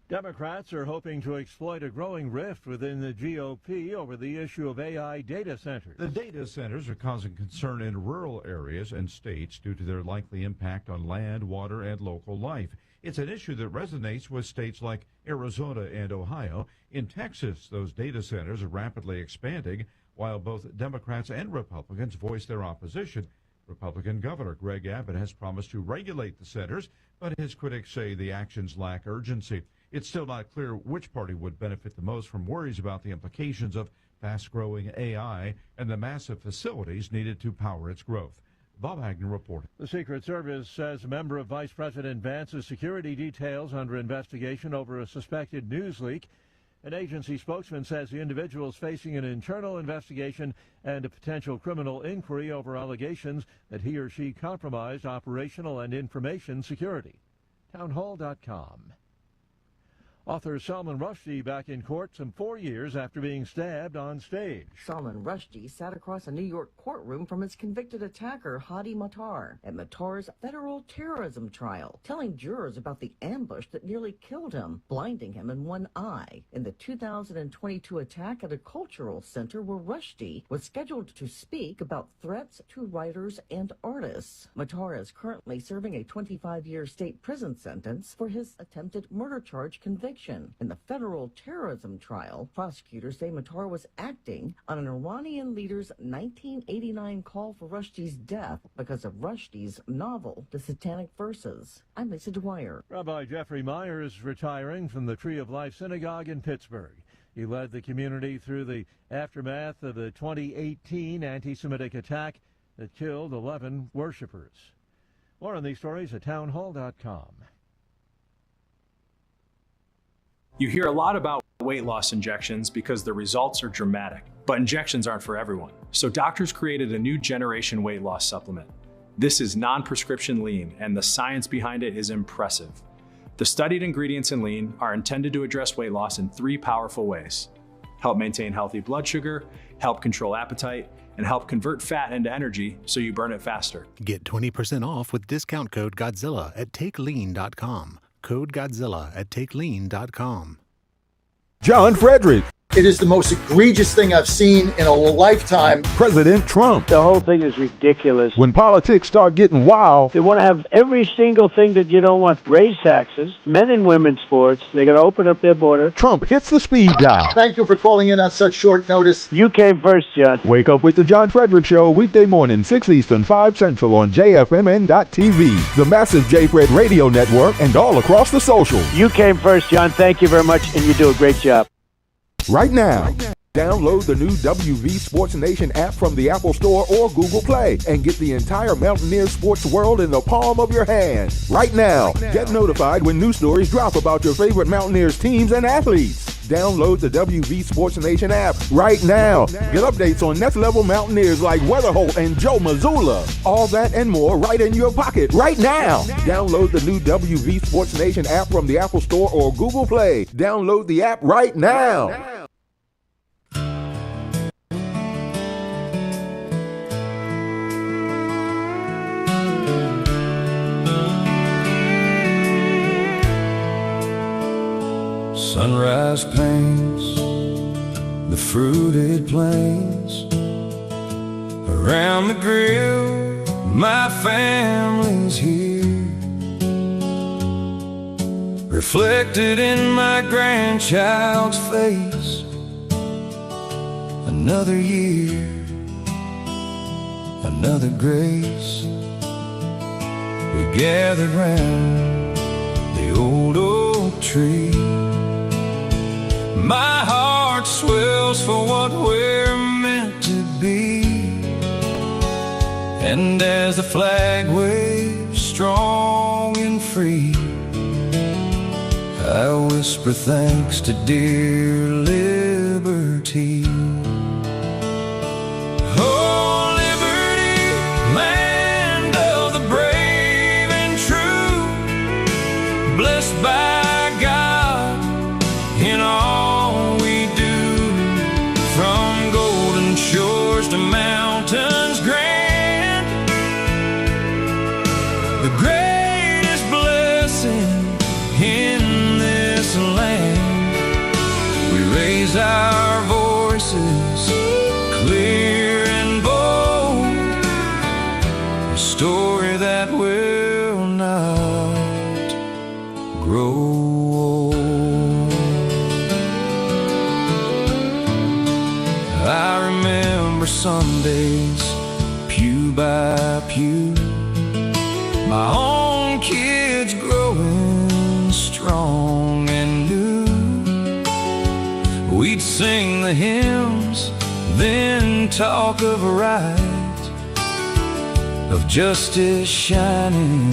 Democrats are hoping to exploit a growing rift within the GOP over the issue of AI data centers. The data centers are causing concern in rural areas and states due to their likely impact on land, water, and local life. It's an issue that resonates with states like Arizona and Ohio. In Texas, those data centers are rapidly expanding, while both Democrats and Republicans voice their opposition. Republican Governor Greg Abbott has promised to regulate the centers, but his critics say the actions lack urgency. It's still not clear which party would benefit the most from worries about the implications of fast-growing AI and the massive facilities needed to power its growth. Bob Agnew reported. The Secret Service says a member of Vice President Vance's security details under investigation over a suspected news leak. An agency spokesman says the individual is facing an internal investigation and a potential criminal inquiry over allegations that he or she compromised operational and information security. Townhall.com. Author Salman Rushdie back in court some 4 years after being stabbed on stage. Salman Rushdie sat across a New York courtroom from his convicted attacker, Hadi Matar, at Matar's federal terrorism trial, telling jurors about the ambush that nearly killed him, blinding him in one eye, in the 2022 attack at a cultural center where Rushdie was scheduled to speak about threats to writers and artists. Matar is currently serving a 25-year state prison sentence for his attempted murder charge conviction. In the federal terrorism trial, prosecutors say Matar was acting on an Iranian leader's 1989 call for Rushdie's death because of Rushdie's novel, The Satanic Verses. I'm Lisa Dwyer. Rabbi Jeffrey Meyer is retiring from the Tree of Life Synagogue in Pittsburgh. He led the community through the aftermath of the 2018 anti-Semitic attack that killed 11 worshipers. More on these stories at townhall.com. You hear a lot about weight loss injections because the results are dramatic, but injections aren't for everyone. So doctors created a new generation weight loss supplement. This is non-prescription lean, and the science behind it is impressive. The studied ingredients in lean are intended to address weight loss in 3 powerful ways: help maintain healthy blood sugar, help control appetite, and help convert fat into energy so you burn it faster. Get 20% off with discount code Godzilla at TakeLean.com. Code Godzilla at TakeLean.com. John Fredericks. It is the most egregious thing I've seen in a lifetime. President Trump. The whole thing is ridiculous. When politics start getting wild. They want to have every single thing that you don't want. Raise taxes, men and women's sports. They're going to open up their border. Trump hits the speed dial. Thank you for calling in on such short notice. You came first, John. Wake up with the John Fredericks Show weekday morning, 6 Eastern, 5 Central on JFMN.TV, the massive J-Fred radio network, and all across the socials. You came first, John. Thank you very much, and you do a great job. Right now, download the new WV Sports Nation app from the Apple Store or Google Play and get the entire Mountaineer sports world in the palm of your hand. Right now, get notified when new stories drop about your favorite Mountaineers teams and athletes. Download the WV Sports Nation app right now. Get updates on next level Mountaineers like Weatherholt and Joe Mazzulla. All that and more right in your pocket right now. Download the new WV Sports Nation app from the Apple Store or Google Play. Download the app right now. Sunrise paints the fruited plains around the grill. My family's here, reflected in my grandchild's face. Another year, another grace. We gathered round the old oak tree. My heart swells for what we're meant to be. And as the flag waves strong and free, I whisper thanks to dear liberty. Oh, liberty, land of the brave and true, blessed by God in all we do, from golden shores to mountains grand. The greatest blessing in this land, we raise our voices clear and bold, a story that will not grow old. I remember Sundays, pew by pew, my own kids growing strong and new. We'd sing the hymns, then talk of right, of justice shining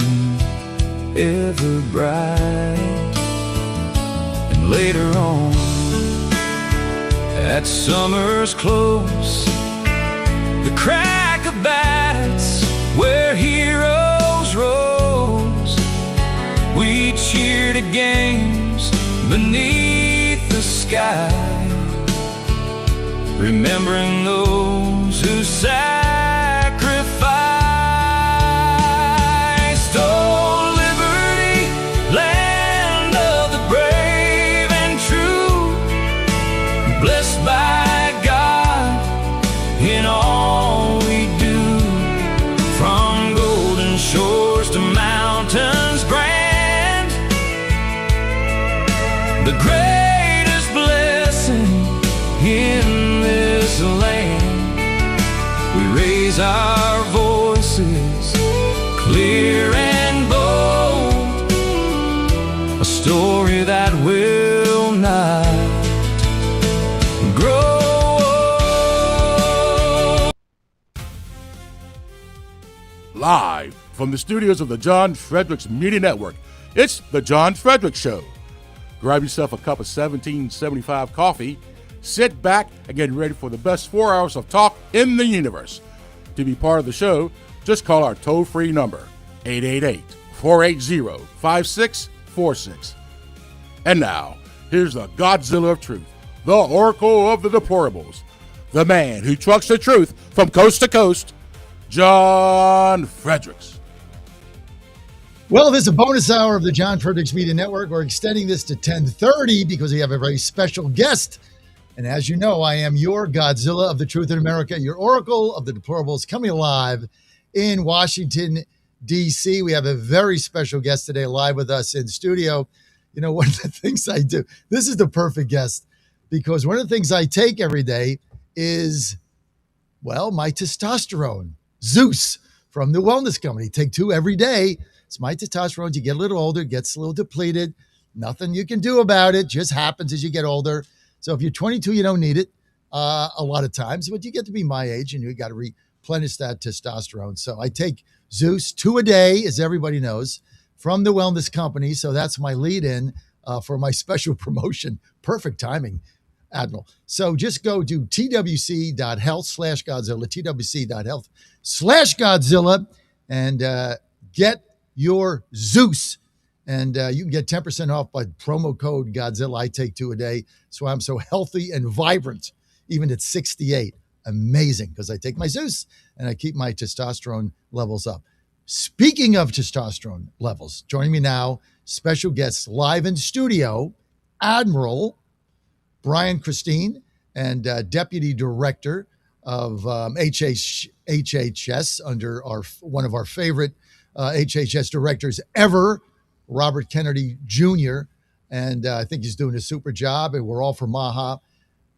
ever bright. And later on, at summer's close, the crack of bats where heroes rose, we cheered at games beneath the sky, remembering those who sacrificed. Oh, liberty, land of the brave and true, blessed by God in all we do, from golden shores to mountains grand. The greatest blessing in this land, we raise our voices clear and bold, a story that will not grow old. Live from the studios of the John Fredericks Media Network, it's the John Fredericks Show. Grab yourself a cup of 1775 coffee, sit back, and get ready for the best 4 hours of talk in the universe. To be part of the show, just call our toll-free number, 888-480-5646. And now, here's the Godzilla of Truth, the Oracle of the Deplorables, the man who trucks the truth from coast to coast, John Fredericks. Well, this is a bonus hour of the John Fredericks Media Network. We're extending this to 10:30 because we have a very special guest. And as you know, I am your Godzilla of the Truth in America, your Oracle of the Deplorables, coming live in Washington, D.C. We have a very special guest today live with us in studio. You know, one of the things I do, this is the perfect guest, because one of the things I take every day is, well, my testosterone, Zeus, from the Wellness Company. Take 2 every day. It's my testosterone. You get a little older, it gets a little depleted. Nothing you can do about it. Just happens as you get older. So if you're 22, you don't need it a lot of times, but you get to be my age and you got to replenish that testosterone. So I take Zeus 2 a day, as everybody knows, from the Wellness Company. So that's my lead in for my special promotion. Perfect timing, Admiral. So just go to twc.health/Godzilla, twc.health/Godzilla, and get your Zeus. And you can get 10% off by promo code Godzilla. I take 2 a day. So I'm so healthy and vibrant, even at 68. Amazing, because I take my Zeus and I keep my testosterone levels up. Speaking of testosterone levels, joining me now, special guests live in studio, Admiral Brian Christine and Deputy Director of HHS under one of our favorite HHS directors ever, Robert Kennedy Jr. And I think he's doing a super job, and we're all for Maha.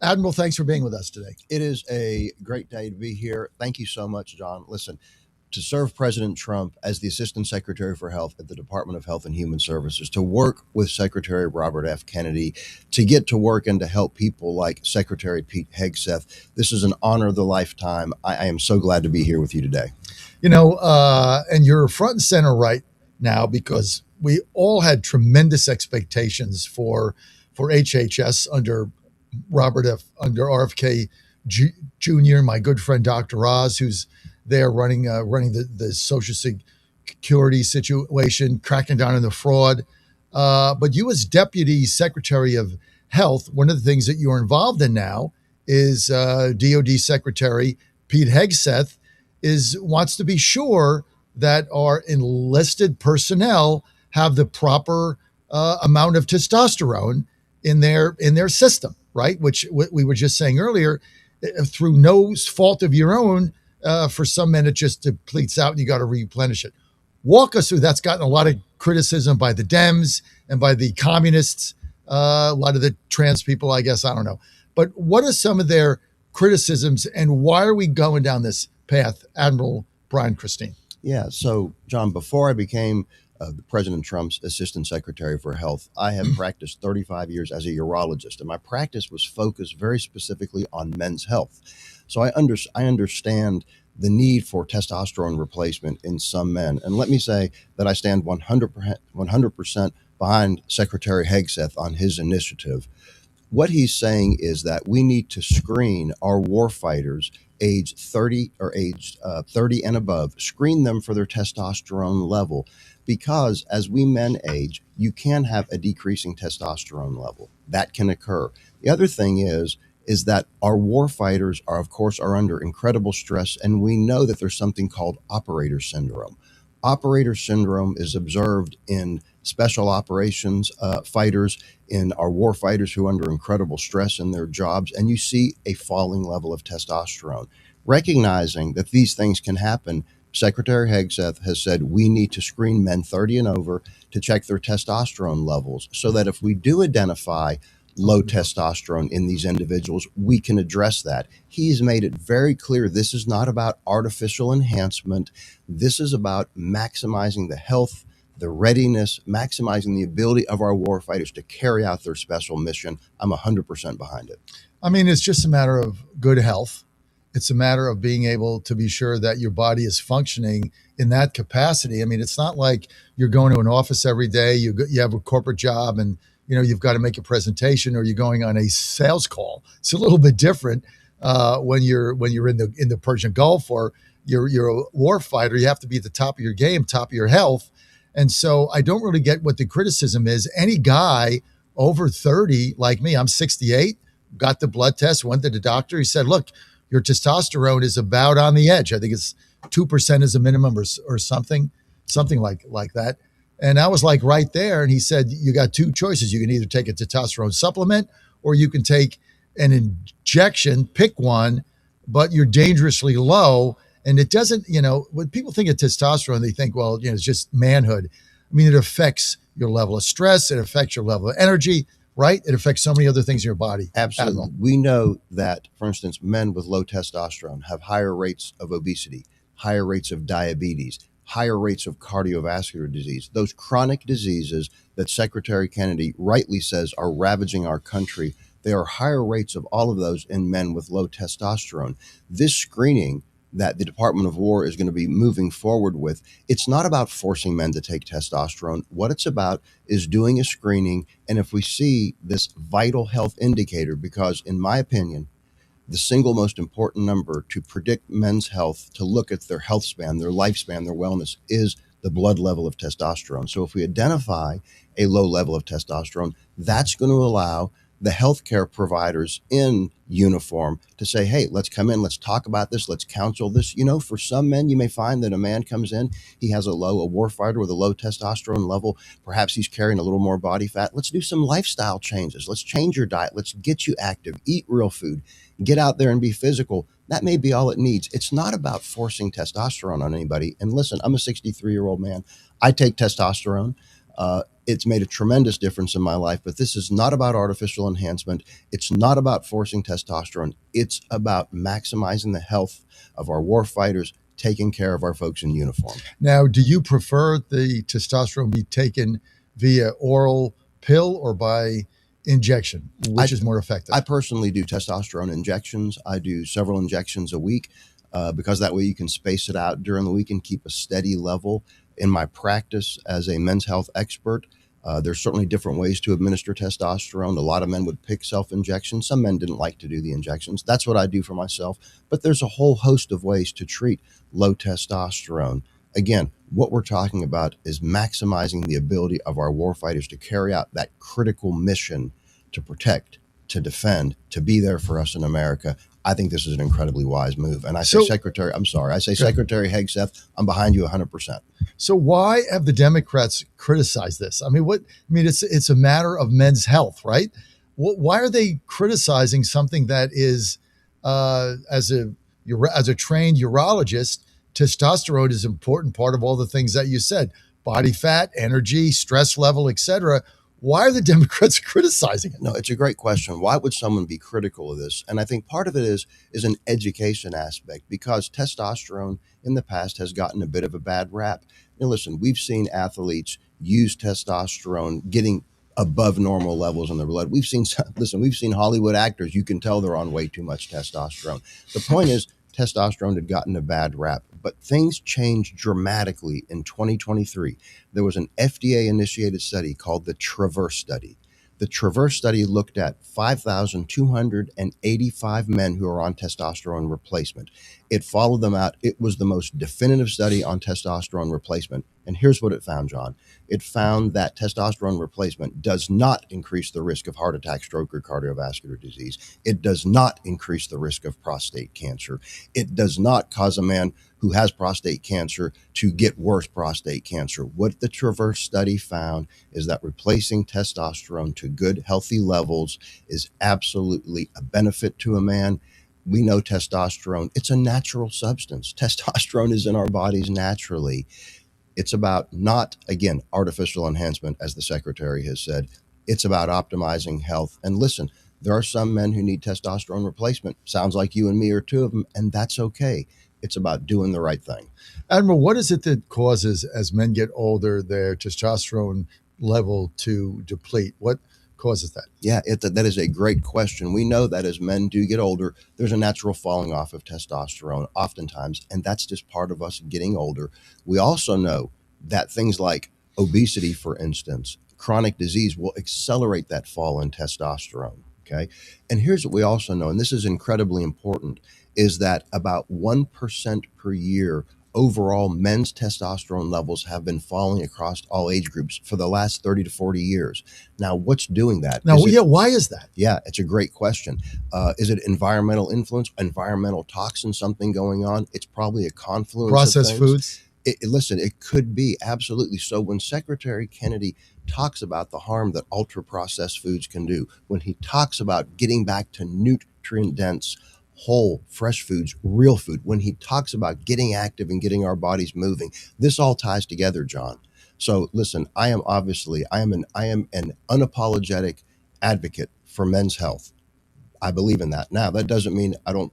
Admiral, thanks for being with us today. It is a great day to be here. Thank you so much, John. Listen, to serve President Trump as the Assistant Secretary for Health at the Department of Health and Human Services, to work with Secretary Robert F. Kennedy, to get to work and to help people like Secretary Pete Hegseth, this is an honor of the lifetime. I am so glad to be here with you today. And you're front and center right now because we all had tremendous expectations for HHS under RFK Jr., my good friend Dr. Oz, who's there running the Social Security situation, cracking down on the fraud. But you, as Deputy Secretary of Health, one of the things that you're involved in now is DOD Secretary Pete Hegseth wants to be sure that our enlisted personnel have the proper amount of testosterone in their system, right? Which we were just saying earlier, through no fault of your own, for some men it just depletes out and you got to replenish it. Walk us through. That's gotten a lot of criticism by the Dems and by the communists, a lot of the trans people, I guess, I don't know. But what are some of their criticisms and why are we going down this path, Admiral Brian Christine? Yeah. So, John, before I became President Trump's Assistant Secretary for Health, I have practiced 35 years as a urologist, and my practice was focused very specifically on men's health. So I understand the need for testosterone replacement in some men. And let me say that I stand 100% behind Secretary Hegseth on his initiative. What he's saying is that we need to screen our warfighters aged 30 or aged 30 and above, screen them for their testosterone level, because as we men age, you can have a decreasing testosterone level. That can occur. The other thing is that our warfighters are, of course, under incredible stress, and we know that there's something called operator syndrome. Operator syndrome is observed in special operations fighters, in our war fighters who are under incredible stress in their jobs, and you see a falling level of testosterone. Recognizing that these things can happen, Secretary Hegseth has said we need to screen men 30 and over to check their testosterone levels so that if we do identify low testosterone in these individuals, we can address that. He's made it very clear this is not about artificial enhancement. This is about maximizing the health, the readiness, maximizing the ability of our warfighters to carry out their special mission. I'm 100% behind it. I mean, it's just a matter of good health. It's a matter of being able to be sure that your body is functioning in that capacity. I mean, it's not like you're going to an office every day, you have a corporate job and you've got to make a presentation, or you're going on a sales call. It's a little bit different when you're in the Persian Gulf, or you're a war fighter. You have to be at the top of your game, top of your health. And so I don't really get what the criticism is. Any guy over 30 like me, I'm 68, got the blood test, went to the doctor. He said, look, your testosterone is about on the edge. I think it's 2% is a minimum or something like that. And I was like right there. And he said, you got two choices. You can either take a testosterone supplement or you can take an injection, pick one, but you're dangerously low. And it doesn't, when people think of testosterone, they think, well, it's just manhood. I mean, it affects your level of stress. It affects your level of energy, right? It affects so many other things in your body. Absolutely. Admiral. We know that, for instance, men with low testosterone have higher rates of obesity, higher rates of diabetes, higher rates of cardiovascular disease. Those chronic diseases that Secretary Kennedy rightly says are ravaging our country, there are higher rates of all of those in men with low testosterone. This screening that the Department of War is going to be moving forward with, it's not about forcing men to take testosterone. What it's about is doing a screening. And if we see this vital health indicator, because in my opinion, the single most important number to predict men's health, to look at their health span, their lifespan, their wellness, is the blood level of testosterone. So if we identify a low level of testosterone, that's going to allow the healthcare providers in uniform to say, hey, let's come in, let's talk about this, let's counsel this. For some men, you may find that a man comes in, he has a warfighter with a low testosterone level, perhaps he's carrying a little more body fat. Let's do some lifestyle changes. Let's change your diet. Let's get you active, eat real food, get out there and be physical. That may be all it needs. It's not about forcing testosterone on anybody. And listen, I'm a 63-year-old man. I take testosterone. It's made a tremendous difference in my life, but this is not about artificial enhancement. It's not about forcing testosterone. It's about maximizing the health of our war fighters, taking care of our folks in uniform. Now, do you prefer the testosterone be taken via oral pill or by injection? Which is more effective? I personally do testosterone injections. I do several injections a week because that way you can space it out during the week and keep a steady level. In my practice as a men's health expert, there's certainly different ways to administer testosterone. A lot of men would pick self-injections. Some men didn't like to do the injections. That's what I do for myself. But there's a whole host of ways to treat low testosterone. Again, what we're talking about is maximizing the ability of our warfighters to carry out that critical mission to protect, to defend, to be there for us in America. I think this is an incredibly wise move. And I say, Secretary Hegseth, I'm behind you 100%. So why have the Democrats criticized this? I mean, it's a matter of men's health, right? Why are they criticizing something that is, as a trained urologist, testosterone is an important part of all the things that you said: body fat, energy, stress level, etc. Why are the Democrats criticizing it? No, it's a great question. Why would someone be critical of this? And I think part of it is an education aspect, because testosterone in the past has gotten a bit of a bad rap. Now, listen, we've seen athletes use testosterone getting above normal levels in their blood. We've seen Hollywood actors. You can tell they're on way too much testosterone. The point is, testosterone had gotten a bad rap, but things changed dramatically in 2023. There was an FDA-initiated study called the Traverse Study. The Traverse Study looked at 5,285 men who are on testosterone replacement. It followed them out. It was the most definitive study on testosterone replacement. And here's what it found, John. It found that testosterone replacement does not increase the risk of heart attack, stroke, or cardiovascular disease. It does not increase the risk of prostate cancer. It does not cause a man who has prostate cancer to get worse prostate cancer. What the Traverse study found is that replacing testosterone to good, healthy levels is absolutely a benefit to a man. We know testosterone, it's a natural substance. Testosterone is in our bodies naturally. It's about not, again, artificial enhancement, as the secretary has said. It's about optimizing health. And listen, there are some men who need testosterone replacement. Sounds like you and me are two of them, and that's okay. It's about doing the right thing. Admiral, what is it that causes, as men get older, their testosterone level to deplete? What causes that? Yeah, that is a great question. We know that as men do get older, there's a natural falling off of testosterone oftentimes, and that's just part of us getting older. We also know that things like obesity, for instance, chronic disease will accelerate that fall in testosterone. Okay. And here's what we also know, and this is incredibly important, is that about 1% per year overall men's testosterone levels have been falling across all age groups for the last 30 to 40 years. Now, what's doing that? Why is that? Yeah, it's a great question. Is it environmental influence, environmental toxin, something going on? It's probably a confluence Processed of things. foods? Listen, it could be, absolutely. So when Secretary Kennedy talks about the harm that ultra-processed foods can do, when he talks about getting back to nutrient-dense, whole, fresh foods, real food, when he talks about getting active and getting our bodies moving, this all ties together, John. So listen, I am an unapologetic advocate for men's health. I believe in that. Now, that doesn't mean I don't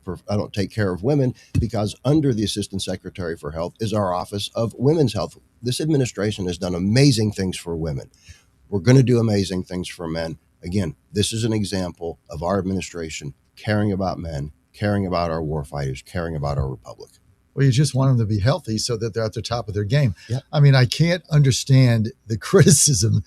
take care of women, because under the Assistant Secretary for Health is our Office of Women's Health. This administration has done amazing things for women. We're going to do amazing things for men. Again, this is an example of our administration caring about men, caring about our warfighters, caring about our republic. Well, you just want them to be healthy so that they're at the top of their game. Yeah. I mean, I can't understand the criticism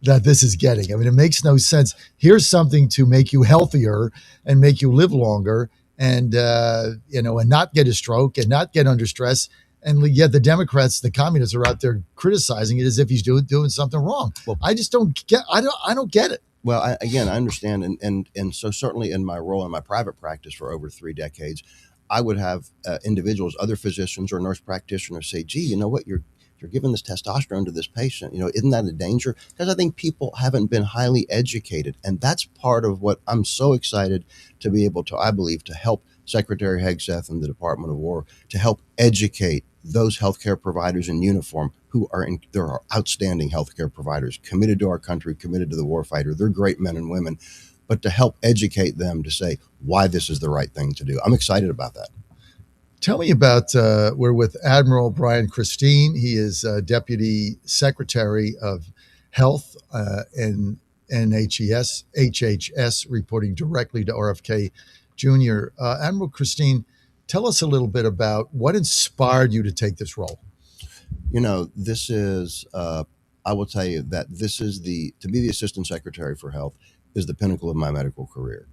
that this is getting. I mean, it makes no sense. Here's something to make you healthier and make you live longer, and and not get a stroke and not get under stress. And yet the Democrats, the communists, are out there criticizing it as if he's doing something wrong. Well, I just don't get. I don't get it. Well, I understand, and so certainly in my role in my private practice for over 3 decades, I would have individuals, other physicians or nurse practitioners say, "Gee, you know what? You're giving this testosterone to this patient. Isn't that a danger?" Because I think people haven't been highly educated, and that's part of what I'm so excited to be able to, I believe, to help Secretary Hegseth and the Department of War to help educate those healthcare providers in uniform there are outstanding healthcare providers committed to our country, committed to the warfighter. They're great men and women, but to help educate them to say why this is the right thing to do. I'm excited about that. Tell me about, we're with Admiral Brian Christine. He is Deputy Secretary of Health and HHS, reporting directly to RFK Jr. Admiral Christine, tell us a little bit about what inspired you to take this role. You know, this is, I will tell you that this is to be the Assistant Secretary for Health is the pinnacle of my medical career.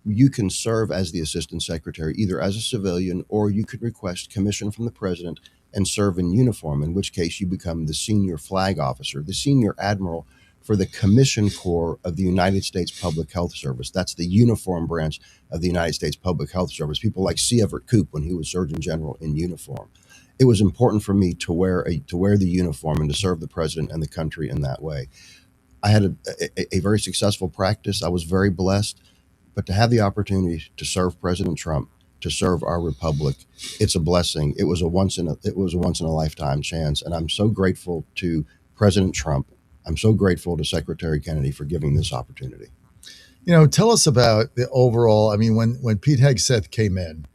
You can serve as the Assistant Secretary either as a civilian, or you could request commission from the President and serve in uniform, in which case you become the senior flag officer, the senior admiral for the Commission Corps of the United States Public Health Service. That's the uniform branch of the United States Public Health Service. People like C. Everett Koop, when he was Surgeon General, in uniform. It was important for me to wear the uniform and to serve the President and the country in that way. I had a very successful practice. I was very blessed. But to have the opportunity to serve President Trump, to serve our republic, it's a blessing. It was a once in a lifetime chance, and I'm so grateful to President Trump. I'm so grateful to Secretary Kennedy for giving this opportunity. You know, tell us about the overall. I mean, when Pete Hegseth came in,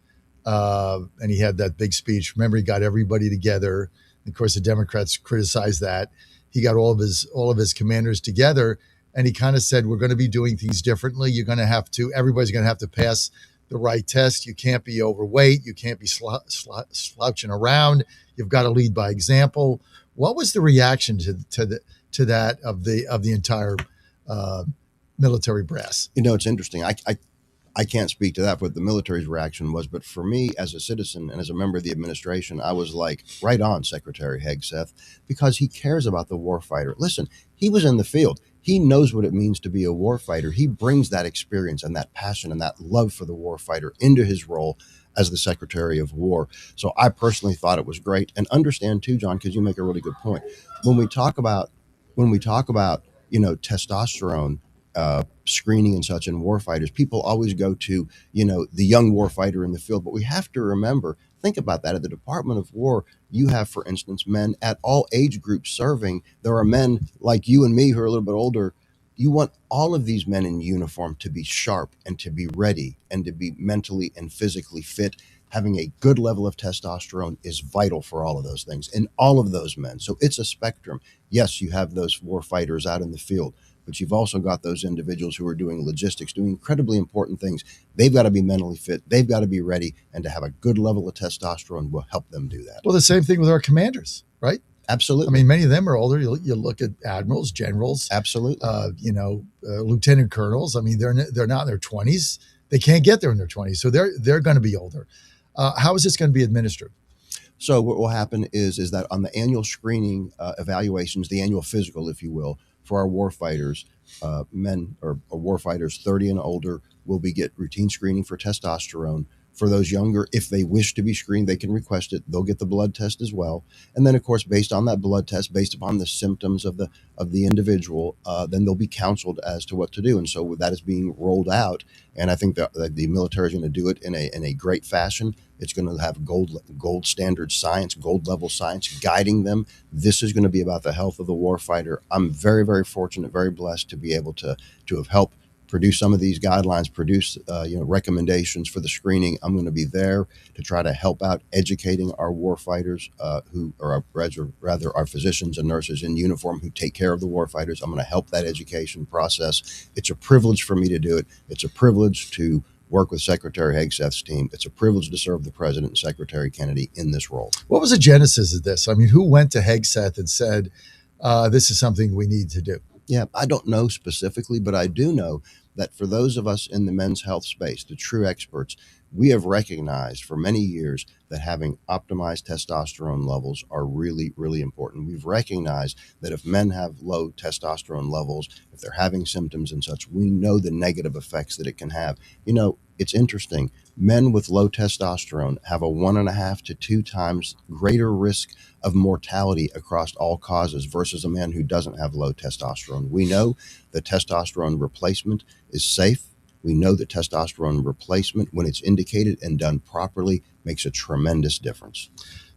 and he had that big speech. Remember, he got everybody together. Of course, the Democrats criticized that. He got all of his commanders together. And he kind of said, we're going to be doing things differently. Everybody's going to have to pass the right test. You can't be overweight. You can't be slouching around. You've got to lead by example. What was the reaction to that of the entire military brass? You know, it's interesting. I can't speak to that, what the military's reaction was. But for me, as a citizen and as a member of the administration, I was like, right on, Secretary Hegseth, because he cares about the warfighter. Listen, he was in the field. He knows what it means to be a warfighter. He brings that experience and that passion and that love for the warfighter into his role as the Secretary of War. So I personally thought it was great. And understand too, John, because you make a really good point. When we talk about testosterone screening and such in warfighters, people always go to, the young warfighter in the field. But we have to remember, think about that. At the Department of War, you have, for instance, men at all age groups serving. There are men like you and me who are a little bit older. You want all of these men in uniform to be sharp and to be ready and to be mentally and physically fit. Having a good level of testosterone is vital for all of those things in all of those men. So it's a spectrum. Yes, you have those war fighters out in the field, but you've also got those individuals who are doing logistics, doing incredibly important things. They've got to be mentally fit. They've got to be ready. And to have a good level of testosterone will help them do that. Well, the same thing with our commanders, right? Absolutely. I mean, many of them are older. You look at admirals, generals, absolutely. Lieutenant colonels. I mean, they're not in their 20s. They can't get there in their 20s, so they're going to be older. How is this going to be administered? So what will happen is that on the annual screening evaluations, the annual physical, if you will, for our warfighters, men or warfighters 30 and older will get routine screening for testosterone. For those younger, if they wish to be screened, they can request it. They'll get the blood test as well. And then, of course, based on that blood test, based upon the symptoms of the individual, then they'll be counseled as to what to do. And so that is being rolled out. And I think that the military is going to do it in a great fashion. It's going to have gold standard science, gold level science guiding them. This is going to be about the health of the warfighter. I'm very, very fortunate, very blessed to be able to have helped produce some of these guidelines, produce recommendations for the screening. I'm going to be there to try to help out educating our warfighters who are rather our physicians and nurses in uniform who take care of the warfighters. I'm going to help that education process. It's a privilege for me to do it. It's a privilege to work with Secretary Hegseth's team. It's a privilege to serve the President and Secretary Kennedy in this role. What was the genesis of this? I mean, who went to Hegseth and said, this is something we need to do? Yeah, I don't know specifically, but I do know that for those of us in the men's health space, the true experts, we have recognized for many years that having optimized testosterone levels are really, really important. We've recognized that if men have low testosterone levels, if they're having symptoms and such, we know the negative effects that it can have. It's interesting. Men with low testosterone have a 1.5 to 2 times greater risk of mortality across all causes versus a man who doesn't have low testosterone. We know that testosterone replacement is safe. We know that testosterone replacement, when it's indicated and done properly, makes a tremendous difference.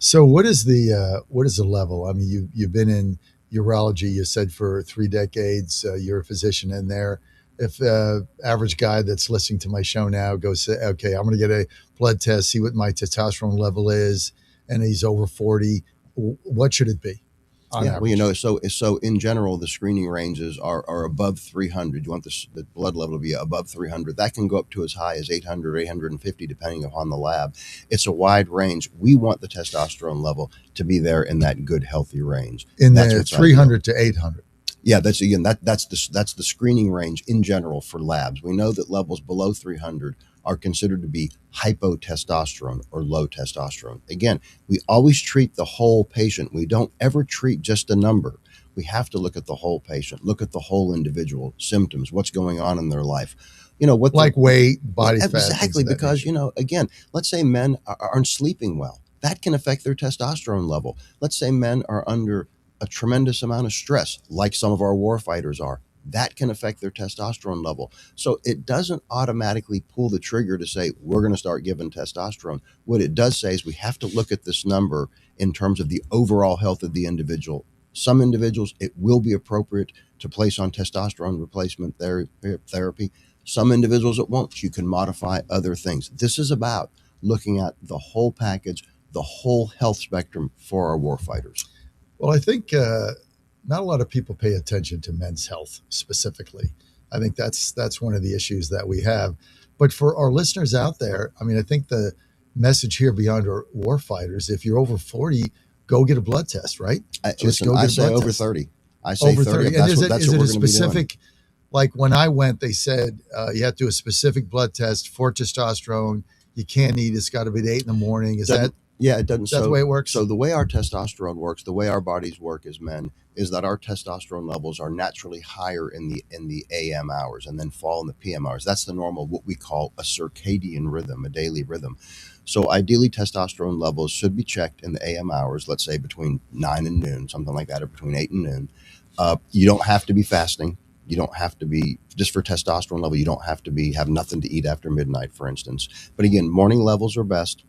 So what is the level? I mean, you've been in urology, you said, for 3 decades. You're a physician in there. If average guy that's listening to my show now goes, okay, I'm going to get a blood test, see what my testosterone level is, and he's over 40, what should it be? Yeah, well, so in general, the screening ranges are above 300. You want the blood level to be above 300. That can go up to as high as 800, 850, depending upon the lab. It's a wide range. We want the testosterone level to be there in that good, healthy range. In the 300 to 800. Yeah, that's the screening range in general for labs. We know that levels below 300 are considered to be hypotestosterone or low testosterone. Again, we always treat the whole patient. We don't ever treat just a number. We have to look at the whole patient, look at the whole individual, symptoms, what's going on in their life. What like weight, body fat. Exactly, because, again, let's say men aren't sleeping well. That can affect their testosterone level. Let's say men are under a tremendous amount of stress, like some of our war fighters are. That can affect their testosterone level. So it doesn't automatically pull the trigger to say, we're going to start giving testosterone. What it does say is we have to look at this number in terms of the overall health of the individual. Some individuals, it will be appropriate to place on testosterone replacement therapy. Some individuals, it won't. You can modify other things. This is about looking at the whole package, the whole health spectrum for our war fighters. Well, I think not a lot of people pay attention to men's health specifically. I think that's one of the issues that we have. But for our listeners out there, I mean, I think the message here beyond our war fighters, if you're over 40, go get a blood test, right? I say over 30. I say over 30. 30. That's And what is it we're a going to be doing. specific, like when I went, they said you have to do a specific blood test for testosterone. You can't eat. It's got to be at 8 in. Is that? Yeah, it doesn't. Is that the way it works? So the way our testosterone works, the way our bodies work as men, is that our testosterone levels are naturally higher in the AM hours and then fall in the PM hours. That's the normal, what we call a circadian rhythm, a daily rhythm. So ideally, testosterone levels should be checked in the AM hours, let's say between 9 and noon, something like that, or between 8 and noon. You don't have to be fasting. You don't have to be, just for testosterone level, you don't have to have nothing to eat after midnight, for instance. But again, morning levels are best.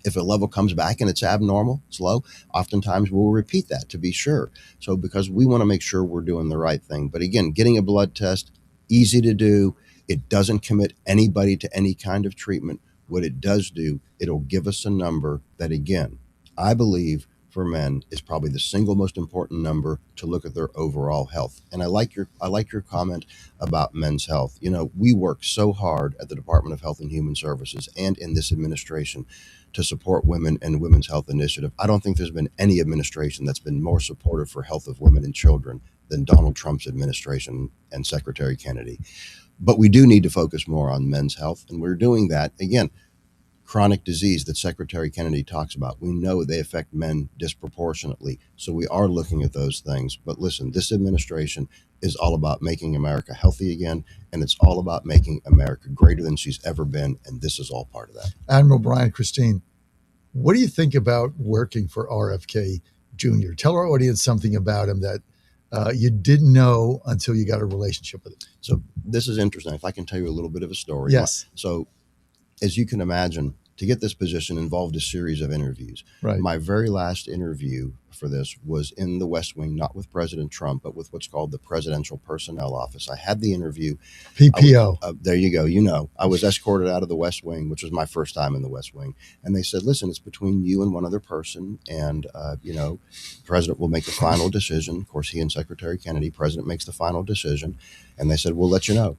If a level comes back and it's abnormal, it's low, oftentimes we'll repeat that to be sure. So because we want to make sure we're doing the right thing. But again, getting a blood test, easy to do. It doesn't commit anybody to any kind of treatment. What it does do, it'll give us a number that, again, I believe for men is probably the single most important number to look at their overall health. And I like your comment about men's health. We work so hard at the Department of Health and Human Services and in this administration to support women and Women's Health Initiative. I don't think there's been any administration that's been more supportive for health of women and children than Donald Trump's administration and Secretary Kennedy. But we do need to focus more on men's health, and we're doing that. Again, chronic disease that Secretary Kennedy talks about, we know they affect men disproportionately. So we are looking at those things. But listen, this administration is all about making America healthy again, and it's all about making America greater than she's ever been, and this is all part of that. Admiral Brian Christine, what do you think about working for RFK Jr.? Tell our audience something about him that you didn't know until you got a relationship with him. So this is interesting. If I can tell you a little bit of a story. Yes. So as you can imagine, to get this position involved a series of interviews. Right. My very last interview for this was in the West Wing, not with President Trump, but with what's called the Presidential Personnel Office. I had the interview. PPO. There you go. I was escorted out of the West Wing, which was my first time in the West Wing. And they said, listen, it's between you and one other person. And, the president will make the final decision. Of course, he and Secretary Kennedy, president makes the final decision. And they said, we'll let you know.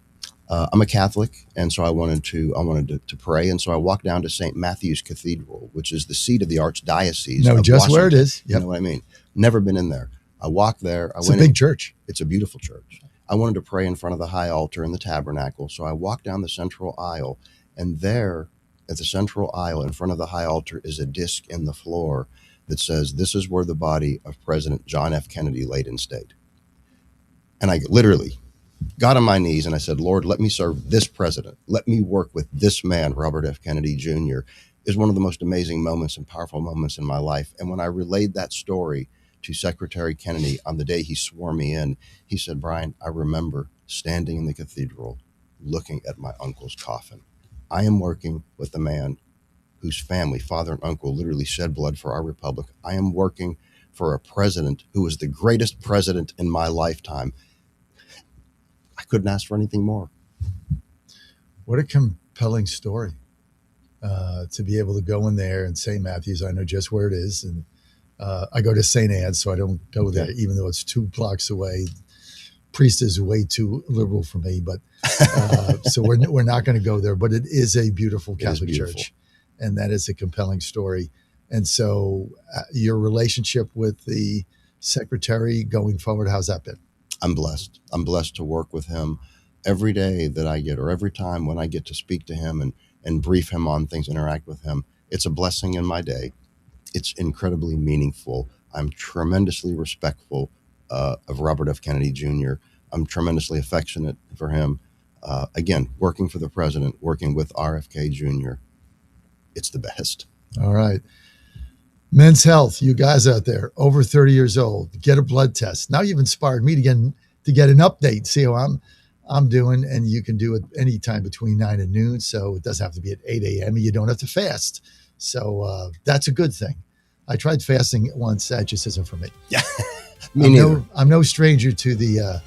I'm a Catholic, and so I wanted to pray, and so I walked down to St. Matthew's Cathedral, which is the seat of the Archdiocese. No, of just Washington. where it is. Yep. You know what I mean? Never been in there. I walked there. It's a big church. It's a beautiful church. I wanted to pray in front of the high altar in the tabernacle, so I walked down the central aisle, and there, at the central aisle in front of the high altar, is a disc in the floor that says, "This is where the body of President John F. Kennedy laid in state." And I literally got on my knees and I said, Lord, let me serve this president. Let me work with this man, Robert F. Kennedy Jr. Is one of the most amazing moments and powerful moments in my life. And when I relayed that story to Secretary Kennedy on the day he swore me in, he said, Brian, I remember standing in the cathedral looking at my uncle's coffin. I am working with the man whose family, father and uncle, literally shed blood for our republic. I am working for a president who is the greatest president in my lifetime. I couldn't ask for anything more. What a compelling story to be able to go in there in St. Matthews. I know just where it is. And I go to St. Anne's, so I don't go there, even though it's 2 blocks away. Priest is way too liberal for me, but so we're not going to go there. But it is a beautiful Catholic church, and that is a compelling story. And so your relationship with the secretary going forward, how's that been? I'm blessed. I'm blessed to work with him every day that I get, or every time when I get to speak to him and brief him on things, interact with him. It's a blessing in my day. It's incredibly meaningful. I'm tremendously respectful of Robert F. Kennedy Jr. I'm tremendously affectionate for him. Again, working for the president, working with RFK Jr., it's the best. All right. Men's Health, you guys out there, over 30 years old, get a blood test. Now you've inspired me to get an update, see how I'm doing, and you can do it anytime between 9 and noon, so it doesn't have to be at 8 a.m. You don't have to fast. So that's a good thing. I tried fasting once. That just isn't for me. Yeah, me neither. I'm no stranger to the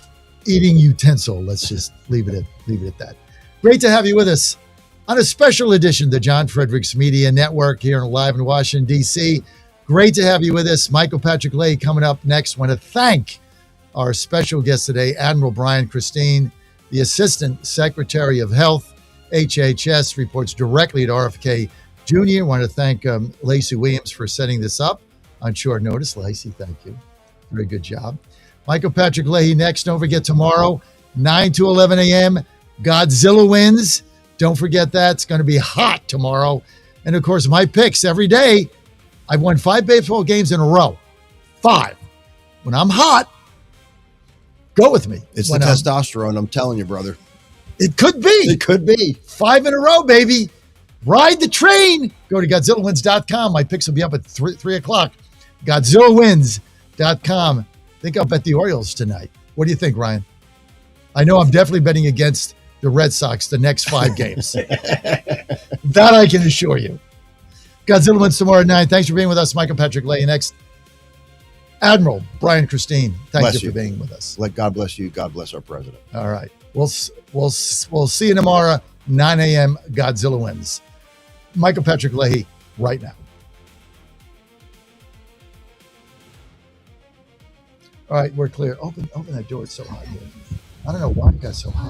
eating utensil. Let's just leave it at that. Great to have you with us on a special edition of the John Fredericks Media Network here live in Washington, D.C. Great to have you with us. Michael Patrick Leahy coming up next. I want to thank our special guest today, Admiral Brian Christine, the Assistant Secretary of Health, HHS, reports directly at RFK Jr. I want to thank Lacey Williams for setting this up on short notice. Lacey, thank you. Very good job. Michael Patrick Leahy next. Don't forget tomorrow, 9 to 11 a.m., Godzilla wins. Don't forget that. It's going to be hot tomorrow. And, of course, my picks every day. I've won 5 baseball games in a row. 5. When I'm hot, go with me. It's the testosterone, I'm telling you, brother. It could be. It could be. 5 in a row, baby. Ride the train. Go to GodzillaWins.com. My picks will be up at 3 o'clock. GodzillaWins.com. I think I'll bet the Orioles tonight. What do you think, Ryan? I know I'm definitely betting against the Red Sox the next 5 games. That I can assure you. Godzilla Wins tomorrow at 9. Thanks for being with us. Michael Patrick Leahy next. Admiral Brian Christine, thank you for being with us. Let God bless you. God bless our president. All right. We'll see you tomorrow, 9 a.m. Godzilla Wins. Michael Patrick Leahy right now. All right, we're clear. Open that door. It's so hot here. I don't know why it got so hot.